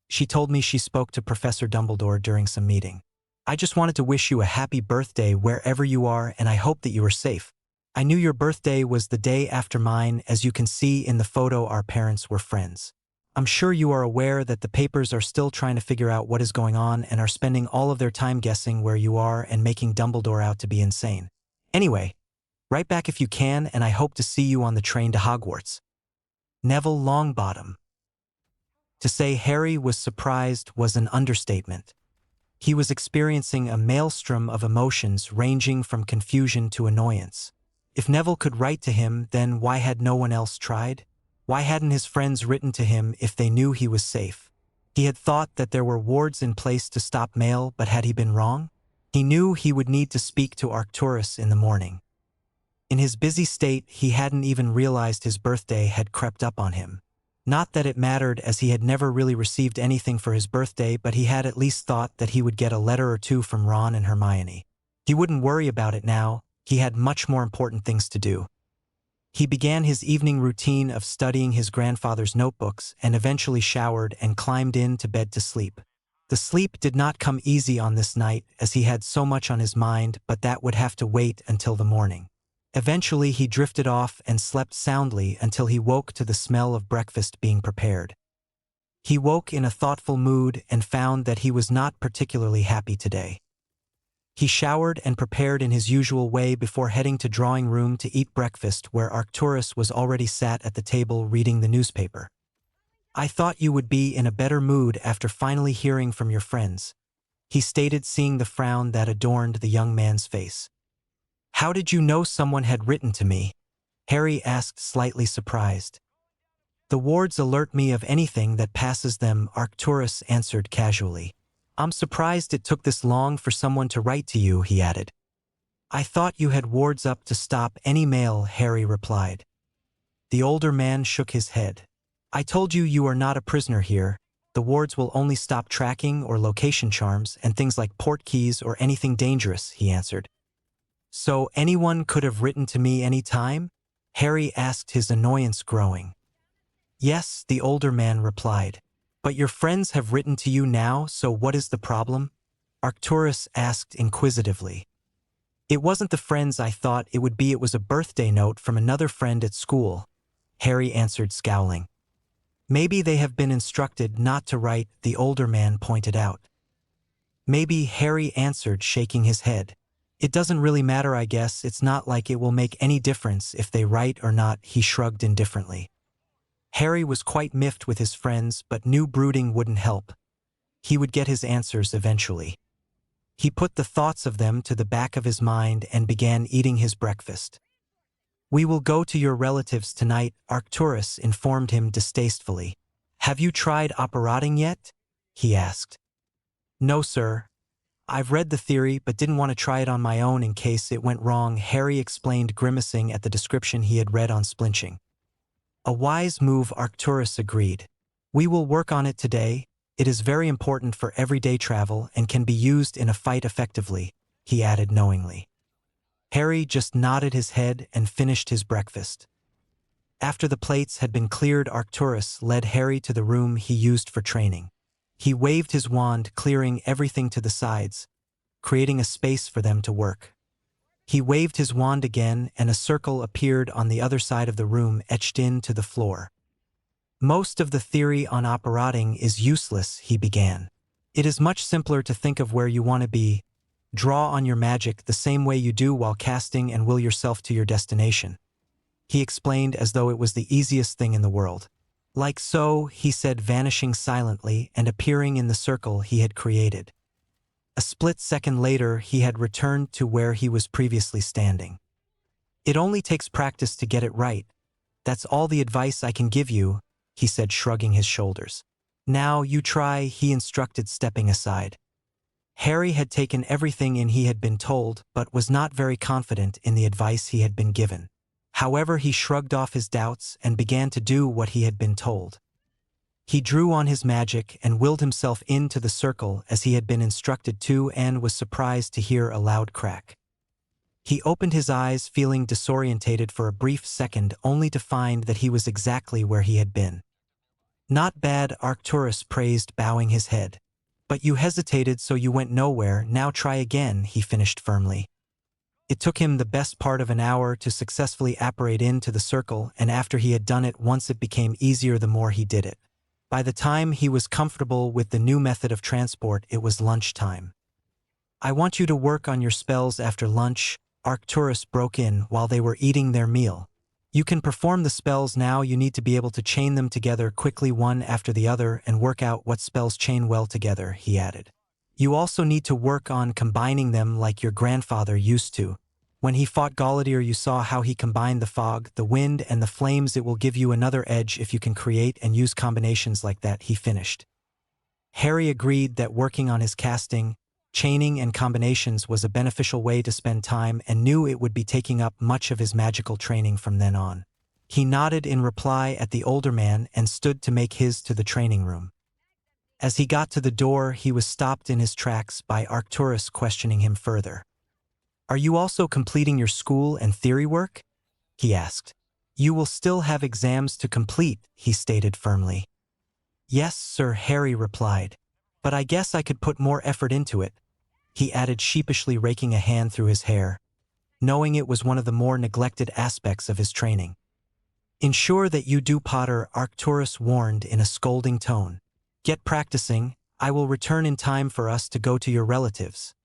She told me she spoke to Professor Dumbledore during some meeting. I just wanted to wish you a happy birthday wherever you are, and I hope that you are safe. I knew your birthday was the day after mine. As you can see in the photo, our parents were friends. I'm sure you are aware that the papers are still trying to figure out what is going on and are spending all of their time guessing where you are and making Dumbledore out to be insane. Anyway, write back if you can, and I hope to see you on the train to Hogwarts. Neville Longbottom." To say Harry was surprised was an understatement. He was experiencing a maelstrom of emotions ranging from confusion to annoyance. If Neville could write to him, then why had no one else tried? Why hadn't his friends written to him if they knew he was safe? He had thought that there were wards in place to stop mail, but had he been wrong? He knew he would need to speak to Arcturus in the morning. In his busy state, he hadn't even realized his birthday had crept up on him. Not that it mattered, as he had never really received anything for his birthday, but he had at least thought that he would get a letter or two from Ron and Hermione. He wouldn't worry about it now. He had much more important things to do. He began his evening routine of studying his grandfather's notebooks and eventually showered and climbed into bed to sleep. The sleep did not come easy on this night, as he had so much on his mind, but that would have to wait until the morning. Eventually he drifted off and slept soundly until he woke to the smell of breakfast being prepared. He woke in a thoughtful mood and found that he was not particularly happy today. He showered and prepared in his usual way before heading to drawing room to eat breakfast, where Arcturus was already sat at the table reading the newspaper. "I thought you would be in a better mood after finally hearing from your friends," he stated, seeing the frown that adorned the young man's face. "How did you know someone had written to me?" Harry asked, slightly surprised. "The wards alert me of anything that passes them," Arcturus answered casually. "I'm surprised it took this long for someone to write to you," he added. "I thought you had wards up to stop any mail," Harry replied. The older man shook his head. "I told you you are not a prisoner here. The wards will only stop tracking or location charms and things like port keys or anything dangerous," he answered. "So anyone could have written to me any time?" Harry asked, his annoyance growing. "Yes," the older man replied. "But your friends have written to you now, so what is the problem?" Arcturus asked inquisitively. "It wasn't the friends I thought it would be. It was a birthday note from another friend at school," Harry answered, scowling. "Maybe they have been instructed not to write," the older man pointed out. "Maybe," Harry answered, shaking his head. "It doesn't really matter, I guess. It's not like it will make any difference if they write or not," he shrugged indifferently. Harry was quite miffed with his friends, but knew brooding wouldn't help. He would get his answers eventually. He put the thoughts of them to the back of his mind and began eating his breakfast. "We will go to your relatives tonight," Arcturus informed him distastefully. "Have you tried operating yet?" he asked. "No, sir. I've read the theory, but didn't want to try it on my own in case it went wrong," Harry explained, grimacing at the description he had read on splinching. "A wise move," Arcturus agreed. "We will work on it today. It is very important for everyday travel and can be used in a fight effectively," he added knowingly. Harry just nodded his head and finished his breakfast. After the plates had been cleared, Arcturus led Harry to the room he used for training. He waved his wand, clearing everything to the sides, creating a space for them to work. He waved his wand again, and a circle appeared on the other side of the room, etched into the floor. "Most of the theory on operating is useless," he began. "It is much simpler to think of where you want to be, draw on your magic the same way you do while casting, and will yourself to your destination," he explained, as though it was the easiest thing in the world. "Like so," he said, vanishing silently and appearing in the circle he had created. A split second later, he had returned to where he was previously standing. "It only takes practice to get it right. That's all the advice I can give you," he said, shrugging his shoulders. "Now you try," he instructed, stepping aside. Harry had taken everything in he had been told, but was not very confident in the advice he had been given. However, he shrugged off his doubts and began to do what he had been told. He drew on his magic and willed himself into the circle as he had been instructed to, and was surprised to hear a loud crack. He opened his eyes, feeling disorientated for a brief second, only to find that he was exactly where he had been. "Not bad," Arcturus praised, bowing his head. "But you hesitated, so you went nowhere. Now try again," he finished firmly. It took him the best part of an hour to successfully apparate into the circle, and after he had done it once, it became easier the more he did it. By the time he was comfortable with the new method of transport, it was lunchtime. "I want you to work on your spells after lunch," Arcturus broke in while they were eating their meal. "You can perform the spells now. You need to be able to chain them together quickly, one after the other, and work out what spells chain well together," he added. "You also need to work on combining them like your grandfather used to. When he fought Gauleiter, you saw how he combined the fog, the wind, and the flames. It will give you another edge if you can create and use combinations like that, he finished. Harry agreed that working on his casting, chaining, and combinations was a beneficial way to spend time and knew it would be taking up much of his magical training from then on. He nodded in reply at the older man and stood to make his to the training room. As he got to the door, he was stopped in his tracks by Arcturus questioning him further. "Are you also completing your school and theory work?" he asked. "You will still have exams to complete," he stated firmly. "Yes, sir," Harry replied. "But I guess I could put more effort into it," he added, sheepishly raking a hand through his hair, knowing it was one of the more neglected aspects of his training. "Ensure that you do, Potter," Arcturus warned in a scolding tone. "Get practicing. I will return in time for us to go to your relatives,"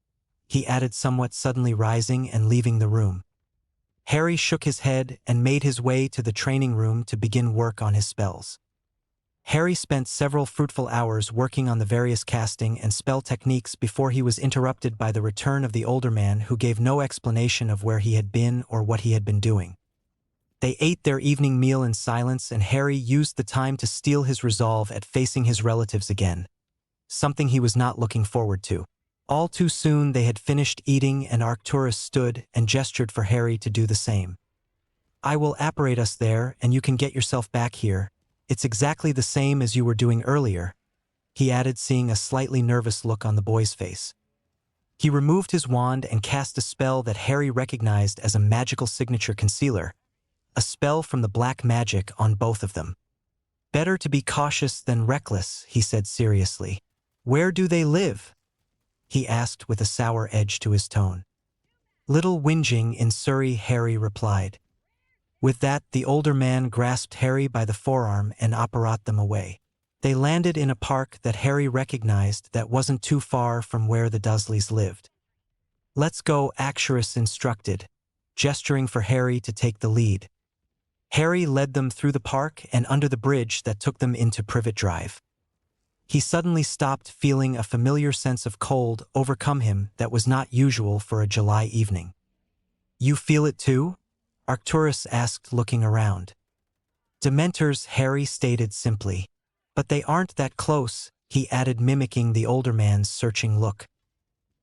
he added, somewhat suddenly rising and leaving the room. Harry shook his head and made his way to the training room to begin work on his spells. Harry spent several fruitful hours working on the various casting and spell techniques before he was interrupted by the return of the older man, who gave no explanation of where he had been or what he had been doing. They ate their evening meal in silence, and Harry used the time to steel his resolve at facing his relatives again, something he was not looking forward to. All too soon they had finished eating, and Arcturus stood and gestured for Harry to do the same. "I will apparate us there, and you can get yourself back here. It's exactly the same as you were doing earlier," he added, seeing a slightly nervous look on the boy's face. He removed his wand and cast a spell that Harry recognized as a magical signature concealer, a spell from the black magic on both of them. "Better to be cautious than reckless," he said seriously. "Where do they live?" he asked with a sour edge to his tone. "Little Whinging in Surrey," Harry replied. With that, the older man grasped Harry by the forearm and apparat them away. They landed in a park that Harry recognized that wasn't too far from where the Dursleys lived. "Let's go," Arcturus instructed, gesturing for Harry to take the lead. Harry led them through the park and under the bridge that took them into Privet Drive. He suddenly stopped, feeling a familiar sense of cold overcome him that was not usual for a July evening. "You feel it too?" Arcturus asked, looking around. "Dementors," Harry stated simply. "But they aren't that close," he added, mimicking the older man's searching look.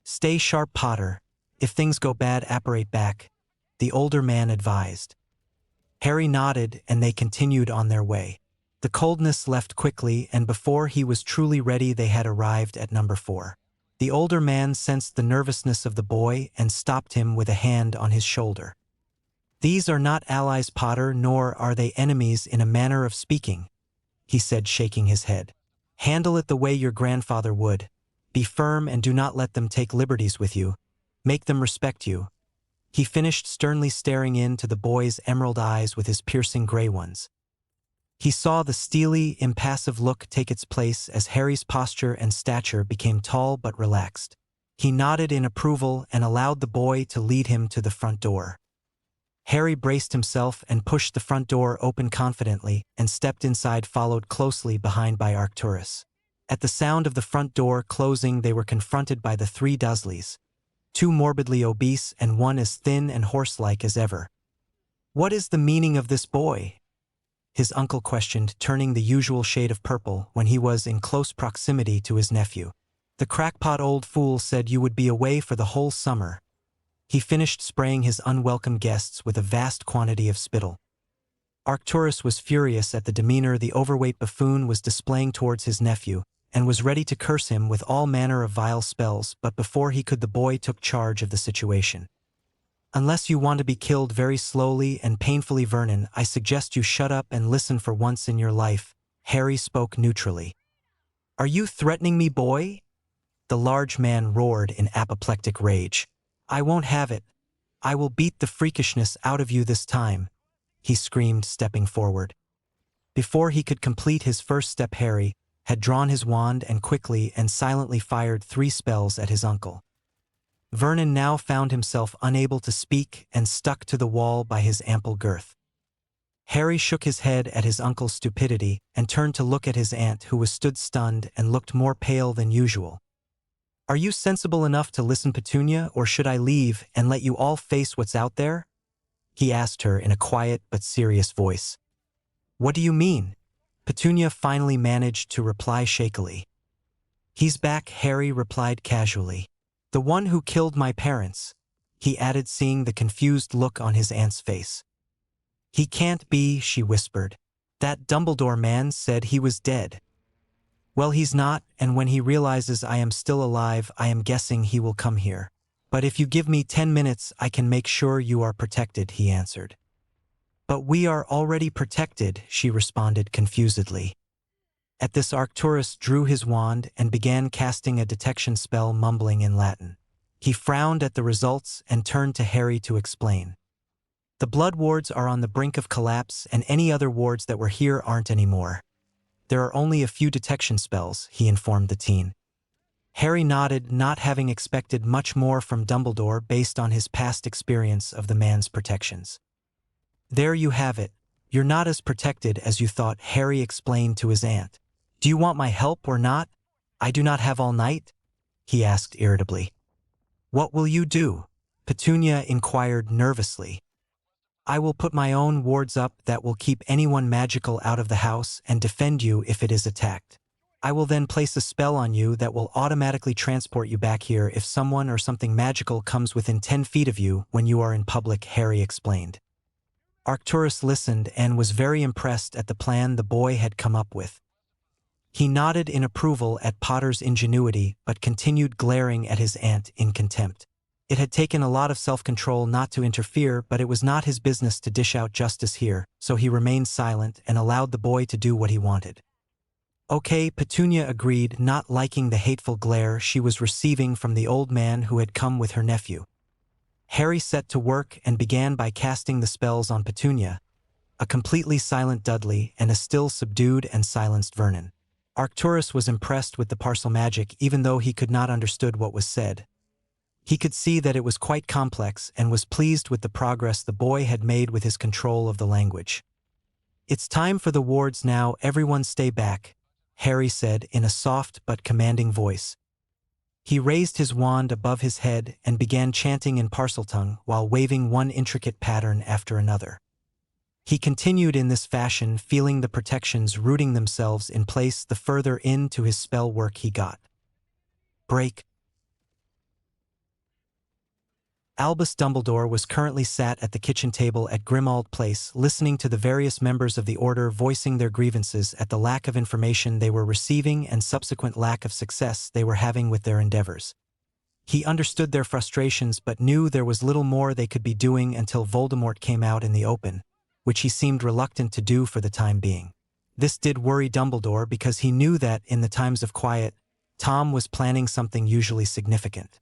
"Stay sharp, Potter. If things go bad, apparate back," the older man advised. Harry nodded, and they continued on their way. The coldness left quickly, and before he was truly ready they had arrived at number 4. The older man sensed the nervousness of the boy and stopped him with a hand on his shoulder. "These are not allies, Potter, nor are they enemies in a manner of speaking," he said, shaking his head. "Handle it the way your grandfather would. Be firm and do not let them take liberties with you. Make them respect you," he finished, sternly staring into the boy's emerald eyes with his piercing gray ones. He saw the steely, impassive look take its place as Harry's posture and stature became tall but relaxed. He nodded in approval and allowed the boy to lead him to the front door. Harry braced himself and pushed the front door open confidently and stepped inside, followed closely behind by Arcturus. At the sound of the front door closing, they were confronted by the 3 Dursleys, 2 morbidly obese and 1 as thin and horse-like as ever. "What is the meaning of this, boy?" his uncle questioned, turning the usual shade of purple when he was in close proximity to his nephew. "The crackpot old fool said you would be away for the whole summer," he finished, spraying his unwelcome guests with a vast quantity of spittle. Arcturus was furious at the demeanor the overweight buffoon was displaying towards his nephew, and was ready to curse him with all manner of vile spells, but before he could, the boy took charge of the situation. "Unless you want to be killed very slowly and painfully, Vernon, I suggest you shut up and listen for once in your life," Harry spoke neutrally. "Are you threatening me, boy?" the large man roared in apoplectic rage. "I won't have it. I will beat the freakishness out of you this time," he screamed, stepping forward. Before he could complete his first step, Harry had drawn his wand and quickly and silently fired 3 spells at his uncle. Vernon now found himself unable to speak and stuck to the wall by his ample girth. Harry shook his head at his uncle's stupidity and turned to look at his aunt, who was stood stunned and looked more pale than usual. Are you sensible enough to listen, Petunia, or should I leave and let you all face what's out there? He asked her in a quiet but serious voice. What do you mean? Petunia finally managed to reply shakily. He's back, Harry replied casually. The one who killed my parents, he added, seeing the confused look on his aunt's face. He can't be, she whispered. That Dumbledore man said he was dead. Well, he's not, and when he realizes I am still alive, I am guessing he will come here. But if you give me 10 minutes, I can make sure you are protected, he answered. But we are already protected, she responded confusedly. At this, Arcturus drew his wand and began casting a detection spell, mumbling in Latin. He frowned at the results and turned to Harry to explain. The blood wards are on the brink of collapse, and any other wards that were here aren't anymore. There are only a few detection spells, he informed the teen. Harry nodded, not having expected much more from Dumbledore based on his past experience of the man's protections. There you have it. You're not as protected as you thought, Harry explained to his aunt. Do you want my help or not? I do not have all night, he asked irritably. What will you do? Petunia inquired nervously. I will put my own wards up that will keep anyone magical out of the house and defend you if it is attacked. I will then place a spell on you that will automatically transport you back here if someone or something magical comes within 10 feet of you when you are in public, Harry explained. Arcturus listened and was very impressed at the plan the boy had come up with. He nodded in approval at Potter's ingenuity but continued glaring at his aunt in contempt. It had taken a lot of self-control not to interfere, but it was not his business to dish out justice here, so he remained silent and allowed the boy to do what he wanted. Okay, Petunia agreed, not liking the hateful glare she was receiving from the old man who had come with her nephew. Harry set to work and began by casting the spells on Petunia, a completely silent Dudley, and a still subdued and silenced Vernon. Arcturus was impressed with the parcel magic even though he could not understand what was said. He could see that it was quite complex and was pleased with the progress the boy had made with his control of the language. It's time for the wards now, everyone stay back, Harry said in a soft but commanding voice. He raised his wand above his head and began chanting in Parseltongue while waving one intricate pattern after another. He continued in this fashion, feeling the protections rooting themselves in place the further into his spell work he got. Break. Albus Dumbledore was currently sat at the kitchen table at Grimmauld Place, listening to the various members of the Order voicing their grievances at the lack of information they were receiving and subsequent lack of success they were having with their endeavors. He understood their frustrations but knew there was little more they could be doing until Voldemort came out in the open, which he seemed reluctant to do for the time being. This did worry Dumbledore because he knew that, in the times of quiet, Tom was planning something usually significant.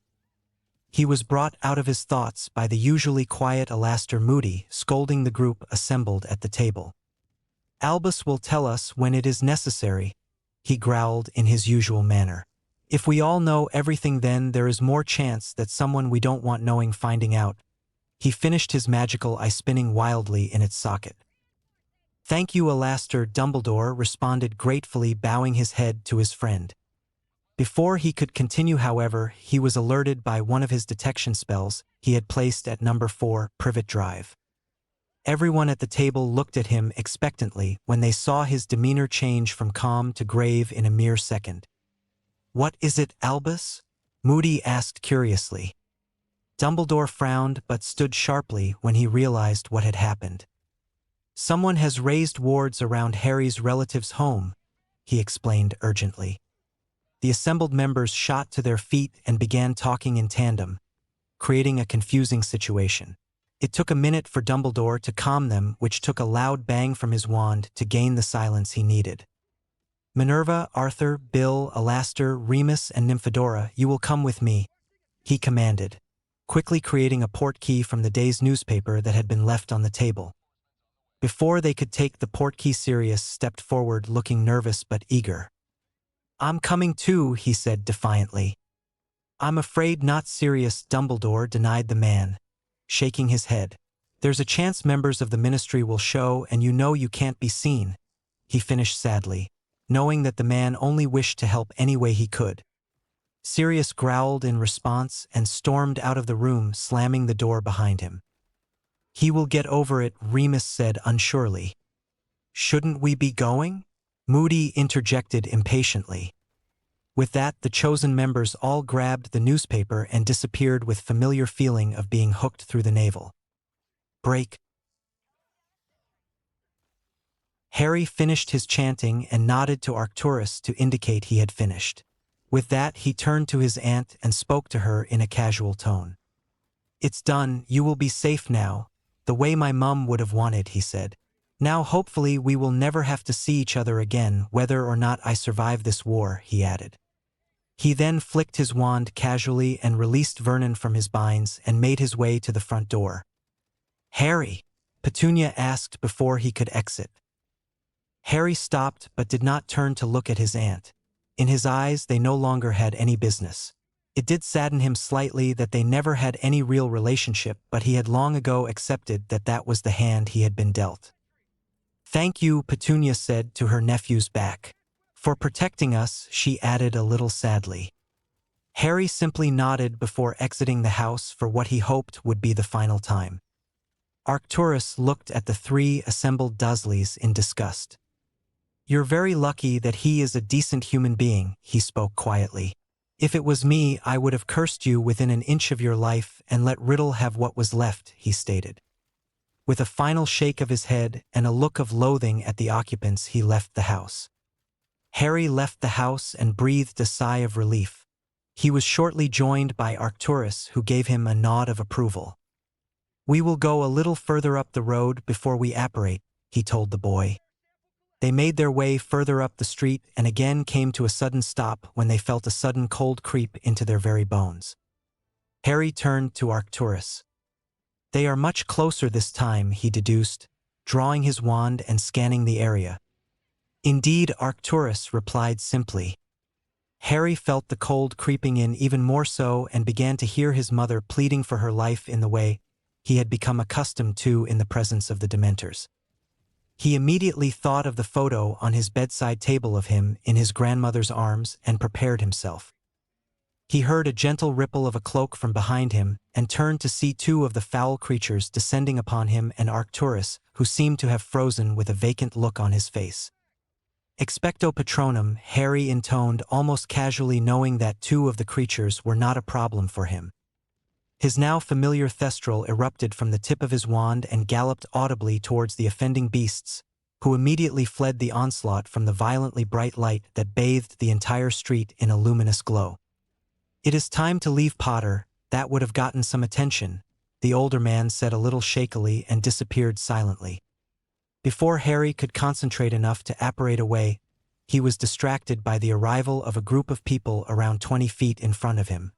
He was brought out of his thoughts by the usually quiet Alastor Moody scolding the group assembled at the table. Albus will tell us when it is necessary, he growled in his usual manner. If we all know everything, then there is more chance that someone we don't want knowing finding out. He finished his magical eye spinning wildly in its socket. Thank you, Alastor, Dumbledore responded gratefully, bowing his head to his friend. Before he could continue, however, he was alerted by one of his detection spells he had placed at number 4, Privet Drive. Everyone at the table looked at him expectantly when they saw his demeanor change from calm to grave in a mere second. What is it, Albus? Moody asked curiously. Dumbledore frowned but stood sharply when he realized what had happened. Someone has raised wards around Harry's relative's home, he explained urgently. The assembled members shot to their feet and began talking in tandem, creating a confusing situation. It took a minute for Dumbledore to calm them, which took a loud bang from his wand to gain the silence he needed. Minerva, Arthur, Bill, Alastor, Remus, and Nymphadora, you will come with me, he commanded, quickly creating a portkey from the day's newspaper that had been left on the table. Before they could take the portkey, Sirius stepped forward looking nervous but eager. I'm coming too, he said defiantly. I'm afraid not, Sirius, Dumbledore denied the man, shaking his head. There's a chance members of the Ministry will show and you know you can't be seen, he finished sadly, knowing that the man only wished to help any way he could. Sirius growled in response and stormed out of the room, slamming the door behind him. "He will get over it," Remus said unsurely. "Shouldn't we be going?" Moody interjected impatiently. With that, the chosen members all grabbed the newspaper and disappeared with familiar feeling of being hooked through the navel. Break. Harry finished his chanting and nodded to Arcturus to indicate he had finished. With that, he turned to his aunt and spoke to her in a casual tone. "It's done, you will be safe now, the way my mum would have wanted," he said. "Now hopefully we will never have to see each other again, whether or not I survive this war," he added. He then flicked his wand casually and released Vernon from his binds and made his way to the front door. "Harry?" Petunia asked before he could exit. Harry stopped but did not turn to look at his aunt. In his eyes, they no longer had any business. It did sadden him slightly that they never had any real relationship, but he had long ago accepted that that was the hand he had been dealt. "Thank you," Petunia said to her nephew's back. "For protecting us," she added a little sadly. Harry simply nodded before exiting the house for what he hoped would be the final time. Arcturus looked at the three assembled Dursleys in disgust. "You're very lucky that he is a decent human being," he spoke quietly. "If it was me, I would have cursed you within an inch of your life and let Riddle have what was left," he stated. With a final shake of his head and a look of loathing at the occupants, he left the house. Harry left the house and breathed a sigh of relief. He was shortly joined by Arcturus, who gave him a nod of approval. "We will go a little further up the road before we apparate," he told the boy. They made their way further up the street and again came to a sudden stop when they felt a sudden cold creep into their very bones. Harry turned to Arcturus. "They are much closer this time," he deduced, drawing his wand and scanning the area. "Indeed," Arcturus replied simply. Harry felt the cold creeping in even more so and began to hear his mother pleading for her life in the way he had become accustomed to in the presence of the Dementors. He immediately thought of the photo on his bedside table of him in his grandmother's arms and prepared himself. He heard a gentle ripple of a cloak from behind him and turned to see two of the foul creatures descending upon him and Arcturus, who seemed to have frozen with a vacant look on his face. "Expecto Patronum," Harry intoned almost casually, knowing that two of the creatures were not a problem for him. His now familiar thestral erupted from the tip of his wand and galloped audibly towards the offending beasts, who immediately fled the onslaught from the violently bright light that bathed the entire street in a luminous glow. "It is time to leave, Potter. That would have gotten some attention," the older man said a little shakily and disappeared silently. Before Harry could concentrate enough to apparate away, he was distracted by the arrival of a group of people around 20 feet in front of him,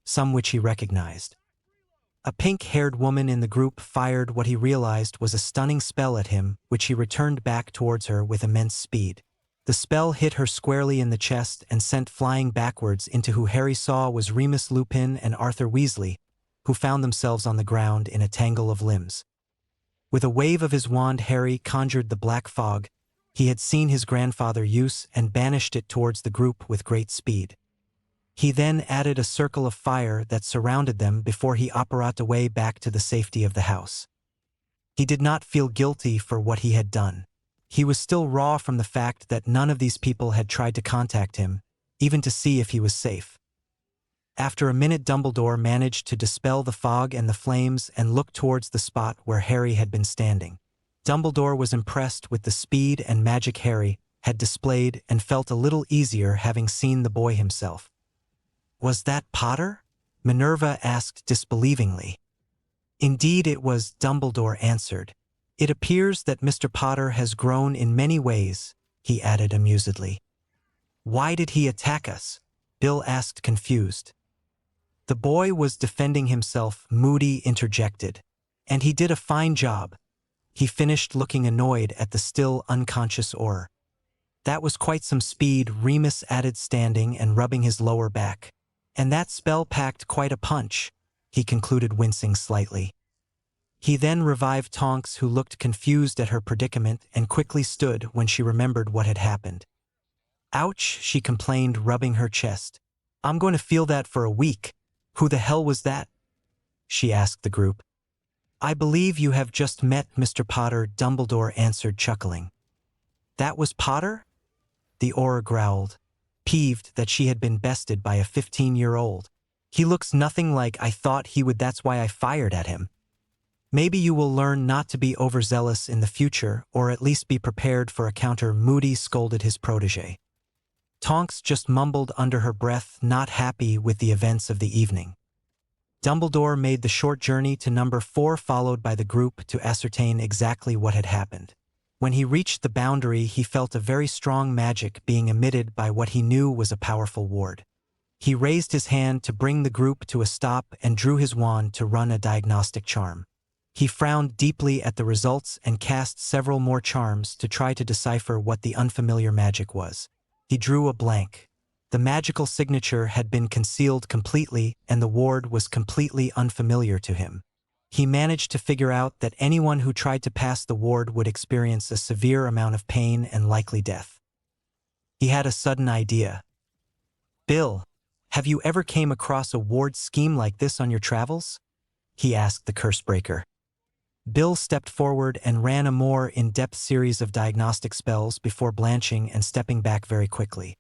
some which he recognized. A pink-haired woman in the group fired what he realized was a stunning spell at him, which he returned back towards her with immense speed. The spell hit her squarely in the chest and sent flying backwards into who Harry saw was Remus Lupin and Arthur Weasley, who found themselves on the ground in a tangle of limbs. With a wave of his wand, Harry conjured the black fog he had seen his grandfather use and banished it towards the group with great speed. He then added a circle of fire that surrounded them before he apparated away back to the safety of the house. He did not feel guilty for what he had done. He was still raw from the fact that none of these people had tried to contact him, even to see if he was safe. After a minute, Dumbledore managed to dispel the fog and the flames and look towards the spot where Harry had been standing. Dumbledore was impressed with the speed and magic Harry had displayed and felt a little easier having seen the boy himself. "Was that Potter?" Minerva asked disbelievingly. "Indeed it was," Dumbledore answered. "It appears that Mr. Potter has grown in many ways," he added amusedly. "Why did he attack us?" Bill asked, confused. "The boy was defending himself," Moody interjected. "And he did a fine job," he finished, looking annoyed at the still unconscious Auror. "That was quite some speed," Remus added, standing and rubbing his lower back. "And that spell packed quite a punch," he concluded, wincing slightly. He then revived Tonks, who looked confused at her predicament and quickly stood when she remembered what had happened. "Ouch," she complained, rubbing her chest. I'm going to feel that for a week. Who the hell was that? She asked the group. I believe you have just met Mr. Potter, Dumbledore answered, chuckling. That was Potter? The Auror growled, peeved that she had been bested by a 15-year-old. He looks nothing like I thought he would, that's why I fired at him. Maybe you will learn not to be overzealous in the future, or at least be prepared for a counter, Moody scolded his protege. Tonks just mumbled under her breath, not happy with the events of the evening. Dumbledore made the short journey to number 4, followed by the group, to ascertain exactly what had happened. When he reached the boundary, he felt a very strong magic being emitted by what he knew was a powerful ward. He raised his hand to bring the group to a stop and drew his wand to run a diagnostic charm. He frowned deeply at the results and cast several more charms to try to decipher what the unfamiliar magic was. He drew a blank. The magical signature had been concealed completely, and the ward was completely unfamiliar to him. He managed to figure out that anyone who tried to pass the ward would experience a severe amount of pain and likely death. He had a sudden idea. Bill, have you ever came across a ward scheme like this on your travels? He asked the Cursebreaker. Bill stepped forward and ran a more in-depth series of diagnostic spells before blanching and stepping back very quickly.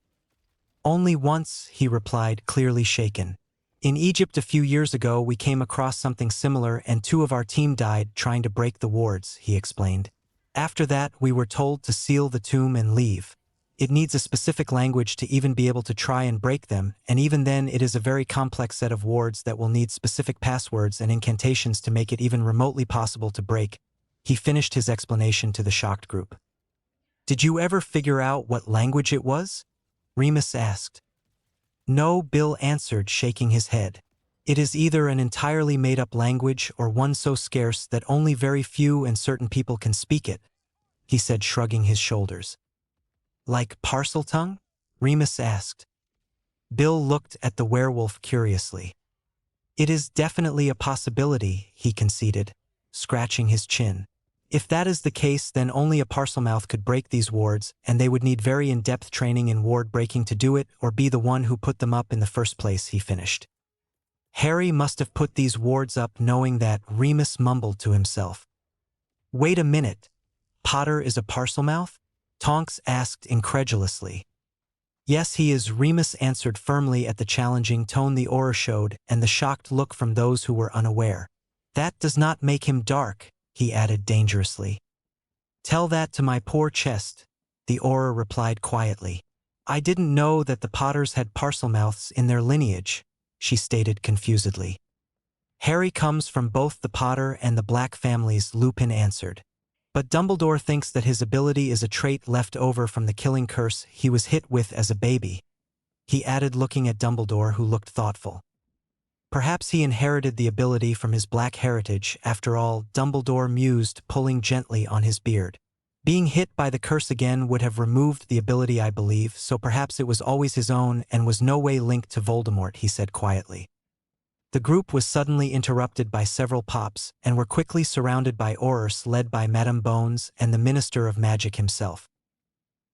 Only once, he replied, clearly shaken. In Egypt a few years ago we came across something similar and 2 of our team died trying to break the wards, he explained. After that we were told to seal the tomb and leave. It needs a specific language to even be able to try and break them, and even then it is a very complex set of wards that will need specific passwords and incantations to make it even remotely possible to break. He finished his explanation to the shocked group. Did you ever figure out what language it was? Remus asked. No, Bill answered, shaking his head. It is either an entirely made-up language or one so scarce that only very few and certain people can speak it, he said, shrugging his shoulders. Like Parseltongue? Remus asked. Bill looked at the werewolf curiously. It is definitely a possibility, he conceded, scratching his chin. If that is the case, then only a Parselmouth could break these wards, and they would need very in-depth training in ward breaking to do it, or be the one who put them up in the first place, he finished. Harry must have put these wards up knowing that, Remus mumbled to himself. Wait a minute. Potter is a Parselmouth? Tonks asked incredulously. Yes, he is, Remus answered firmly at the challenging tone the aura showed and the shocked look from those who were unaware. That does not make him dark, he added dangerously. Tell that to my poor chest, the aura replied quietly. I didn't know that the Potters had Parselmouths in their lineage, she stated confusedly. Harry comes from both the Potter and the Black families, Lupin answered. But Dumbledore thinks that his ability is a trait left over from the killing curse he was hit with as a baby, he added, looking at Dumbledore, who looked thoughtful. Perhaps he inherited the ability from his black heritage, after all, Dumbledore mused, pulling gently on his beard. Being hit by the curse again would have removed the ability, I believe, so perhaps it was always his own and was no way linked to Voldemort, he said quietly. The group was suddenly interrupted by several pops, and were quickly surrounded by Aurors led by Madame Bones and the Minister of Magic himself.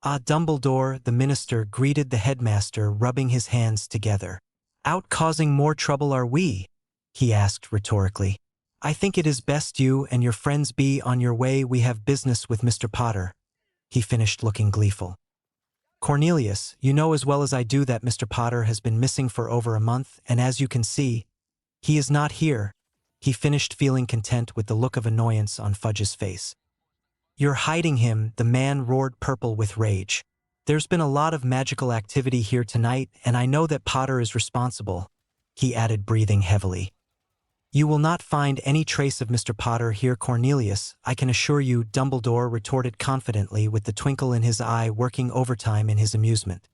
Ah, Dumbledore, the Minister greeted the headmaster, rubbing his hands together. Out causing more trouble are we? He asked rhetorically. I think it is best you and your friends be on your way, we have business with Mr. Potter, he finished, looking gleeful. Cornelius, you know as well as I do that Mr. Potter has been missing for over a month, and as you can see, he is not here, he finished, feeling content with the look of annoyance on Fudge's face. You're hiding him, the man roared, purple with rage. There's been a lot of magical activity here tonight, and I know that Potter is responsible, he added, breathing heavily. You will not find any trace of Mr. Potter here, Cornelius, I can assure you, Dumbledore retorted confidently, with the twinkle in his eye working overtime in his amusement.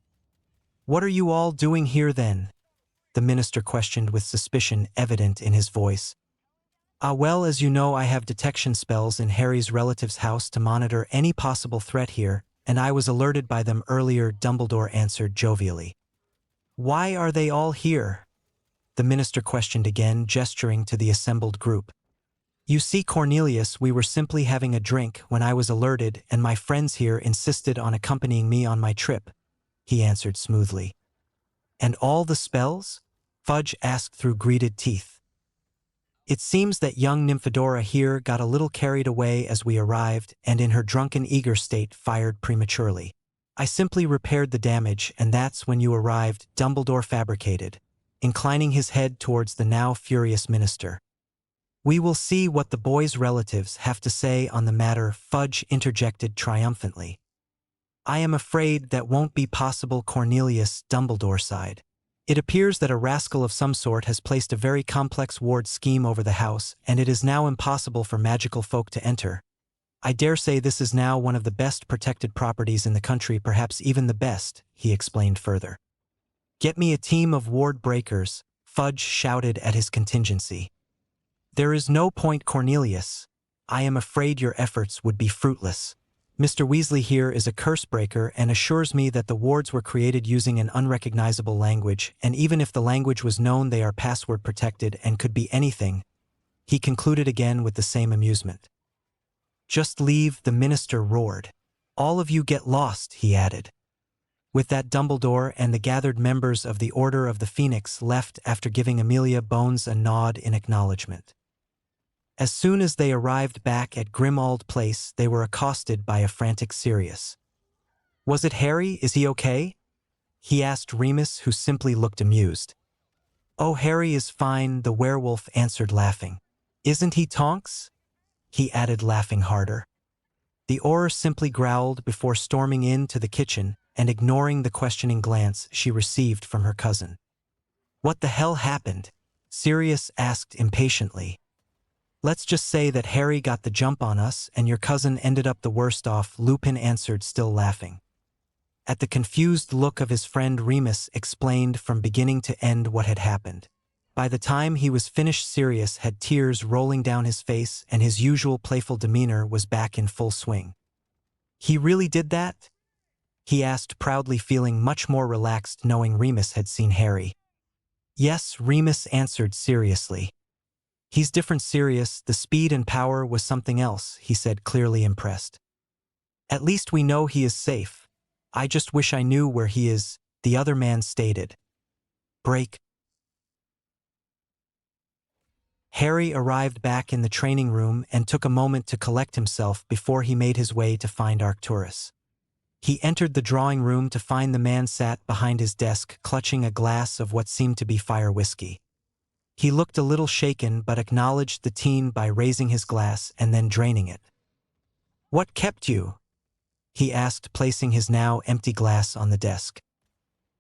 What are you all doing here then? The minister questioned, with suspicion evident in his voice. Ah, well, as you know, I have detection spells in Harry's relative's house to monitor any possible threat here, and I was alerted by them earlier, Dumbledore answered jovially. Why are they all here? The minister questioned again, gesturing to the assembled group. You see, Cornelius, we were simply having a drink when I was alerted, and my friends here insisted on accompanying me on my trip, he answered smoothly. And all the spells? Fudge asked through gritted teeth. It seems that young Nymphadora here got a little carried away as we arrived and in her drunken eager state fired prematurely. I simply repaired the damage and that's when you arrived, Dumbledore fabricated, inclining his head towards the now furious minister. We will see what the boy's relatives have to say on the matter, Fudge interjected triumphantly. I am afraid that won't be possible, Cornelius, Dumbledore sighed. It appears that a rascal of some sort has placed a very complex ward scheme over the house, and it is now impossible for magical folk to enter. I dare say this is now one of the best protected properties in the country, perhaps even the best, he explained further. Get me a team of ward breakers, Fudge shouted at his contingency. There is no point, Cornelius. I am afraid your efforts would be fruitless. Mr. Weasley here is a curse breaker and assures me that the wards were created using an unrecognizable language, and even if the language was known, they are password protected and could be anything. He concluded again with the same amusement. Just leave, the minister roared. All of you get lost, he added. With that, Dumbledore and the gathered members of the Order of the Phoenix left after giving Amelia Bones a nod in acknowledgement. As soon as they arrived back at Grimmauld Place, they were accosted by a frantic Sirius. Was it Harry? Is he okay? He asked Remus, who simply looked amused. Oh, Harry is fine, the werewolf answered, laughing. Isn't he, Tonks? He added, laughing harder. The Auror simply growled before storming into the kitchen and ignoring the questioning glance she received from her cousin. What the hell happened? Sirius asked impatiently. Let's just say that Harry got the jump on us and your cousin ended up the worst off, Lupin answered, still laughing. At the confused look of his friend, Remus explained from beginning to end what had happened. By the time he was finished, Sirius had tears rolling down his face and his usual playful demeanor was back in full swing. He really did that? He asked proudly, feeling much more relaxed knowing Remus had seen Harry. Yes, Remus answered seriously. He's different, Sirius. The speed and power was something else, he said, clearly impressed. At least we know he is safe. I just wish I knew where he is, the other man stated. Break. Harry arrived back in the training room and took a moment to collect himself before he made his way to find Arcturus. He entered the drawing room to find the man sat behind his desk, clutching a glass of what seemed to be fire whiskey. He looked a little shaken but acknowledged the teen by raising his glass and then draining it. What kept you? He asked, placing his now empty glass on the desk.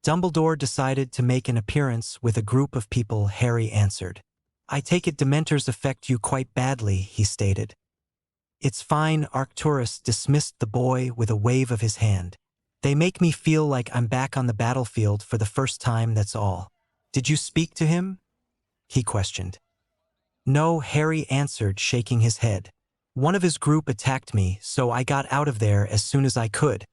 Dumbledore decided to make an appearance with a group of people, Harry answered. I take it Dementors affect you quite badly, he stated. It's fine, Arcturus dismissed the boy with a wave of his hand. They make me feel like I'm back on the battlefield for the first time, that's all. Did you speak to him? He questioned. No, Harry answered, shaking his head. One of his group attacked me, so I got out of there as soon as I could.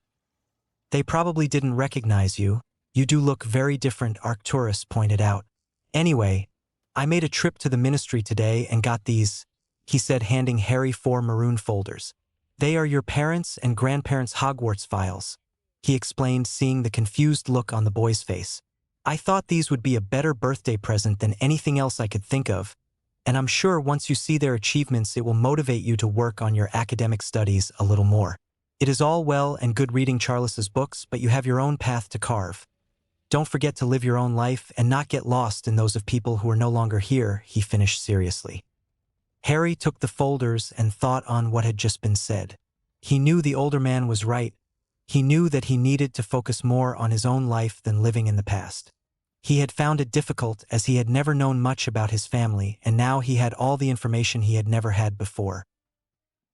They probably didn't recognize you. You do look very different, Arcturus pointed out. Anyway, I made a trip to the ministry today and got these, he said, handing Harry 4 maroon folders. They are your parents' and grandparents' Hogwarts files, he explained, seeing the confused look on the boy's face. I thought these would be a better birthday present than anything else I could think of, and I'm sure once you see their achievements it will motivate you to work on your academic studies a little more. It is all well and good reading Charles's books, but you have your own path to carve. Don't forget to live your own life and not get lost in those of people who are no longer here, he finished seriously. Harry took the folders and thought on what had just been said. He knew the older man was right. He knew that he needed to focus more on his own life than living in the past. He had found it difficult as he had never known much about his family, and now he had all the information he had never had before.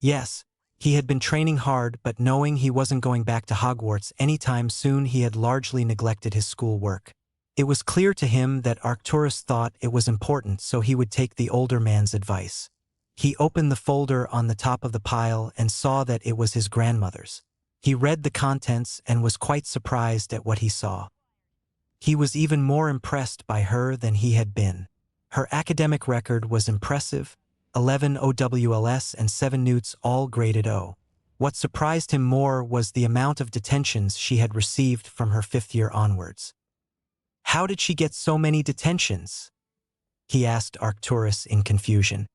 Yes, he had been training hard, but knowing he wasn't going back to Hogwarts anytime soon, he had largely neglected his schoolwork. It was clear to him that Arcturus thought it was important, so he would take the older man's advice. He opened the folder on the top of the pile and saw that it was his grandmother's. He read the contents and was quite surprised at what he saw. He was even more impressed by her than he had been. Her academic record was impressive, 11 OWLS and 7 Newts, all graded O. What surprised him more was the amount of detentions she had received from her 5th year onwards. How did she get so many detentions? He asked Arcturus in confusion.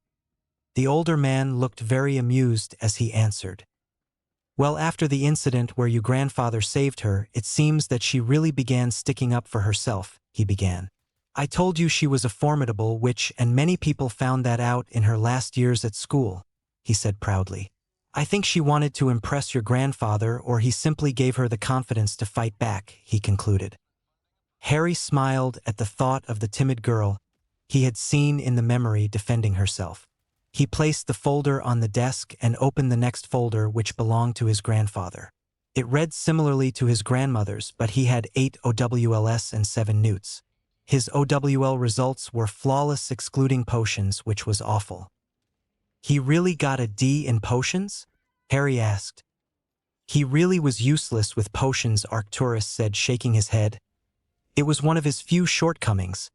The older man looked very amused as he answered. Well, after the incident where your grandfather saved her, it seems that she really began sticking up for herself, he began. I told you she was a formidable witch, and many people found that out in her last years at school, he said proudly. I think she wanted to impress your grandfather, or he simply gave her the confidence to fight back, he concluded. Harry smiled at the thought of the timid girl he had seen in the memory defending herself. He placed the folder on the desk and opened the next folder, which belonged to his grandfather. It read similarly to his grandmother's, but he had 8 OWLs and 7 newts. His OWL results were flawless excluding potions, which was awful. He really got a D in potions? Harry asked. He really was useless with potions, Arcturus said, shaking his head. It was one of his few shortcomings.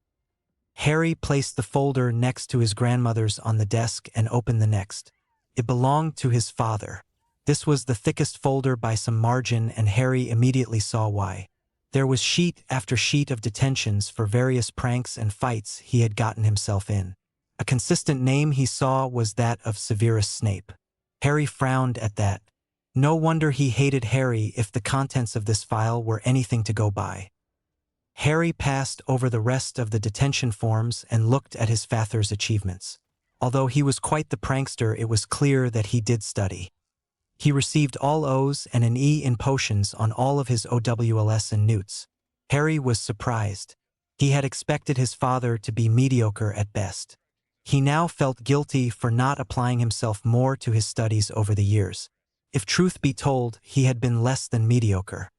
Harry placed the folder next to his grandmother's on the desk and opened the next. It belonged to his father. This was the thickest folder by some margin, and Harry immediately saw why. There was sheet after sheet of detentions for various pranks and fights he had gotten himself in. A consistent name he saw was that of Severus Snape. Harry frowned at that. No wonder he hated Harry if the contents of this file were anything to go by. Harry passed over the rest of the detention forms and looked at his father's achievements. Although he was quite the prankster, it was clear that he did study. He received all O's and an E in potions on all of his OWLs and newts. Harry was surprised. He had expected his father to be mediocre at best. He now felt guilty for not applying himself more to his studies over the years. If truth be told, he had been less than mediocre.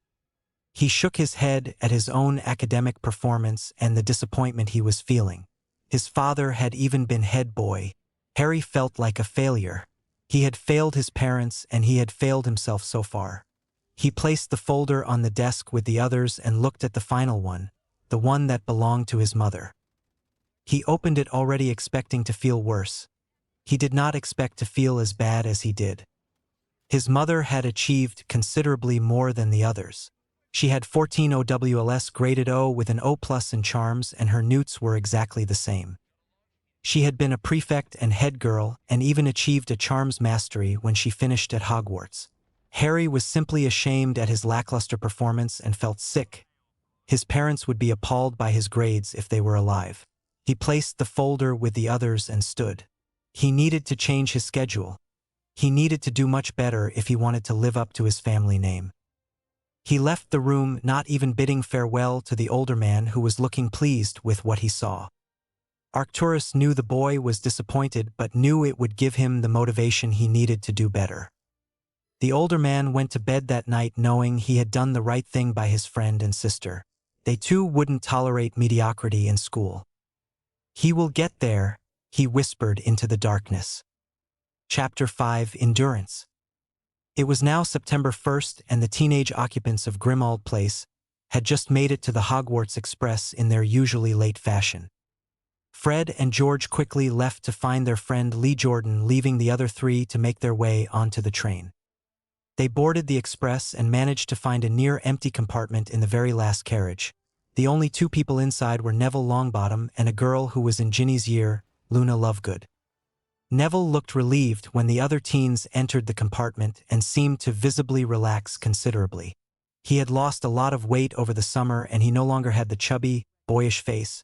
He shook his head at his own academic performance and the disappointment he was feeling. His father had even been head boy. Harry felt like a failure. He had failed his parents, and he had failed himself so far. He placed the folder on the desk with the others and looked at the final one, the one that belonged to his mother. He opened it already expecting to feel worse. He did not expect to feel as bad as he did. His mother had achieved considerably more than the others. She had 14 OWLs graded O with an O+ in charms, and her newts were exactly the same. She had been a prefect and head girl, and even achieved a charms mastery when she finished at Hogwarts. Harry was simply ashamed at his lackluster performance and felt sick. His parents would be appalled by his grades if they were alive. He placed the folder with the others and stood. He needed to change his schedule. He needed to do much better if he wanted to live up to his family name. He left the room, not even bidding farewell to the older man, who was looking pleased with what he saw. Arcturus knew the boy was disappointed, but knew it would give him the motivation he needed to do better. The older man went to bed that night knowing he had done the right thing by his friend and sister. They too wouldn't tolerate mediocrity in school. He will get there, he whispered into the darkness. Chapter 5: Endurance. It was now September 1st, and the teenage occupants of Grimmauld Place had just made it to the Hogwarts Express in their usually late fashion. Fred and George quickly left to find their friend Lee Jordan, leaving the other three to make their way onto the train. They boarded the express and managed to find a near-empty compartment in the very last carriage. The only 2 people inside were Neville Longbottom and a girl who was in Ginny's year, Luna Lovegood. Neville looked relieved when the other teens entered the compartment and seemed to visibly relax considerably. He had lost a lot of weight over the summer, and he no longer had the chubby, boyish face.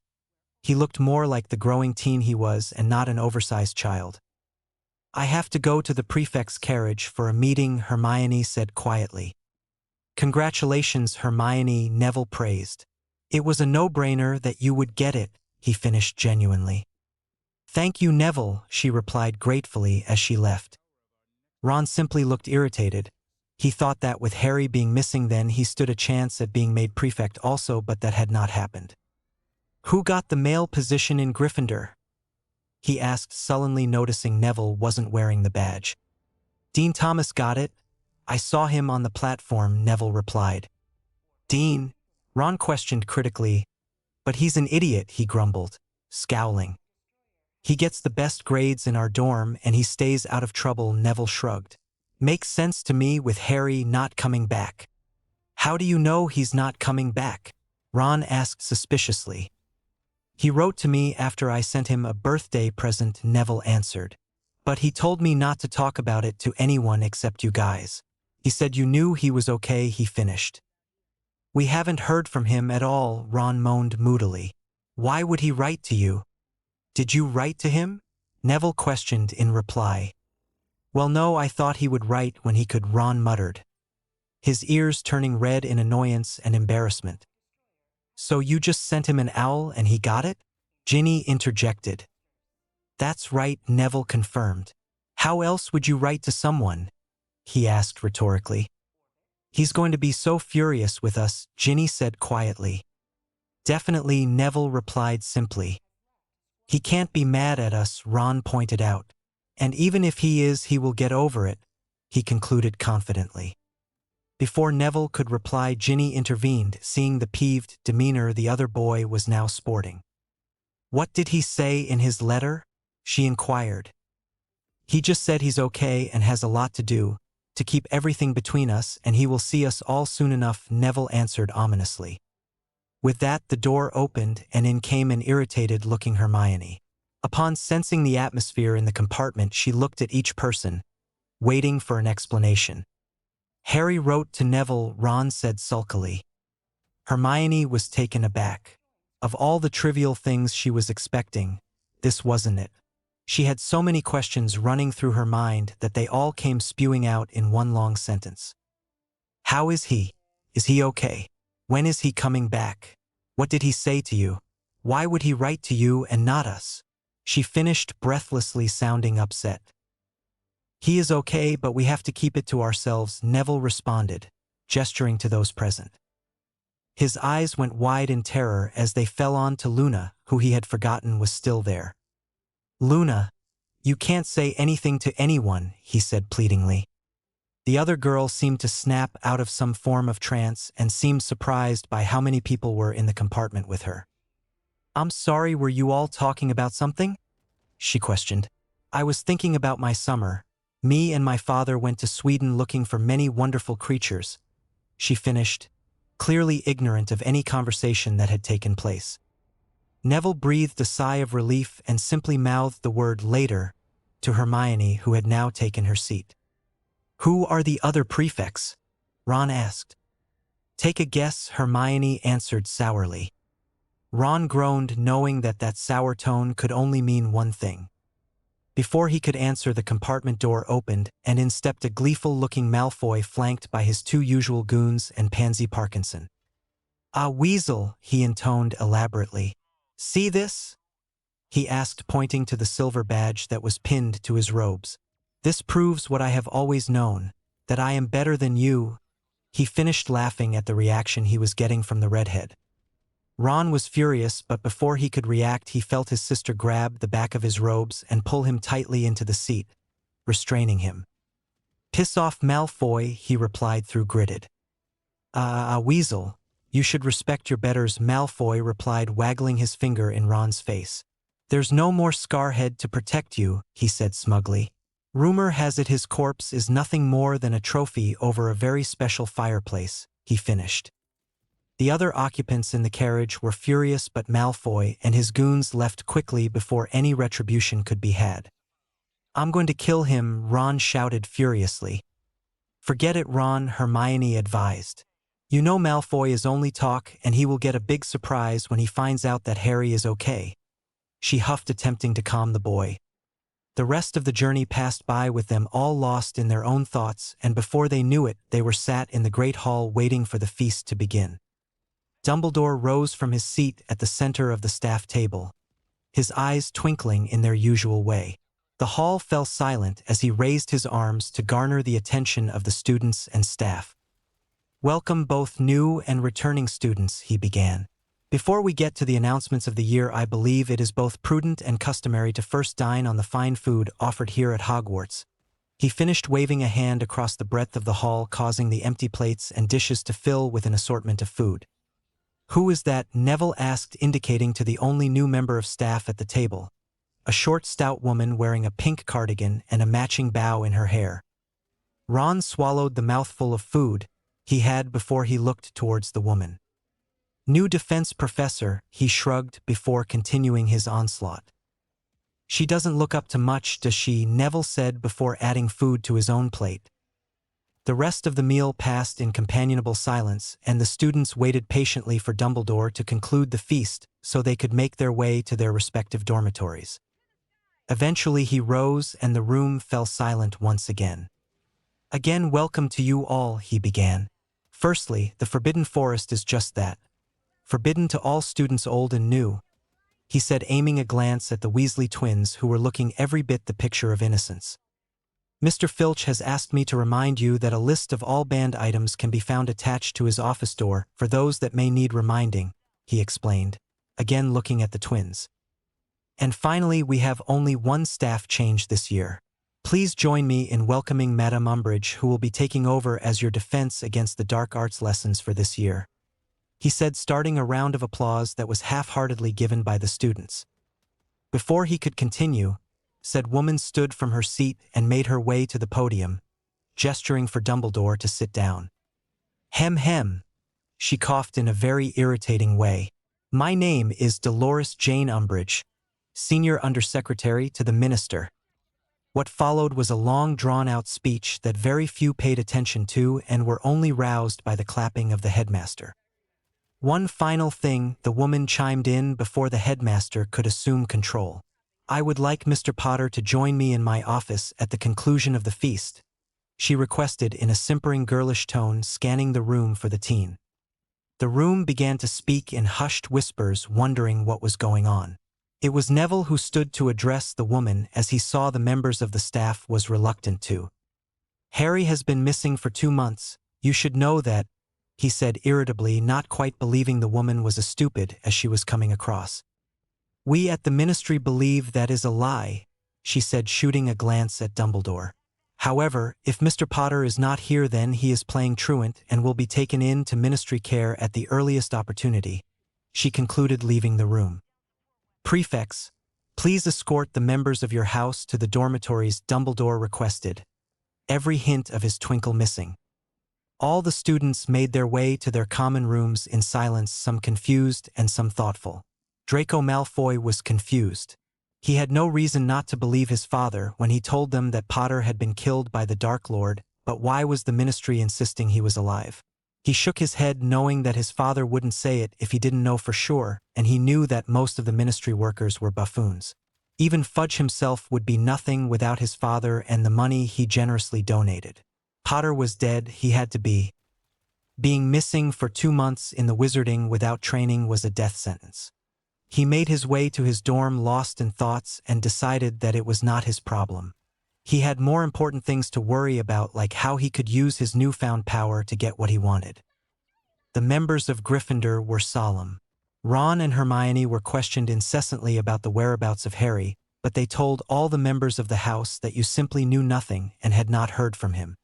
He looked more like the growing teen he was, and not an oversized child. "I have to go to the prefect's carriage for a meeting," Hermione said quietly. "Congratulations, Hermione," Neville praised. "It was a no-brainer that you would get it," he finished genuinely. "Thank you, Neville," she replied gratefully as she left. Ron simply looked irritated. He thought that with Harry being missing, then he stood a chance at being made prefect also, but that had not happened. "Who got the male position in Gryffindor?" he asked sullenly, noticing Neville wasn't wearing the badge. "Dean Thomas got it. I saw him on the platform," Neville replied. "Dean?" Ron questioned critically. "But he's an idiot," he grumbled, scowling. "He gets the best grades in our dorm, and he stays out of trouble," Neville shrugged. "Makes sense to me with Harry not coming back." "How do you know he's not coming back?" Ron asked suspiciously. He wrote to me after I sent him a birthday present, Neville answered. But he told me not to talk about it to anyone except you guys. He said you knew he was okay, he finished. We haven't heard from him at all, Ron moaned moodily. Why would he write to you? Did you write to him? Neville questioned in reply. Well, no, I thought he would write when he could, Ron muttered, his ears turning red in annoyance and embarrassment. So you just sent him an owl and he got it? Ginny interjected. That's right, Neville confirmed. How else would you write to someone? He asked rhetorically. He's going to be so furious with us, Ginny said quietly. Definitely, Neville replied simply. He can't be mad at us, Ron pointed out. And even if he is, he will get over it, he concluded confidently. Before Neville could reply, Ginny intervened, seeing the peeved demeanor the other boy was now sporting. What did he say in his letter? She inquired. He just said he's okay and has a lot to do, to keep everything between us, and he will see us all soon enough, Neville answered ominously. With that, the door opened and in came an irritated-looking Hermione. Upon sensing the atmosphere in the compartment, she looked at each person, waiting for an explanation. Harry wrote to Neville, Ron said sulkily. Hermione was taken aback. Of all the trivial things she was expecting, this wasn't it. She had so many questions running through her mind that they all came spewing out in one long sentence. How is he? Is he okay? When is he coming back? What did he say to you? Why would he write to you and not us? She finished breathlessly, sounding upset. He is okay, but we have to keep it to ourselves, Neville responded, gesturing to those present. His eyes went wide in terror as they fell on to Luna, who he had forgotten was still there. Luna, you can't say anything to anyone, he said pleadingly. The other girl seemed to snap out of some form of trance and seemed surprised by how many people were in the compartment with her. I'm sorry, were you all talking about something? She questioned. I was thinking about my summer. Me and my father went to Sweden looking for many wonderful creatures, she finished, clearly ignorant of any conversation that had taken place. Neville breathed a sigh of relief and simply mouthed the word later to Hermione, who had now taken her seat. Who are the other prefects? Ron asked. Take a guess, Hermione answered sourly. Ron groaned, knowing that that sour tone could only mean one thing. Before he could answer, the compartment door opened, and in stepped a gleeful-looking Malfoy flanked by his two usual goons and Pansy Parkinson. "Ah, Weasel," he intoned elaborately. "See this?" he asked, pointing to the silver badge that was pinned to his robes. "This proves what I have always known, that I am better than you." He finished laughing at the reaction he was getting from the redhead. Ron was furious, but before he could react, he felt his sister grab the back of his robes and pull him tightly into the seat, restraining him. "Piss off, Malfoy," he replied through gritted. Weasel, you should respect your betters," Malfoy replied, waggling his finger in Ron's face. "There's no more Scarhead to protect you," he said smugly. "Rumor has it his corpse is nothing more than a trophy over a very special fireplace," he finished. The other occupants in the carriage were furious, but Malfoy and his goons left quickly before any retribution could be had. "I'm going to kill him," Ron shouted furiously. "Forget it, Ron," Hermione advised. "You know Malfoy is only talk, and he will get a big surprise when he finds out that Harry is okay." She huffed, attempting to calm the boy. The rest of the journey passed by with them all lost in their own thoughts, and before they knew it, they were sat in the great hall waiting for the feast to begin. Dumbledore rose from his seat at the center of the staff table, his eyes twinkling in their usual way. The hall fell silent as he raised his arms to garner the attention of the students and staff. "Welcome both new and returning students," he began. "Before we get to the announcements of the year, I believe it is both prudent and customary to first dine on the fine food offered here at Hogwarts." He finished, waving a hand across the breadth of the hall, causing the empty plates and dishes to fill with an assortment of food. "Who is that?" Neville asked, indicating to the only new member of staff at the table, a short, stout woman wearing a pink cardigan and a matching bow in her hair. Ron swallowed the mouthful of food he had before he looked towards the woman. New defense professor, he shrugged before continuing his onslaught. She doesn't look up to much, does she? Neville said before adding food to his own plate. The rest of the meal passed in companionable silence, and the students waited patiently for Dumbledore to conclude the feast so they could make their way to their respective dormitories. Eventually he rose and the room fell silent once again. Again, welcome to you all, he began. Firstly, the Forbidden Forest is just that. Forbidden to all students old and new, he said, aiming a glance at the Weasley twins who were looking every bit the picture of innocence. Mr. Filch has asked me to remind you that a list of all banned items can be found attached to his office door for those that may need reminding, he explained, again looking at the twins. And finally, we have only one staff change this year. Please join me in welcoming Madame Umbridge, who will be taking over as your defense against the dark arts lessons for this year, he said, starting a round of applause that was half-heartedly given by the students. Before he could continue, said woman stood from her seat and made her way to the podium, gesturing for Dumbledore to sit down. Hem, she coughed in a very irritating way. My name is Dolores Jane Umbridge, Senior Undersecretary to the Minister. What followed was a long drawn-out speech that very few paid attention to and were only roused by the clapping of the headmaster. One final thing, the woman chimed in before the headmaster could assume control. I would like Mr. Potter to join me in my office at the conclusion of the feast, she requested in a simpering girlish tone, scanning the room for the teen. The room began to speak in hushed whispers, wondering what was going on. It was Neville who stood to address the woman as he saw the members of the staff was reluctant to. Harry has been missing for 2 months. You should know that, he said irritably, not quite believing the woman was as stupid as she was coming across. We at the Ministry believe that is a lie, she said, shooting a glance at Dumbledore. However, if Mr. Potter is not here, then he is playing truant and will be taken in to Ministry care at the earliest opportunity, she concluded, leaving the room. Prefects, please escort the members of your house to the dormitories, Dumbledore requested, every hint of his twinkle missing. All the students made their way to their common rooms in silence, some confused and some thoughtful. Draco Malfoy was confused. He had no reason not to believe his father when he told them that Potter had been killed by the Dark Lord, but why was the Ministry insisting he was alive? He shook his head, knowing that his father wouldn't say it if he didn't know for sure, and he knew that most of the Ministry workers were buffoons. Even Fudge himself would be nothing without his father and the money he generously donated. Potter was dead, he had to be. Being missing for 2 months in the wizarding without training was a death sentence. He made his way to his dorm lost in thoughts and decided that it was not his problem. He had more important things to worry about, like how he could use his newfound power to get what he wanted. The members of Gryffindor were solemn. Ron and Hermione were questioned incessantly about the whereabouts of Harry, but they told all the members of the house that you simply knew nothing and had not heard from him.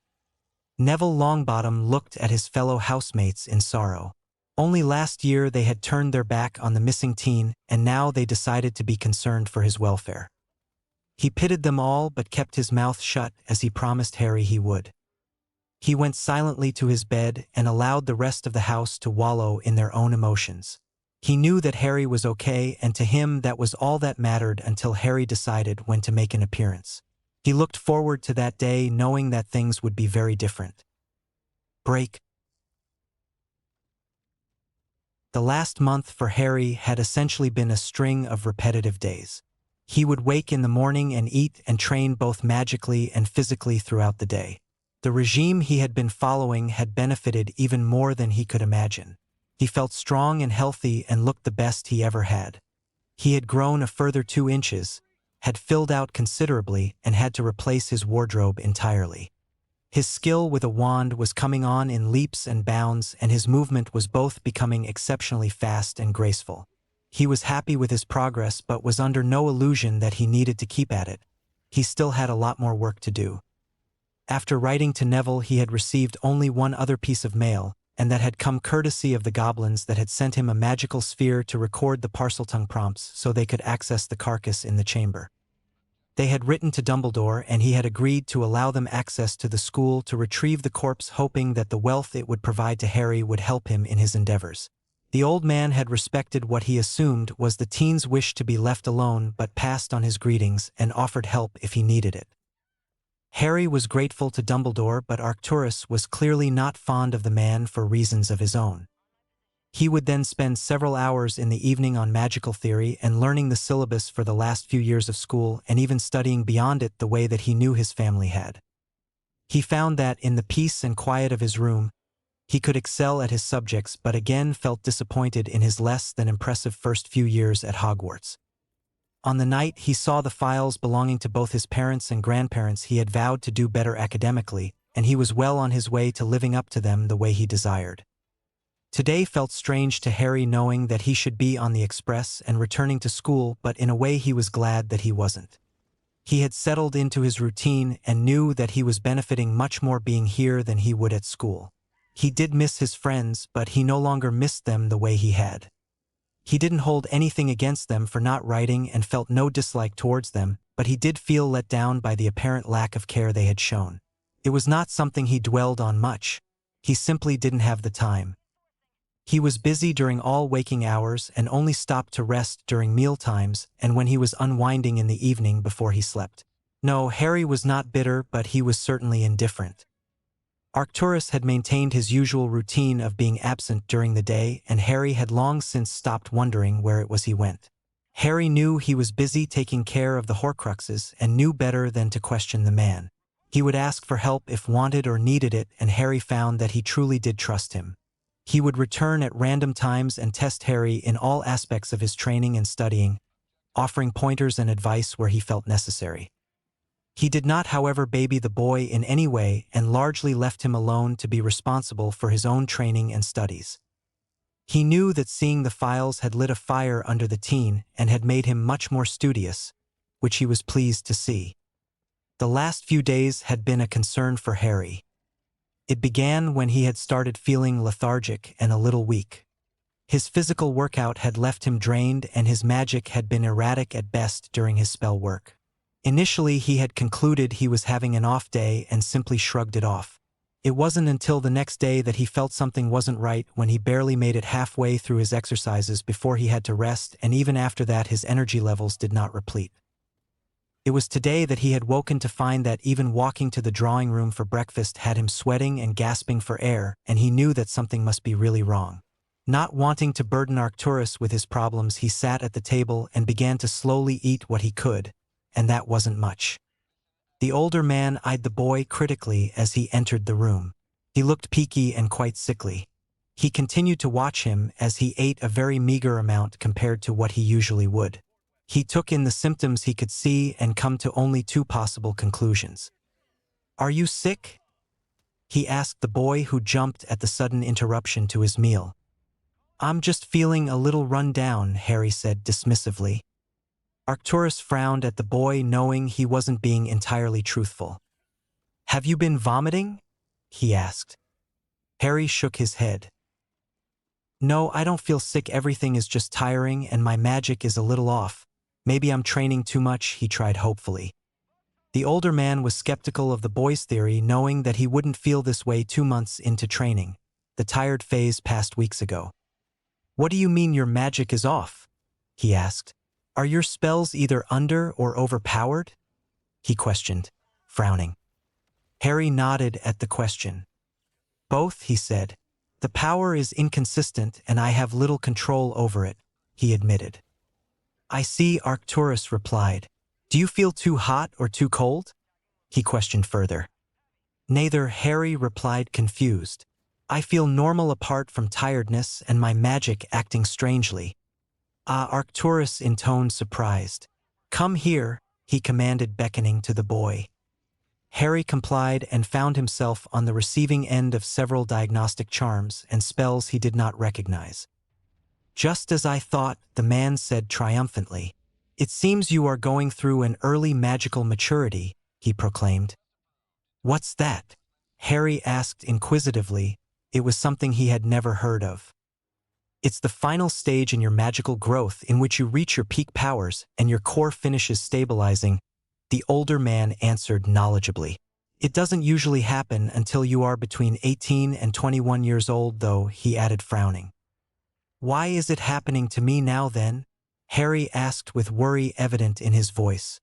Neville Longbottom looked at his fellow housemates in sorrow. Only last year they had turned their back on the missing teen, and now they decided to be concerned for his welfare. He pitied them all but kept his mouth shut, as he promised Harry he would. He went silently to his bed and allowed the rest of the house to wallow in their own emotions. He knew that Harry was okay, and to him that was all that mattered until Harry decided when to make an appearance. He looked forward to that day, knowing that things would be very different. Break. The last month for Harry had essentially been a string of repetitive days. He would wake in the morning and eat and train both magically and physically throughout the day. The regime he had been following had benefited even more than he could imagine. He felt strong and healthy and looked the best he ever had. He had grown a further 2 inches, had filled out considerably, and had to replace his wardrobe entirely. His skill with a wand was coming on in leaps and bounds, and his movement was both becoming exceptionally fast and graceful. He was happy with his progress but was under no illusion that he needed to keep at it. He still had a lot more work to do. After writing to Neville, he had received only one other piece of mail, and that had come courtesy of the goblins that had sent him a magical sphere to record the Parseltongue prompts so they could access the carcass in the chamber. They had written to Dumbledore, and he had agreed to allow them access to the school to retrieve the corpse, hoping that the wealth it would provide to Harry would help him in his endeavors. The old man had respected what he assumed was the teen's wish to be left alone, but passed on his greetings and offered help if he needed it. Harry was grateful to Dumbledore, but Arcturus was clearly not fond of the man for reasons of his own. He would then spend several hours in the evening on magical theory and learning the syllabus for the last few years of school, and even studying beyond it the way that he knew his family had. He found that, in the peace and quiet of his room, he could excel at his subjects, but again felt disappointed in his less than impressive first few years at Hogwarts. On the night he saw the files belonging to both his parents and grandparents, he had vowed to do better academically, and he was well on his way to living up to them the way he desired. Today felt strange to Harry, knowing that he should be on the express and returning to school, but in a way he was glad that he wasn't. He had settled into his routine and knew that he was benefiting much more being here than he would at school. He did miss his friends, but he no longer missed them the way he had. He didn't hold anything against them for not writing and felt no dislike towards them, but he did feel let down by the apparent lack of care they had shown. It was not something he dwelled on much. He simply didn't have the time. He was busy during all waking hours and only stopped to rest during meal times and when he was unwinding in the evening before he slept. No, Harry was not bitter, but he was certainly indifferent. Arcturus had maintained his usual routine of being absent during the day, and Harry had long since stopped wondering where it was he went. Harry knew he was busy taking care of the Horcruxes and knew better than to question the man. He would ask for help if wanted or needed it, and Harry found that he truly did trust him. He would return at random times and test Harry in all aspects of his training and studying, offering pointers and advice where he felt necessary. He did not, however, baby the boy in any way and largely left him alone to be responsible for his own training and studies. He knew that seeing the files had lit a fire under the teen and had made him much more studious, which he was pleased to see. The last few days had been a concern for Harry. It began when he had started feeling lethargic and a little weak. His physical workout had left him drained, and his magic had been erratic at best during his spell work. Initially, he had concluded he was having an off day and simply shrugged it off. It wasn't until the next day that he felt something wasn't right, when he barely made it halfway through his exercises before he had to rest, and even after that his energy levels did not replete. It was today that he had woken to find that even walking to the drawing room for breakfast had him sweating and gasping for air, and he knew that something must be really wrong. Not wanting to burden Arcturus with his problems, he sat at the table and began to slowly eat what he could, and that wasn't much. The older man eyed the boy critically as he entered the room. He looked peaky and quite sickly. He continued to watch him as he ate a very meager amount compared to what he usually would. He took in the symptoms he could see and come to only two possible conclusions. "Are you sick?" he asked the boy, who jumped at the sudden interruption to his meal. "I'm just feeling a little run down," Harry said dismissively. Arcturus frowned at the boy, knowing he wasn't being entirely truthful. "Have you been vomiting?" he asked. Harry shook his head. "No, I don't feel sick. Everything is just tiring and my magic is a little off. Maybe I'm training too much," he tried hopefully. The older man was skeptical of the boy's theory, knowing that he wouldn't feel this way 2 months into training. The tired phase passed weeks ago. "What do you mean your magic is off?" he asked. "Are your spells either under or overpowered?" he questioned, frowning. Harry nodded at the question. "Both," he said. "The power is inconsistent and I have little control over it," he admitted. "I see," Arcturus replied. "Do you feel too hot or too cold?" he questioned further. "Neither," Harry replied, confused. "I feel normal apart from tiredness and my magic acting strangely." "Ah," Arcturus intoned, surprised. "Come here," he commanded, beckoning to the boy. Harry complied and found himself on the receiving end of several diagnostic charms and spells he did not recognize. "Just as I thought," the man said triumphantly. "It seems you are going through an early magical maturity," he proclaimed. "What's that?" Harry asked inquisitively. It was something he had never heard of. "It's the final stage in your magical growth, in which you reach your peak powers and your core finishes stabilizing," the older man answered knowledgeably. "It doesn't usually happen until you are between 18 and 21 years old, though," he added, frowning. Why is it happening to me now then? Harry asked with worry evident in his voice.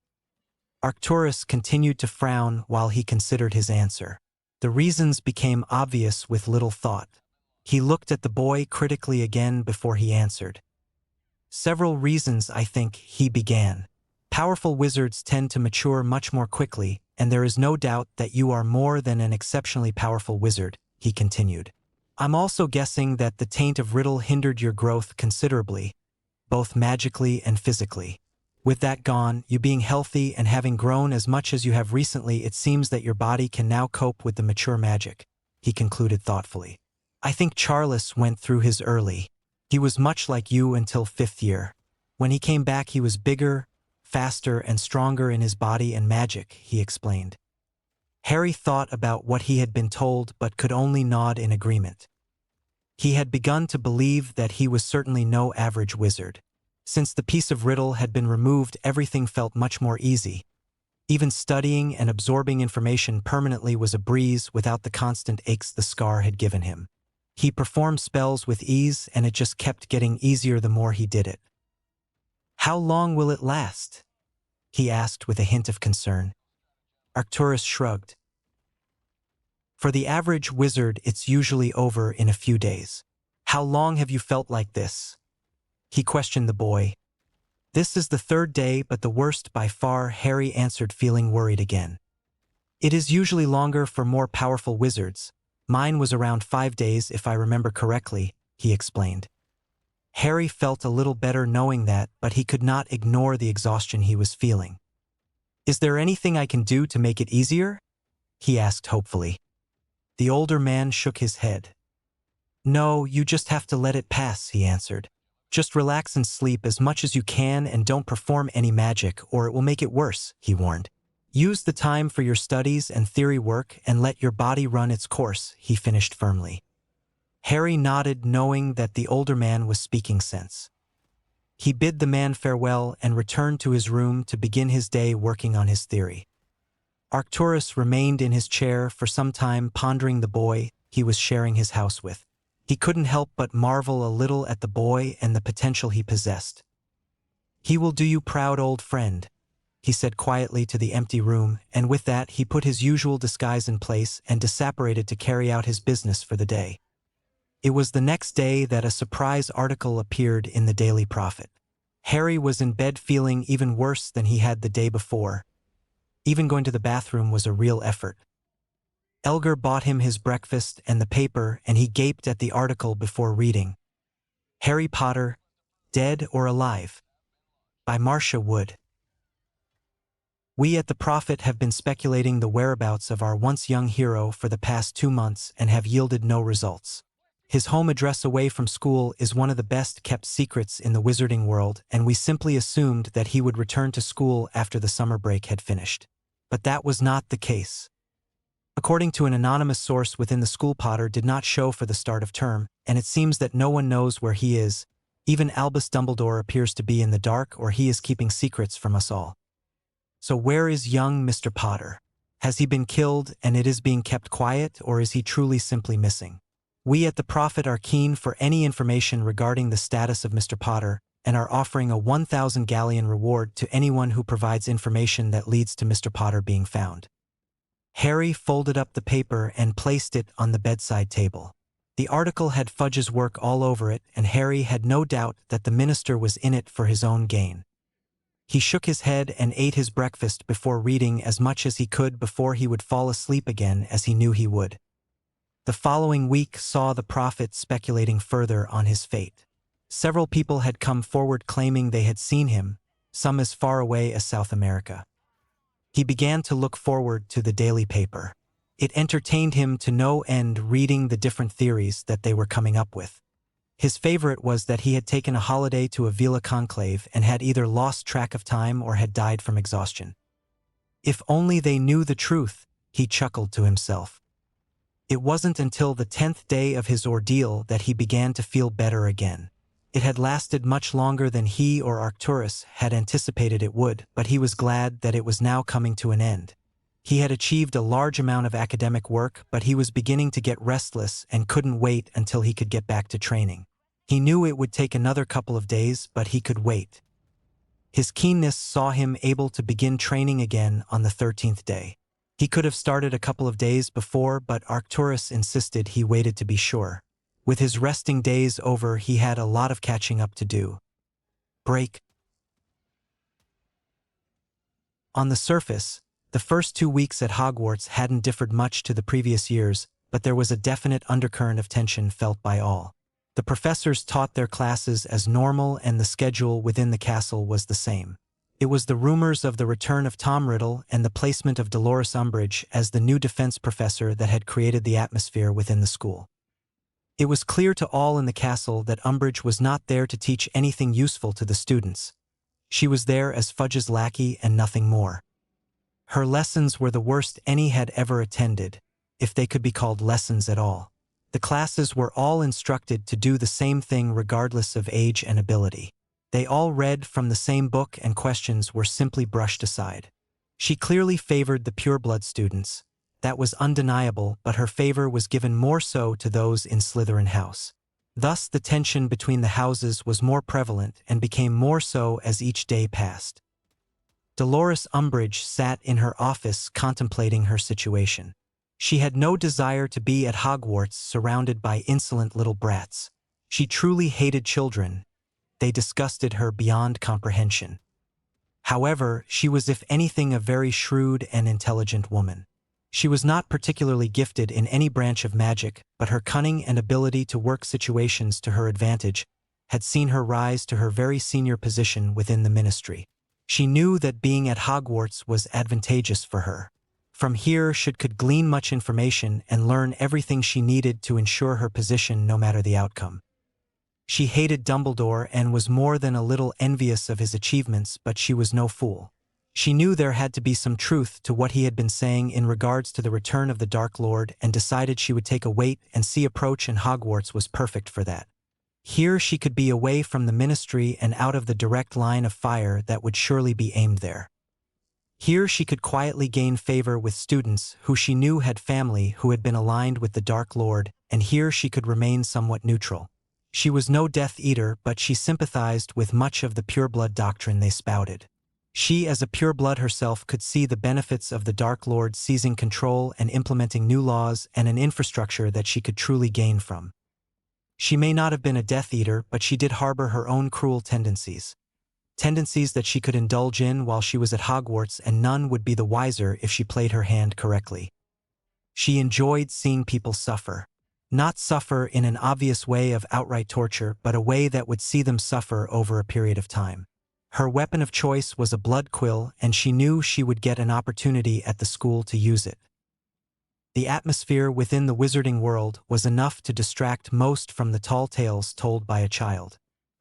Arcturus continued to frown while he considered his answer. The reasons became obvious with little thought. He looked at the boy critically again before he answered. Several reasons, I think, he began. Powerful wizards tend to mature much more quickly, and there is no doubt that you are more than an exceptionally powerful wizard, he continued. I'm also guessing that the taint of Riddle hindered your growth considerably, both magically and physically. With that gone, you being healthy and having grown as much as you have recently, it seems that your body can now cope with the mature magic, he concluded thoughtfully. I think Charles went through his early. He was much like you until 5th year. When he came back, he was bigger, faster, and stronger in his body and magic, he explained. Harry thought about what he had been told but could only nod in agreement. He had begun to believe that he was certainly no average wizard. Since the piece of riddle had been removed, everything felt much more easy. Even studying and absorbing information permanently was a breeze without the constant aches the scar had given him. He performed spells with ease, and it just kept getting easier the more he did it. How long will it last? He asked with a hint of concern. Arcturus shrugged. For the average wizard, it's usually over in a few days. How long have you felt like this? He questioned the boy. This is the 3rd day, but the worst by far, Harry answered, feeling worried again. It is usually longer for more powerful wizards. Mine was around 5 days, if I remember correctly, he explained. Harry felt a little better knowing that, but he could not ignore the exhaustion he was feeling. Is there anything I can do to make it easier? He asked hopefully. The older man shook his head. No, you just have to let it pass, he answered. Just relax and sleep as much as you can and don't perform any magic or it will make it worse, he warned. Use the time for your studies and theory work and let your body run its course, he finished firmly. Harry nodded, knowing that the older man was speaking sense. He bid the man farewell and returned to his room to begin his day working on his theory. Arcturus remained in his chair for some time, pondering the boy he was sharing his house with. He couldn't help but marvel a little at the boy and the potential he possessed. He will do you proud, old friend, he said quietly to the empty room, and with that he put his usual disguise in place and disapparated to carry out his business for the day. It was the next day that a surprise article appeared in the Daily Prophet. Harry was in bed feeling even worse than he had the day before. Even going to the bathroom was a real effort. Elgar bought him his breakfast and the paper, and he gaped at the article before reading. Harry Potter, Dead or Alive? By Marcia Wood. We at the Prophet have been speculating the whereabouts of our once young hero for the past 2 months and have yielded no results. His home address away from school is one of the best-kept secrets in the wizarding world, and we simply assumed that he would return to school after the summer break had finished. But that was not the case. According to an anonymous source within the school, Potter did not show for the start of term, and it seems that no one knows where he is. Even Albus Dumbledore appears to be in the dark, or he is keeping secrets from us all. So where is young Mr. Potter? Has he been killed and it is being kept quiet, or is he truly simply missing? We at the Prophet are keen for any information regarding the status of Mr. Potter and are offering a 1,000 galleon reward to anyone who provides information that leads to Mr. Potter being found. Harry folded up the paper and placed it on the bedside table. The article had Fudge's work all over it, and Harry had no doubt that the minister was in it for his own gain. He shook his head and ate his breakfast before reading as much as he could before he would fall asleep again, as he knew he would. The following week saw the Prophet speculating further on his fate. Several people had come forward claiming they had seen him, some as far away as South America. He began to look forward to the daily paper. It entertained him to no end reading the different theories that they were coming up with. His favorite was that he had taken a holiday to a villa conclave and had either lost track of time or had died from exhaustion. If only they knew the truth, he chuckled to himself. It wasn't until the 10th day of his ordeal that he began to feel better again. It had lasted much longer than he or Arcturus had anticipated it would, but he was glad that it was now coming to an end. He had achieved a large amount of academic work, but he was beginning to get restless and couldn't wait until he could get back to training. He knew it would take another couple of days, but he could wait. His keenness saw him able to begin training again on the 13th day. He could have started a couple of days before, but Arcturus insisted he waited to be sure. With his resting days over, he had a lot of catching up to do. Break. On the surface, the first 2 weeks at Hogwarts hadn't differed much to the previous years, but there was a definite undercurrent of tension felt by all. The professors taught their classes as normal and the schedule within the castle was the same. It was the rumors of the return of Tom Riddle and the placement of Dolores Umbridge as the new defense professor that had created the atmosphere within the school. It was clear to all in the castle that Umbridge was not there to teach anything useful to the students. She was there as Fudge's lackey and nothing more. Her lessons were the worst any had ever attended, if they could be called lessons at all. The classes were all instructed to do the same thing regardless of age and ability. They all read from the same book and questions were simply brushed aside. She clearly favored the pureblood students. That was undeniable, but her favor was given more so to those in Slytherin House. Thus the tension between the houses was more prevalent and became more so as each day passed. Dolores Umbridge sat in her office contemplating her situation. She had no desire to be at Hogwarts surrounded by insolent little brats. She truly hated children. They disgusted her beyond comprehension. However, she was if anything a very shrewd and intelligent woman. She was not particularly gifted in any branch of magic, but her cunning and ability to work situations to her advantage had seen her rise to her very senior position within the ministry. She knew that being at Hogwarts was advantageous for her. From here she could glean much information and learn everything she needed to ensure her position no matter the outcome. She hated Dumbledore and was more than a little envious of his achievements, but she was no fool. She knew there had to be some truth to what he had been saying in regards to the return of the Dark Lord and decided she would take a wait-and-see approach, and Hogwarts was perfect for that. Here she could be away from the ministry and out of the direct line of fire that would surely be aimed there. Here she could quietly gain favor with students who she knew had family who had been aligned with the Dark Lord, and here she could remain somewhat neutral. She was no Death Eater, but she sympathized with much of the pureblood doctrine they spouted. She, as a pureblood herself, could see the benefits of the Dark Lord seizing control and implementing new laws and an infrastructure that she could truly gain from. She may not have been a Death Eater, but she did harbor her own cruel tendencies. Tendencies that she could indulge in while she was at Hogwarts, and none would be the wiser if she played her hand correctly. She enjoyed seeing people suffer. Not suffer in an obvious way of outright torture, but a way that would see them suffer over a period of time. Her weapon of choice was a blood quill, and she knew she would get an opportunity at the school to use it. The atmosphere within the wizarding world was enough to distract most from the tall tales told by a child.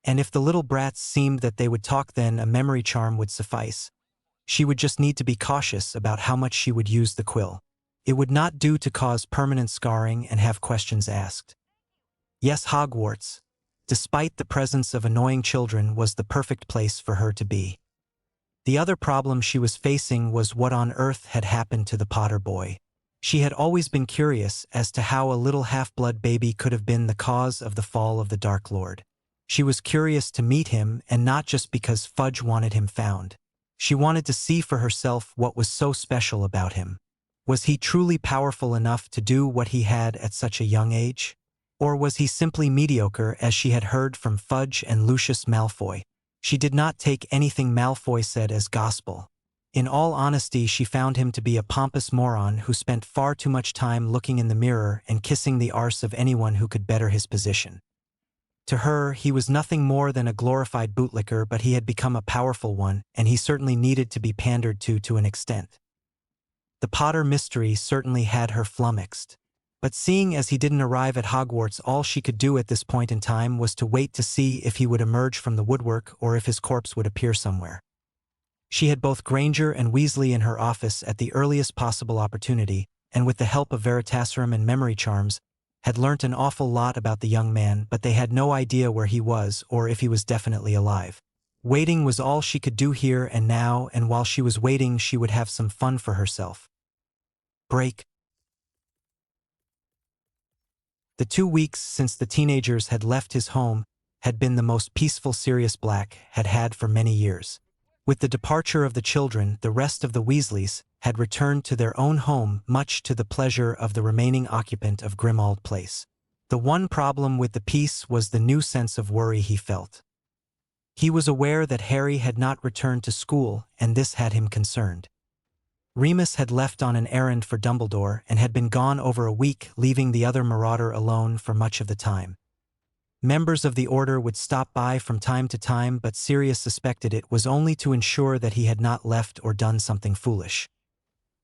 And if the little brats seemed that they would talk, then a memory charm would suffice. She would just need to be cautious about how much she would use the quill. It would not do to cause permanent scarring and have questions asked. Yes, Hogwarts, despite the presence of annoying children, was the perfect place for her to be. The other problem she was facing was what on earth had happened to the Potter boy. She had always been curious as to how a little half-blood baby could have been the cause of the fall of the Dark Lord. She was curious to meet him, and not just because Fudge wanted him found. She wanted to see for herself what was so special about him. Was he truly powerful enough to do what he had at such a young age? Or was he simply mediocre, as she had heard from Fudge and Lucius Malfoy? She did not take anything Malfoy said as gospel. In all honesty, she found him to be a pompous moron who spent far too much time looking in the mirror and kissing the arse of anyone who could better his position. To her, he was nothing more than a glorified bootlicker, but he had become a powerful one, and he certainly needed to be pandered to an extent. The Potter mystery certainly had her flummoxed. But seeing as he didn't arrive at Hogwarts, all she could do at this point in time was to wait to see if he would emerge from the woodwork or if his corpse would appear somewhere. She had both Granger and Weasley in her office at the earliest possible opportunity, and with the help of Veritaserum and memory charms, had learnt an awful lot about the young man, but they had no idea where he was or if he was definitely alive. Waiting was all she could do here and now, and while she was waiting she would have some fun for herself. Break. The 2 weeks since the teenagers had left his home had been the most peaceful Sirius Black had had for many years. With the departure of the children, the rest of the Weasleys had returned to their own home, much to the pleasure of the remaining occupant of Grimmauld Place. The one problem with the peace was the new sense of worry he felt. He was aware that Harry had not returned to school, and this had him concerned. Remus had left on an errand for Dumbledore and had been gone over a week, leaving the other marauder alone for much of the time. Members of the Order would stop by from time to time, but Sirius suspected it was only to ensure that he had not left or done something foolish.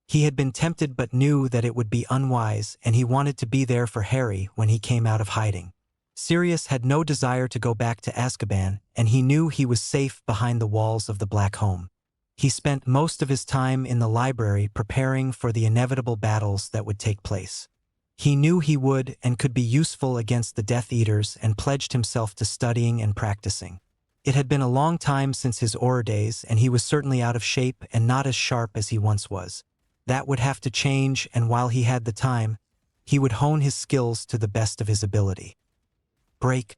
He had been tempted but knew that it would be unwise, and he wanted to be there for Harry when he came out of hiding. Sirius had no desire to go back to Azkaban, and he knew he was safe behind the walls of the Black Home. He spent most of his time in the library preparing for the inevitable battles that would take place. He knew he would and could be useful against the Death Eaters and pledged himself to studying and practicing. It had been a long time since his Auror days, and he was certainly out of shape and not as sharp as he once was. That would have to change, and while he had the time, he would hone his skills to the best of his ability. Break.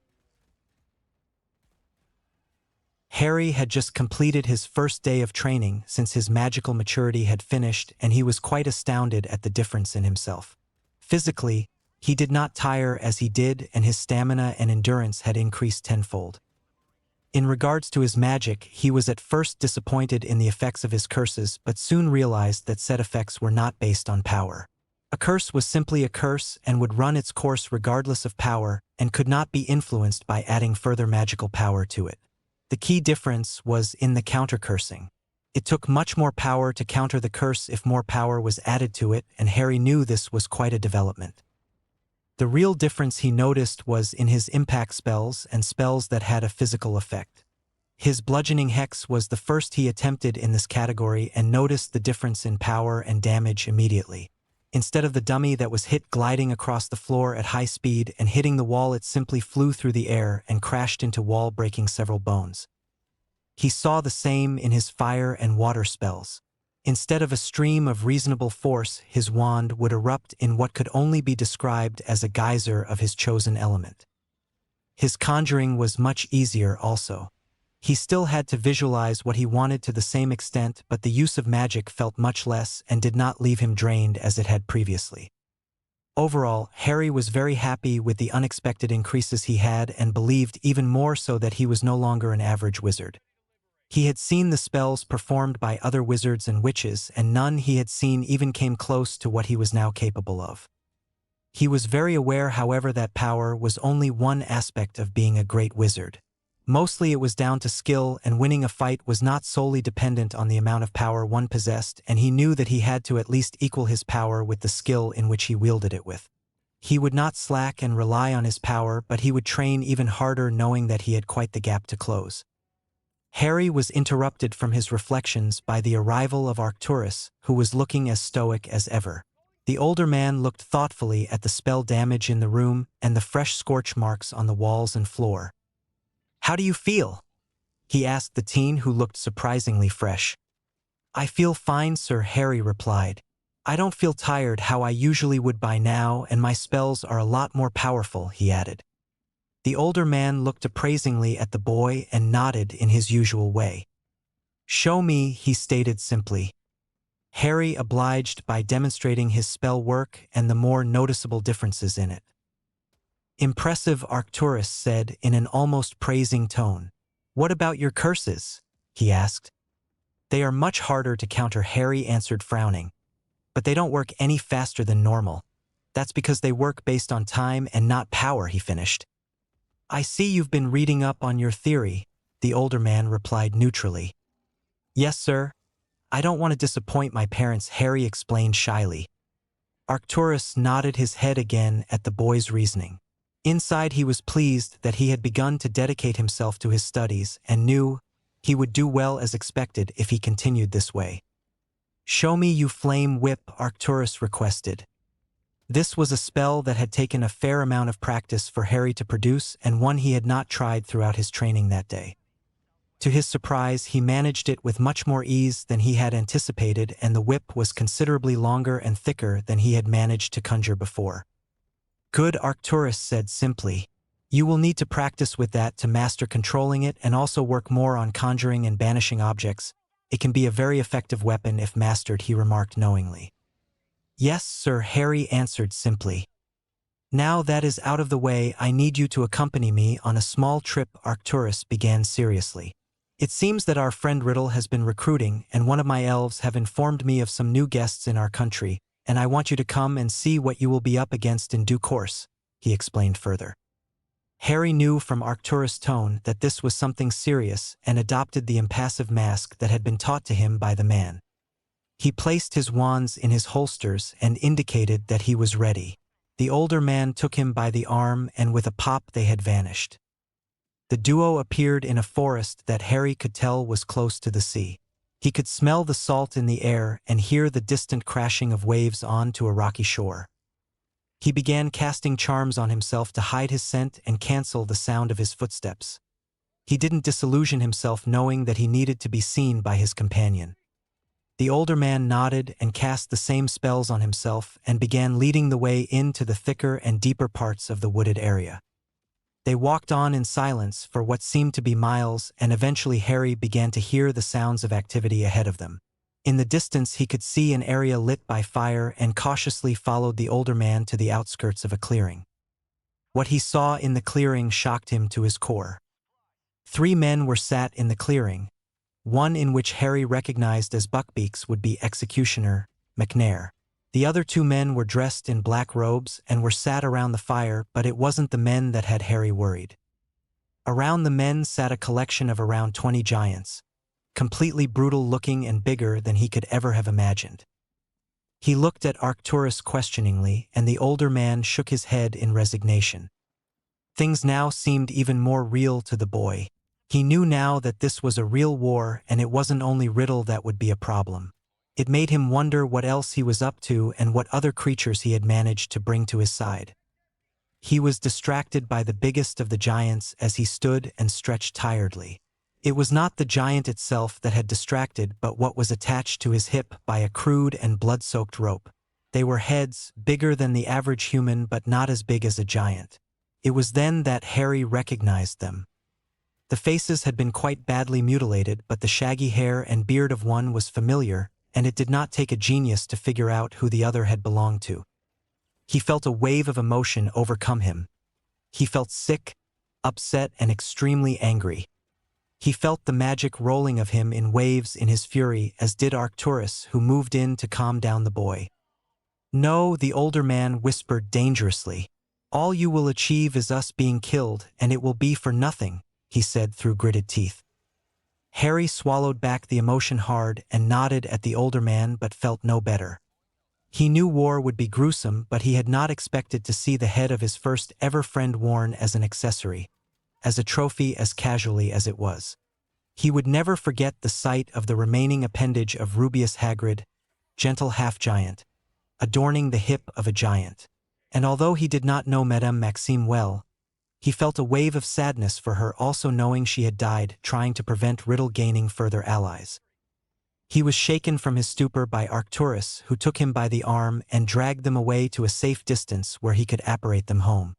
Harry had just completed his first day of training since his magical maturity had finished, and he was quite astounded at the difference in himself. Physically, he did not tire as he did, and his stamina and endurance had increased tenfold. In regards to his magic, he was at first disappointed in the effects of his curses, but soon realized that said effects were not based on power. A curse was simply a curse and would run its course regardless of power, and could not be influenced by adding further magical power to it. The key difference was in the counter-cursing. It took much more power to counter the curse if more power was added to it, and Harry knew this was quite a development. The real difference he noticed was in his impact spells and spells that had a physical effect. His bludgeoning hex was the first he attempted in this category and noticed the difference in power and damage immediately. Instead of the dummy that was hit gliding across the floor at high speed and hitting the wall, it simply flew through the air and crashed into wall, breaking several bones. He saw the same in his fire and water spells. Instead of a stream of reasonable force, his wand would erupt in what could only be described as a geyser of his chosen element. His conjuring was much easier also. He still had to visualize what he wanted to the same extent, but the use of magic felt much less and did not leave him drained as it had previously. Overall, Harry was very happy with the unexpected increases he had, and believed even more so that he was no longer an average wizard. He had seen the spells performed by other wizards and witches, and none he had seen even came close to what he was now capable of. He was very aware, however, that power was only one aspect of being a great wizard. Mostly it was down to skill, and winning a fight was not solely dependent on the amount of power one possessed, and he knew that he had to at least equal his power with the skill in which he wielded it with. He would not slack and rely on his power, but he would train even harder, knowing that he had quite the gap to close. Harry was interrupted from his reflections by the arrival of Arcturus, who was looking as stoic as ever. The older man looked thoughtfully at the spell damage in the room and the fresh scorch marks on the walls and floor. "How do you feel?" he asked the teen, who looked surprisingly fresh. "I feel fine, sir," Harry replied. "I don't feel tired how I usually would by now, and my spells are a lot more powerful," he added. The older man looked appraisingly at the boy and nodded in his usual way. "Show me," he stated simply. Harry obliged by demonstrating his spell work and the more noticeable differences in it. "Impressive," Arcturus said in an almost praising tone. "What about your curses?" he asked. "They are much harder to counter," Harry answered, frowning. "But they don't work any faster than normal. That's because they work based on time and not power," he finished. "I see you've been reading up on your theory," the older man replied neutrally. "Yes, sir. I don't want to disappoint my parents," Harry explained shyly. Arcturus nodded his head again at the boy's reasoning. Inside, he was pleased that he had begun to dedicate himself to his studies, and knew he would do well as expected if he continued this way. "Show me you flame whip," Arcturus requested. This was a spell that had taken a fair amount of practice for Harry to produce, and one he had not tried throughout his training that day. To his surprise, he managed it with much more ease than he had anticipated, and the whip was considerably longer and thicker than he had managed to conjure before. "Good," Arcturus said simply. You will need to practice with that to master controlling it and also work more on conjuring and banishing objects. It can be a very effective weapon if mastered, he remarked knowingly. Yes, sir, Harry answered simply. Now that is out of the way, I need you to accompany me on a small trip. Arcturus began seriously. It seems that our friend Riddle has been recruiting, and one of my elves have informed me of some new guests in our country, and I want you to come and see what you will be up against in due course, he explained further. Harry knew from Arcturus' tone that this was something serious and adopted the impassive mask that had been taught to him by the man. He placed his wands in his holsters and indicated that he was ready. The older man took him by the arm, and with a pop they had vanished. The duo appeared in a forest that Harry could tell was close to the sea. He could smell the salt in the air and hear the distant crashing of waves onto a rocky shore. He began casting charms on himself to hide his scent and cancel the sound of his footsteps. He didn't disillusion himself, knowing that he needed to be seen by his companion. The older man nodded and cast the same spells on himself and began leading the way into the thicker and deeper parts of the wooded area. They walked on in silence for what seemed to be miles, and eventually Harry began to hear the sounds of activity ahead of them. In the distance he could see an area lit by fire and cautiously followed the older man to the outskirts of a clearing. What he saw in the clearing shocked him to his core. 3 men were sat in the clearing. One, in which Harry recognized as Buckbeaks, would be Executioner McNair. The other 2 men were dressed in black robes and were sat around the fire, but it wasn't the men that had Harry worried. Around the men sat a collection of around 20 giants, completely brutal-looking and bigger than he could ever have imagined. He looked at Arcturus questioningly, and the older man shook his head in resignation. Things now seemed even more real to the boy. He knew now that this was a real war, and it wasn't only Riddle that would be a problem. It made him wonder what else he was up to and what other creatures he had managed to bring to his side. He was distracted by the biggest of the giants as he stood and stretched tiredly. It was not the giant itself that had distracted, but what was attached to his hip by a crude and blood-soaked rope. They were heads, bigger than the average human but not as big as a giant. It was then that Harry recognized them. The faces had been quite badly mutilated, but the shaggy hair and beard of one was familiar, and it did not take a genius to figure out who the other had belonged to. He felt a wave of emotion overcome him. He felt sick, upset, and extremely angry. He felt the magic rolling of him in waves in his fury, as did Arcturus, who moved in to calm down the boy. No, the older man whispered dangerously. All you will achieve is us being killed, and it will be for nothing, he said through gritted teeth. Harry swallowed back the emotion hard and nodded at the older man, but felt no better. He knew war would be gruesome, but he had not expected to see the head of his first ever friend worn as an accessory, as a trophy, as casually as it was. He would never forget the sight of the remaining appendage of Rubeus Hagrid, gentle half-giant, adorning the hip of a giant. And although he did not know Madame Maxime well, he felt a wave of sadness for her, also knowing she had died trying to prevent Riddle gaining further allies. He was shaken from his stupor by Arcturus, who took him by the arm and dragged them away to a safe distance where he could apparate them home.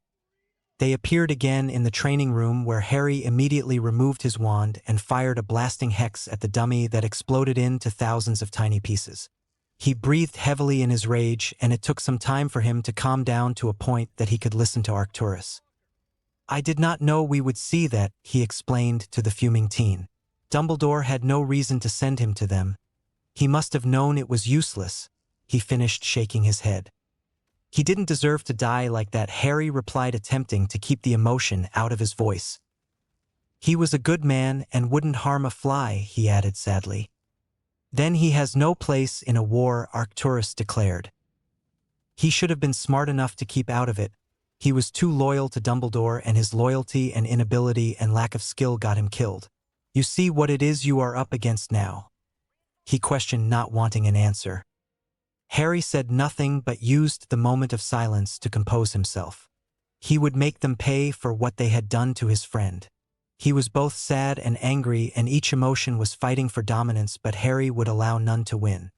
They appeared again in the training room, where Harry immediately removed his wand and fired a blasting hex at the dummy that exploded into thousands of tiny pieces. He breathed heavily in his rage, and it took some time for him to calm down to a point that he could listen to Arcturus. I did not know we would see that, he explained to the fuming teen. Dumbledore had no reason to send him to them. He must have known it was useless, he finished, shaking his head. He didn't deserve to die like that, Harry replied, attempting to keep the emotion out of his voice. He was a good man and wouldn't harm a fly, he added sadly. Then he has no place in a war, Arcturus declared. He should have been smart enough to keep out of it. He was too loyal to Dumbledore, and his loyalty and inability and lack of skill got him killed. You see what it is you are up against now? He questioned, not wanting an answer. Harry said nothing but used the moment of silence to compose himself. He would make them pay for what they had done to his friend. He was both sad and angry, and each emotion was fighting for dominance, but Harry would allow none to win.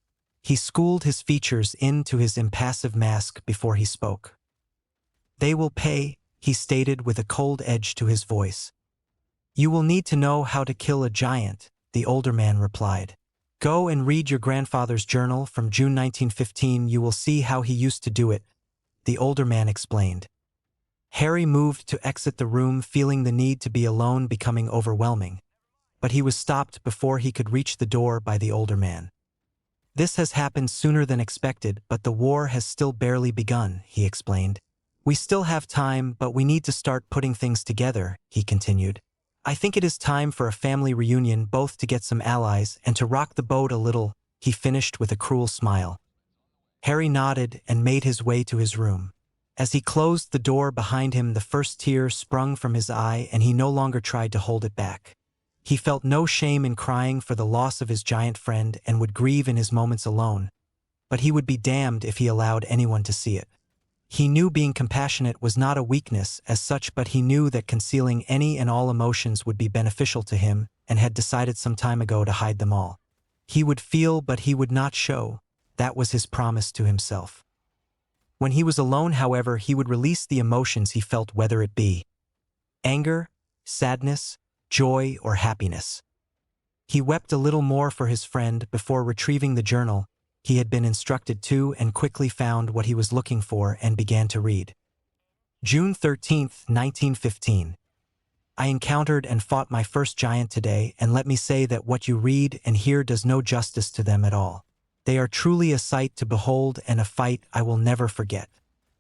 He schooled his features into his impassive mask before he spoke. They will pay, he stated with a cold edge to his voice. You will need to know how to kill a giant, the older man replied. Go and read your grandfather's journal from June 1915. You will see how he used to do it, the older man explained. Harry moved to exit the room, feeling the need to be alone becoming overwhelming. But he was stopped before he could reach the door by the older man. This has happened sooner than expected, but the war has still barely begun, he explained. We still have time, but we need to start putting things together, he continued. I think it is time for a family reunion, both to get some allies and to rock the boat a little, he finished with a cruel smile. Harry nodded and made his way to his room. As he closed the door behind him, the first tear sprung from his eye and he no longer tried to hold it back. He felt no shame in crying for the loss of his giant friend and would grieve in his moments alone. But he would be damned if he allowed anyone to see it. He knew being compassionate was not a weakness as such, but he knew that concealing any and all emotions would be beneficial to him and had decided some time ago to hide them all. He would feel, but he would not show. That was his promise to himself. When he was alone, however, he would release the emotions he felt, whether it be anger, sadness, joy, or happiness. He wept a little more for his friend before retrieving the journal he had been instructed to and quickly found what he was looking for and began to read. June 13, 1915. I encountered and fought my first giant today, and let me say that what you read and hear does no justice to them at all. They are truly a sight to behold and a fight I will never forget.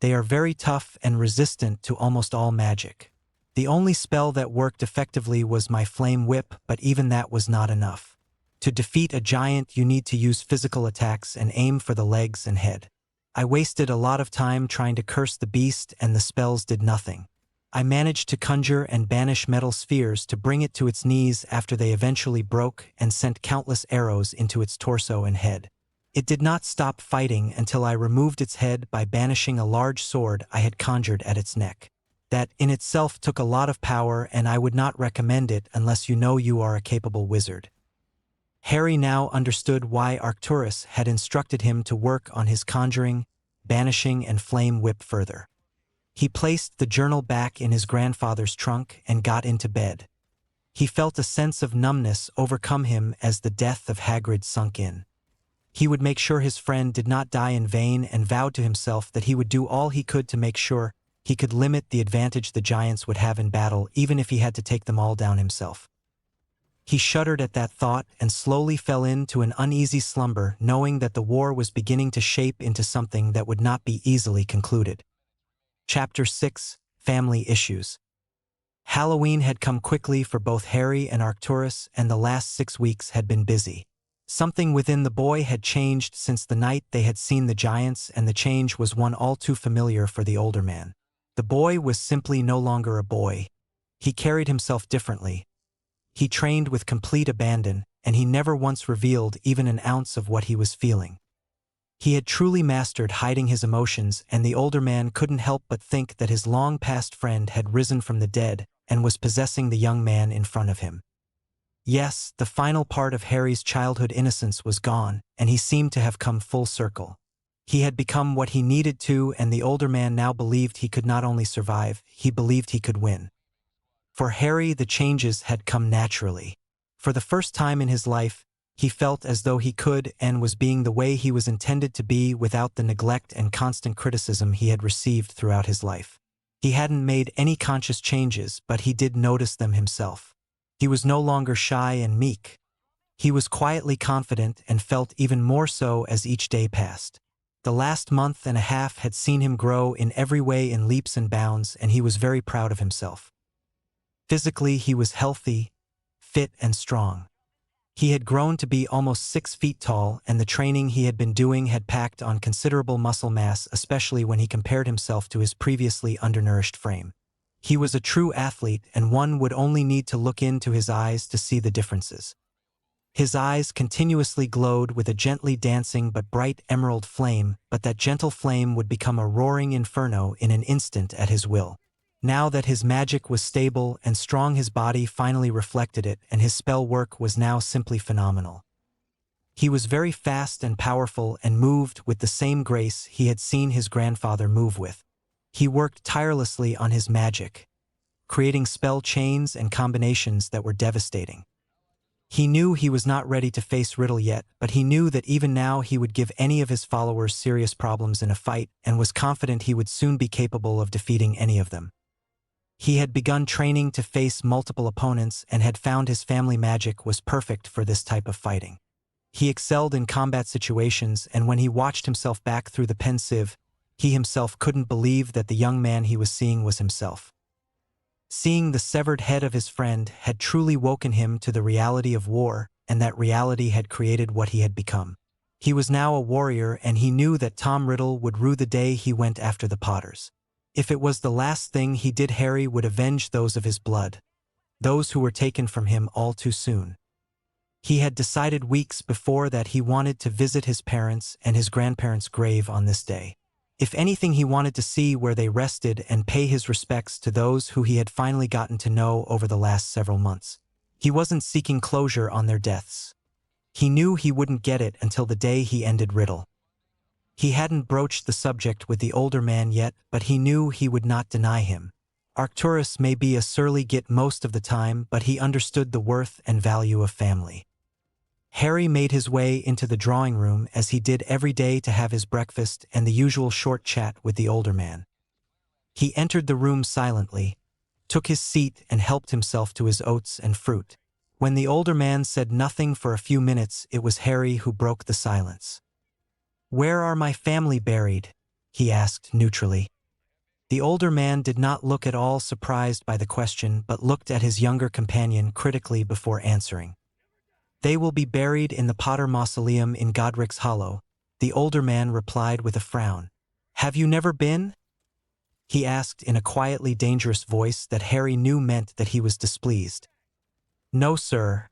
They are very tough and resistant to almost all magic. The only spell that worked effectively was my flame whip, but even that was not enough. To defeat a giant, you need to use physical attacks and aim for the legs and head. I wasted a lot of time trying to curse the beast, and the spells did nothing. I managed to conjure and banish metal spheres to bring it to its knees after they eventually broke, and sent countless arrows into its torso and head. It did not stop fighting until I removed its head by banishing a large sword I had conjured at its neck. That in itself took a lot of power, and I would not recommend it unless you know you are a capable wizard. Harry now understood why Arcturus had instructed him to work on his conjuring, banishing, and flame whip further. He placed the journal back in his grandfather's trunk and got into bed. He felt a sense of numbness overcome him as the death of Hagrid sunk in. He would make sure his friend did not die in vain and vowed to himself that he would do all he could to make sure he could limit the advantage the giants would have in battle, even if he had to take them all down himself. He shuddered at that thought and slowly fell into an uneasy slumber, knowing that the war was beginning to shape into something that would not be easily concluded. Chapter 6: Family Issues. Halloween had come quickly for both Harry and Arcturus, and the last 6 weeks had been busy. Something within the boy had changed since the night they had seen the giants, and the change was one all too familiar for the older man. The boy was simply no longer a boy. He carried himself differently. He trained with complete abandon, and he never once revealed even an ounce of what he was feeling. He had truly mastered hiding his emotions, and the older man couldn't help but think that his long-past friend had risen from the dead and was possessing the young man in front of him. Yes, the final part of Harry's childhood innocence was gone, and he seemed to have come full circle. He had become what he needed to, and the older man now believed he could not only survive, he believed he could win. For Harry, the changes had come naturally. For the first time in his life, he felt as though he could and was being the way he was intended to be without the neglect and constant criticism he had received throughout his life. He hadn't made any conscious changes, but he did notice them himself. He was no longer shy and meek. He was quietly confident and felt even more so as each day passed. The last month and a half had seen him grow in every way in leaps and bounds, and he was very proud of himself. Physically, he was healthy, fit, and strong. He had grown to be almost 6 feet tall, and the training he had been doing had packed on considerable muscle mass, especially when he compared himself to his previously undernourished frame. He was a true athlete, and one would only need to look into his eyes to see the differences. His eyes continuously glowed with a gently dancing but bright emerald flame, but that gentle flame would become a roaring inferno in an instant at his will. Now that his magic was stable and strong, his body finally reflected it, and his spell work was now simply phenomenal. He was very fast and powerful and moved with the same grace he had seen his grandfather move with. He worked tirelessly on his magic, creating spell chains and combinations that were devastating. He knew he was not ready to face Riddle yet, but he knew that even now he would give any of his followers serious problems in a fight and was confident he would soon be capable of defeating any of them. He had begun training to face multiple opponents and had found his family magic was perfect for this type of fighting. He excelled in combat situations, and when he watched himself back through the pensieve, he himself couldn't believe that the young man he was seeing was himself. Seeing the severed head of his friend had truly woken him to the reality of war, and that reality had created what he had become. He was now a warrior, and he knew that Tom Riddle would rue the day he went after the Potters. If it was the last thing he did, Harry would avenge those of his blood, those who were taken from him all too soon. He had decided weeks before that he wanted to visit his parents' and his grandparents' grave on this day. If anything, he wanted to see where they rested and pay his respects to those who he had finally gotten to know over the last several months. He wasn't seeking closure on their deaths. He knew he wouldn't get it until the day he ended Riddle. He hadn't broached the subject with the older man yet, but he knew he would not deny him. Arcturus may be a surly git most of the time, but he understood the worth and value of family. Harry made his way into the drawing room as he did every day to have his breakfast and the usual short chat with the older man. He entered the room silently, took his seat and helped himself to his oats and fruit. When the older man said nothing for a few minutes, it was Harry who broke the silence. "Where are my family buried?" he asked neutrally. The older man did not look at all surprised by the question, but looked at his younger companion critically before answering. "They will be buried in the Potter Mausoleum in Godric's Hollow," the older man replied with a frown. "Have you never been?" he asked in a quietly dangerous voice that Harry knew meant that he was displeased. "No, sir.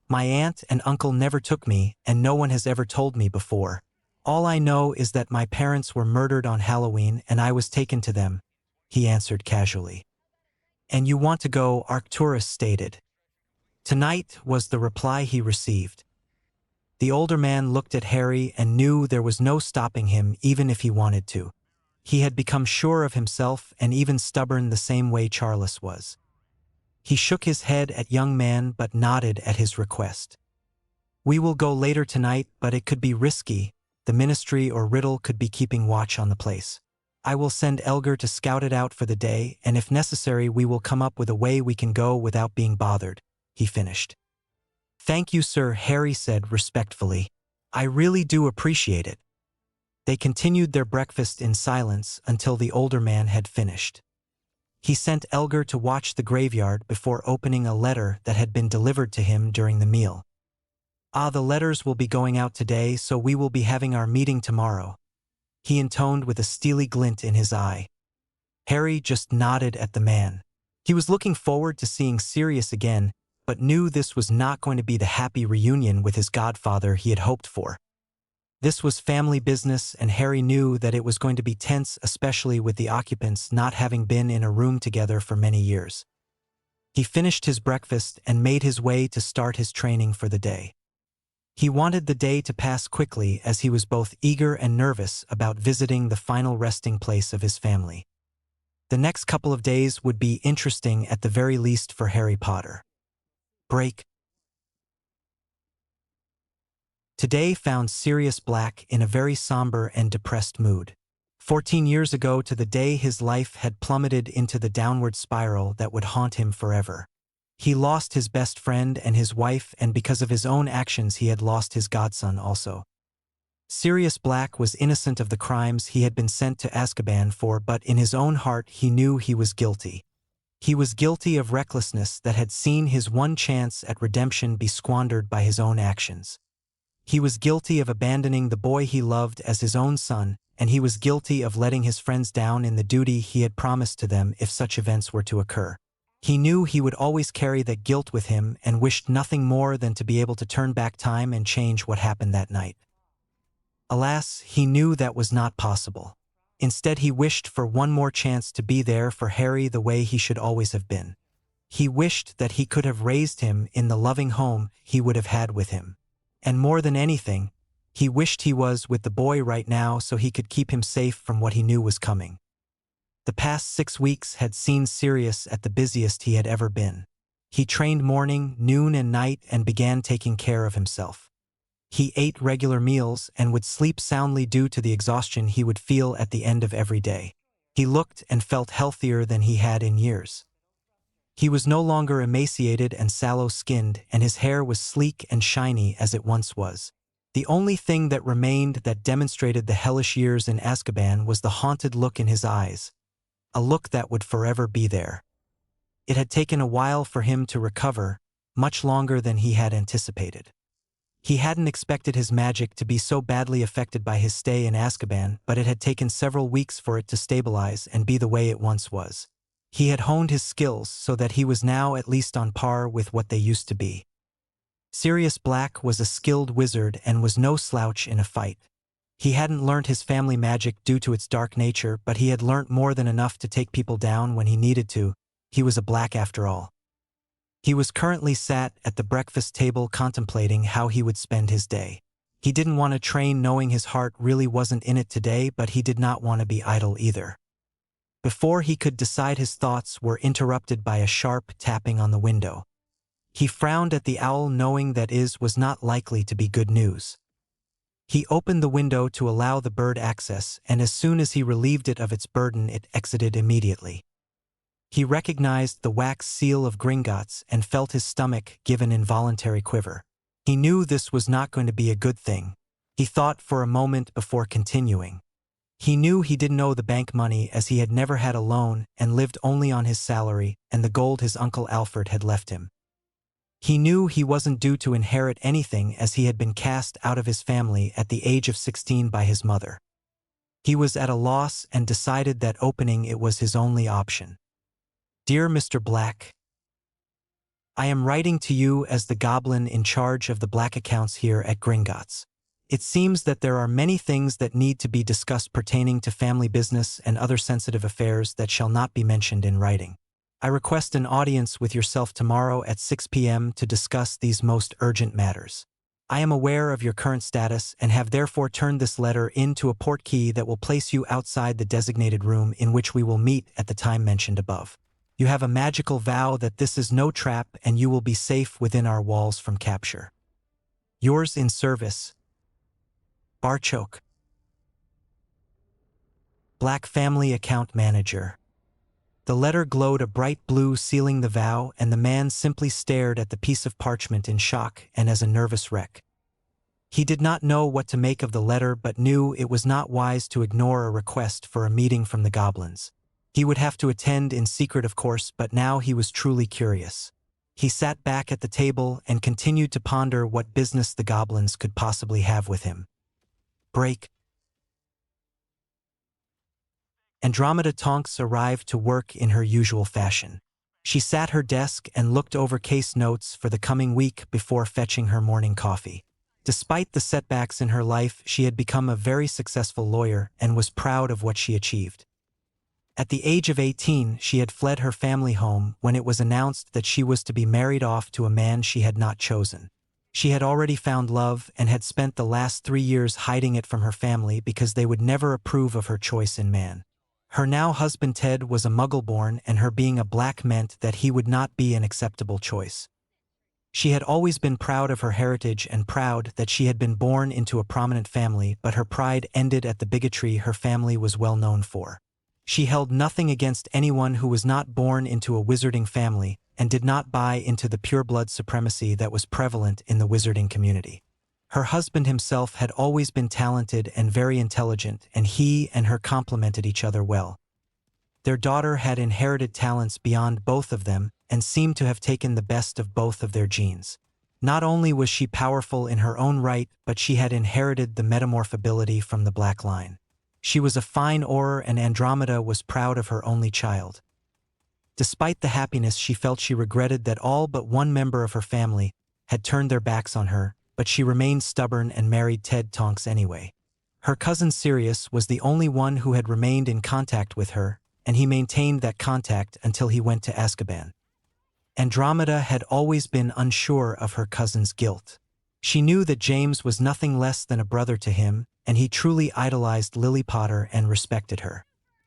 My aunt and uncle never took me, and no one has ever told me before. All I know is that my parents were murdered on Halloween and I was taken to them," he answered casually. "And you want to go?" Arcturus stated. "Tonight," was the reply he received. The older man looked at Harry and knew there was no stopping him even if he wanted to. He had become sure of himself and even stubborn the same way Charles was. He shook his head at young man but nodded at his request. "We will go later tonight, but it could be risky. The Ministry or Riddle could be keeping watch on the place. I will send Elgar to scout it out for the day, and if necessary we will come up with a way we can go without being bothered," he finished. "Thank you, sir," Harry said respectfully. "I really do appreciate it." They continued their breakfast in silence until the older man had finished. He sent Elgar to watch the graveyard before opening a letter that had been delivered to him during the meal. "The letters will be going out today, so we will be having our meeting tomorrow," he intoned with a steely glint in his eye. Harry just nodded at the man. He was looking forward to seeing Sirius again, but knew this was not going to be the happy reunion with his godfather he had hoped for. This was family business, and Harry knew that it was going to be tense, especially with the occupants not having been in a room together for many years. He finished his breakfast and made his way to start his training for the day. He wanted the day to pass quickly as he was both eager and nervous about visiting the final resting place of his family. The next couple of days would be interesting at the very least for Harry Potter. Break. Today found Sirius Black in a very somber and depressed mood. 14 years ago to the day his life had plummeted into the downward spiral that would haunt him forever. He lost his best friend and his wife, and because of his own actions he had lost his godson also. Sirius Black was innocent of the crimes he had been sent to Azkaban for, but in his own heart he knew he was guilty. He was guilty of recklessness that had seen his one chance at redemption be squandered by his own actions. He was guilty of abandoning the boy he loved as his own son, and he was guilty of letting his friends down in the duty he had promised to them if such events were to occur. He knew he would always carry that guilt with him and wished nothing more than to be able to turn back time and change what happened that night. Alas, he knew that was not possible. Instead, he wished for one more chance to be there for Harry the way he should always have been. He wished that he could have raised him in the loving home he would have had with him. And more than anything, he wished he was with the boy right now so he could keep him safe from what he knew was coming. The past 6 weeks had seen Sirius at the busiest he had ever been. He trained morning, noon, and night and began taking care of himself. He ate regular meals and would sleep soundly due to the exhaustion he would feel at the end of every day. He looked and felt healthier than he had in years. He was no longer emaciated and sallow-skinned, and his hair was sleek and shiny as it once was. The only thing that remained that demonstrated the hellish years in Azkaban was the haunted look in his eyes, a look that would forever be there. It had taken a while for him to recover, much longer than he had anticipated. He hadn't expected his magic to be so badly affected by his stay in Azkaban, but it had taken several weeks for it to stabilize and be the way it once was. He had honed his skills so that he was now at least on par with what they used to be. Sirius Black was a skilled wizard and was no slouch in a fight. He hadn't learned his family magic due to its dark nature, but he had learnt more than enough to take people down when he needed to. He was a Black after all. He was currently sat at the breakfast table contemplating how he would spend his day. He didn't want to train knowing his heart really wasn't in it today, but he did not want to be idle either. Before he could decide, his thoughts were interrupted by a sharp tapping on the window. He frowned at the owl, knowing that it was not likely to be good news. He opened the window to allow the bird access, and as soon as he relieved it of its burden, it exited immediately. He recognized the wax seal of Gringotts and felt his stomach give an involuntary quiver. He knew this was not going to be a good thing. He thought for a moment before continuing. He knew he didn't owe the bank money, as he had never had a loan and lived only on his salary and the gold his Uncle Alfred had left him. He knew he wasn't due to inherit anything, as he had been cast out of his family at the age of 16 by his mother. He was at a loss and decided that opening it was his only option. Dear Mr. Black, I am writing to you as the goblin in charge of the Black accounts here at Gringotts. It seems that there are many things that need to be discussed pertaining to family business and other sensitive affairs that shall not be mentioned in writing. I request an audience with yourself tomorrow at 6 p.m. to discuss these most urgent matters. I am aware of your current status and have therefore turned this letter into a portkey that will place you outside the designated room in which we will meet at the time mentioned above. You have a magical vow that this is no trap and you will be safe within our walls from capture. Yours in service, Barchoke, Black Family Account Manager. The letter glowed a bright blue, sealing the vow, and the man simply stared at the piece of parchment in shock and as a nervous wreck. He did not know what to make of the letter, but knew it was not wise to ignore a request for a meeting from the goblins. He would have to attend in secret, of course, but now he was truly curious. He sat back at the table and continued to ponder what business the goblins could possibly have with him. Break. Andromeda Tonks arrived to work in her usual fashion. She sat her desk and looked over case notes for the coming week before fetching her morning coffee. Despite the setbacks in her life, she had become a very successful lawyer and was proud of what she achieved. At the age of 18, she had fled her family home when it was announced that she was to be married off to a man she had not chosen. She had already found love and had spent the last 3 years hiding it from her family because they would never approve of her choice in man. Her now husband Ted was a Muggle-born, and her being a Black meant that he would not be an acceptable choice. She had always been proud of her heritage and proud that she had been born into a prominent family, but her pride ended at the bigotry her family was well known for. She held nothing against anyone who was not born into a wizarding family and did not buy into the pureblood supremacy that was prevalent in the wizarding community. Her husband himself had always been talented and very intelligent, and he and her complemented each other well. Their daughter had inherited talents beyond both of them and seemed to have taken the best of both of their genes. Not only was she powerful in her own right, but she had inherited the metamorph ability from the Black line. She was a fine Auror, and Andromeda was proud of her only child. Despite the happiness she felt, she regretted that all but one member of her family had turned their backs on her, but she remained stubborn and married Ted Tonks anyway. Her cousin Sirius was the only one who had remained in contact with her, and he maintained that contact until he went to Azkaban. Andromeda had always been unsure of her cousin's guilt. She knew that James was nothing less than a brother to him, and he truly idolized Lily Potter and respected her.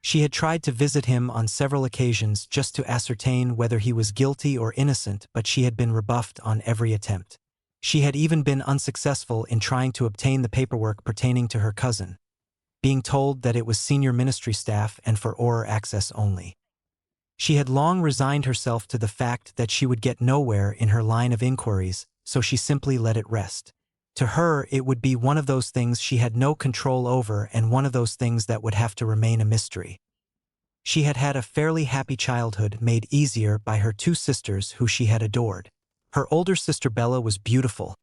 She had tried to visit him on several occasions just to ascertain whether he was guilty or innocent, but she had been rebuffed on every attempt. She had even been unsuccessful in trying to obtain the paperwork pertaining to her cousin, being told that it was senior ministry staff and for oral access only. She had long resigned herself to the fact that she would get nowhere in her line of inquiries, so she simply let it rest. To her, it would be one of those things she had no control over and one of those things that would have to remain a mystery. She had had a fairly happy childhood made easier by her two sisters who she had adored. Her older sister Bella was beautiful,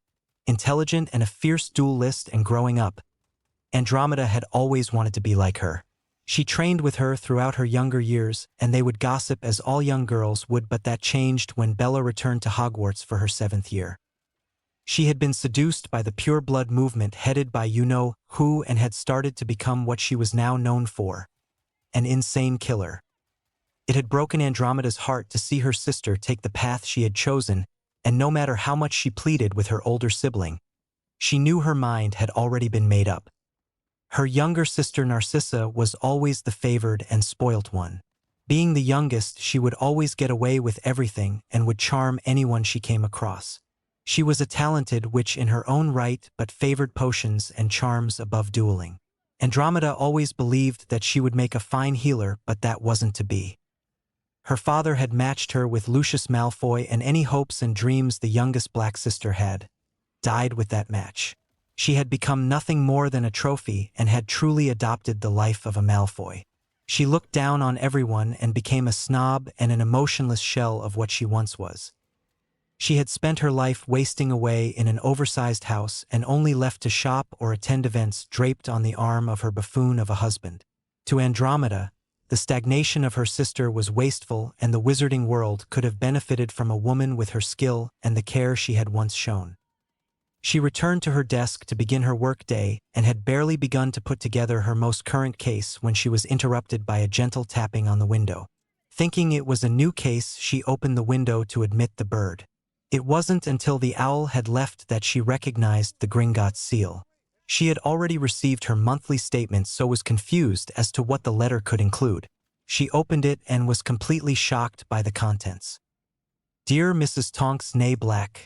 intelligent and a fierce duelist, and growing up, Andromeda had always wanted to be like her. She trained with her throughout her younger years, and they would gossip as all young girls would, but that changed when Bella returned to Hogwarts for her 7th year. She had been seduced by the pure blood movement headed by you-know-who and had started to become what she was now known for, an insane killer. It had broken Andromeda's heart to see her sister take the path she had chosen, and no matter how much she pleaded with her older sibling, she knew her mind had already been made up. Her younger sister Narcissa was always the favored and spoilt one. Being the youngest, she would always get away with everything and would charm anyone she came across. She was a talented witch in her own right, but favored potions and charms above dueling. Andromeda always believed that she would make a fine healer, but that wasn't to be. Her father had matched her with Lucius Malfoy, and any hopes and dreams the youngest black sister had died with that match. She had become nothing more than a trophy and had truly adopted the life of a Malfoy. She looked down on everyone and became a snob and an emotionless shell of what she once was. She had spent her life wasting away in an oversized house and only left to shop or attend events draped on the arm of her buffoon of a husband. To Andromeda, the stagnation of her sister was wasteful, and the wizarding world could have benefited from a woman with her skill and the care she had once shown. She returned to her desk to begin her work day and had barely begun to put together her most current case when she was interrupted by a gentle tapping on the window. Thinking it was a new case, she opened the window to admit the bird. It wasn't until the owl had left that she recognized the Gringotts seal. She had already received her monthly statement, so was confused as to what the letter could include. She opened it and was completely shocked by the contents. Dear Mrs. Tonks née Black,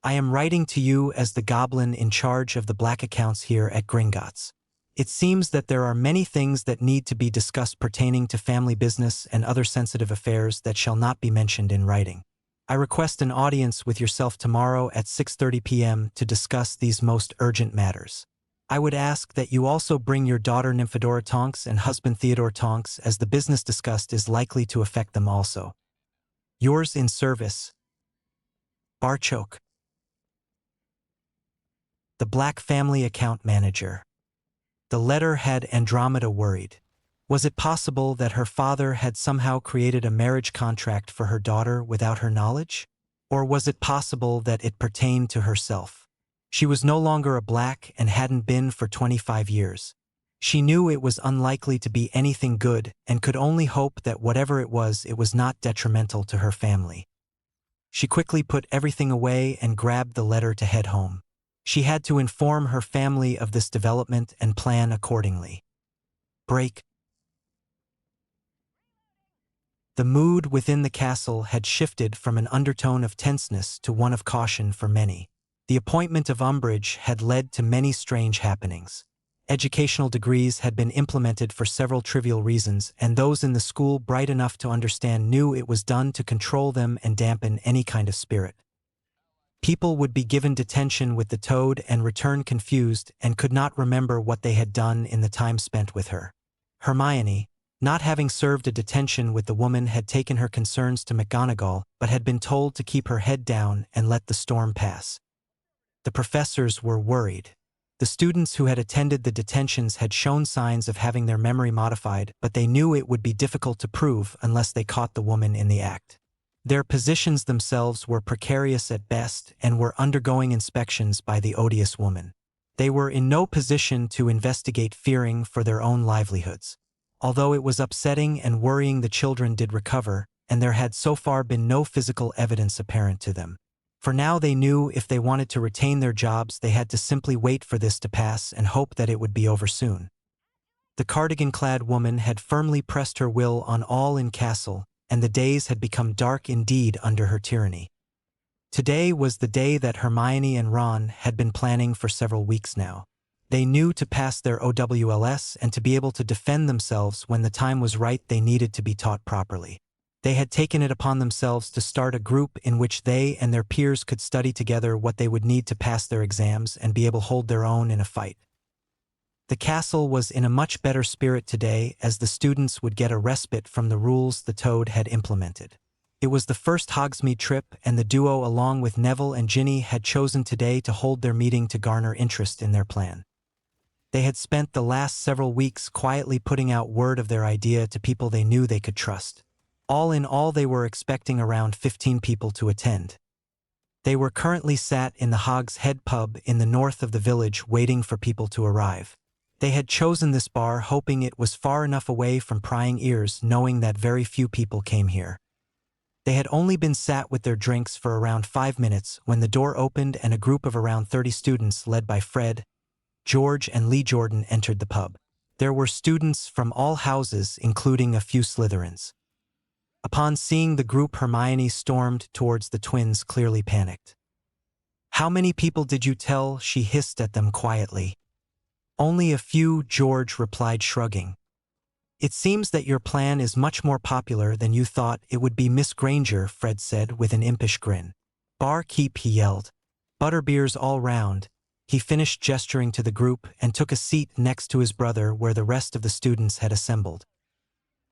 I am writing to you as the goblin in charge of the black accounts here at Gringotts. It seems that there are many things that need to be discussed pertaining to family business and other sensitive affairs that shall not be mentioned in writing. I request an audience with yourself tomorrow at 6:30 p.m. to discuss these most urgent matters. I would ask that you also bring your daughter Nymphadora Tonks and husband Theodore Tonks, as the business discussed is likely to affect them also. Yours in service, Barchoke. The Black Family Account Manager. The letter had Andromeda worried. Was it possible that her father had somehow created a marriage contract for her daughter without her knowledge? Or was it possible that it pertained to herself? She was no longer a black and hadn't been for 25 years. She knew it was unlikely to be anything good and could only hope that whatever it was not detrimental to her family. She quickly put everything away and grabbed the letter to head home. She had to inform her family of this development and plan accordingly. Break. The mood within the castle had shifted from an undertone of tenseness to one of caution for many. The appointment of Umbridge had led to many strange happenings. Educational degrees had been implemented for several trivial reasons, and those in the school bright enough to understand knew it was done to control them and dampen any kind of spirit. People would be given detention with the toad and return confused and could not remember what they had done in the time spent with her. Hermione, not having served a detention with the woman, had taken her concerns to McGonagall, but had been told to keep her head down and let the storm pass. The professors were worried. The students who had attended the detentions had shown signs of having their memory modified, but they knew it would be difficult to prove unless they caught the woman in the act. Their positions themselves were precarious at best and were undergoing inspections by the odious woman. They were in no position to investigate, fearing for their own livelihoods. Although it was upsetting and worrying, the children did recover, and there had so far been no physical evidence apparent to them. For now they knew if they wanted to retain their jobs, they had to simply wait for this to pass and hope that it would be over soon. The cardigan-clad woman had firmly pressed her will on all in Castle, and the days had become dark indeed under her tyranny. Today was the day that Hermione and Ron had been planning for several weeks now. They knew to pass their OWLS and to be able to defend themselves when the time was right they needed to be taught properly. They had taken it upon themselves to start a group in which they and their peers could study together what they would need to pass their exams and be able to hold their own in a fight. The castle was in a much better spirit today as the students would get a respite from the rules the Toad had implemented. It was the first Hogsmeade trip, and the duo along with Neville and Ginny had chosen today to hold their meeting to garner interest in their plan. They had spent the last several weeks quietly putting out word of their idea to people they knew they could trust. All in all, they were expecting around 15 people to attend. They were currently sat in the Hog's Head pub in the north of the village waiting for people to arrive. They had chosen this bar hoping it was far enough away from prying ears, knowing that very few people came here. They had only been sat with their drinks for around 5 minutes when the door opened and a group of around 30 students led by Fred, George and Lee Jordan entered the pub. There were students from all houses, including a few Slytherins. Upon seeing the group, Hermione stormed towards the twins, clearly panicked. "How many people did you tell?" she hissed at them quietly. "Only a few," George replied, shrugging. "It seems that your plan is much more popular than you thought it would be, Miss Granger," Fred said with an impish grin. "Barkeep," he yelled. "Butterbeers all round." He finished gesturing to the group and took a seat next to his brother where the rest of the students had assembled.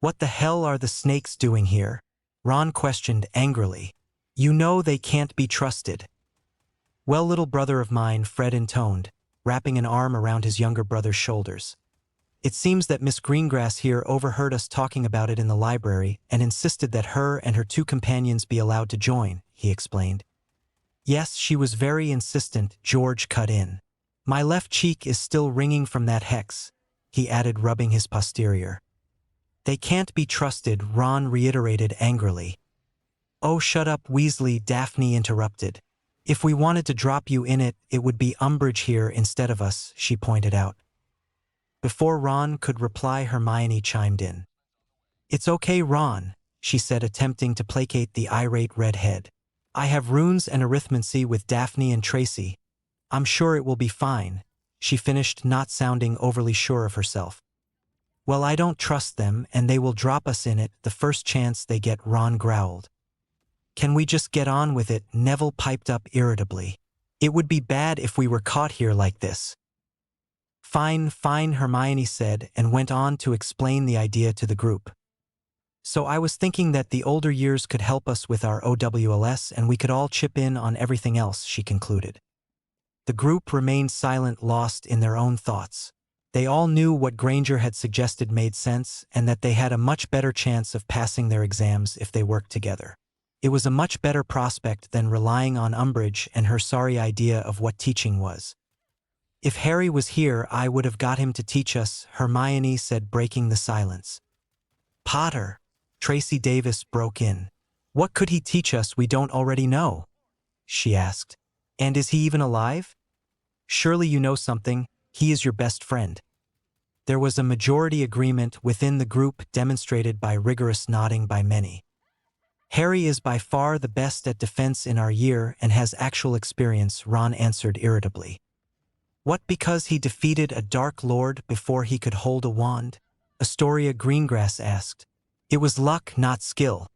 "What the hell are the snakes doing here?" Ron questioned angrily. "You know they can't be trusted." "Well, little brother of mine," Fred intoned, wrapping an arm around his younger brother's shoulders. "It seems that Miss Greengrass here overheard us talking about it in the library and insisted that her and her 2 companions be allowed to join," he explained. "Yes, she was very insistent," George cut in. "My left cheek is still ringing from that hex," he added, rubbing his posterior. "They can't be trusted," Ron reiterated angrily. "Oh, shut up, Weasley," Daphne interrupted. "If we wanted to drop you in it, it would be Umbridge here instead of us," she pointed out. Before Ron could reply, Hermione chimed in. "It's okay, Ron," she said, attempting to placate the irate redhead. "I have runes and arithmancy with Daphne and Tracy. I'm sure it will be fine," she finished, not sounding overly sure of herself. "Well, I don't trust them, and they will drop us in it the first chance they get," Ron growled. "Can we just get on with it?" Neville piped up irritably. "It would be bad if we were caught here like this." "Fine, fine," Hermione said, and went on to explain the idea to the group. "So I was thinking that the older years could help us with our OWLS and we could all chip in on everything else," she concluded. The group remained silent, lost in their own thoughts. They all knew what Granger had suggested made sense and that they had a much better chance of passing their exams if they worked together. It was a much better prospect than relying on Umbridge and her sorry idea of what teaching was. "If Harry was here, I would have got him to teach us," Hermione said, breaking the silence. "Potter," Tracy Davis broke in. "What could he teach us we don't already know?" she asked. "And is he even alive? Surely you know something. He is your best friend." There was a majority agreement within the group, demonstrated by rigorous nodding by many. "Harry is by far the best at defense in our year and has actual experience," Ron answered irritably. "What, because he defeated a Dark Lord before he could hold a wand?" Astoria Greengrass asked. "It was luck, not skill."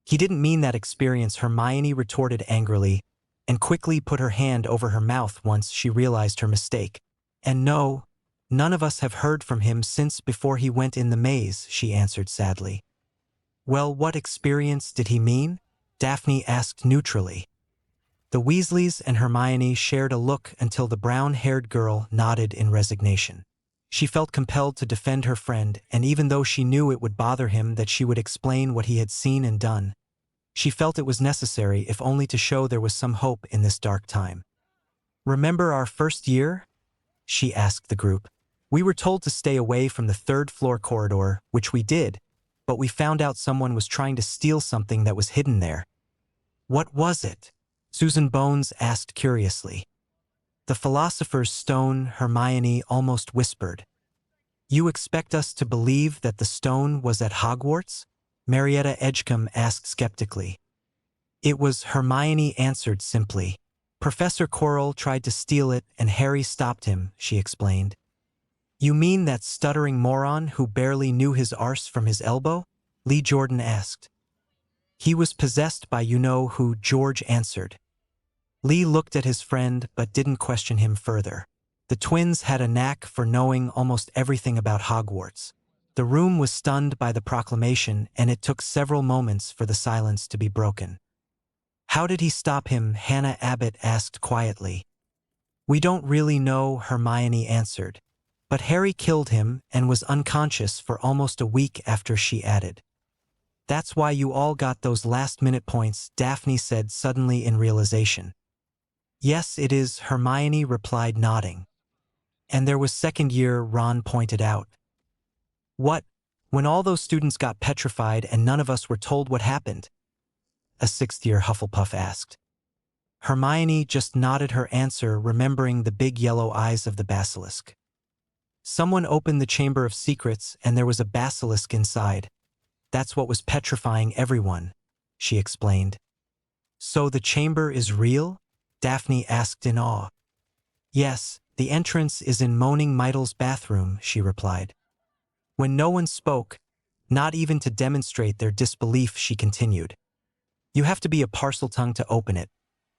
"He didn't mean that experience," Hermione retorted angrily, and quickly put her hand over her mouth once she realized her mistake. "And no, none of us have heard from him since before he went in the maze," she answered sadly. "Well, what experience did he mean?" Daphne asked neutrally. The Weasleys and Hermione shared a look until the brown-haired girl nodded in resignation. She felt compelled to defend her friend, and even though she knew it would bother him that she would explain what he had seen and done, she felt it was necessary if only to show there was some hope in this dark time. "Remember our first year?" she asked the group. "We were told to stay away from the 3rd-floor corridor, which we did, but we found out someone was trying to steal something that was hidden there." "What was it?" Susan Bones asked curiously. "The Philosopher's Stone," Hermione almost whispered. You expect us to believe that the stone was at Hogwarts? Marietta Edgecombe asked skeptically. It was, Hermione answered simply. Professor Quirrell tried to steal it and Harry stopped him, she explained. You mean that stuttering moron who barely knew his arse from his elbow? Lee Jordan asked. He was possessed by you-know-who, George answered. Lee looked at his friend but didn't question him further. The twins had a knack for knowing almost everything about Hogwarts. The room was stunned by the proclamation and it took several moments for the silence to be broken. How did he stop him? Hannah Abbott asked quietly. We don't really know, Hermione answered. But Harry killed him and was unconscious for almost a week after, she added. That's why you all got those last-minute points, Daphne said suddenly in realization. Yes, it is, Hermione replied, nodding. And there was second year, Ron pointed out. What? When all those students got petrified and none of us were told what happened? A sixth-year Hufflepuff asked. Hermione just nodded her answer, remembering the big yellow eyes of the basilisk. Someone opened the Chamber of Secrets and there was a basilisk inside. That's what was petrifying everyone, she explained. So the chamber is real? Daphne asked in awe. Yes, the entrance is in Moaning Myrtle's bathroom, she replied. When no one spoke, not even to demonstrate their disbelief, she continued. You have to be a Parseltongue to open it.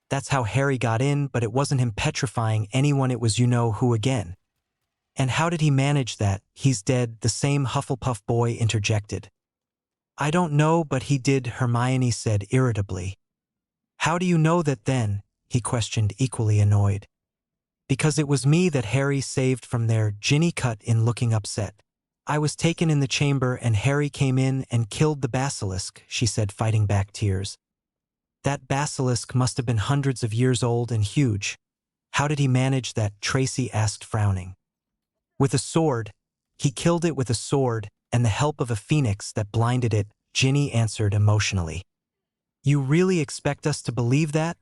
That's how Harry got in, but it wasn't him petrifying anyone, it was you-know-who again. And how did he manage that? He's dead, the same Hufflepuff boy interjected. I don't know, but he did, Hermione said irritably. How do you know that then? He questioned, equally annoyed. Because it was me that Harry saved from there, Ginny cut in, looking upset. I was taken in the chamber and Harry came in and killed the basilisk, she said, fighting back tears. That basilisk must have been hundreds of years old and huge. How did he manage that? Tracy asked, frowning. With a sword. He killed it with a sword and the help of a phoenix that blinded it, Ginny answered emotionally. You really expect us to believe that?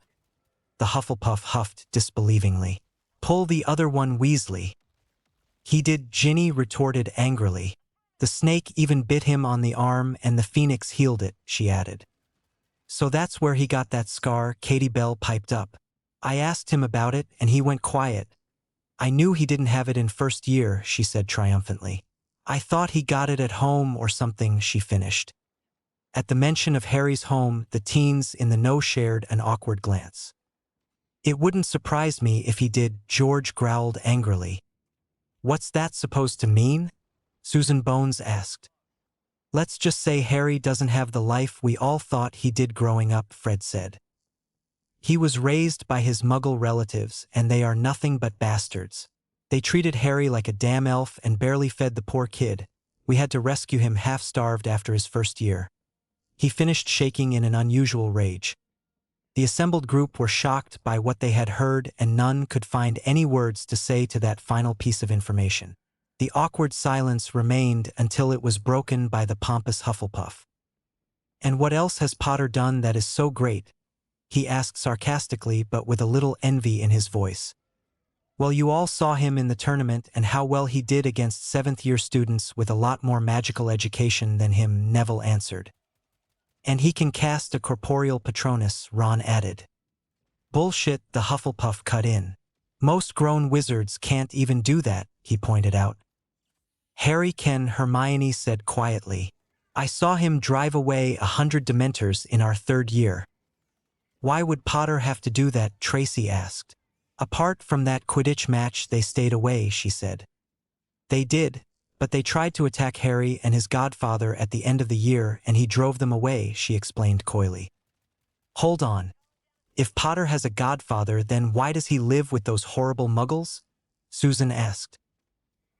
The Hufflepuff huffed disbelievingly. Pull the other one, Weasley. He did, Ginny retorted angrily. The snake even bit him on the arm and the phoenix healed it, she added. So that's where he got that scar, Katie Bell piped up. I asked him about it and he went quiet. I knew he didn't have it in first year, she said triumphantly. I thought he got it at home or something, she finished. At the mention of Harry's home, the teens in the know shared an awkward glance. It wouldn't surprise me if he did, George growled angrily. What's that supposed to mean? Susan Bones asked. Let's just say Harry doesn't have the life we all thought he did growing up, Fred said. He was raised by his Muggle relatives and they are nothing but bastards. They treated Harry like a damn elf and barely fed the poor kid. We had to rescue him half-starved after his first year. He finished, shaking in an unusual rage. The assembled group were shocked by what they had heard and none could find any words to say to that final piece of information. The awkward silence remained until it was broken by the pompous Hufflepuff. And what else has Potter done that is so great? He asked sarcastically but with a little envy in his voice. Well, you all saw him in the tournament and how well he did against seventh-year students with a lot more magical education than him, Neville answered. And he can cast a corporeal Patronus, Ron added. Bullshit, the Hufflepuff cut in. Most grown wizards can't even do that, he pointed out. Harry can, Hermione said quietly. I saw him drive away 100 Dementors in our third year. Why would Potter have to do that? Tracy asked. Apart from that Quidditch match, they stayed away, she said. They did, but they tried to attack Harry and his godfather at the end of the year and he drove them away, she explained coyly. Hold on. If Potter has a godfather, then why does he live with those horrible muggles? Susan asked.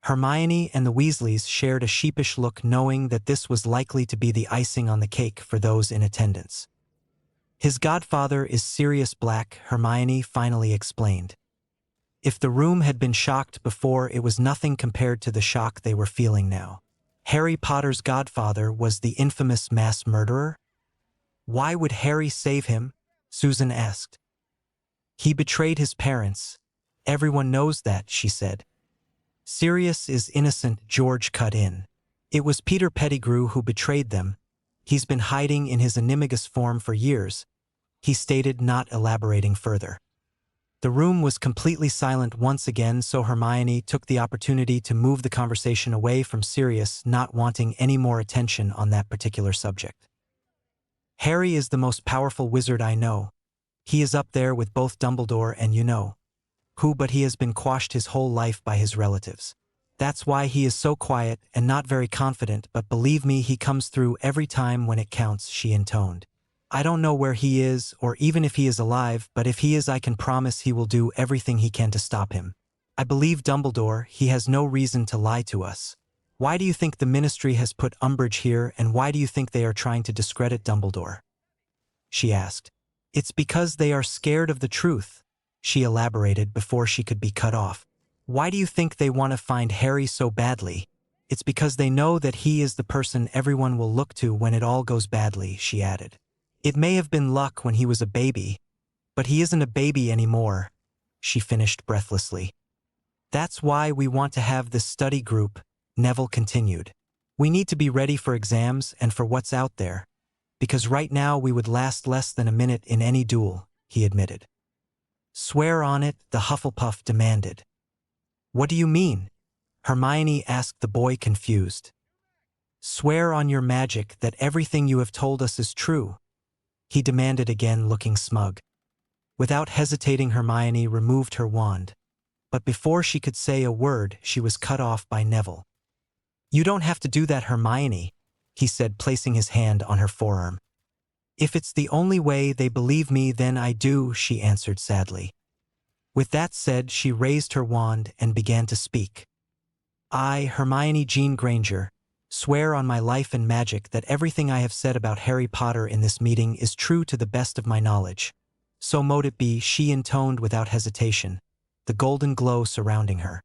Hermione and the Weasleys shared a sheepish look, knowing that this was likely to be the icing on the cake for those in attendance. His godfather is Sirius Black, Hermione finally explained. If the room had been shocked before, it was nothing compared to the shock they were feeling now. Harry Potter's godfather was the infamous mass murderer? Why would Harry save him? Susan asked. He betrayed his parents. Everyone knows that, she said. "Sirius is innocent," George cut in. "It was Peter Pettigrew who betrayed them. He's been hiding in his animagus form for years," he stated, not elaborating further. The room was completely silent once again, so Hermione took the opportunity to move the conversation away from Sirius, not wanting any more attention on that particular subject. "Harry is the most powerful wizard I know. He is up there with both Dumbledore and who, but he has been quashed his whole life by his relatives. That's why he is so quiet and not very confident, but believe me, he comes through every time when it counts," she intoned. "I don't know where he is or even if he is alive, but if he is, I can promise he will do everything he can to stop him. I believe Dumbledore, he has no reason to lie to us. Why do you think the Ministry has put Umbridge here, and why do you think they are trying to discredit Dumbledore?" she asked. "It's because they are scared of the truth," she elaborated before she could be cut off. "Why do you think they want to find Harry so badly? It's because they know that he is the person everyone will look to when it all goes badly," she added. "It may have been luck when he was a baby, but he isn't a baby anymore," she finished breathlessly. "That's why we want to have this study group," Neville continued. "We need to be ready for exams and for what's out there, because right now we would last less than a minute in any duel," he admitted. "Swear on it," the Hufflepuff demanded. "What do you mean?" Hermione asked the boy, confused. "Swear on your magic that everything you have told us is true," he demanded again, looking smug. Without hesitating, Hermione removed her wand. But before she could say a word, she was cut off by Neville. "You don't have to do that, Hermione," he said, placing his hand on her forearm. "If it's the only way they believe me, then I do," she answered sadly. With that said, she raised her wand and began to speak. "I, Hermione Jean Granger, swear on my life and magic that everything I have said about Harry Potter in this meeting is true to the best of my knowledge. So mote it be," she intoned without hesitation, the golden glow surrounding her.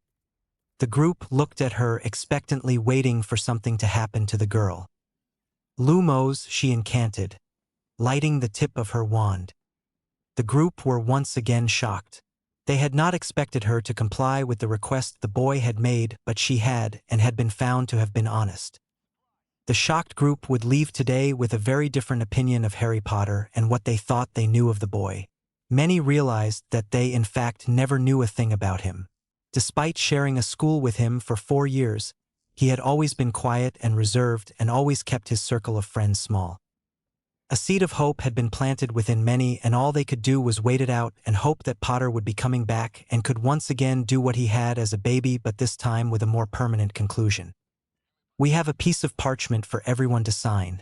The group looked at her expectantly, waiting for something to happen to the girl. "Lumos," she incanted, lighting the tip of her wand. The group were once again shocked. They had not expected her to comply with the request the boy had made, but she had, and had been found to have been honest. The shocked group would leave today with a very different opinion of Harry Potter and what they thought they knew of the boy. Many realized that they in fact never knew a thing about him. Despite sharing a school with him for 4 years, he had always been quiet and reserved and always kept his circle of friends small. A seed of hope had been planted within many, and all they could do was wait it out and hope that Potter would be coming back and could once again do what he had as a baby, but this time with a more permanent conclusion. "We have a piece of parchment for everyone to sign.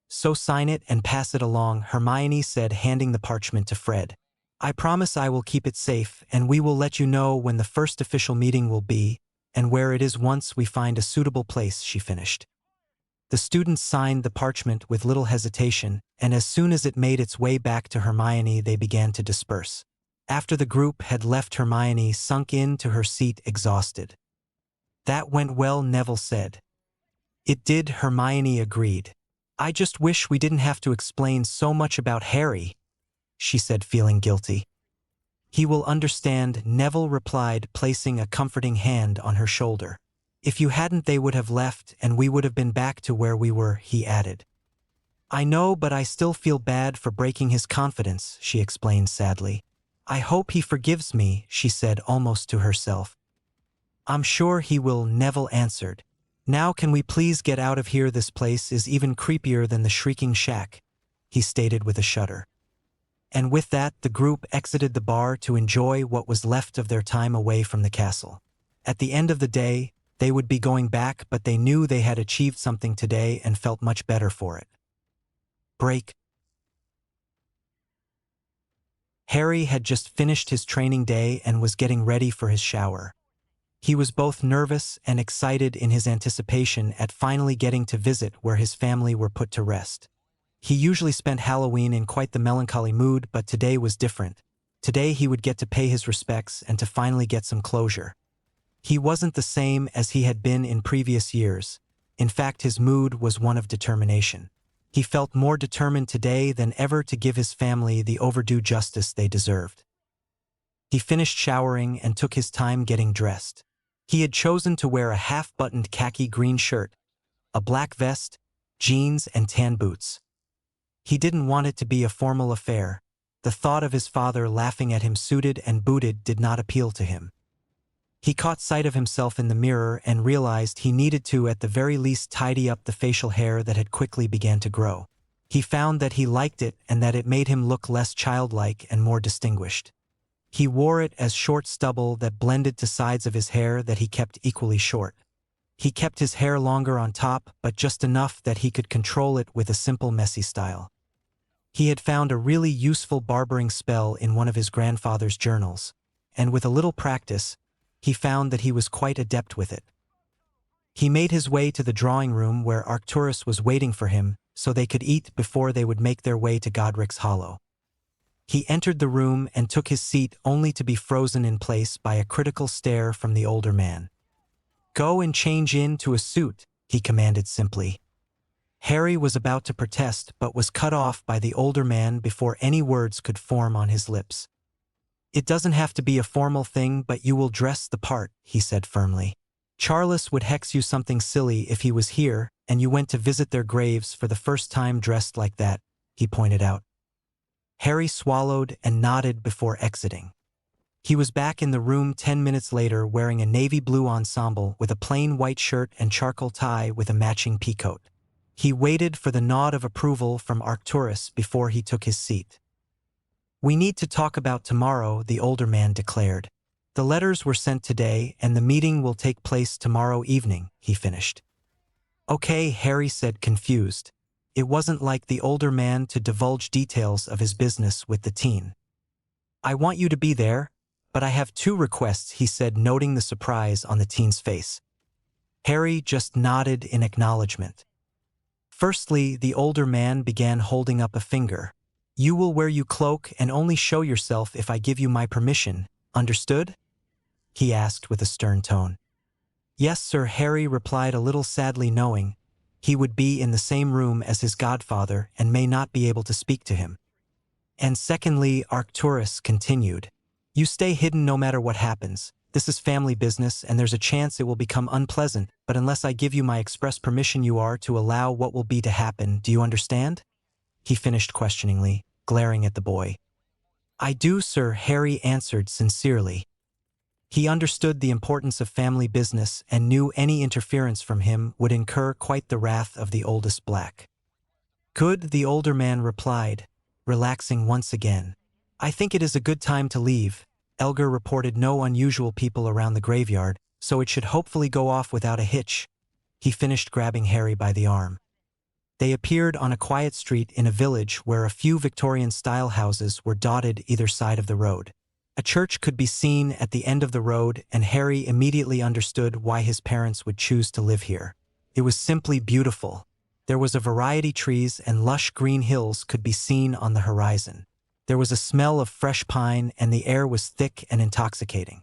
So sign it and pass it along," Hermione said, handing the parchment to Fred. "I promise I will keep it safe, and we will let you know when the first official meeting will be, and where it is once we find a suitable place," she finished. The students signed the parchment with little hesitation, and as soon as it made its way back to Hermione, they began to disperse. After the group had left, Hermione sunk into her seat, exhausted. "That went well," Neville said. "It did," Hermione agreed. "I just wish we didn't have to explain so much about Harry," she said, feeling guilty. "He will understand," Neville replied, placing a comforting hand on her shoulder. "If you hadn't, they would have left, and we would have been back to where we were," he added. "I know, but I still feel bad for breaking his confidence," she explained sadly. "I hope he forgives me," she said, almost to herself. "I'm sure he will," Neville answered. "Now can we please get out of here? This place is even creepier than the Shrieking Shack," he stated with a shudder. And with that, the group exited the bar to enjoy what was left of their time away from the castle. At the end of the day, they would be going back, but they knew they had achieved something today and felt much better for it. Break. Harry had just finished his training day and was getting ready for his shower. He was both nervous and excited in his anticipation at finally getting to visit where his family were put to rest. He usually spent Halloween in quite the melancholy mood, but today was different. Today he would get to pay his respects and to finally get some closure. He wasn't the same as he had been in previous years. In fact, his mood was one of determination. He felt more determined today than ever to give his family the overdue justice they deserved. He finished showering and took his time getting dressed. He had chosen to wear a half-buttoned khaki green shirt, a black vest, jeans, and tan boots. He didn't want it to be a formal affair. The thought of his father laughing at him suited and booted did not appeal to him. He caught sight of himself in the mirror and realized he needed to at the very least tidy up the facial hair that had quickly began to grow. He found that he liked it and that it made him look less childlike and more distinguished. He wore it as short stubble that blended to sides of his hair that he kept equally short. He kept his hair longer on top, but just enough that he could control it with a simple messy style. He had found a really useful barbering spell in one of his grandfather's journals, and with a little practice, he found that he was quite adept with it. He made his way to the drawing room where Arcturus was waiting for him so they could eat before they would make their way to Godric's Hollow. He entered the room and took his seat only to be frozen in place by a critical stare from the older man. "Go and change into a suit," he commanded simply. Harry was about to protest but was cut off by the older man before any words could form on his lips. "It doesn't have to be a formal thing, but you will dress the part," he said firmly. "Charles would hex you something silly if he was here and you went to visit their graves for the first time dressed like that," he pointed out. Harry swallowed and nodded before exiting. He was back in the room 10 minutes later wearing a navy blue ensemble with a plain white shirt and charcoal tie with a matching peacoat. He waited for the nod of approval from Arcturus before he took his seat. "We need to talk about tomorrow," the older man declared. "The letters were sent today and the meeting will take place tomorrow evening," he finished. "Okay," Harry said, confused. It wasn't like the older man to divulge details of his business with the teen. "I want you to be there, but I have 2 requests," he said, noting the surprise on the teen's face. Harry just nodded in acknowledgement. Firstly, the older man began holding up a finger. "You will wear your cloak and only show yourself if I give you my permission, understood?" he asked with a stern tone. "Yes, sir," Harry replied, a little sadly, knowing he would be in the same room as his godfather and may not be able to speak to him. "And secondly," Arcturus continued, "you stay hidden no matter what happens. This is family business and there's a chance it will become unpleasant, but unless I give you my express permission you are to allow what will be to happen. Do you understand?" he finished questioningly, glaring at the boy. "I do, sir," Harry answered sincerely. He understood the importance of family business and knew any interference from him would incur quite the wrath of the oldest black. "Good," the older man replied, relaxing once again. "I think it is a good time to leave. Elgar reported no unusual people around the graveyard, so it should hopefully go off without a hitch," he finished, grabbing Harry by the arm. They appeared on a quiet street in a village where a few Victorian-style houses were dotted either side of the road. A church could be seen at the end of the road, and Harry immediately understood why his parents would choose to live here. It was simply beautiful. There was a variety of trees and lush green hills could be seen on the horizon. There was a smell of fresh pine and the air was thick and intoxicating.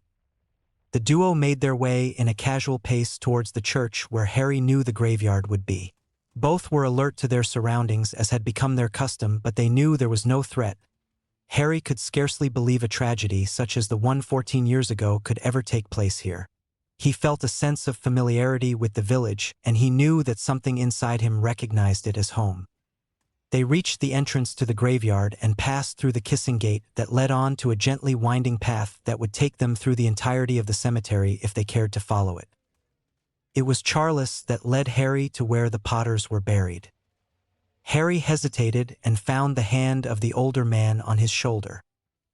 The duo made their way in a casual pace towards the church where Harry knew the graveyard would be. Both were alert to their surroundings as had become their custom, but they knew there was no threat. Harry could scarcely believe a tragedy such as the one 14 years ago could ever take place here. He felt a sense of familiarity with the village, and he knew that something inside him recognized it as home. They reached the entrance to the graveyard and passed through the kissing gate that led on to a gently winding path that would take them through the entirety of the cemetery if they cared to follow it. It was Charles that led Harry to where the Potters were buried. Harry hesitated and found the hand of the older man on his shoulder.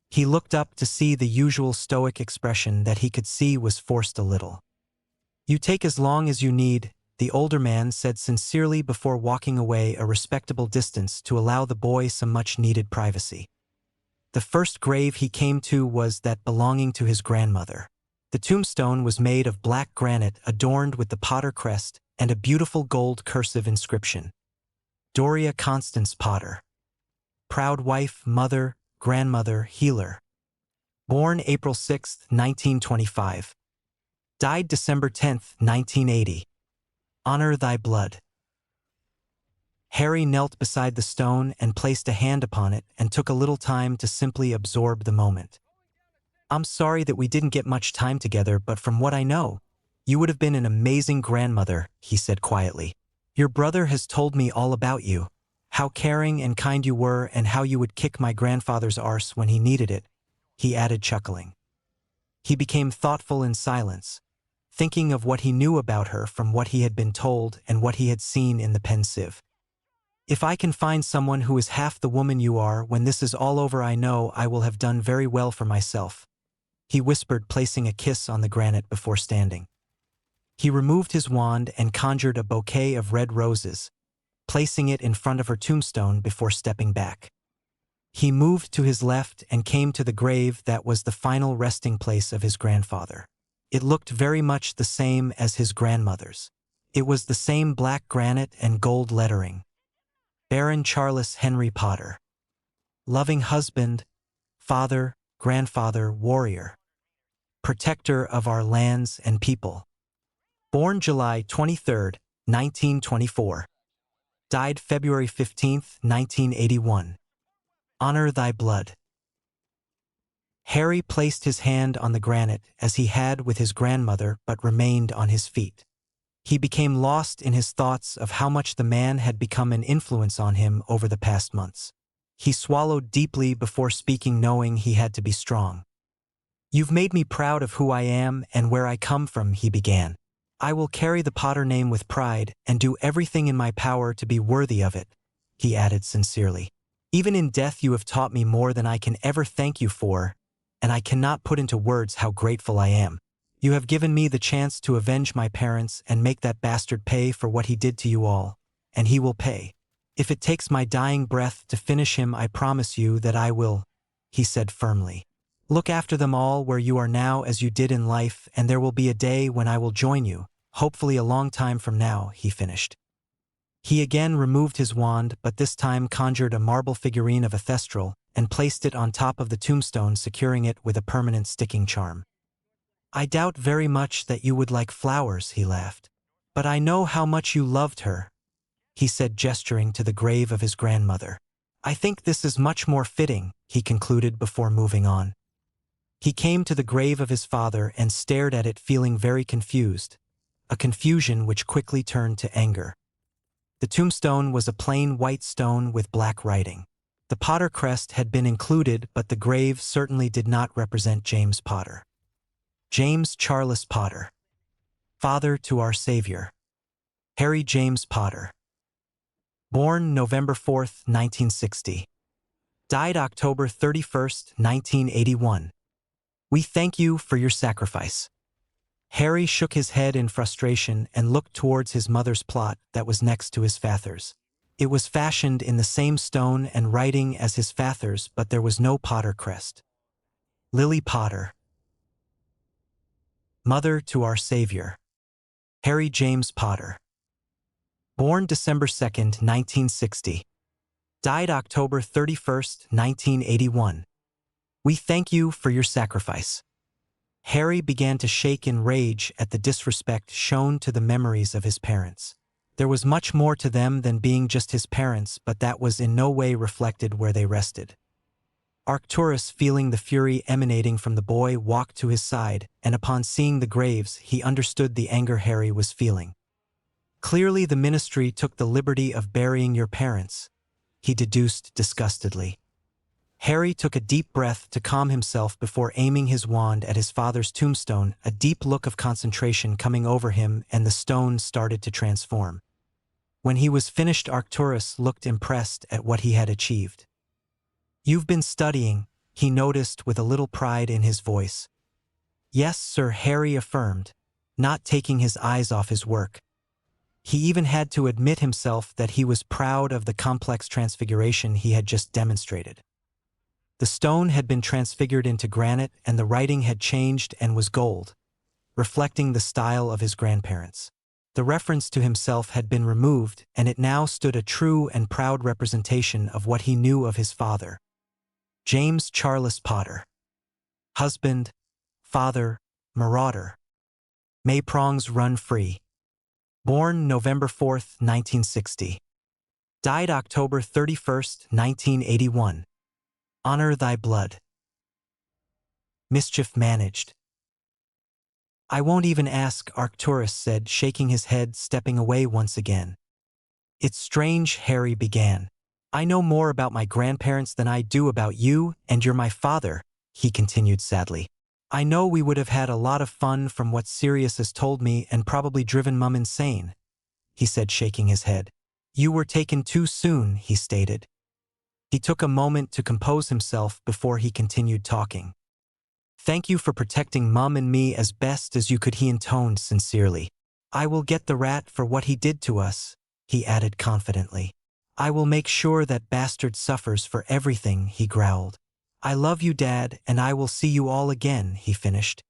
He looked up to see the usual stoic expression that he could see was forced a little. "You take as long as you need," the older man said sincerely before walking away a respectable distance to allow the boy some much-needed privacy. The first grave he came to was that belonging to his grandmother. The tombstone was made of black granite adorned with the Potter crest and a beautiful gold cursive inscription. Doria Constance Potter. Proud wife, mother, grandmother, healer. Born April 6, 1925. Died December 10, 1980. Honor thy blood. Harry knelt beside the stone and placed a hand upon it and took a little time to simply absorb the moment. "I'm sorry that we didn't get much time together, but from what I know, You would have been an amazing grandmother, he said quietly. Your brother has told me all about you. How caring and kind you were and how you would kick my grandfather's arse when he needed it, he added, chuckling. He became thoughtful in silence, thinking of what he knew about her from what he had been told and what he had seen in the pensieve. If I can find someone who is half the woman you are when this is all over, I know I will have done very well for myself, he whispered, placing a kiss on the granite before standing. He removed his wand and conjured a bouquet of red roses, placing it in front of her tombstone before stepping back. He moved to his left and came to the grave that was the final resting place of his grandfather. It looked very much the same as his grandmother's. It was the same black granite and gold lettering. Baron Charles Henry Potter. Loving husband, father, grandfather, warrior. Protector of our lands and people. Born July 23, 1924. Died February 15, 1981. Honor thy blood. Harry placed his hand on the granite as he had with his grandmother, but remained on his feet. He became lost in his thoughts of how much the man had become an influence on him over the past months. He swallowed deeply before speaking, knowing he had to be strong. You've made me proud of who I am and where I come from, he began. I will carry the Potter name with pride and do everything in my power to be worthy of it, he added sincerely. Even in death you have taught me more than I can ever thank you for, and I cannot put into words how grateful I am. You have given me the chance to avenge my parents and make that bastard pay for what he did to you all, and he will pay. If it takes my dying breath to finish him, I promise you that I will, he said firmly. Look after them all where you are now as you did in life, and there will be a day when I will join you, hopefully a long time from now, he finished. He again removed his wand, but this time conjured a marble figurine of a thestral and placed it on top of the tombstone, securing it with a permanent sticking charm. I doubt very much that you would like flowers, he laughed. But I know how much you loved her, he said, gesturing to the grave of his grandmother. I think this is much more fitting, he concluded before moving on. He came to the grave of his father and stared at it, feeling very confused, a confusion which quickly turned to anger. The tombstone was a plain white stone with black writing. The Potter crest had been included, but the grave certainly did not represent James Potter. James Charles Potter. Father to our Savior. Harry James Potter. Born November 4, 1960. Died October 31, 1981. We thank you for your sacrifice. Harry shook his head in frustration and looked towards his mother's plot that was next to his father's. It was fashioned in the same stone and writing as his father's, but there was no Potter crest. Lily Potter. Mother to our Savior. Harry James Potter. Born December 2, 1960. Died October 31, 1981. We thank you for your sacrifice. Harry began to shake in rage at the disrespect shown to the memories of his parents. There was much more to them than being just his parents, but that was in no way reflected where they rested. Arcturus, feeling the fury emanating from the boy, walked to his side, and upon seeing the graves, he understood the anger Harry was feeling. Clearly the ministry took the liberty of burying your parents, he deduced disgustedly. Harry took a deep breath to calm himself before aiming his wand at his father's tombstone, a deep look of concentration coming over him, and the stone started to transform. When he was finished, Arcturus looked impressed at what he had achieved. You've been studying, he noticed with a little pride in his voice. Yes, sir, Harry affirmed, not taking his eyes off his work. He even had to admit himself that he was proud of the complex transfiguration he had just demonstrated. The stone had been transfigured into granite, and the writing had changed and was gold, reflecting the style of his grandparents. The reference to himself had been removed, and it now stood a true and proud representation of what he knew of his father. James Charles Potter. Husband, father, marauder. May prongs run free. Born November 4, 1960. Died October 31, 1981. Honor thy blood. Mischief managed. I won't even ask, Arcturus said, shaking his head, stepping away once again. It's strange, Harry began. I know more about my grandparents than I do about you, and you're my father, he continued sadly. I know we would have had a lot of fun from what Sirius has told me and probably driven Mum insane, he said, shaking his head. You were taken too soon, he stated. He took a moment to compose himself before he continued talking. Thank you for protecting Mum and me as best as you could, he intoned sincerely. I will get the rat for what he did to us, he added confidently. I will make sure that bastard suffers for everything, he growled. I love you, Dad, and I will see you all again, he finished.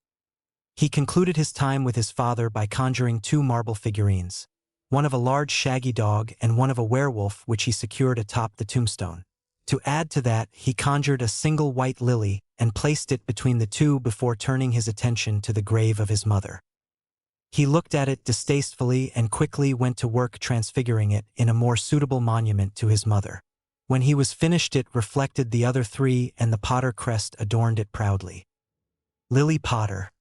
He concluded his time with his father by conjuring 2 marble figurines, one of a large shaggy dog and one of a werewolf, which he secured atop the tombstone. To add to that, he conjured a single white lily and placed it between the 2 before turning his attention to the grave of his mother. He looked at it distastefully and quickly went to work transfiguring it in a more suitable monument to his mother. When he was finished, it reflected the other 3 and the Potter crest adorned it proudly. Lily Potter.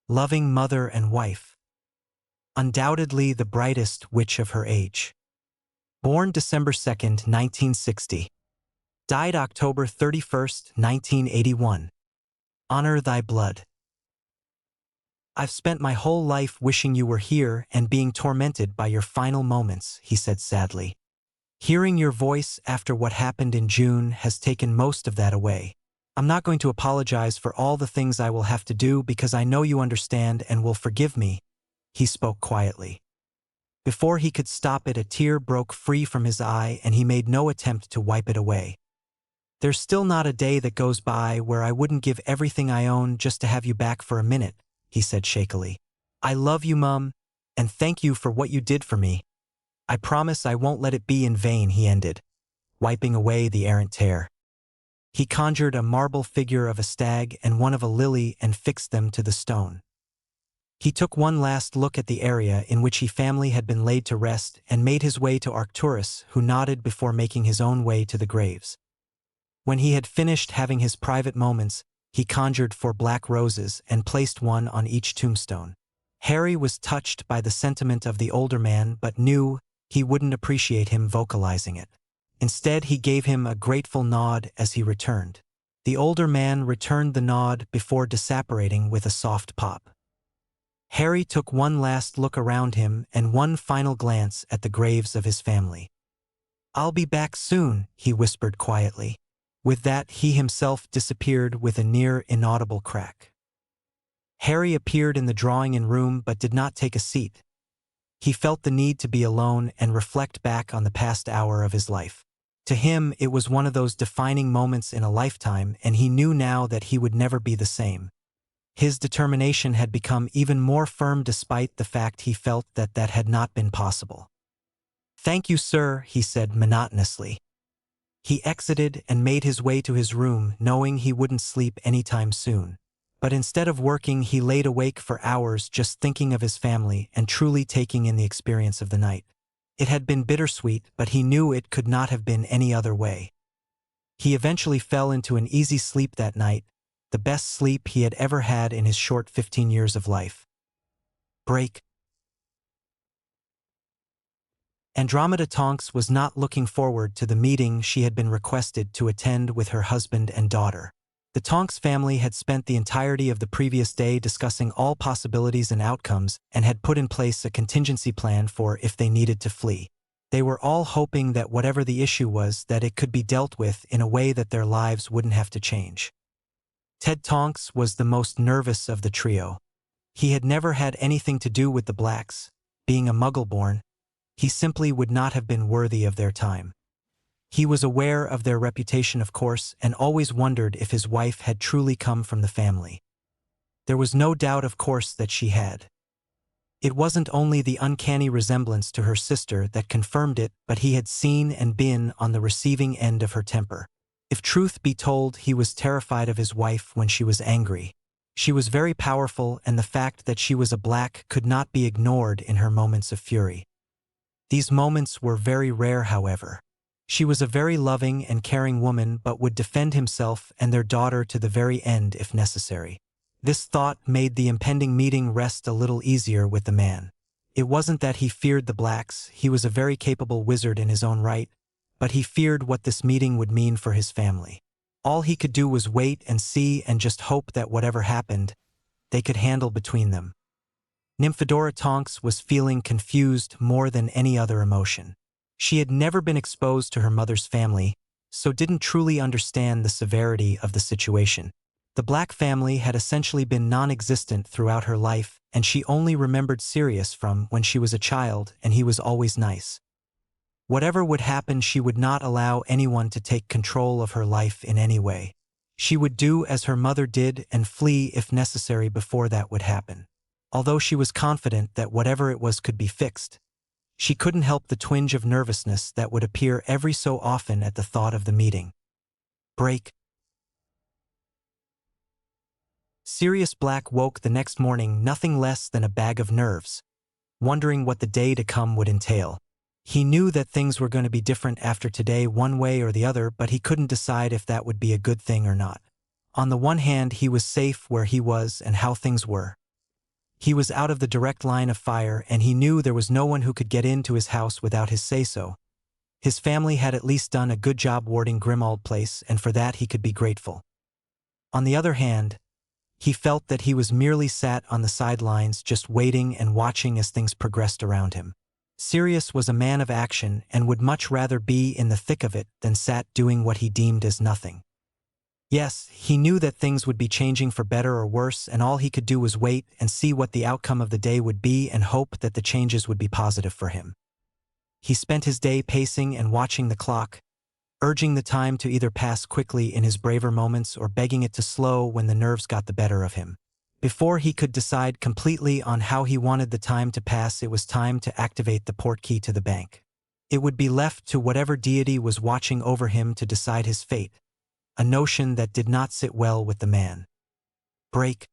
Loving mother and wife. Undoubtedly the brightest witch of her age. Born December 2nd, 1960. Died October 31st, 1981. Honor thy blood. I've spent my whole life wishing you were here and being tormented by your final moments, he said sadly. Hearing your voice after what happened in June has taken most of that away. I'm not going to apologize for all the things I will have to do because I know you understand and will forgive me, he spoke quietly. Before he could stop it, a tear broke free from his eye and he made no attempt to wipe it away. There's still not a day that goes by where I wouldn't give everything I own just to have you back for a minute, he said shakily. I love you, Mum, and thank you for what you did for me. I promise I won't let it be in vain, he ended, wiping away the errant tear. He conjured a marble figure of a stag and one of a lily and fixed them to the stone. He took one last look at the area in which his family had been laid to rest and made his way to Arcturus, who nodded before making his own way to the graves. When he had finished having his private moments, he conjured 4 black roses and placed one on each tombstone. Harry was touched by the sentiment of the older man but knew he wouldn't appreciate him vocalizing it. Instead, he gave him a grateful nod as he returned. The older man returned the nod before disapparating with a soft pop. Harry took one last look around him and one final glance at the graves of his family. I'll be back soon, he whispered quietly. With that, he himself disappeared with a near inaudible crack. Harry appeared in the drawing room but did not take a seat. He felt the need to be alone and reflect back on the past hour of his life. To him, it was one of those defining moments in a lifetime, and he knew now that he would never be the same. His determination had become even more firm despite the fact he felt that that had not been possible. Thank you, sir, he said monotonously. He exited and made his way to his room, knowing he wouldn't sleep anytime soon. But instead of working, he laid awake for hours just thinking of his family and truly taking in the experience of the night. It had been bittersweet, but he knew it could not have been any other way. He eventually fell into an easy sleep that night, the best sleep he had ever had in his short 15 years of life. Break. Andromeda Tonks was not looking forward to the meeting she had been requested to attend with her husband and daughter. The Tonks family had spent the entirety of the previous day discussing all possibilities and outcomes and had put in place a contingency plan for if they needed to flee. They were all hoping that whatever the issue was, that it could be dealt with in a way that their lives wouldn't have to change. Ted Tonks was the most nervous of the trio. He had never had anything to do with the blacks. Being a Muggle-born, he simply would not have been worthy of their time. He was aware of their reputation, of course, and always wondered if his wife had truly come from the family. There was no doubt, of course, that she had. It wasn't only the uncanny resemblance to her sister that confirmed it, but he had seen and been on the receiving end of her temper. If truth be told, he was terrified of his wife when she was angry. She was very powerful, and the fact that she was a black could not be ignored in her moments of fury. These moments were very rare, however. She was a very loving and caring woman but would defend himself and their daughter to the very end if necessary. This thought made the impending meeting rest a little easier with the man. It wasn't that he feared the blacks, he was a very capable wizard in his own right, but he feared what this meeting would mean for his family. All he could do was wait and see and just hope that whatever happened, they could handle between them. Nymphadora Tonks was feeling confused more than any other emotion. She had never been exposed to her mother's family, so didn't truly understand the severity of the situation. The black family had essentially been non-existent throughout her life, and she only remembered Sirius from when she was a child, and he was always nice. Whatever would happen, she would not allow anyone to take control of her life in any way. She would do as her mother did and flee if necessary before that would happen. Although she was confident that whatever it was could be fixed, she couldn't help the twinge of nervousness that would appear every so often at the thought of the meeting. Break. Sirius Black woke the next morning nothing less than a bag of nerves, wondering what the day to come would entail. He knew that things were going to be different after today one way or the other, but he couldn't decide if that would be a good thing or not. On the one hand, he was safe where he was and how things were. He was out of the direct line of fire, and he knew there was no one who could get into his house without his say-so. His family had at least done a good job warding Grimmauld Place, and for that he could be grateful. On the other hand, he felt that he was merely sat on the sidelines just waiting and watching as things progressed around him. Sirius was a man of action and would much rather be in the thick of it than sat doing what he deemed as nothing. Yes, he knew that things would be changing for better or worse, and all he could do was wait and see what the outcome of the day would be and hope that the changes would be positive for him. He spent his day pacing and watching the clock, urging the time to either pass quickly in his braver moments or begging it to slow when the nerves got the better of him. Before he could decide completely on how he wanted the time to pass, it was time to activate the portkey to the bank. It would be left to whatever deity was watching over him to decide his fate, a notion that did not sit well with the man. Break.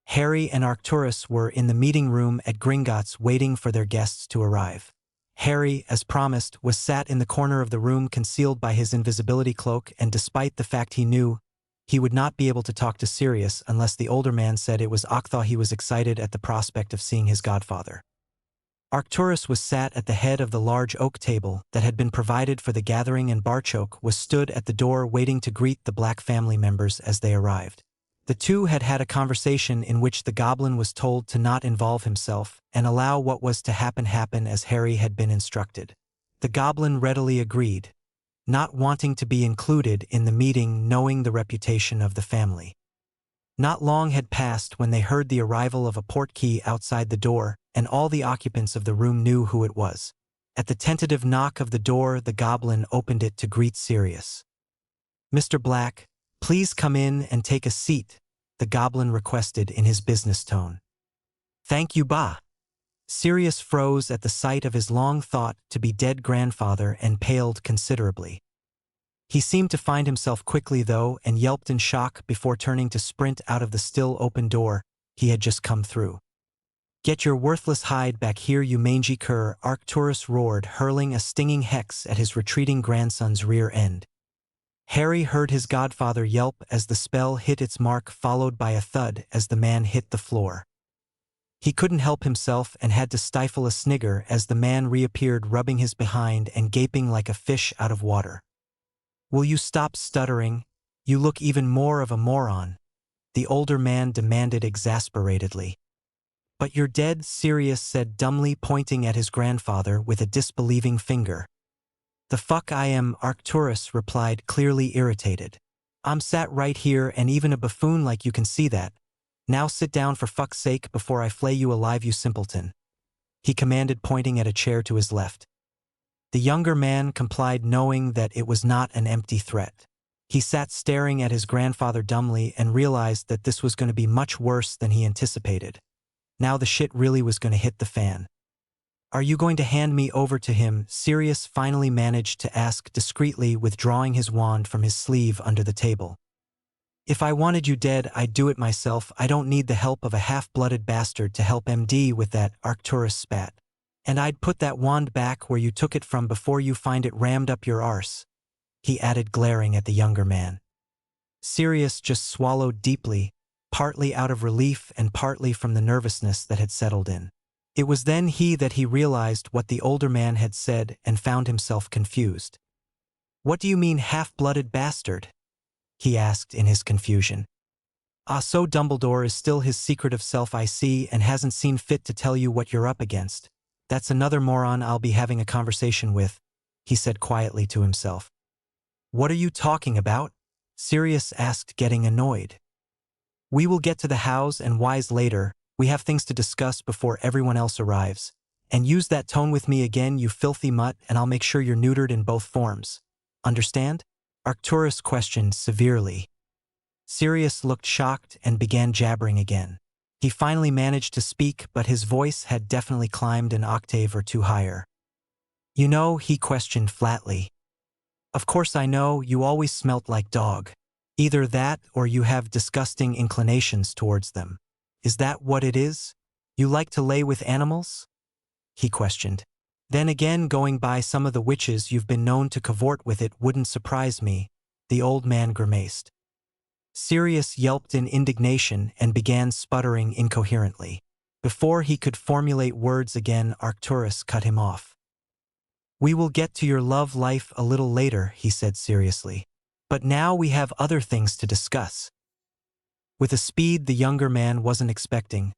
Harry and Arcturus were in the meeting room at Gringotts waiting for their guests to arrive. Harry, as promised, was sat in the corner of the room concealed by his invisibility cloak, and despite the fact he knew he would not be able to talk to Sirius unless the older man said it was Octhaw, he was excited at the prospect of seeing his godfather. Arcturus was sat at the head of the large oak table that had been provided for the gathering, and Barchoke was stood at the door waiting to greet the black family members as they arrived. The two had had a conversation in which the goblin was told to not involve himself and allow what was to happen as Harry had been instructed. The goblin readily agreed, not wanting to be included in the meeting knowing the reputation of the family. Not long had passed when they heard the arrival of a portkey outside the door, and all the occupants of the room knew who it was. At the tentative knock of the door, the goblin opened it to greet Sirius. "Mr. Black, please come in and take a seat," the goblin requested in his business tone. "Thank you, Ba." Sirius froze at the sight of his long-thought-to-be dead grandfather and paled considerably. He seemed to find himself quickly, though, and yelped in shock before turning to sprint out of the still open door he had just come through. "Get your worthless hide back here, you mangy cur," Arcturus roared, hurling a stinging hex at his retreating grandson's rear end. Harry heard his godfather yelp as the spell hit its mark, followed by a thud as the man hit the floor. He couldn't help himself and had to stifle a snigger as the man reappeared, rubbing his behind and gaping like a fish out of water. "Will you stop stuttering? You look even more of a moron," the older man demanded exasperatedly. "But you're dead," Sirius said dumbly, pointing at his grandfather with a disbelieving finger. "The fuck I am," Arcturus replied, clearly irritated. "I'm sat right here, and even a buffoon like you can see that. Now sit down for fuck's sake before I flay you alive, you simpleton," he commanded, pointing at a chair to his left. The younger man complied, knowing that it was not an empty threat. He sat staring at his grandfather dumbly and realized that this was going to be much worse than he anticipated. Now the shit really was going to hit the fan. "Are you going to hand me over to him?" Sirius finally managed to ask discreetly, withdrawing his wand from his sleeve under the table. "If I wanted you dead, I'd do it myself. I don't need the help of a half-blooded bastard to help MD with that," Arcturus spat. "And I'd put that wand back where you took it from before you find it rammed up your arse," he added, glaring at the younger man. Sirius just swallowed deeply, partly out of relief and partly from the nervousness that had settled in. It was then that he realized what the older man had said and found himself confused. "What do you mean, half-blooded bastard?" he asked in his confusion. "Ah, so Dumbledore is still his secretive self, I see, and hasn't seen fit to tell you what you're up against. That's another moron I'll be having a conversation with," he said quietly to himself. "What are you talking about?" Sirius asked, getting annoyed. "We will get to the hows and whys later. We have things to discuss before everyone else arrives. And use that tone with me again, you filthy mutt, and I'll make sure you're neutered in both forms. Understand?" Arcturus questioned severely. Sirius looked shocked and began jabbering again. He finally managed to speak, but his voice had definitely climbed an octave or two higher. "You know," he questioned flatly. "Of course I know, you always smelt like dog. Either that or you have disgusting inclinations towards them. Is that what it is? You like to lay with animals?" he questioned. "Then again, going by some of the witches you've been known to cavort with, it wouldn't surprise me," the old man grimaced. Sirius yelped in indignation and began sputtering incoherently. Before he could formulate words again, Arcturus cut him off. "We will get to your love life a little later," he said seriously. "But now we have other things to discuss." With a speed the younger man wasn't expecting,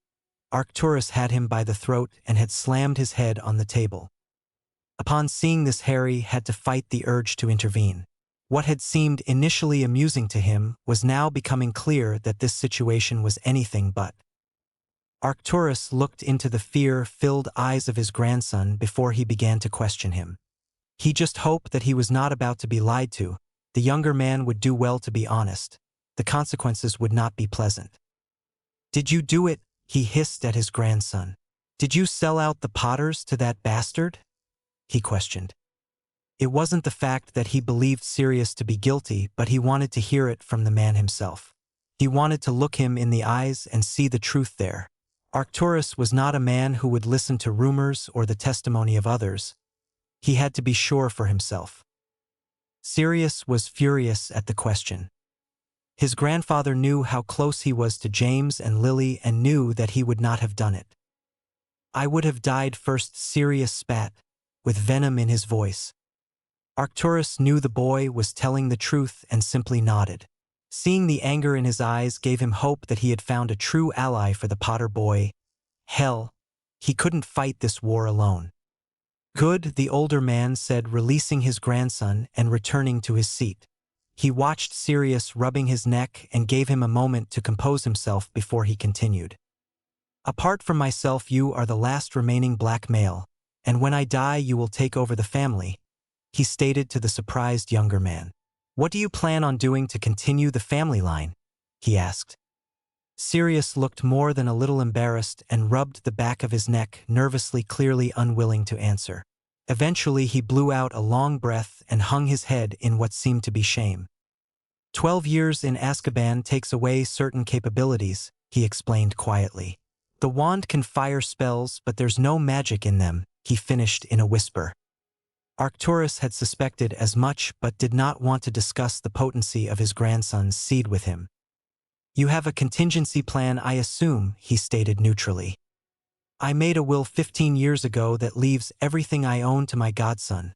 Arcturus had him by the throat and had slammed his head on the table. Upon seeing this, Harry had to fight the urge to intervene. What had seemed initially amusing to him was now becoming clear that this situation was anything but. Arcturus looked into the fear-filled eyes of his grandson before he began to question him. He just hoped that he was not about to be lied to. The younger man would do well to be honest. The consequences would not be pleasant. "Did you do it?" he hissed at his grandson. "Did you sell out the Potters to that bastard?" he questioned. It wasn't the fact that he believed Sirius to be guilty, but he wanted to hear it from the man himself. He wanted to look him in the eyes and see the truth there. Arcturus was not a man who would listen to rumors or the testimony of others. He had to be sure for himself. Sirius was furious at the question. His grandfather knew how close he was to James and Lily and knew that he would not have done it. "I would have died first," Sirius spat, with venom in his voice. Arcturus knew the boy was telling the truth and simply nodded. Seeing the anger in his eyes gave him hope that he had found a true ally for the Potter boy. Hell, he couldn't fight this war alone. "Good," the older man said, releasing his grandson and returning to his seat. He watched Sirius rubbing his neck and gave him a moment to compose himself before he continued. "Apart from myself, you are the last remaining black male, and when I die you will take over the family," he stated to the surprised younger man. "What do you plan on doing to continue the family line?" he asked. Sirius looked more than a little embarrassed and rubbed the back of his neck nervously, clearly unwilling to answer. Eventually he blew out a long breath and hung his head in what seemed to be shame. 12 years in Azkaban takes away certain capabilities," he explained quietly. "The wand can fire spells, but there's no magic in them," he finished in a whisper. Arcturus had suspected as much but did not want to discuss the potency of his grandson's seed with him. "You have a contingency plan, I assume," he stated neutrally. "I made a will 15 years ago that leaves everything I own to my godson,"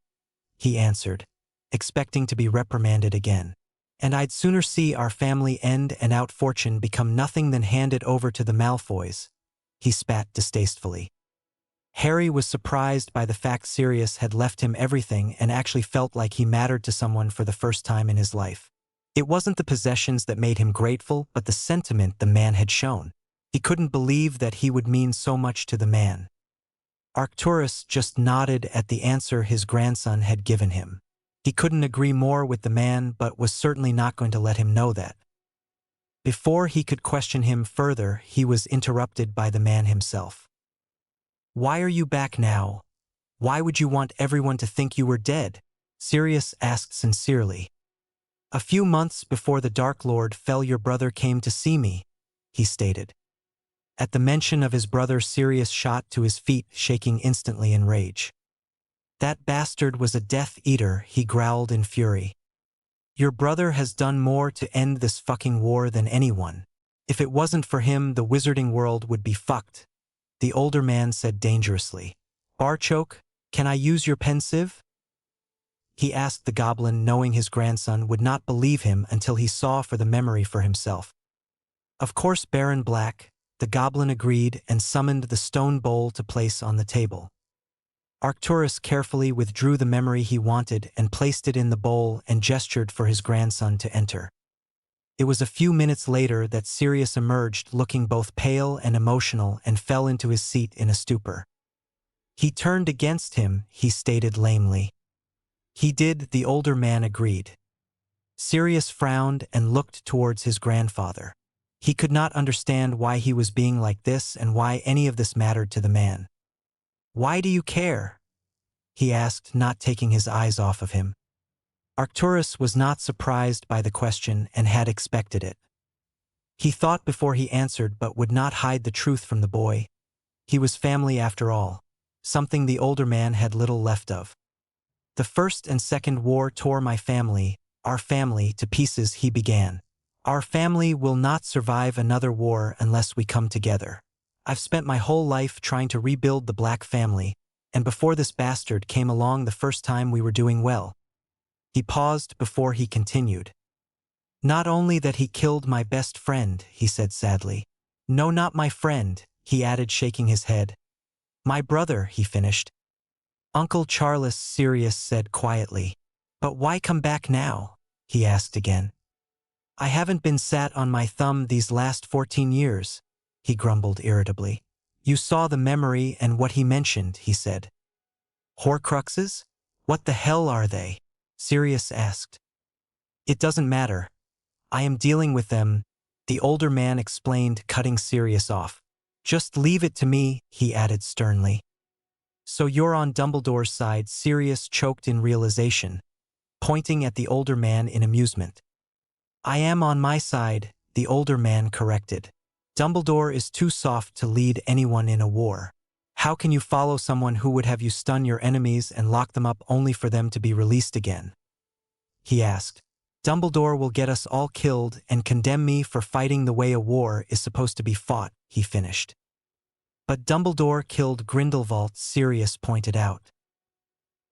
he answered, expecting to be reprimanded again. "And I'd sooner see our family end and our fortune become nothing than hand it over to the Malfoys," he spat distastefully. Harry was surprised by the fact Sirius had left him everything and actually felt like he mattered to someone for the first time in his life. It wasn't the possessions that made him grateful, but the sentiment the man had shown. He couldn't believe that he would mean so much to the man. Arcturus just nodded at the answer his grandson had given him. He couldn't agree more with the man, but was certainly not going to let him know that. Before he could question him further, he was interrupted by the man himself. "Why are you back now? Why would you want everyone to think you were dead?" Sirius asked sincerely. "A few months before the Dark Lord fell, your brother came to see me," he stated. At the mention of his brother, Sirius shot to his feet, shaking instantly in rage. "That bastard was a Death Eater," he growled in fury. Your brother has done more to end this fucking war than anyone. If it wasn't for him, the wizarding world would be fucked, the older man said dangerously. Barchoke, can I use your pensieve? He asked the goblin, knowing his grandson would not believe him until he saw for the memory for himself. Of course, Baron Black, the goblin agreed and summoned the stone bowl to place on the table. Arcturus carefully withdrew the memory he wanted and placed it in the bowl and gestured for his grandson to enter. It was a few minutes later that Sirius emerged looking both pale and emotional and fell into his seat in a stupor. He turned against him, he stated lamely. He did, the older man agreed. Sirius frowned and looked towards his grandfather. He could not understand why he was being like this and why any of this mattered to the man. Why do you care? He asked, not taking his eyes off of him. Arcturus was not surprised by the question and had expected it. He thought before he answered but would not hide the truth from the boy. He was family after all, something the older man had little left of. The First and Second War tore my family, our family, to pieces, he began. Our family will not survive another war unless we come together. I've spent my whole life trying to rebuild the Black family, and before this bastard came along the first time we were doing well. He paused before he continued. Not only that he killed my best friend, he said sadly. No, not my friend, he added, shaking his head. My brother, he finished. Uncle Charles, Sirius said quietly. But why come back now? He asked again. I haven't been sat on my thumb these last 14 years, he grumbled irritably. You saw the memory and what he mentioned, he said. Horcruxes? What the hell are they? Sirius asked. It doesn't matter. I am dealing with them, the older man explained, cutting Sirius off. Just leave it to me, he added sternly. So you're on Dumbledore's side, Sirius choked in realization, pointing at the older man in amusement. I am on my side, the older man corrected. Dumbledore is too soft to lead anyone in a war. How can you follow someone who would have you stun your enemies and lock them up only for them to be released again? He asked. Dumbledore will get us all killed and condemn me for fighting the way a war is supposed to be fought, he finished. But Dumbledore killed Grindelwald, Sirius pointed out.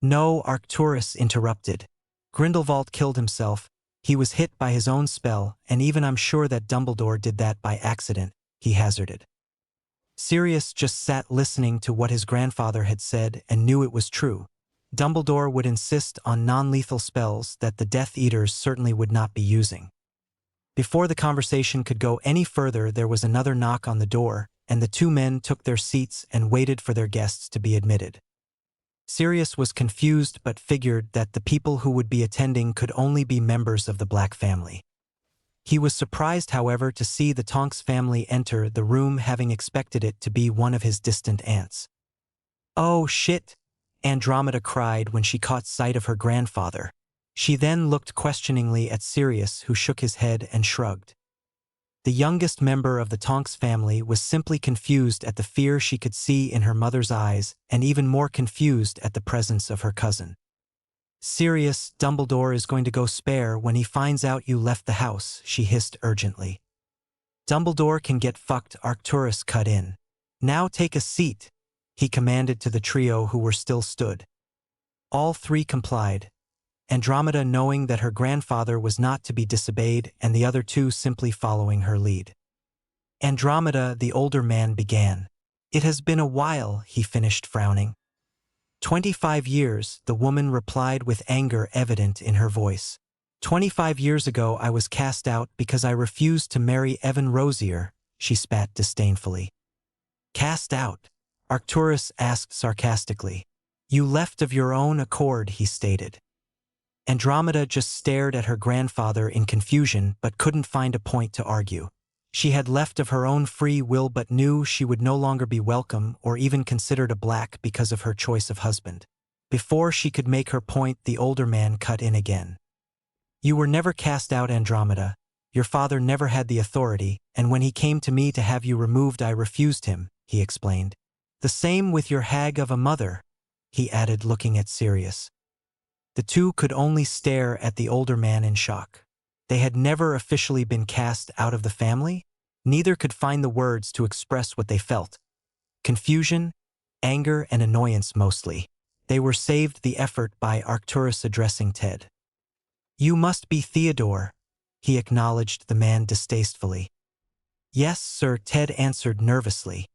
No, Arcturus interrupted. Grindelwald killed himself. He was hit by his own spell, and even I'm sure that Dumbledore did that by accident, he hazarded. Sirius just sat listening to what his grandfather had said and knew it was true. Dumbledore would insist on non-lethal spells that the Death Eaters certainly would not be using. Before the conversation could go any further, there was another knock on the door, and the two men took their seats and waited for their guests to be admitted. Sirius was confused but figured that the people who would be attending could only be members of the Black family. He was surprised, however, to see the Tonks family enter the room, having expected it to be one of his distant aunts. Oh shit! Andromeda cried when she caught sight of her grandfather. She then looked questioningly at Sirius, who shook his head and shrugged. The youngest member of the Tonks family was simply confused at the fear she could see in her mother's eyes, and even more confused at the presence of her cousin. Sirius, Dumbledore is going to go spare when he finds out you left the house, she hissed urgently. Dumbledore can get fucked, Arcturus cut in. Now take a seat, he commanded to the trio who were still stood. All three complied, Andromeda knowing that her grandfather was not to be disobeyed and the other two simply following her lead. Andromeda, the older man began. It has been a while, he finished, frowning. 25 years, the woman replied with anger evident in her voice. 25 years ago I was cast out because I refused to marry Evan Rosier, she spat disdainfully. Cast out? Arcturus asked sarcastically. You left of your own accord, he stated. Andromeda just stared at her grandfather in confusion but couldn't find a point to argue. She had left of her own free will but knew she would no longer be welcome or even considered a Black because of her choice of husband. Before she could make her point, the older man cut in again. You were never cast out, Andromeda. Your father never had the authority, and when he came to me to have you removed I refused him, he explained. The same with your hag of a mother, he added, looking at Sirius. The two could only stare at the older man in shock. They had never officially been cast out of the family. Neither could find the words to express what they felt. Confusion, anger, and annoyance mostly. They were saved the effort by Arcturus addressing Ted. "You must be Theodore," he acknowledged the man distastefully. "Yes, sir," Ted answered nervously.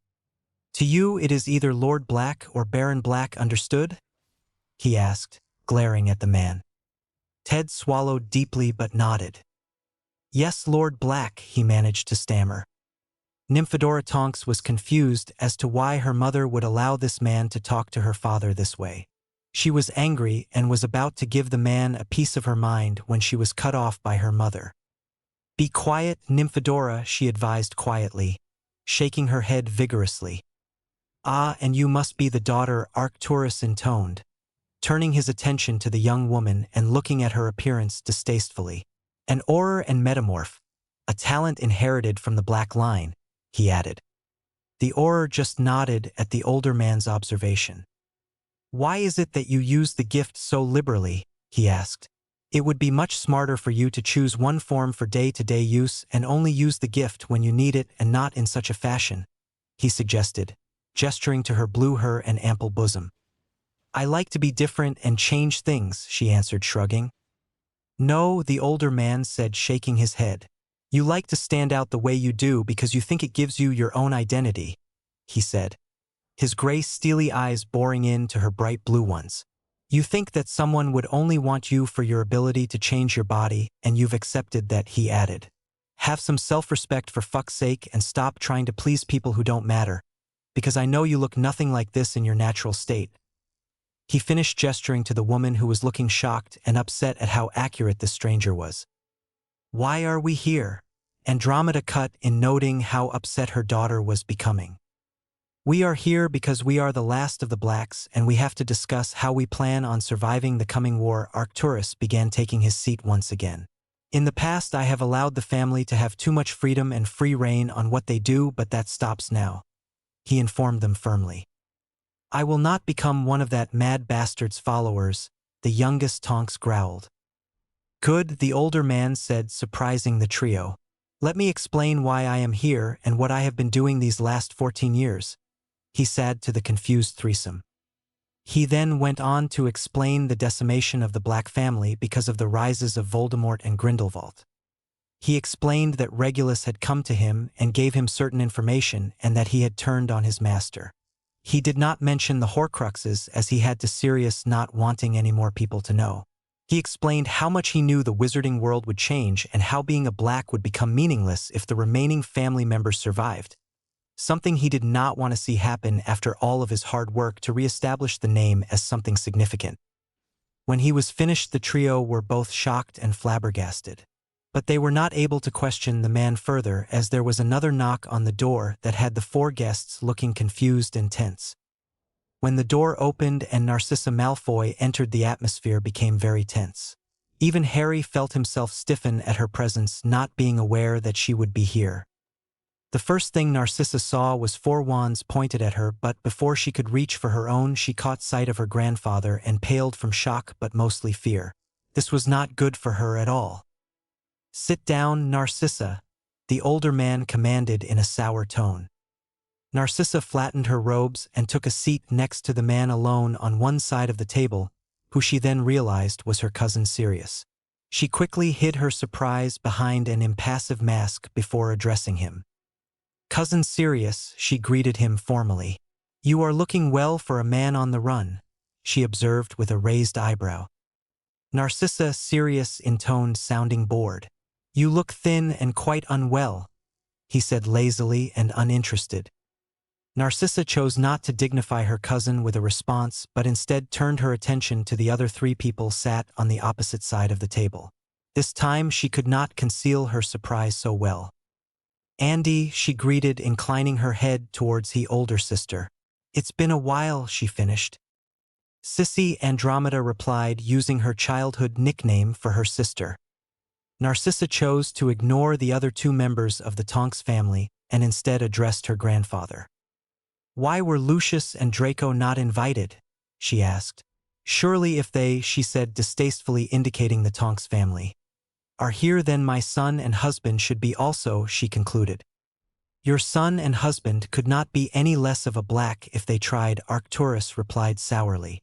"To you it is either Lord Black or Baron Black, understood?" he asked, glaring at the man. Ted swallowed deeply but nodded. "Yes, Lord Black," he managed to stammer. Nymphadora Tonks was confused as to why her mother would allow this man to talk to her father this way. She was angry and was about to give the man a piece of her mind when she was cut off by her mother. "Be quiet, Nymphadora," she advised quietly, shaking her head vigorously. "Ah, and you must be the daughter," Arcturus intoned, turning his attention to the young woman and looking at her appearance distastefully. "An Auror and Metamorph, a talent inherited from the Black Line," he added. The Auror just nodded at the older man's observation. "Why is it that you use the gift so liberally?" he asked. "It would be much smarter for you to choose one form for day-to-day use and only use the gift when you need it and not in such a fashion," he suggested, gesturing to her blue hair and ample bosom. "I like to be different and change things," she answered, shrugging. "No," the older man said, shaking his head. "You like to stand out the way you do because you think it gives you your own identity," he said, his gray steely eyes boring into her bright blue ones. "You think that someone would only want you for your ability to change your body, and you've accepted that," he added. "Have some self-respect for fuck's sake and stop trying to please people who don't matter, because I know you look nothing like this in your natural state." He finished gesturing to the woman who was looking shocked and upset at how accurate this stranger was. "Why are we here?" Andromeda cut in, noting how upset her daughter was becoming. "We are here because we are the last of the Blacks and we have to discuss how we plan on surviving the coming war." Arcturus began taking his seat once again. "In the past I have allowed the family to have too much freedom and free reign on what they do, but that stops now," he informed them firmly. "I will not become one of that mad bastard's followers," the youngest Tonks growled. "Good," the older man said, surprising the trio. "Let me explain why I am here and what I have been doing these last 14 years, he said to the confused threesome. He then went on to explain the decimation of the Black family because of the rises of Voldemort and Grindelwald. He explained that Regulus had come to him and gave him certain information and that he had turned on his master. He did not mention the Horcruxes as he had to Sirius not wanting any more people to know. He explained how much he knew the wizarding world would change and how being a Black would become meaningless if the remaining family members survived, something he did not want to see happen after all of his hard work to reestablish the name as something significant. When he was finished, the trio were both shocked and flabbergasted. But they were not able to question the man further as there was another knock on the door that had the four guests looking confused and tense. When the door opened and Narcissa Malfoy entered, the atmosphere became very tense. Even Harry felt himself stiffen at her presence, not being aware that she would be here. The first thing Narcissa saw was four wands pointed at her, but before she could reach for her own, she caught sight of her grandfather and paled from shock but mostly fear. This was not good for her at all. "Sit down, Narcissa," the older man commanded in a sour tone. Narcissa flattened her robes and took a seat next to the man alone on one side of the table, who she then realized was her cousin Sirius. She quickly hid her surprise behind an impassive mask before addressing him. "Cousin Sirius," she greeted him formally. "You are looking well for a man on the run," she observed with a raised eyebrow. Narcissa, Sirius intoned, sounding bored. "You look thin and quite unwell," he said lazily and uninterested. Narcissa chose not to dignify her cousin with a response, but instead turned her attention to the other three people sat on the opposite side of the table. This time she could not conceal her surprise so well. "Andy," she greeted, inclining her head towards the older sister. "It's been a while," she finished. "Sissy," Andromeda replied, using her childhood nickname for her sister. Narcissa chose to ignore the other two members of the Tonks family and instead addressed her grandfather. "Why were Lucius and Draco not invited?" she asked, Surely if they, she said distastefully indicating the Tonks family, are here then my son and husband should be also, she concluded. Your son and husband could not be any less of a black if they tried, Arcturus replied sourly.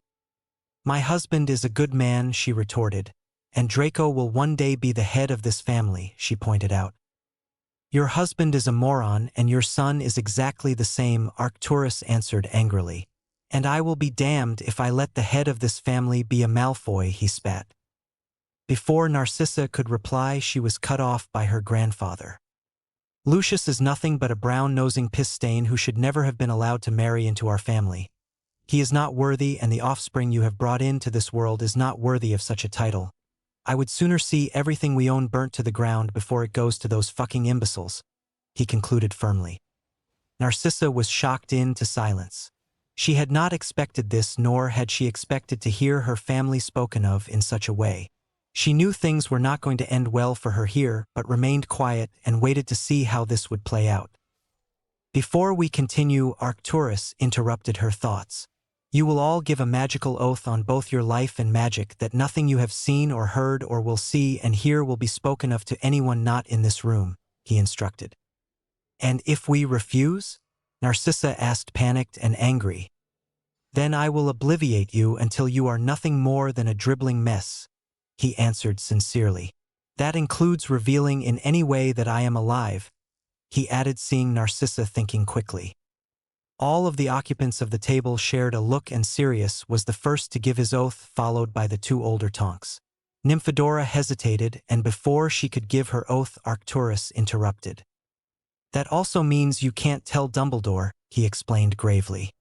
My husband is a good man, she retorted, and Draco will one day be the head of this family, she pointed out. Your husband is a moron and your son is exactly the same, Arcturus answered angrily. And I will be damned if I let the head of this family be a Malfoy, he spat. Before Narcissa could reply, she was cut off by her grandfather. Lucius is nothing but a brown-nosing piss-stain who should never have been allowed to marry into our family. He is not worthy, and the offspring you have brought into this world is not worthy of such a title. I would sooner see everything we own burnt to the ground before it goes to those fucking imbeciles, he concluded firmly. Narcissa was shocked into silence. She had not expected this, nor had she expected to hear her family spoken of in such a way. She knew things were not going to end well for her here, but remained quiet and waited to see how this would play out. Before we continue, Arcturus interrupted her thoughts. You will all give a magical oath on both your life and magic that nothing you have seen or heard or will see and hear will be spoken of to anyone not in this room, he instructed. And if we refuse? Narcissa asked, panicked and angry. Then I will obliviate you until you are nothing more than a dribbling mess, he answered sincerely. That includes revealing in any way that I am alive, he added, seeing Narcissa thinking quickly. All of the occupants of the table shared a look, and Sirius was the first to give his oath, followed by the two older Tonks. Nymphadora hesitated, and before she could give her oath, Arcturus interrupted. That also means you can't tell Dumbledore, he explained gravely.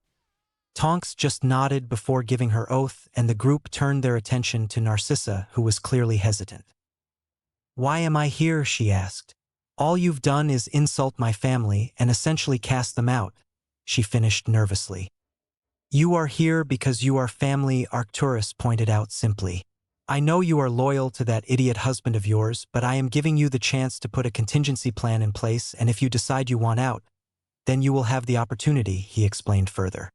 Tonks just nodded before giving her oath, and the group turned their attention to Narcissa, who was clearly hesitant. Why am I here? She asked. All you've done is insult my family and essentially cast them out, she finished nervously. You are here because you are family, Arcturus pointed out simply. I know you are loyal to that idiot husband of yours, but I am giving you the chance to put a contingency plan in place, and if you decide you want out, then you will have the opportunity, he explained further.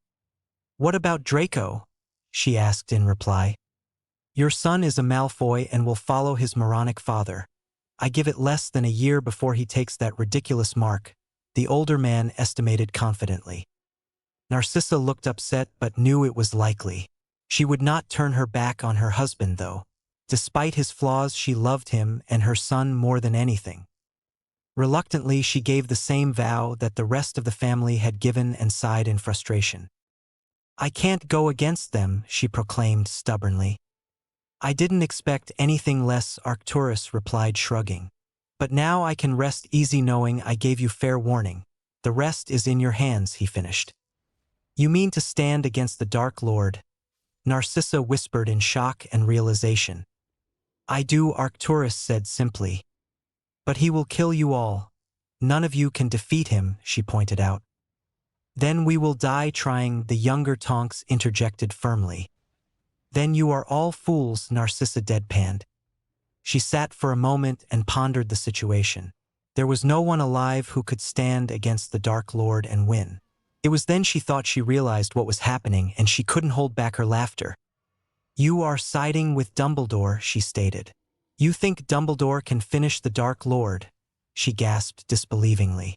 What about Draco? She asked in reply. Your son is a Malfoy and will follow his moronic father. I give it less than a year before he takes that ridiculous mark, the older man estimated confidently. Narcissa looked upset but knew it was likely. She would not turn her back on her husband, though. Despite his flaws, she loved him and her son more than anything. Reluctantly, she gave the same vow that the rest of the family had given and sighed in frustration. I can't go against them, she proclaimed stubbornly. I didn't expect anything less, Arcturus replied, shrugging. But now I can rest easy knowing I gave you fair warning. The rest is in your hands, he finished. You mean to stand against the Dark Lord? Narcissa whispered in shock and realization. I do, Arcturus said simply. But he will kill you all. None of you can defeat him, she pointed out. Then we will die trying, the younger Tonks interjected firmly. Then you are all fools, Narcissa deadpanned. She sat for a moment and pondered the situation. There was no one alive who could stand against the Dark Lord and win. It was then she thought she realized what was happening, and she couldn't hold back her laughter. You are siding with Dumbledore, she stated. You think Dumbledore can finish the Dark Lord? She gasped disbelievingly.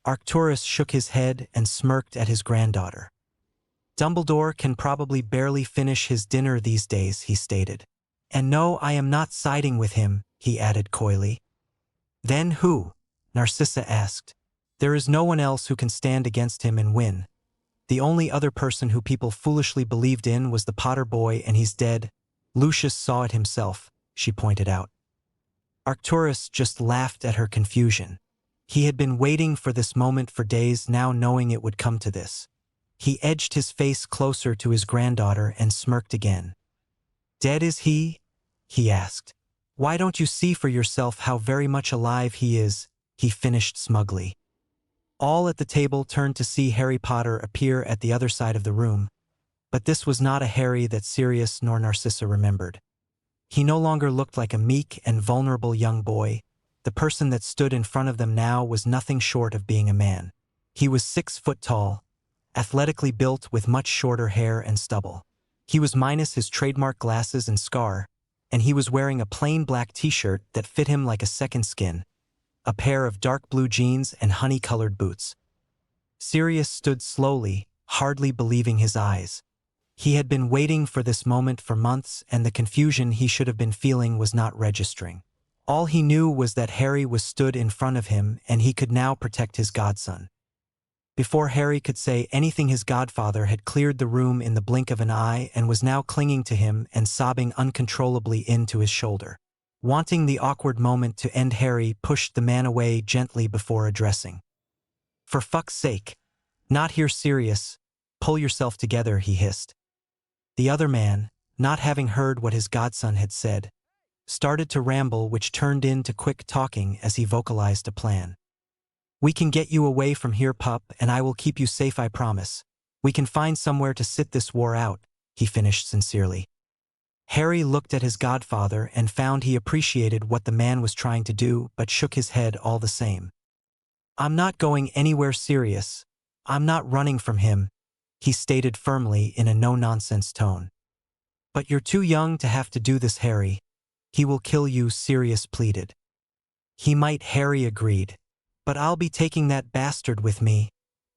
Arcturus shook his head and smirked at his granddaughter. Dumbledore can probably barely finish his dinner these days, he stated. And no, I am not siding with him, he added coyly. Then who? Narcissa asked. There is no one else who can stand against him and win. The only other person who people foolishly believed in was the Potter boy, and he's dead. Lucius saw it himself, she pointed out. Arcturus just laughed at her confusion. He had been waiting for this moment for days now, knowing it would come to this. He edged his face closer to his granddaughter and smirked again. Dead is he? He asked. Why don't you see for yourself how very much alive he is? He finished smugly. All at the table turned to see Harry Potter appear at the other side of the room, but this was not a Harry that Sirius nor Narcissa remembered. He no longer looked like a meek and vulnerable young boy. The person that stood in front of them now was nothing short of being a man. He was 6 foot tall, athletically built with much shorter hair and stubble. He was minus his trademark glasses and scar, and he was wearing a plain black t-shirt that fit him like a second skin, a pair of dark blue jeans and honey-colored boots. Sirius stood slowly, hardly believing his eyes. He had been waiting for this moment for months, and the confusion he should have been feeling was not registering. All he knew was that Harry was stood in front of him, and he could now protect his godson. Before Harry could say anything, his godfather had cleared the room in the blink of an eye and was now clinging to him and sobbing uncontrollably into his shoulder. Wanting the awkward moment to end, Harry pushed the man away gently before addressing. "For fuck's sake. Not here, Sirius. Pull yourself together," he hissed. The other man, not having heard what his godson had said, started to ramble, which turned into quick talking as he vocalized a plan. "We can get you away from here, pup, and I will keep you safe, I promise. We can find somewhere to sit this war out," he finished sincerely. Harry looked at his godfather and found he appreciated what the man was trying to do, but shook his head all the same. "I'm not going anywhere, Sirius. I'm not running from him," he stated firmly in a no-nonsense tone. "But you're too young to have to do this, Harry. He will kill you," Sirius pleaded. "He might," Harry agreed. "But I'll be taking that bastard with me,"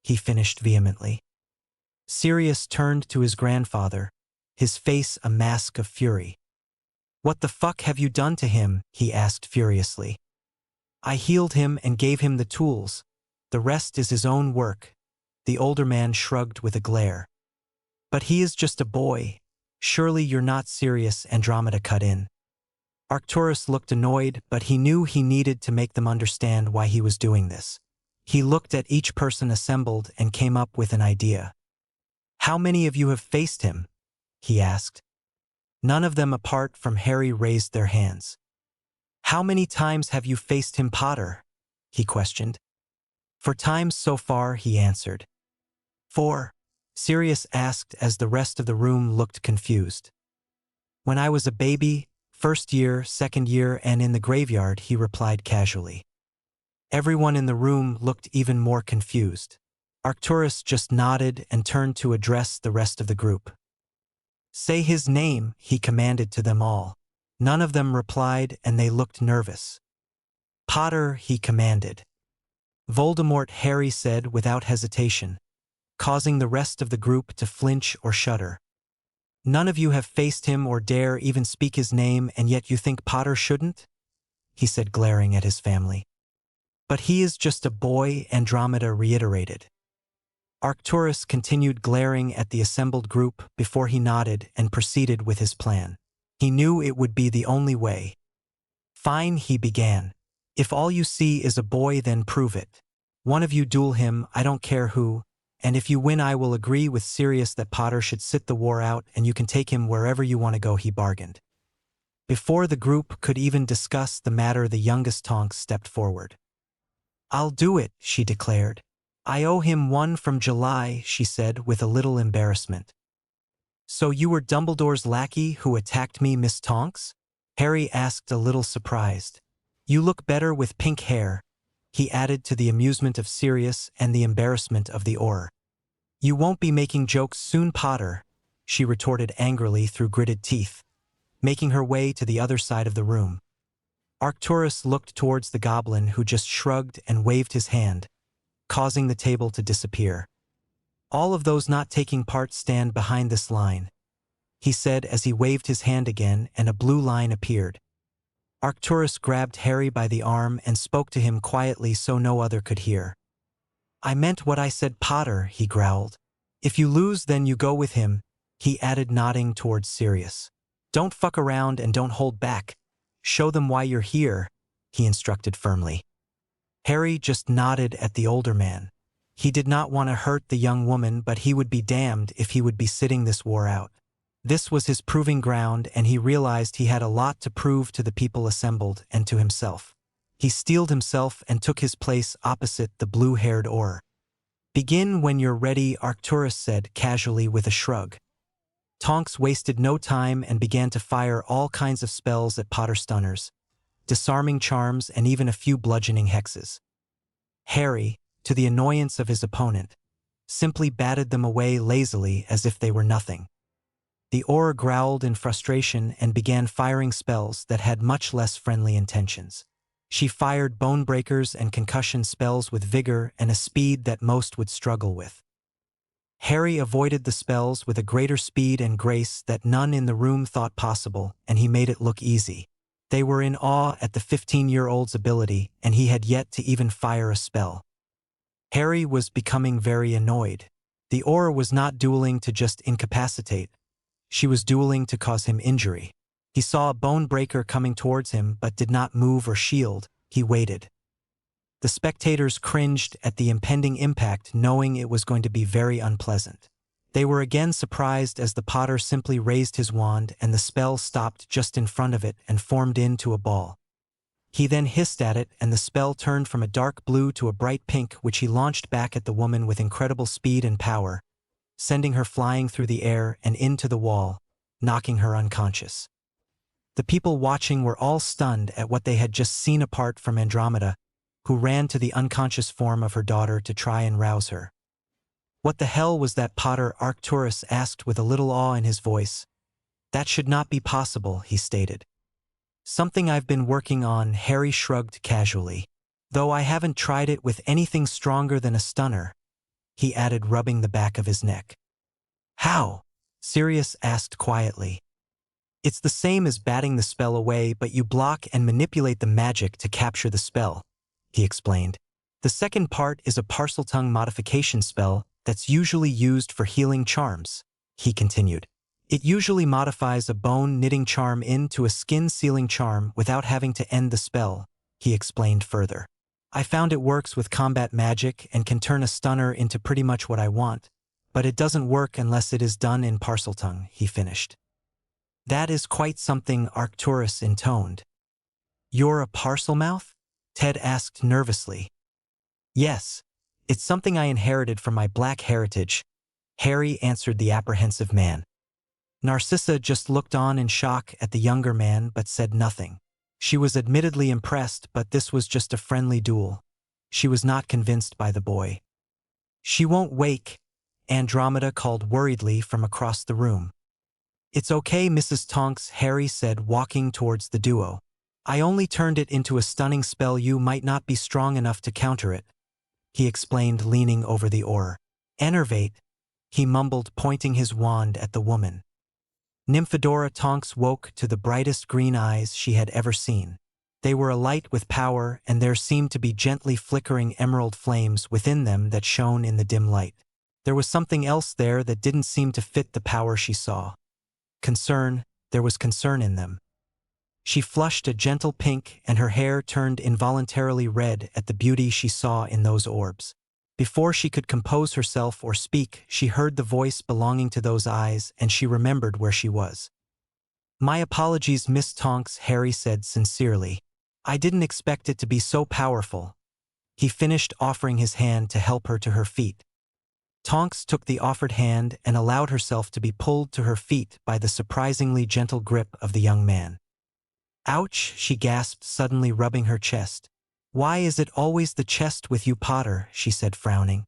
he finished vehemently. Sirius turned to his grandfather, his face a mask of fury. "What the fuck have you done to him?" he asked furiously. "I healed him and gave him the tools. The rest is his own work." The older man shrugged with a glare. "But he is just a boy. Surely you're not serious," Andromeda cut in. Arcturus looked annoyed, but he knew he needed to make them understand why he was doing this. He looked at each person assembled and came up with an idea. "How many of you have faced him?" he asked. None of them apart from Harry raised their hands. "How many times have you faced him, Potter?" he questioned. "4 times so far," he answered. "4?" Sirius asked as the rest of the room looked confused. "When I was a baby, 1st year, 2nd year, and in the graveyard," he replied casually. Everyone in the room looked even more confused. Arcturus just nodded and turned to address the rest of the group. "Say his name," he commanded to them all. None of them replied, and they looked nervous. "Potter," he commanded. "Voldemort," Harry said without hesitation, causing the rest of the group to flinch or shudder. "None of you have faced him or dare even speak his name, and yet you think Potter shouldn't?" he said, glaring at his family. "But he is just a boy," Andromeda reiterated. Arcturus continued glaring at the assembled group before he nodded and proceeded with his plan. He knew it would be the only way. "Fine," he began. "If all you see is a boy, then prove it. One of you duel him, I don't care who, and if you win I will agree with Sirius that Potter should sit the war out and you can take him wherever you want to go," he bargained. Before the group could even discuss the matter, the youngest Tonks stepped forward. "I'll do it," she declared. "I owe him one from July," she said with a little embarrassment. "So you were Dumbledore's lackey who attacked me, Miss Tonks?" Harry asked, a little surprised. "You look better with pink hair," he added, to the amusement of Sirius and the embarrassment of the Auror. "You won't be making jokes soon, Potter," she retorted angrily through gritted teeth, making her way to the other side of the room. Arcturus looked towards the goblin, who just shrugged and waved his hand, causing the table to disappear. "All of those not taking part stand behind this line," he said as he waved his hand again and a blue line appeared. Arcturus grabbed Harry by the arm and spoke to him quietly so no other could hear. "I meant what I said, Potter," he growled. "If you lose, then you go with him," he added, nodding towards Sirius. "Don't fuck around and don't hold back. Show them why you're here," he instructed firmly. Harry just nodded at the older man. He did not want to hurt the young woman, but he would be damned if he would be sitting this war out. This was his proving ground, and he realized he had a lot to prove to the people assembled and to himself. He steeled himself and took his place opposite the blue-haired Auror. "Begin when you're ready," Arcturus said casually with a shrug. Tonks wasted no time and began to fire all kinds of spells at Potter, stunners, disarming charms, and even a few bludgeoning hexes. Harry, to the annoyance of his opponent, simply batted them away lazily as if they were nothing. The aura growled in frustration and began firing spells that had much less friendly intentions. She fired bone breakers and concussion spells with vigor and a speed that most would struggle with. Harry avoided the spells with a greater speed and grace that none in the room thought possible, and he made it look easy. They were in awe at the 15-year-old's ability, and he had yet to even fire a spell. Harry was becoming very annoyed. The aura was not dueling to just incapacitate. She was dueling to cause him injury. He saw a bone breaker coming towards him but did not move or shield. He waited. The spectators cringed at the impending impact, knowing it was going to be very unpleasant. They were again surprised as the Potter simply raised his wand and the spell stopped just in front of it and formed into a ball. He then hissed at it and the spell turned from a dark blue to a bright pink, which he launched back at the woman with incredible speed and power, sending her flying through the air and into the wall, knocking her unconscious. The people watching were all stunned at what they had just seen, apart from Andromeda, who ran to the unconscious form of her daughter to try and rouse her. "What the hell was that, Potter?" Arcturus asked with a little awe in his voice. "That should not be possible," he stated. "Something I've been working on," Harry shrugged casually. "Though I haven't tried it with anything stronger than a stunner," he added, rubbing the back of his neck. "How?" Sirius asked quietly. "It's the same as batting the spell away, but you block and manipulate the magic to capture the spell," he explained. "The second part is a Parseltongue modification spell that's usually used for healing charms," he continued. "It usually modifies a bone knitting charm into a skin sealing charm without having to end the spell," he explained further. "I found it works with combat magic and can turn a stunner into pretty much what I want, but it doesn't work unless it is done in Parseltongue," he finished. "That is quite something," Arcturus intoned. "You're a Parselmouth?" Ted asked nervously. "Yes, it's something I inherited from my black heritage," Harry answered the apprehensive man. Narcissa just looked on in shock at the younger man but said nothing. She was admittedly impressed, but this was just a friendly duel. She was not convinced by the boy. "She won't wake," Andromeda called worriedly from across the room. "It's okay, Mrs. Tonks," Harry said, walking towards the duo. "I only turned it into a stunning spell. You might not be strong enough to counter it," he explained, leaning over the oar. "Enervate," he mumbled, pointing his wand at the woman. Nymphadora Tonks woke to the brightest green eyes she had ever seen. They were alight with power, and there seemed to be gently flickering emerald flames within them that shone in the dim light. There was something else there that didn't seem to fit the power she saw. Concern. There was concern in them. She flushed a gentle pink, and her hair turned involuntarily red at the beauty she saw in those orbs. Before she could compose herself or speak, she heard the voice belonging to those eyes, and she remembered where she was. "My apologies, Miss Tonks," Harry said sincerely. "I didn't expect it to be so powerful." He finished, offering his hand to help her to her feet. Tonks took the offered hand and allowed herself to be pulled to her feet by the surprisingly gentle grip of the young man. "Ouch," she gasped, suddenly rubbing her chest. "Why is it always the chest with you, Potter?" she said, frowning.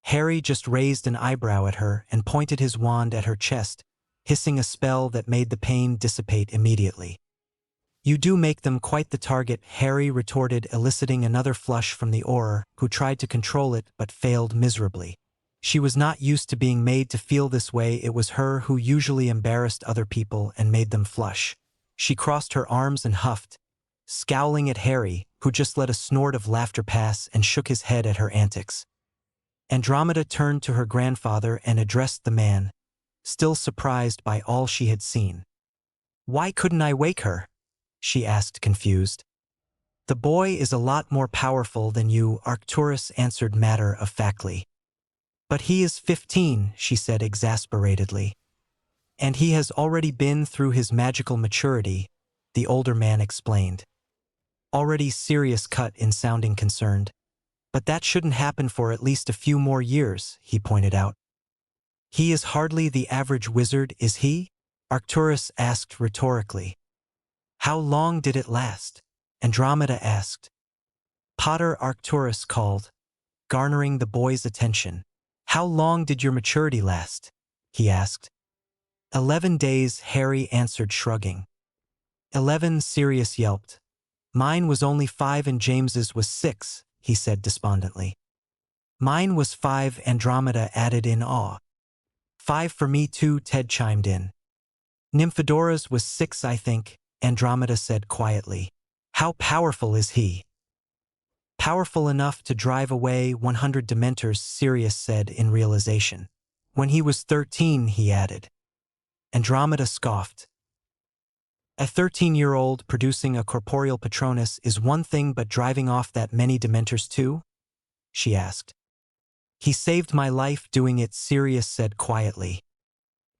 Harry just raised an eyebrow at her and pointed his wand at her chest, hissing a spell that made the pain dissipate immediately. "You do make them quite the target," Harry retorted, eliciting another flush from the aura, who tried to control it but failed miserably. She was not used to being made to feel this way. It was her who usually embarrassed other people and made them flush. She crossed her arms and huffed, scowling at Harry, who just let a snort of laughter pass and shook his head at her antics. Andromeda turned to her grandfather and addressed the man, still surprised by all she had seen. "Why couldn't I wake her?" she asked, confused. "The boy is a lot more powerful than you," Arcturus answered matter-of-factly. "But he is 15, she said exasperatedly. "And he has already been through his magical maturity," the older man explained. Already Sirius cut in, sounding concerned. "But that shouldn't happen for at least a few more years," he pointed out. "He is hardly the average wizard, is he?" Arcturus asked rhetorically. "How long did it last?" Andromeda asked. "Potter," Arcturus called, garnering the boy's attention. "How long did your maturity last?" he asked. 11 days, Harry answered, shrugging. 11, Sirius yelped. Mine was only 5 and James's was 6, he said despondently. Mine was 5, Andromeda added in awe. 5 for me too, Ted chimed in. Nymphodora's was 6, I think, Andromeda said quietly. How powerful is he? Powerful enough to drive away 100 Dementors, Sirius said in realization. When he was 13, he added. Andromeda scoffed. A 13-year-old producing a corporeal Patronus is one thing, but driving off that many Dementors too? She asked. He saved my life doing it, Sirius said quietly.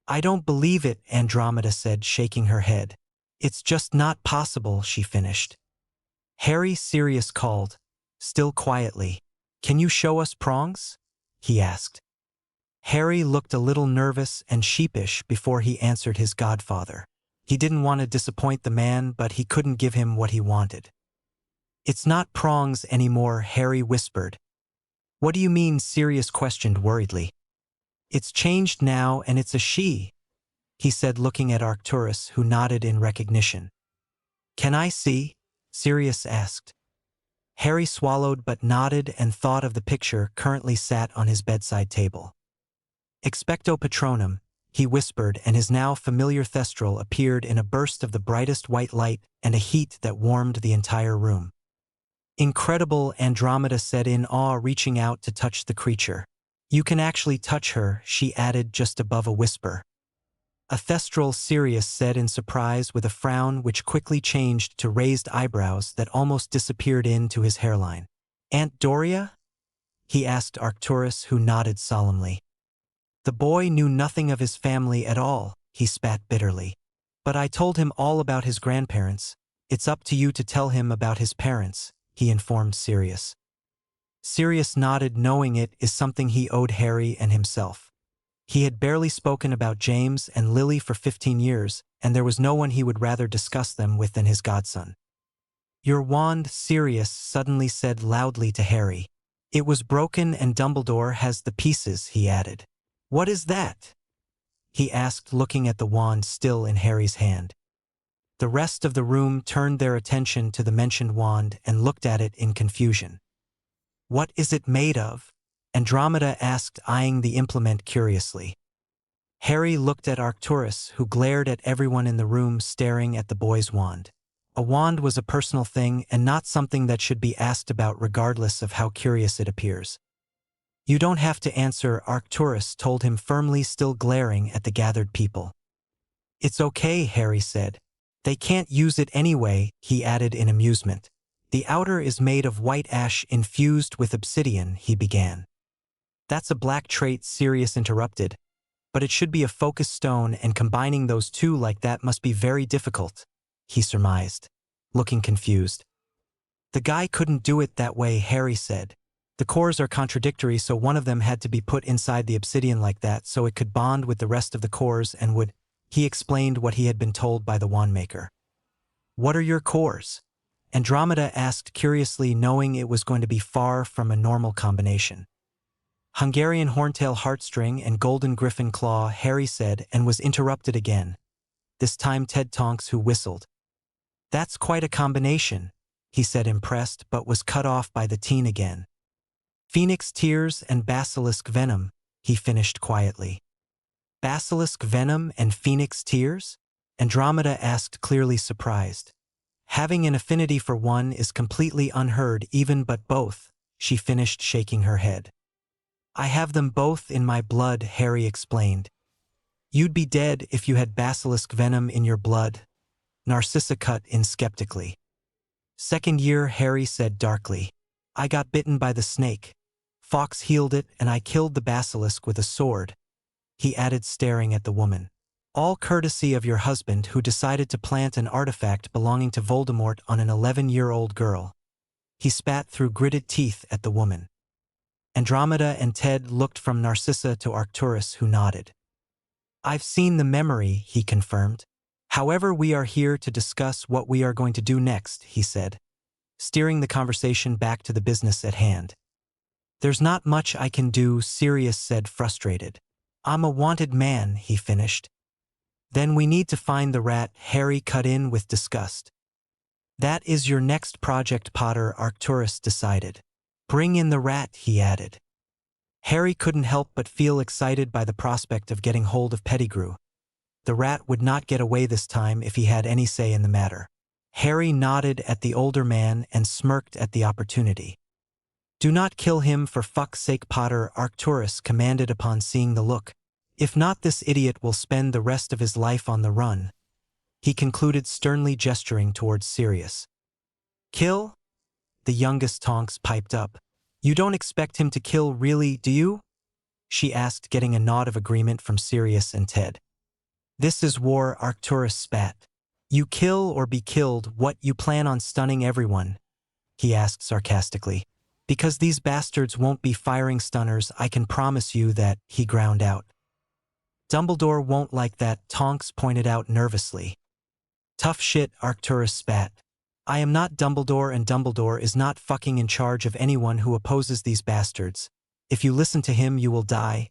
I don't believe it, Andromeda said, shaking her head. It's just not possible, she finished. Harry, Sirius called, still quietly. Can you show us prongs? He asked. Harry looked a little nervous and sheepish before he answered his godfather. He didn't want to disappoint the man, but he couldn't give him what he wanted. It's not prongs anymore, Harry whispered. What do you mean? Sirius questioned worriedly. It's changed now and it's a she, he said, looking at Arcturus, who nodded in recognition. Can I see? Sirius asked. Harry swallowed but nodded and thought of the picture currently sat on his bedside table. Expecto Patronum, he whispered, and his now familiar Thestral appeared in a burst of the brightest white light and a heat that warmed the entire room. Incredible, Andromeda said in awe, reaching out to touch the creature. You can actually touch her, she added just above a whisper. A Thestral, Sirius said in surprise, with a frown which quickly changed to raised eyebrows that almost disappeared into his hairline. Aunt Doria? He asked Arcturus, who nodded solemnly. The boy knew nothing of his family at all, he spat bitterly. But I told him all about his grandparents. It's up to you to tell him about his parents, he informed Sirius. Sirius nodded, knowing it is something he owed Harry and himself. He had barely spoken about James and Lily for 15 years, and there was no one he would rather discuss them with than his godson. Your wand, Sirius suddenly said loudly to Harry. It was broken and Dumbledore has the pieces, he added. What is that? He asked, looking at the wand still in Harry's hand. The rest of the room turned their attention to the mentioned wand and looked at it in confusion. What is it made of? Andromeda asked, eyeing the implement curiously. Harry looked at Arcturus, who glared at everyone in the room, staring at the boy's wand. A wand was a personal thing and not something that should be asked about regardless of how curious it appears. You don't have to answer, Arcturus told him firmly, still glaring at the gathered people. It's okay, Harry said. They can't use it anyway, he added in amusement. The outer is made of white ash infused with obsidian, he began. That's a black trait, Sirius interrupted. But it should be a focus stone, and combining those two like that must be very difficult, he surmised, looking confused. The guy couldn't do it that way, Harry said. The cores are contradictory, so one of them had to be put inside the obsidian like that so it could bond with the rest of the cores and would. He explained what he had been told by the wandmaker. What are your cores? Andromeda asked curiously, knowing it was going to be far from a normal combination. Hungarian horntail heartstring and golden griffin claw, Harry said, and was interrupted again. This time Ted Tonks, who whistled. That's quite a combination, he said, impressed, but was cut off by the teen again. Phoenix tears and basilisk venom, he finished quietly. Basilisk venom and phoenix tears? Andromeda asked, clearly surprised. Having an affinity for one is completely unheard even, but both, she finished, shaking her head. I have them both in my blood, Harry explained. You'd be dead if you had basilisk venom in your blood, Narcissa cut in skeptically. Second year, Harry said darkly. I got bitten by the snake. Fox healed it and I killed the basilisk with a sword, he added, staring at the woman. All courtesy of your husband, who decided to plant an artifact belonging to Voldemort on an 11-year-old girl. He spat through gritted teeth at the woman. Andromeda and Ted looked from Narcissa to Arcturus, who nodded. I've seen the memory, he confirmed. However, we are here to discuss what we are going to do next, he said, steering the conversation back to the business at hand. There's not much I can do, Sirius said, frustrated. I'm a wanted man, he finished. Then we need to find the rat, Harry cut in with disgust. That is your next project, Potter, Arcturus decided. Bring in the rat, he added. Harry couldn't help but feel excited by the prospect of getting hold of Pettigrew. The rat would not get away this time if he had any say in the matter. Harry nodded at the older man and smirked at the opportunity. Do not kill him for fuck's sake, Potter, Arcturus commanded upon seeing the look. If not, this idiot will spend the rest of his life on the run. He concluded, sternly gesturing towards Sirius. Kill? The youngest Tonks piped up. You don't expect him to kill, really, do you? She asked, getting a nod of agreement from Sirius and Ted. This is war, Arcturus spat. You kill or be killed, what, you plan on stunning everyone? He asked sarcastically. Because these bastards won't be firing stunners, I can promise you that, he ground out. Dumbledore won't like that, Tonks pointed out nervously. Tough shit, Arcturus spat. I am not Dumbledore, and Dumbledore is not fucking in charge of anyone who opposes these bastards. If you listen to him, you will die,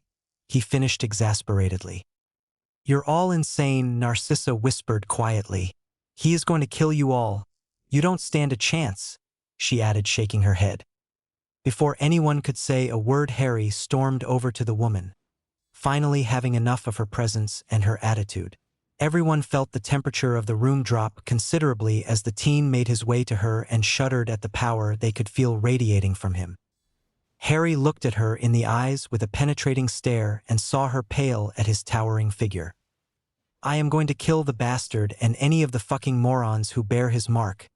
he finished exasperatedly. You're all insane, Narcissa whispered quietly. He is going to kill you all. You don't stand a chance, she added, shaking her head. Before anyone could say a word, Harry stormed over to the woman, finally having enough of her presence and her attitude. Everyone felt the temperature of the room drop considerably as the teen made his way to her and shuddered at the power they could feel radiating from him. Harry looked at her in the eyes with a penetrating stare and saw her pale at his towering figure. I am going to kill the bastard and any of the fucking morons who bear his mark.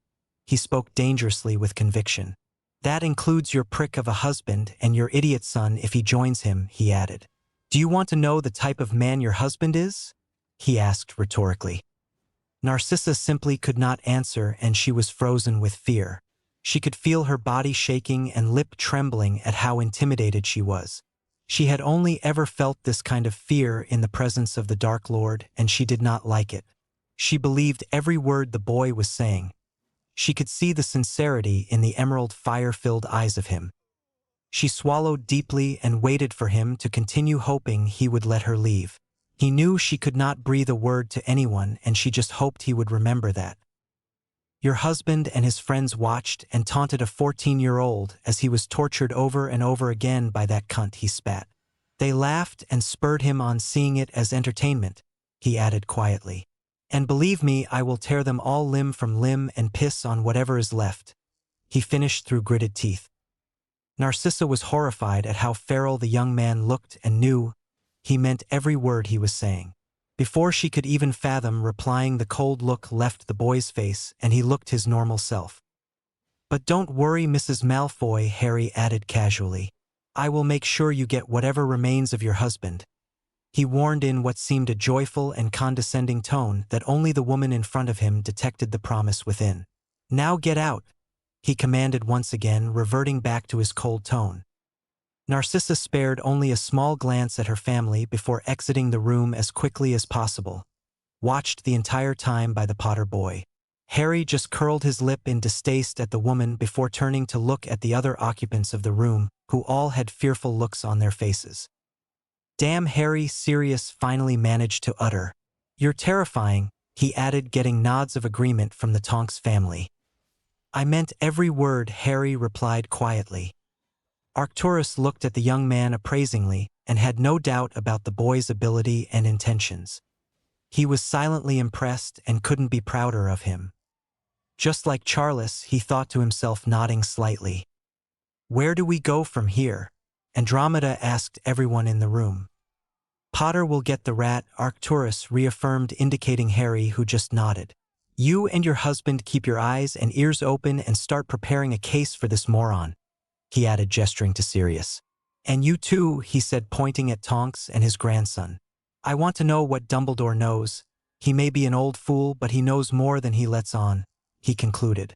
He spoke dangerously with conviction. That includes your prick of a husband and your idiot son if he joins him, he added. Do you want to know the type of man your husband is? He asked rhetorically. Narcissa simply could not answer, and she was frozen with fear. She could feel her body shaking and lip trembling at how intimidated she was. She had only ever felt this kind of fear in the presence of the Dark Lord, and she did not like it. She believed every word the boy was saying. She could see the sincerity in the emerald fire-filled eyes of him. She swallowed deeply and waited for him to continue, hoping he would let her leave. He knew she could not breathe a word to anyone, and she just hoped he would remember that. Your husband and his friends watched and taunted a 14-year-old as he was tortured over and over again by that cunt, he spat. They laughed and spurred him on, seeing it as entertainment, he added quietly. And believe me, I will tear them all limb from limb and piss on whatever is left, he finished through gritted teeth. Narcissa was horrified at how feral the young man looked and knew he meant every word he was saying. Before she could even fathom replying, the cold look left the boy's face and he looked his normal self. But don't worry, Mrs. Malfoy, Harry added casually. I will make sure you get whatever remains of your husband. He warned in what seemed a joyful and condescending tone that only the woman in front of him detected the promise within. Now get out, he commanded once again, reverting back to his cold tone. Narcissa spared only a small glance at her family before exiting the room as quickly as possible, watched the entire time by the Potter boy. Harry just curled his lip in distaste at the woman before turning to look at the other occupants of the room, who all had fearful looks on their faces. Damn, Harry, Sirius finally managed to utter. You're terrifying, he added, getting nods of agreement from the Tonks family. I meant every word, Harry replied quietly. Arcturus looked at the young man appraisingly and had no doubt about the boy's ability and intentions. He was silently impressed and couldn't be prouder of him. Just like Charles, he thought to himself, nodding slightly. Where do we go from here? Andromeda asked everyone in the room. Potter will get the rat, Arcturus reaffirmed, indicating Harry, who just nodded. You and your husband keep your eyes and ears open and start preparing a case for this moron, he added, gesturing to Sirius. And you too, he said, pointing at Tonks and his grandson. I want to know what Dumbledore knows. He may be an old fool, but he knows more than he lets on, he concluded.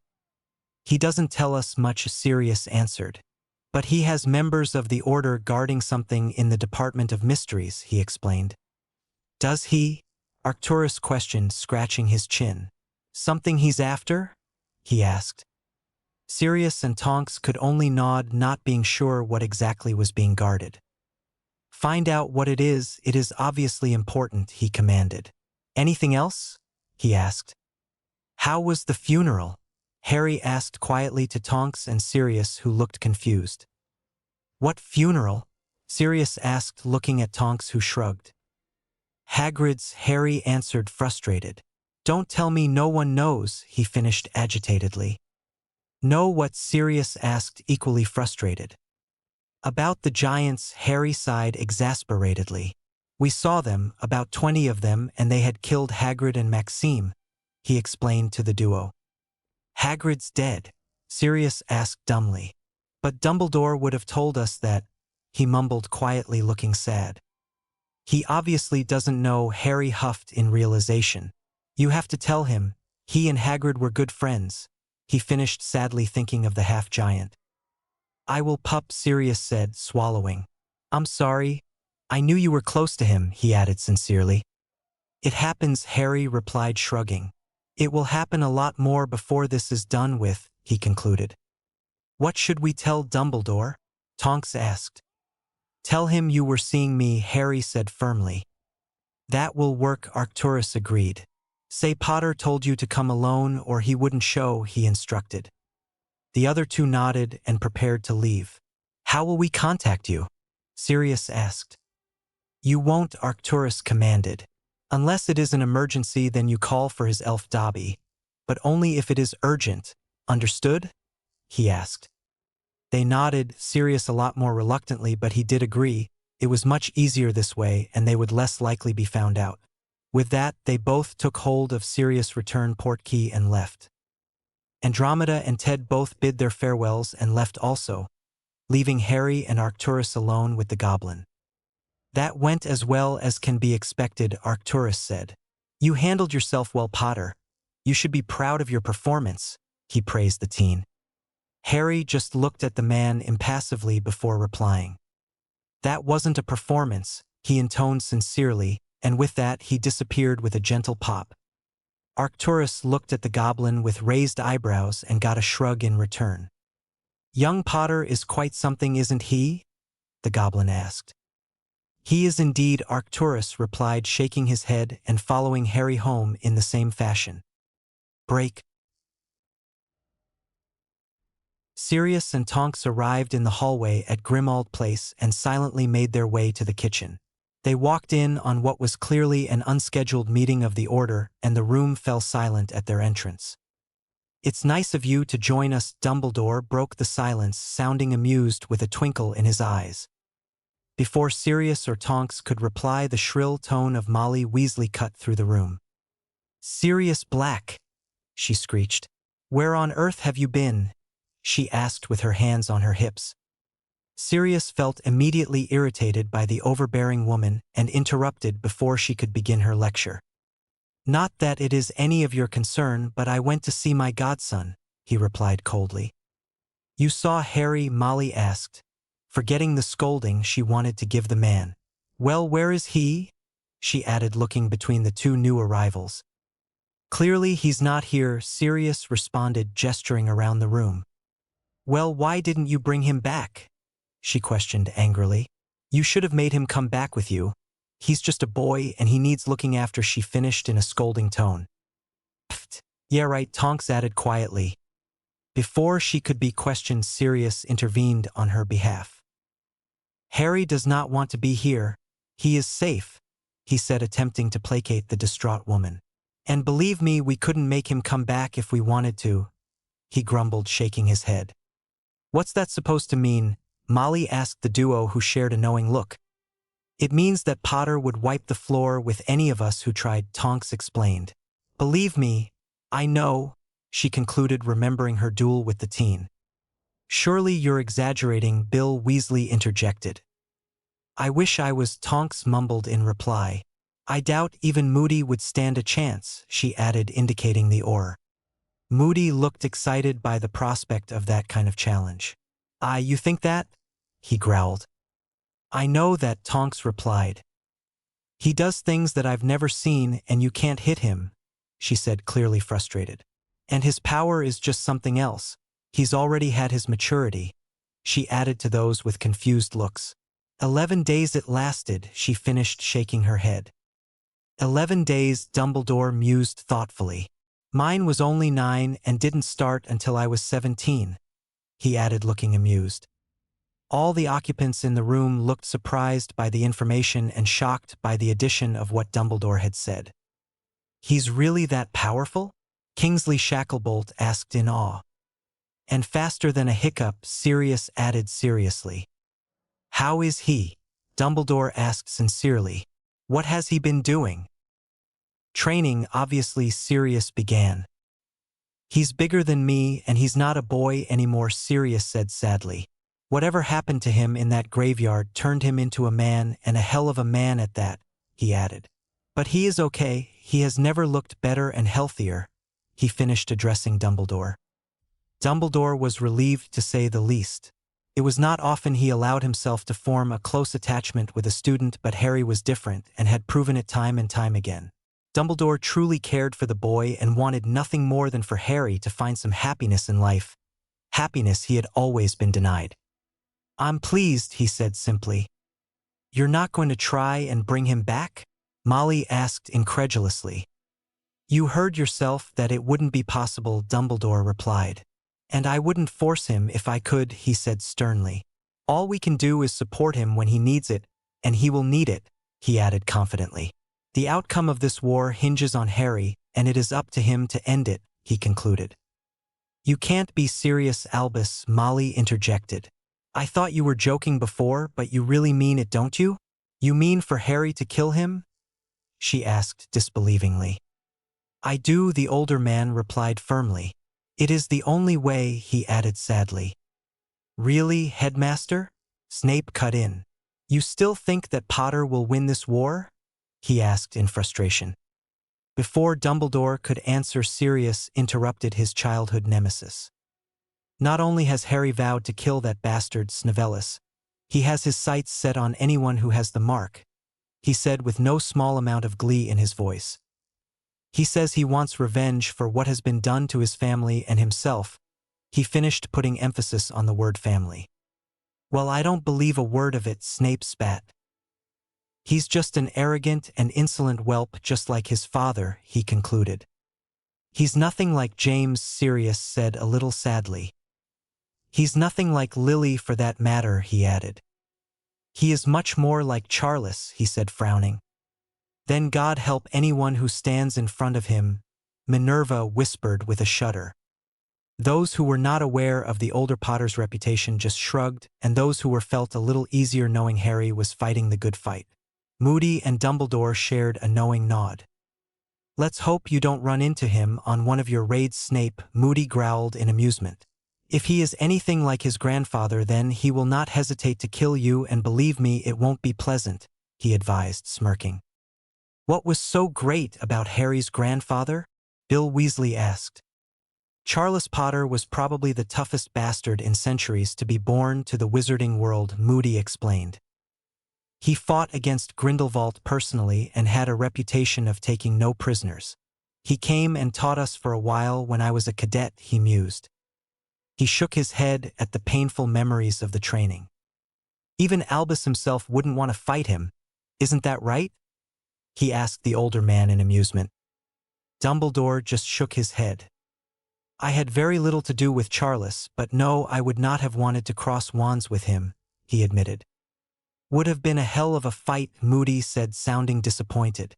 He doesn't tell us much, Sirius answered. But he has members of the Order guarding something in the Department of Mysteries, he explained. Does he? Arcturus questioned, scratching his chin. Something he's after? He asked. Sirius and Tonks could only nod, not being sure what exactly was being guarded. Find out what it is obviously important, he commanded. Anything else? He asked. How was the funeral? Harry asked quietly to Tonks and Sirius, who looked confused. What funeral? Sirius asked, looking at Tonks, who shrugged. Hagrid's, Harry answered, frustrated. Don't tell me no one knows, he finished agitatedly. Know what? Sirius asked, equally frustrated. About the giants, Harry sighed exasperatedly. We saw them, about 20 of them, and they had killed Hagrid and Maxime, he explained to the duo. Hagrid's dead? Sirius asked dumbly. But Dumbledore would have told us that, he mumbled quietly, looking sad. He obviously doesn't know, Harry huffed in realization. You have to tell him, he and Hagrid were good friends, he finished sadly, thinking of the half-giant. I will pup, Sirius said, swallowing. I'm sorry. I knew you were close to him, he added sincerely. It happens, Harry replied, shrugging. It will happen a lot more before this is done with, he concluded. What should we tell Dumbledore? Tonks asked. Tell him you were seeing me, Harry said firmly. That will work, Arcturus agreed. Say Potter told you to come alone or he wouldn't show, he instructed. The other two nodded and prepared to leave. How will we contact you? Sirius asked. You won't, Arcturus commanded. Unless it is an emergency, then you call for his elf Dobby. But only if it is urgent. Understood? He asked. They nodded, Sirius a lot more reluctantly, but he did agree. It was much easier this way, and they would less likely be found out. With that, they both took hold of Sirius' return portkey and left. Andromeda and Ted both bid their farewells and left also, leaving Harry and Arcturus alone with the goblin. That went as well as can be expected, Arcturus said. You handled yourself well, Potter. You should be proud of your performance, he praised the teen. Harry just looked at the man impassively before replying. That wasn't a performance, he intoned sincerely, and with that he disappeared with a gentle pop. Arcturus looked at the goblin with raised eyebrows and got a shrug in return. Young Potter is quite something, isn't he? The goblin asked. He is indeed, Arcturus replied, shaking his head and following Harry home in the same fashion. Break. Sirius and Tonks arrived in the hallway at Grimmauld Place and silently made their way to the kitchen. They walked in on what was clearly an unscheduled meeting of the Order, and the room fell silent at their entrance. It's nice of you to join us, Dumbledore broke the silence, sounding amused with a twinkle in his eyes. Before Sirius or Tonks could reply, the shrill tone of Molly Weasley cut through the room. Sirius Black, she screeched. Where on earth have you been? She asked with her hands on her hips. Sirius felt immediately irritated by the overbearing woman and interrupted before she could begin her lecture. Not that it is any of your concern, but I went to see my godson, he replied coldly. You saw Harry? Molly asked, forgetting the scolding she wanted to give the man. Well, where is he? She added, looking between the two new arrivals. Clearly he's not here, Sirius responded, gesturing around the room. Well, why didn't you bring him back? She questioned angrily. You should have made him come back with you. He's just a boy and he needs looking after, she finished in a scolding tone. Pfft, yeah right, Tonks added quietly. Before she could be questioned, Sirius intervened on her behalf. Harry does not want to be here. He is safe, he said, attempting to placate the distraught woman. And believe me, we couldn't make him come back if we wanted to, he grumbled, shaking his head. What's that supposed to mean? Molly asked the duo, who shared a knowing look. It means that Potter would wipe the floor with any of us who tried, Tonks explained. Believe me, I know, she concluded, remembering her duel with the teen. Surely you're exaggerating, Bill Weasley interjected. I wish I was, Tonks mumbled in reply. I doubt even Moody would stand a chance, she added, indicating the oar. Moody looked excited by the prospect of that kind of challenge. You think that? He growled. I know that, Tonks replied. He does things that I've never seen and you can't hit him, she said, clearly frustrated. And his power is just something else. He's already had his maturity, she added to those with confused looks. 11 days it lasted, she finished, shaking her head. 11 days, Dumbledore mused thoughtfully. Mine was only 9 and didn't start until I was 17, he added, looking amused. All the occupants in the room looked surprised by the information and shocked by the addition of what Dumbledore had said. He's really that powerful? Kingsley Shacklebolt asked in awe. And faster than a hiccup, Sirius added seriously. How is he? Dumbledore asked sincerely. What has he been doing? Training, obviously, Sirius began. He's bigger than me and he's not a boy anymore, Sirius said sadly. Whatever happened to him in that graveyard turned him into a man, and a hell of a man at that, he added. But he is okay, he has never looked better and healthier, he finished, addressing Dumbledore. Dumbledore was relieved, to say the least. It was not often he allowed himself to form a close attachment with a student, but Harry was different and had proven it time and time again. Dumbledore truly cared for the boy and wanted nothing more than for Harry to find some happiness in life. Happiness he had always been denied. I'm pleased, he said simply. You're not going to try and bring him back? Molly asked incredulously. You heard yourself that it wouldn't be possible, Dumbledore replied. And I wouldn't force him if I could, he said sternly. All we can do is support him when he needs it, and he will need it, he added confidently. The outcome of this war hinges on Harry, and it is up to him to end it, he concluded. You can't be serious, Albus, Molly interjected. I thought you were joking before, but you really mean it, don't you? You mean for Harry to kill him? She asked disbelievingly. I do, the older man replied firmly. It is the only way, he added sadly. Really, Headmaster? Snape cut in. You still think that Potter will win this war? He asked in frustration. Before Dumbledore could answer, Sirius interrupted his childhood nemesis. Not only has Harry vowed to kill that bastard Snivellus, he has his sights set on anyone who has the mark, he said with no small amount of glee in his voice. He says he wants revenge for what has been done to his family and himself, he finished, putting emphasis on the word family. Well, I don't believe a word of it, Snape spat. He's just an arrogant and insolent whelp just like his father, he concluded. He's nothing like James, Sirius said a little sadly. He's nothing like Lily for that matter, he added. He is much more like Charles, he said, frowning. Then God help anyone who stands in front of him, Minerva whispered with a shudder. Those who were not aware of the older Potter's reputation just shrugged, and those who were felt a little easier knowing Harry was fighting the good fight. Moody and Dumbledore shared a knowing nod. Let's hope you don't run into him on one of your raids, Snape, Moody growled in amusement. If he is anything like his grandfather, then he will not hesitate to kill you, and believe me, it won't be pleasant, he advised, smirking. What was so great about Harry's grandfather? Bill Weasley asked. Charles Potter was probably the toughest bastard in centuries to be born to the wizarding world, Moody explained. He fought against Grindelwald personally and had a reputation of taking no prisoners. He came and taught us for a while when I was a cadet, he mused. He shook his head at the painful memories of the training. Even Albus himself wouldn't want to fight him. Isn't that right? He asked the older man in amusement. Dumbledore just shook his head. I had very little to do with Charles, but no, I would not have wanted to cross wands with him, he admitted. Would have been a hell of a fight, Moody said, sounding disappointed.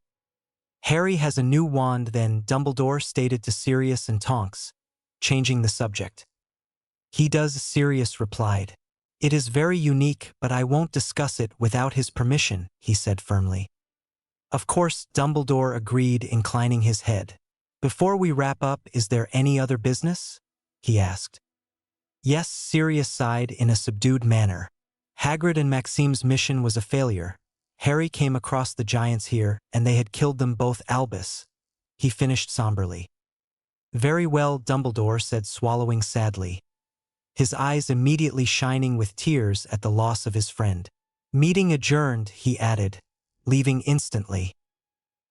Harry has a new wand then, Dumbledore stated to Sirius and Tonks, changing the subject. He does, Sirius replied. It is very unique, but I won't discuss it without his permission, he said firmly. Of course, Dumbledore agreed, inclining his head. Before we wrap up, is there any other business? He asked. Yes, Sirius sighed in a subdued manner. Hagrid and Maxime's mission was a failure. Harry came across the giants here, and they had killed them both, Albus. He finished somberly. Very well, Dumbledore said, swallowing sadly, his eyes immediately shining with tears at the loss of his friend. Meeting adjourned, he added, leaving instantly.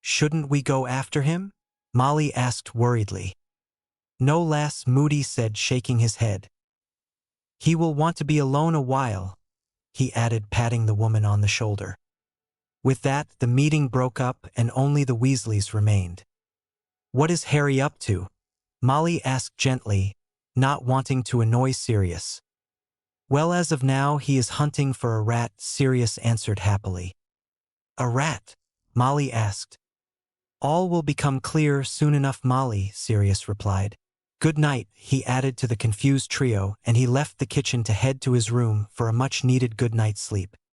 Shouldn't we go after him? Molly asked worriedly. No, lass, Moody said, shaking his head. He will want to be alone a while, he added, patting the woman on the shoulder. With that, the meeting broke up and only the Weasleys remained. "What is Harry up to?" Molly asked gently, not wanting to annoy Sirius. "Well, as of now, he is hunting for a rat," Sirius answered happily. "A rat?" Molly asked. "All will become clear soon enough, Molly," Sirius replied. "Good night," he added to the confused trio, and he left the kitchen to head to his room for a much-needed good night's sleep.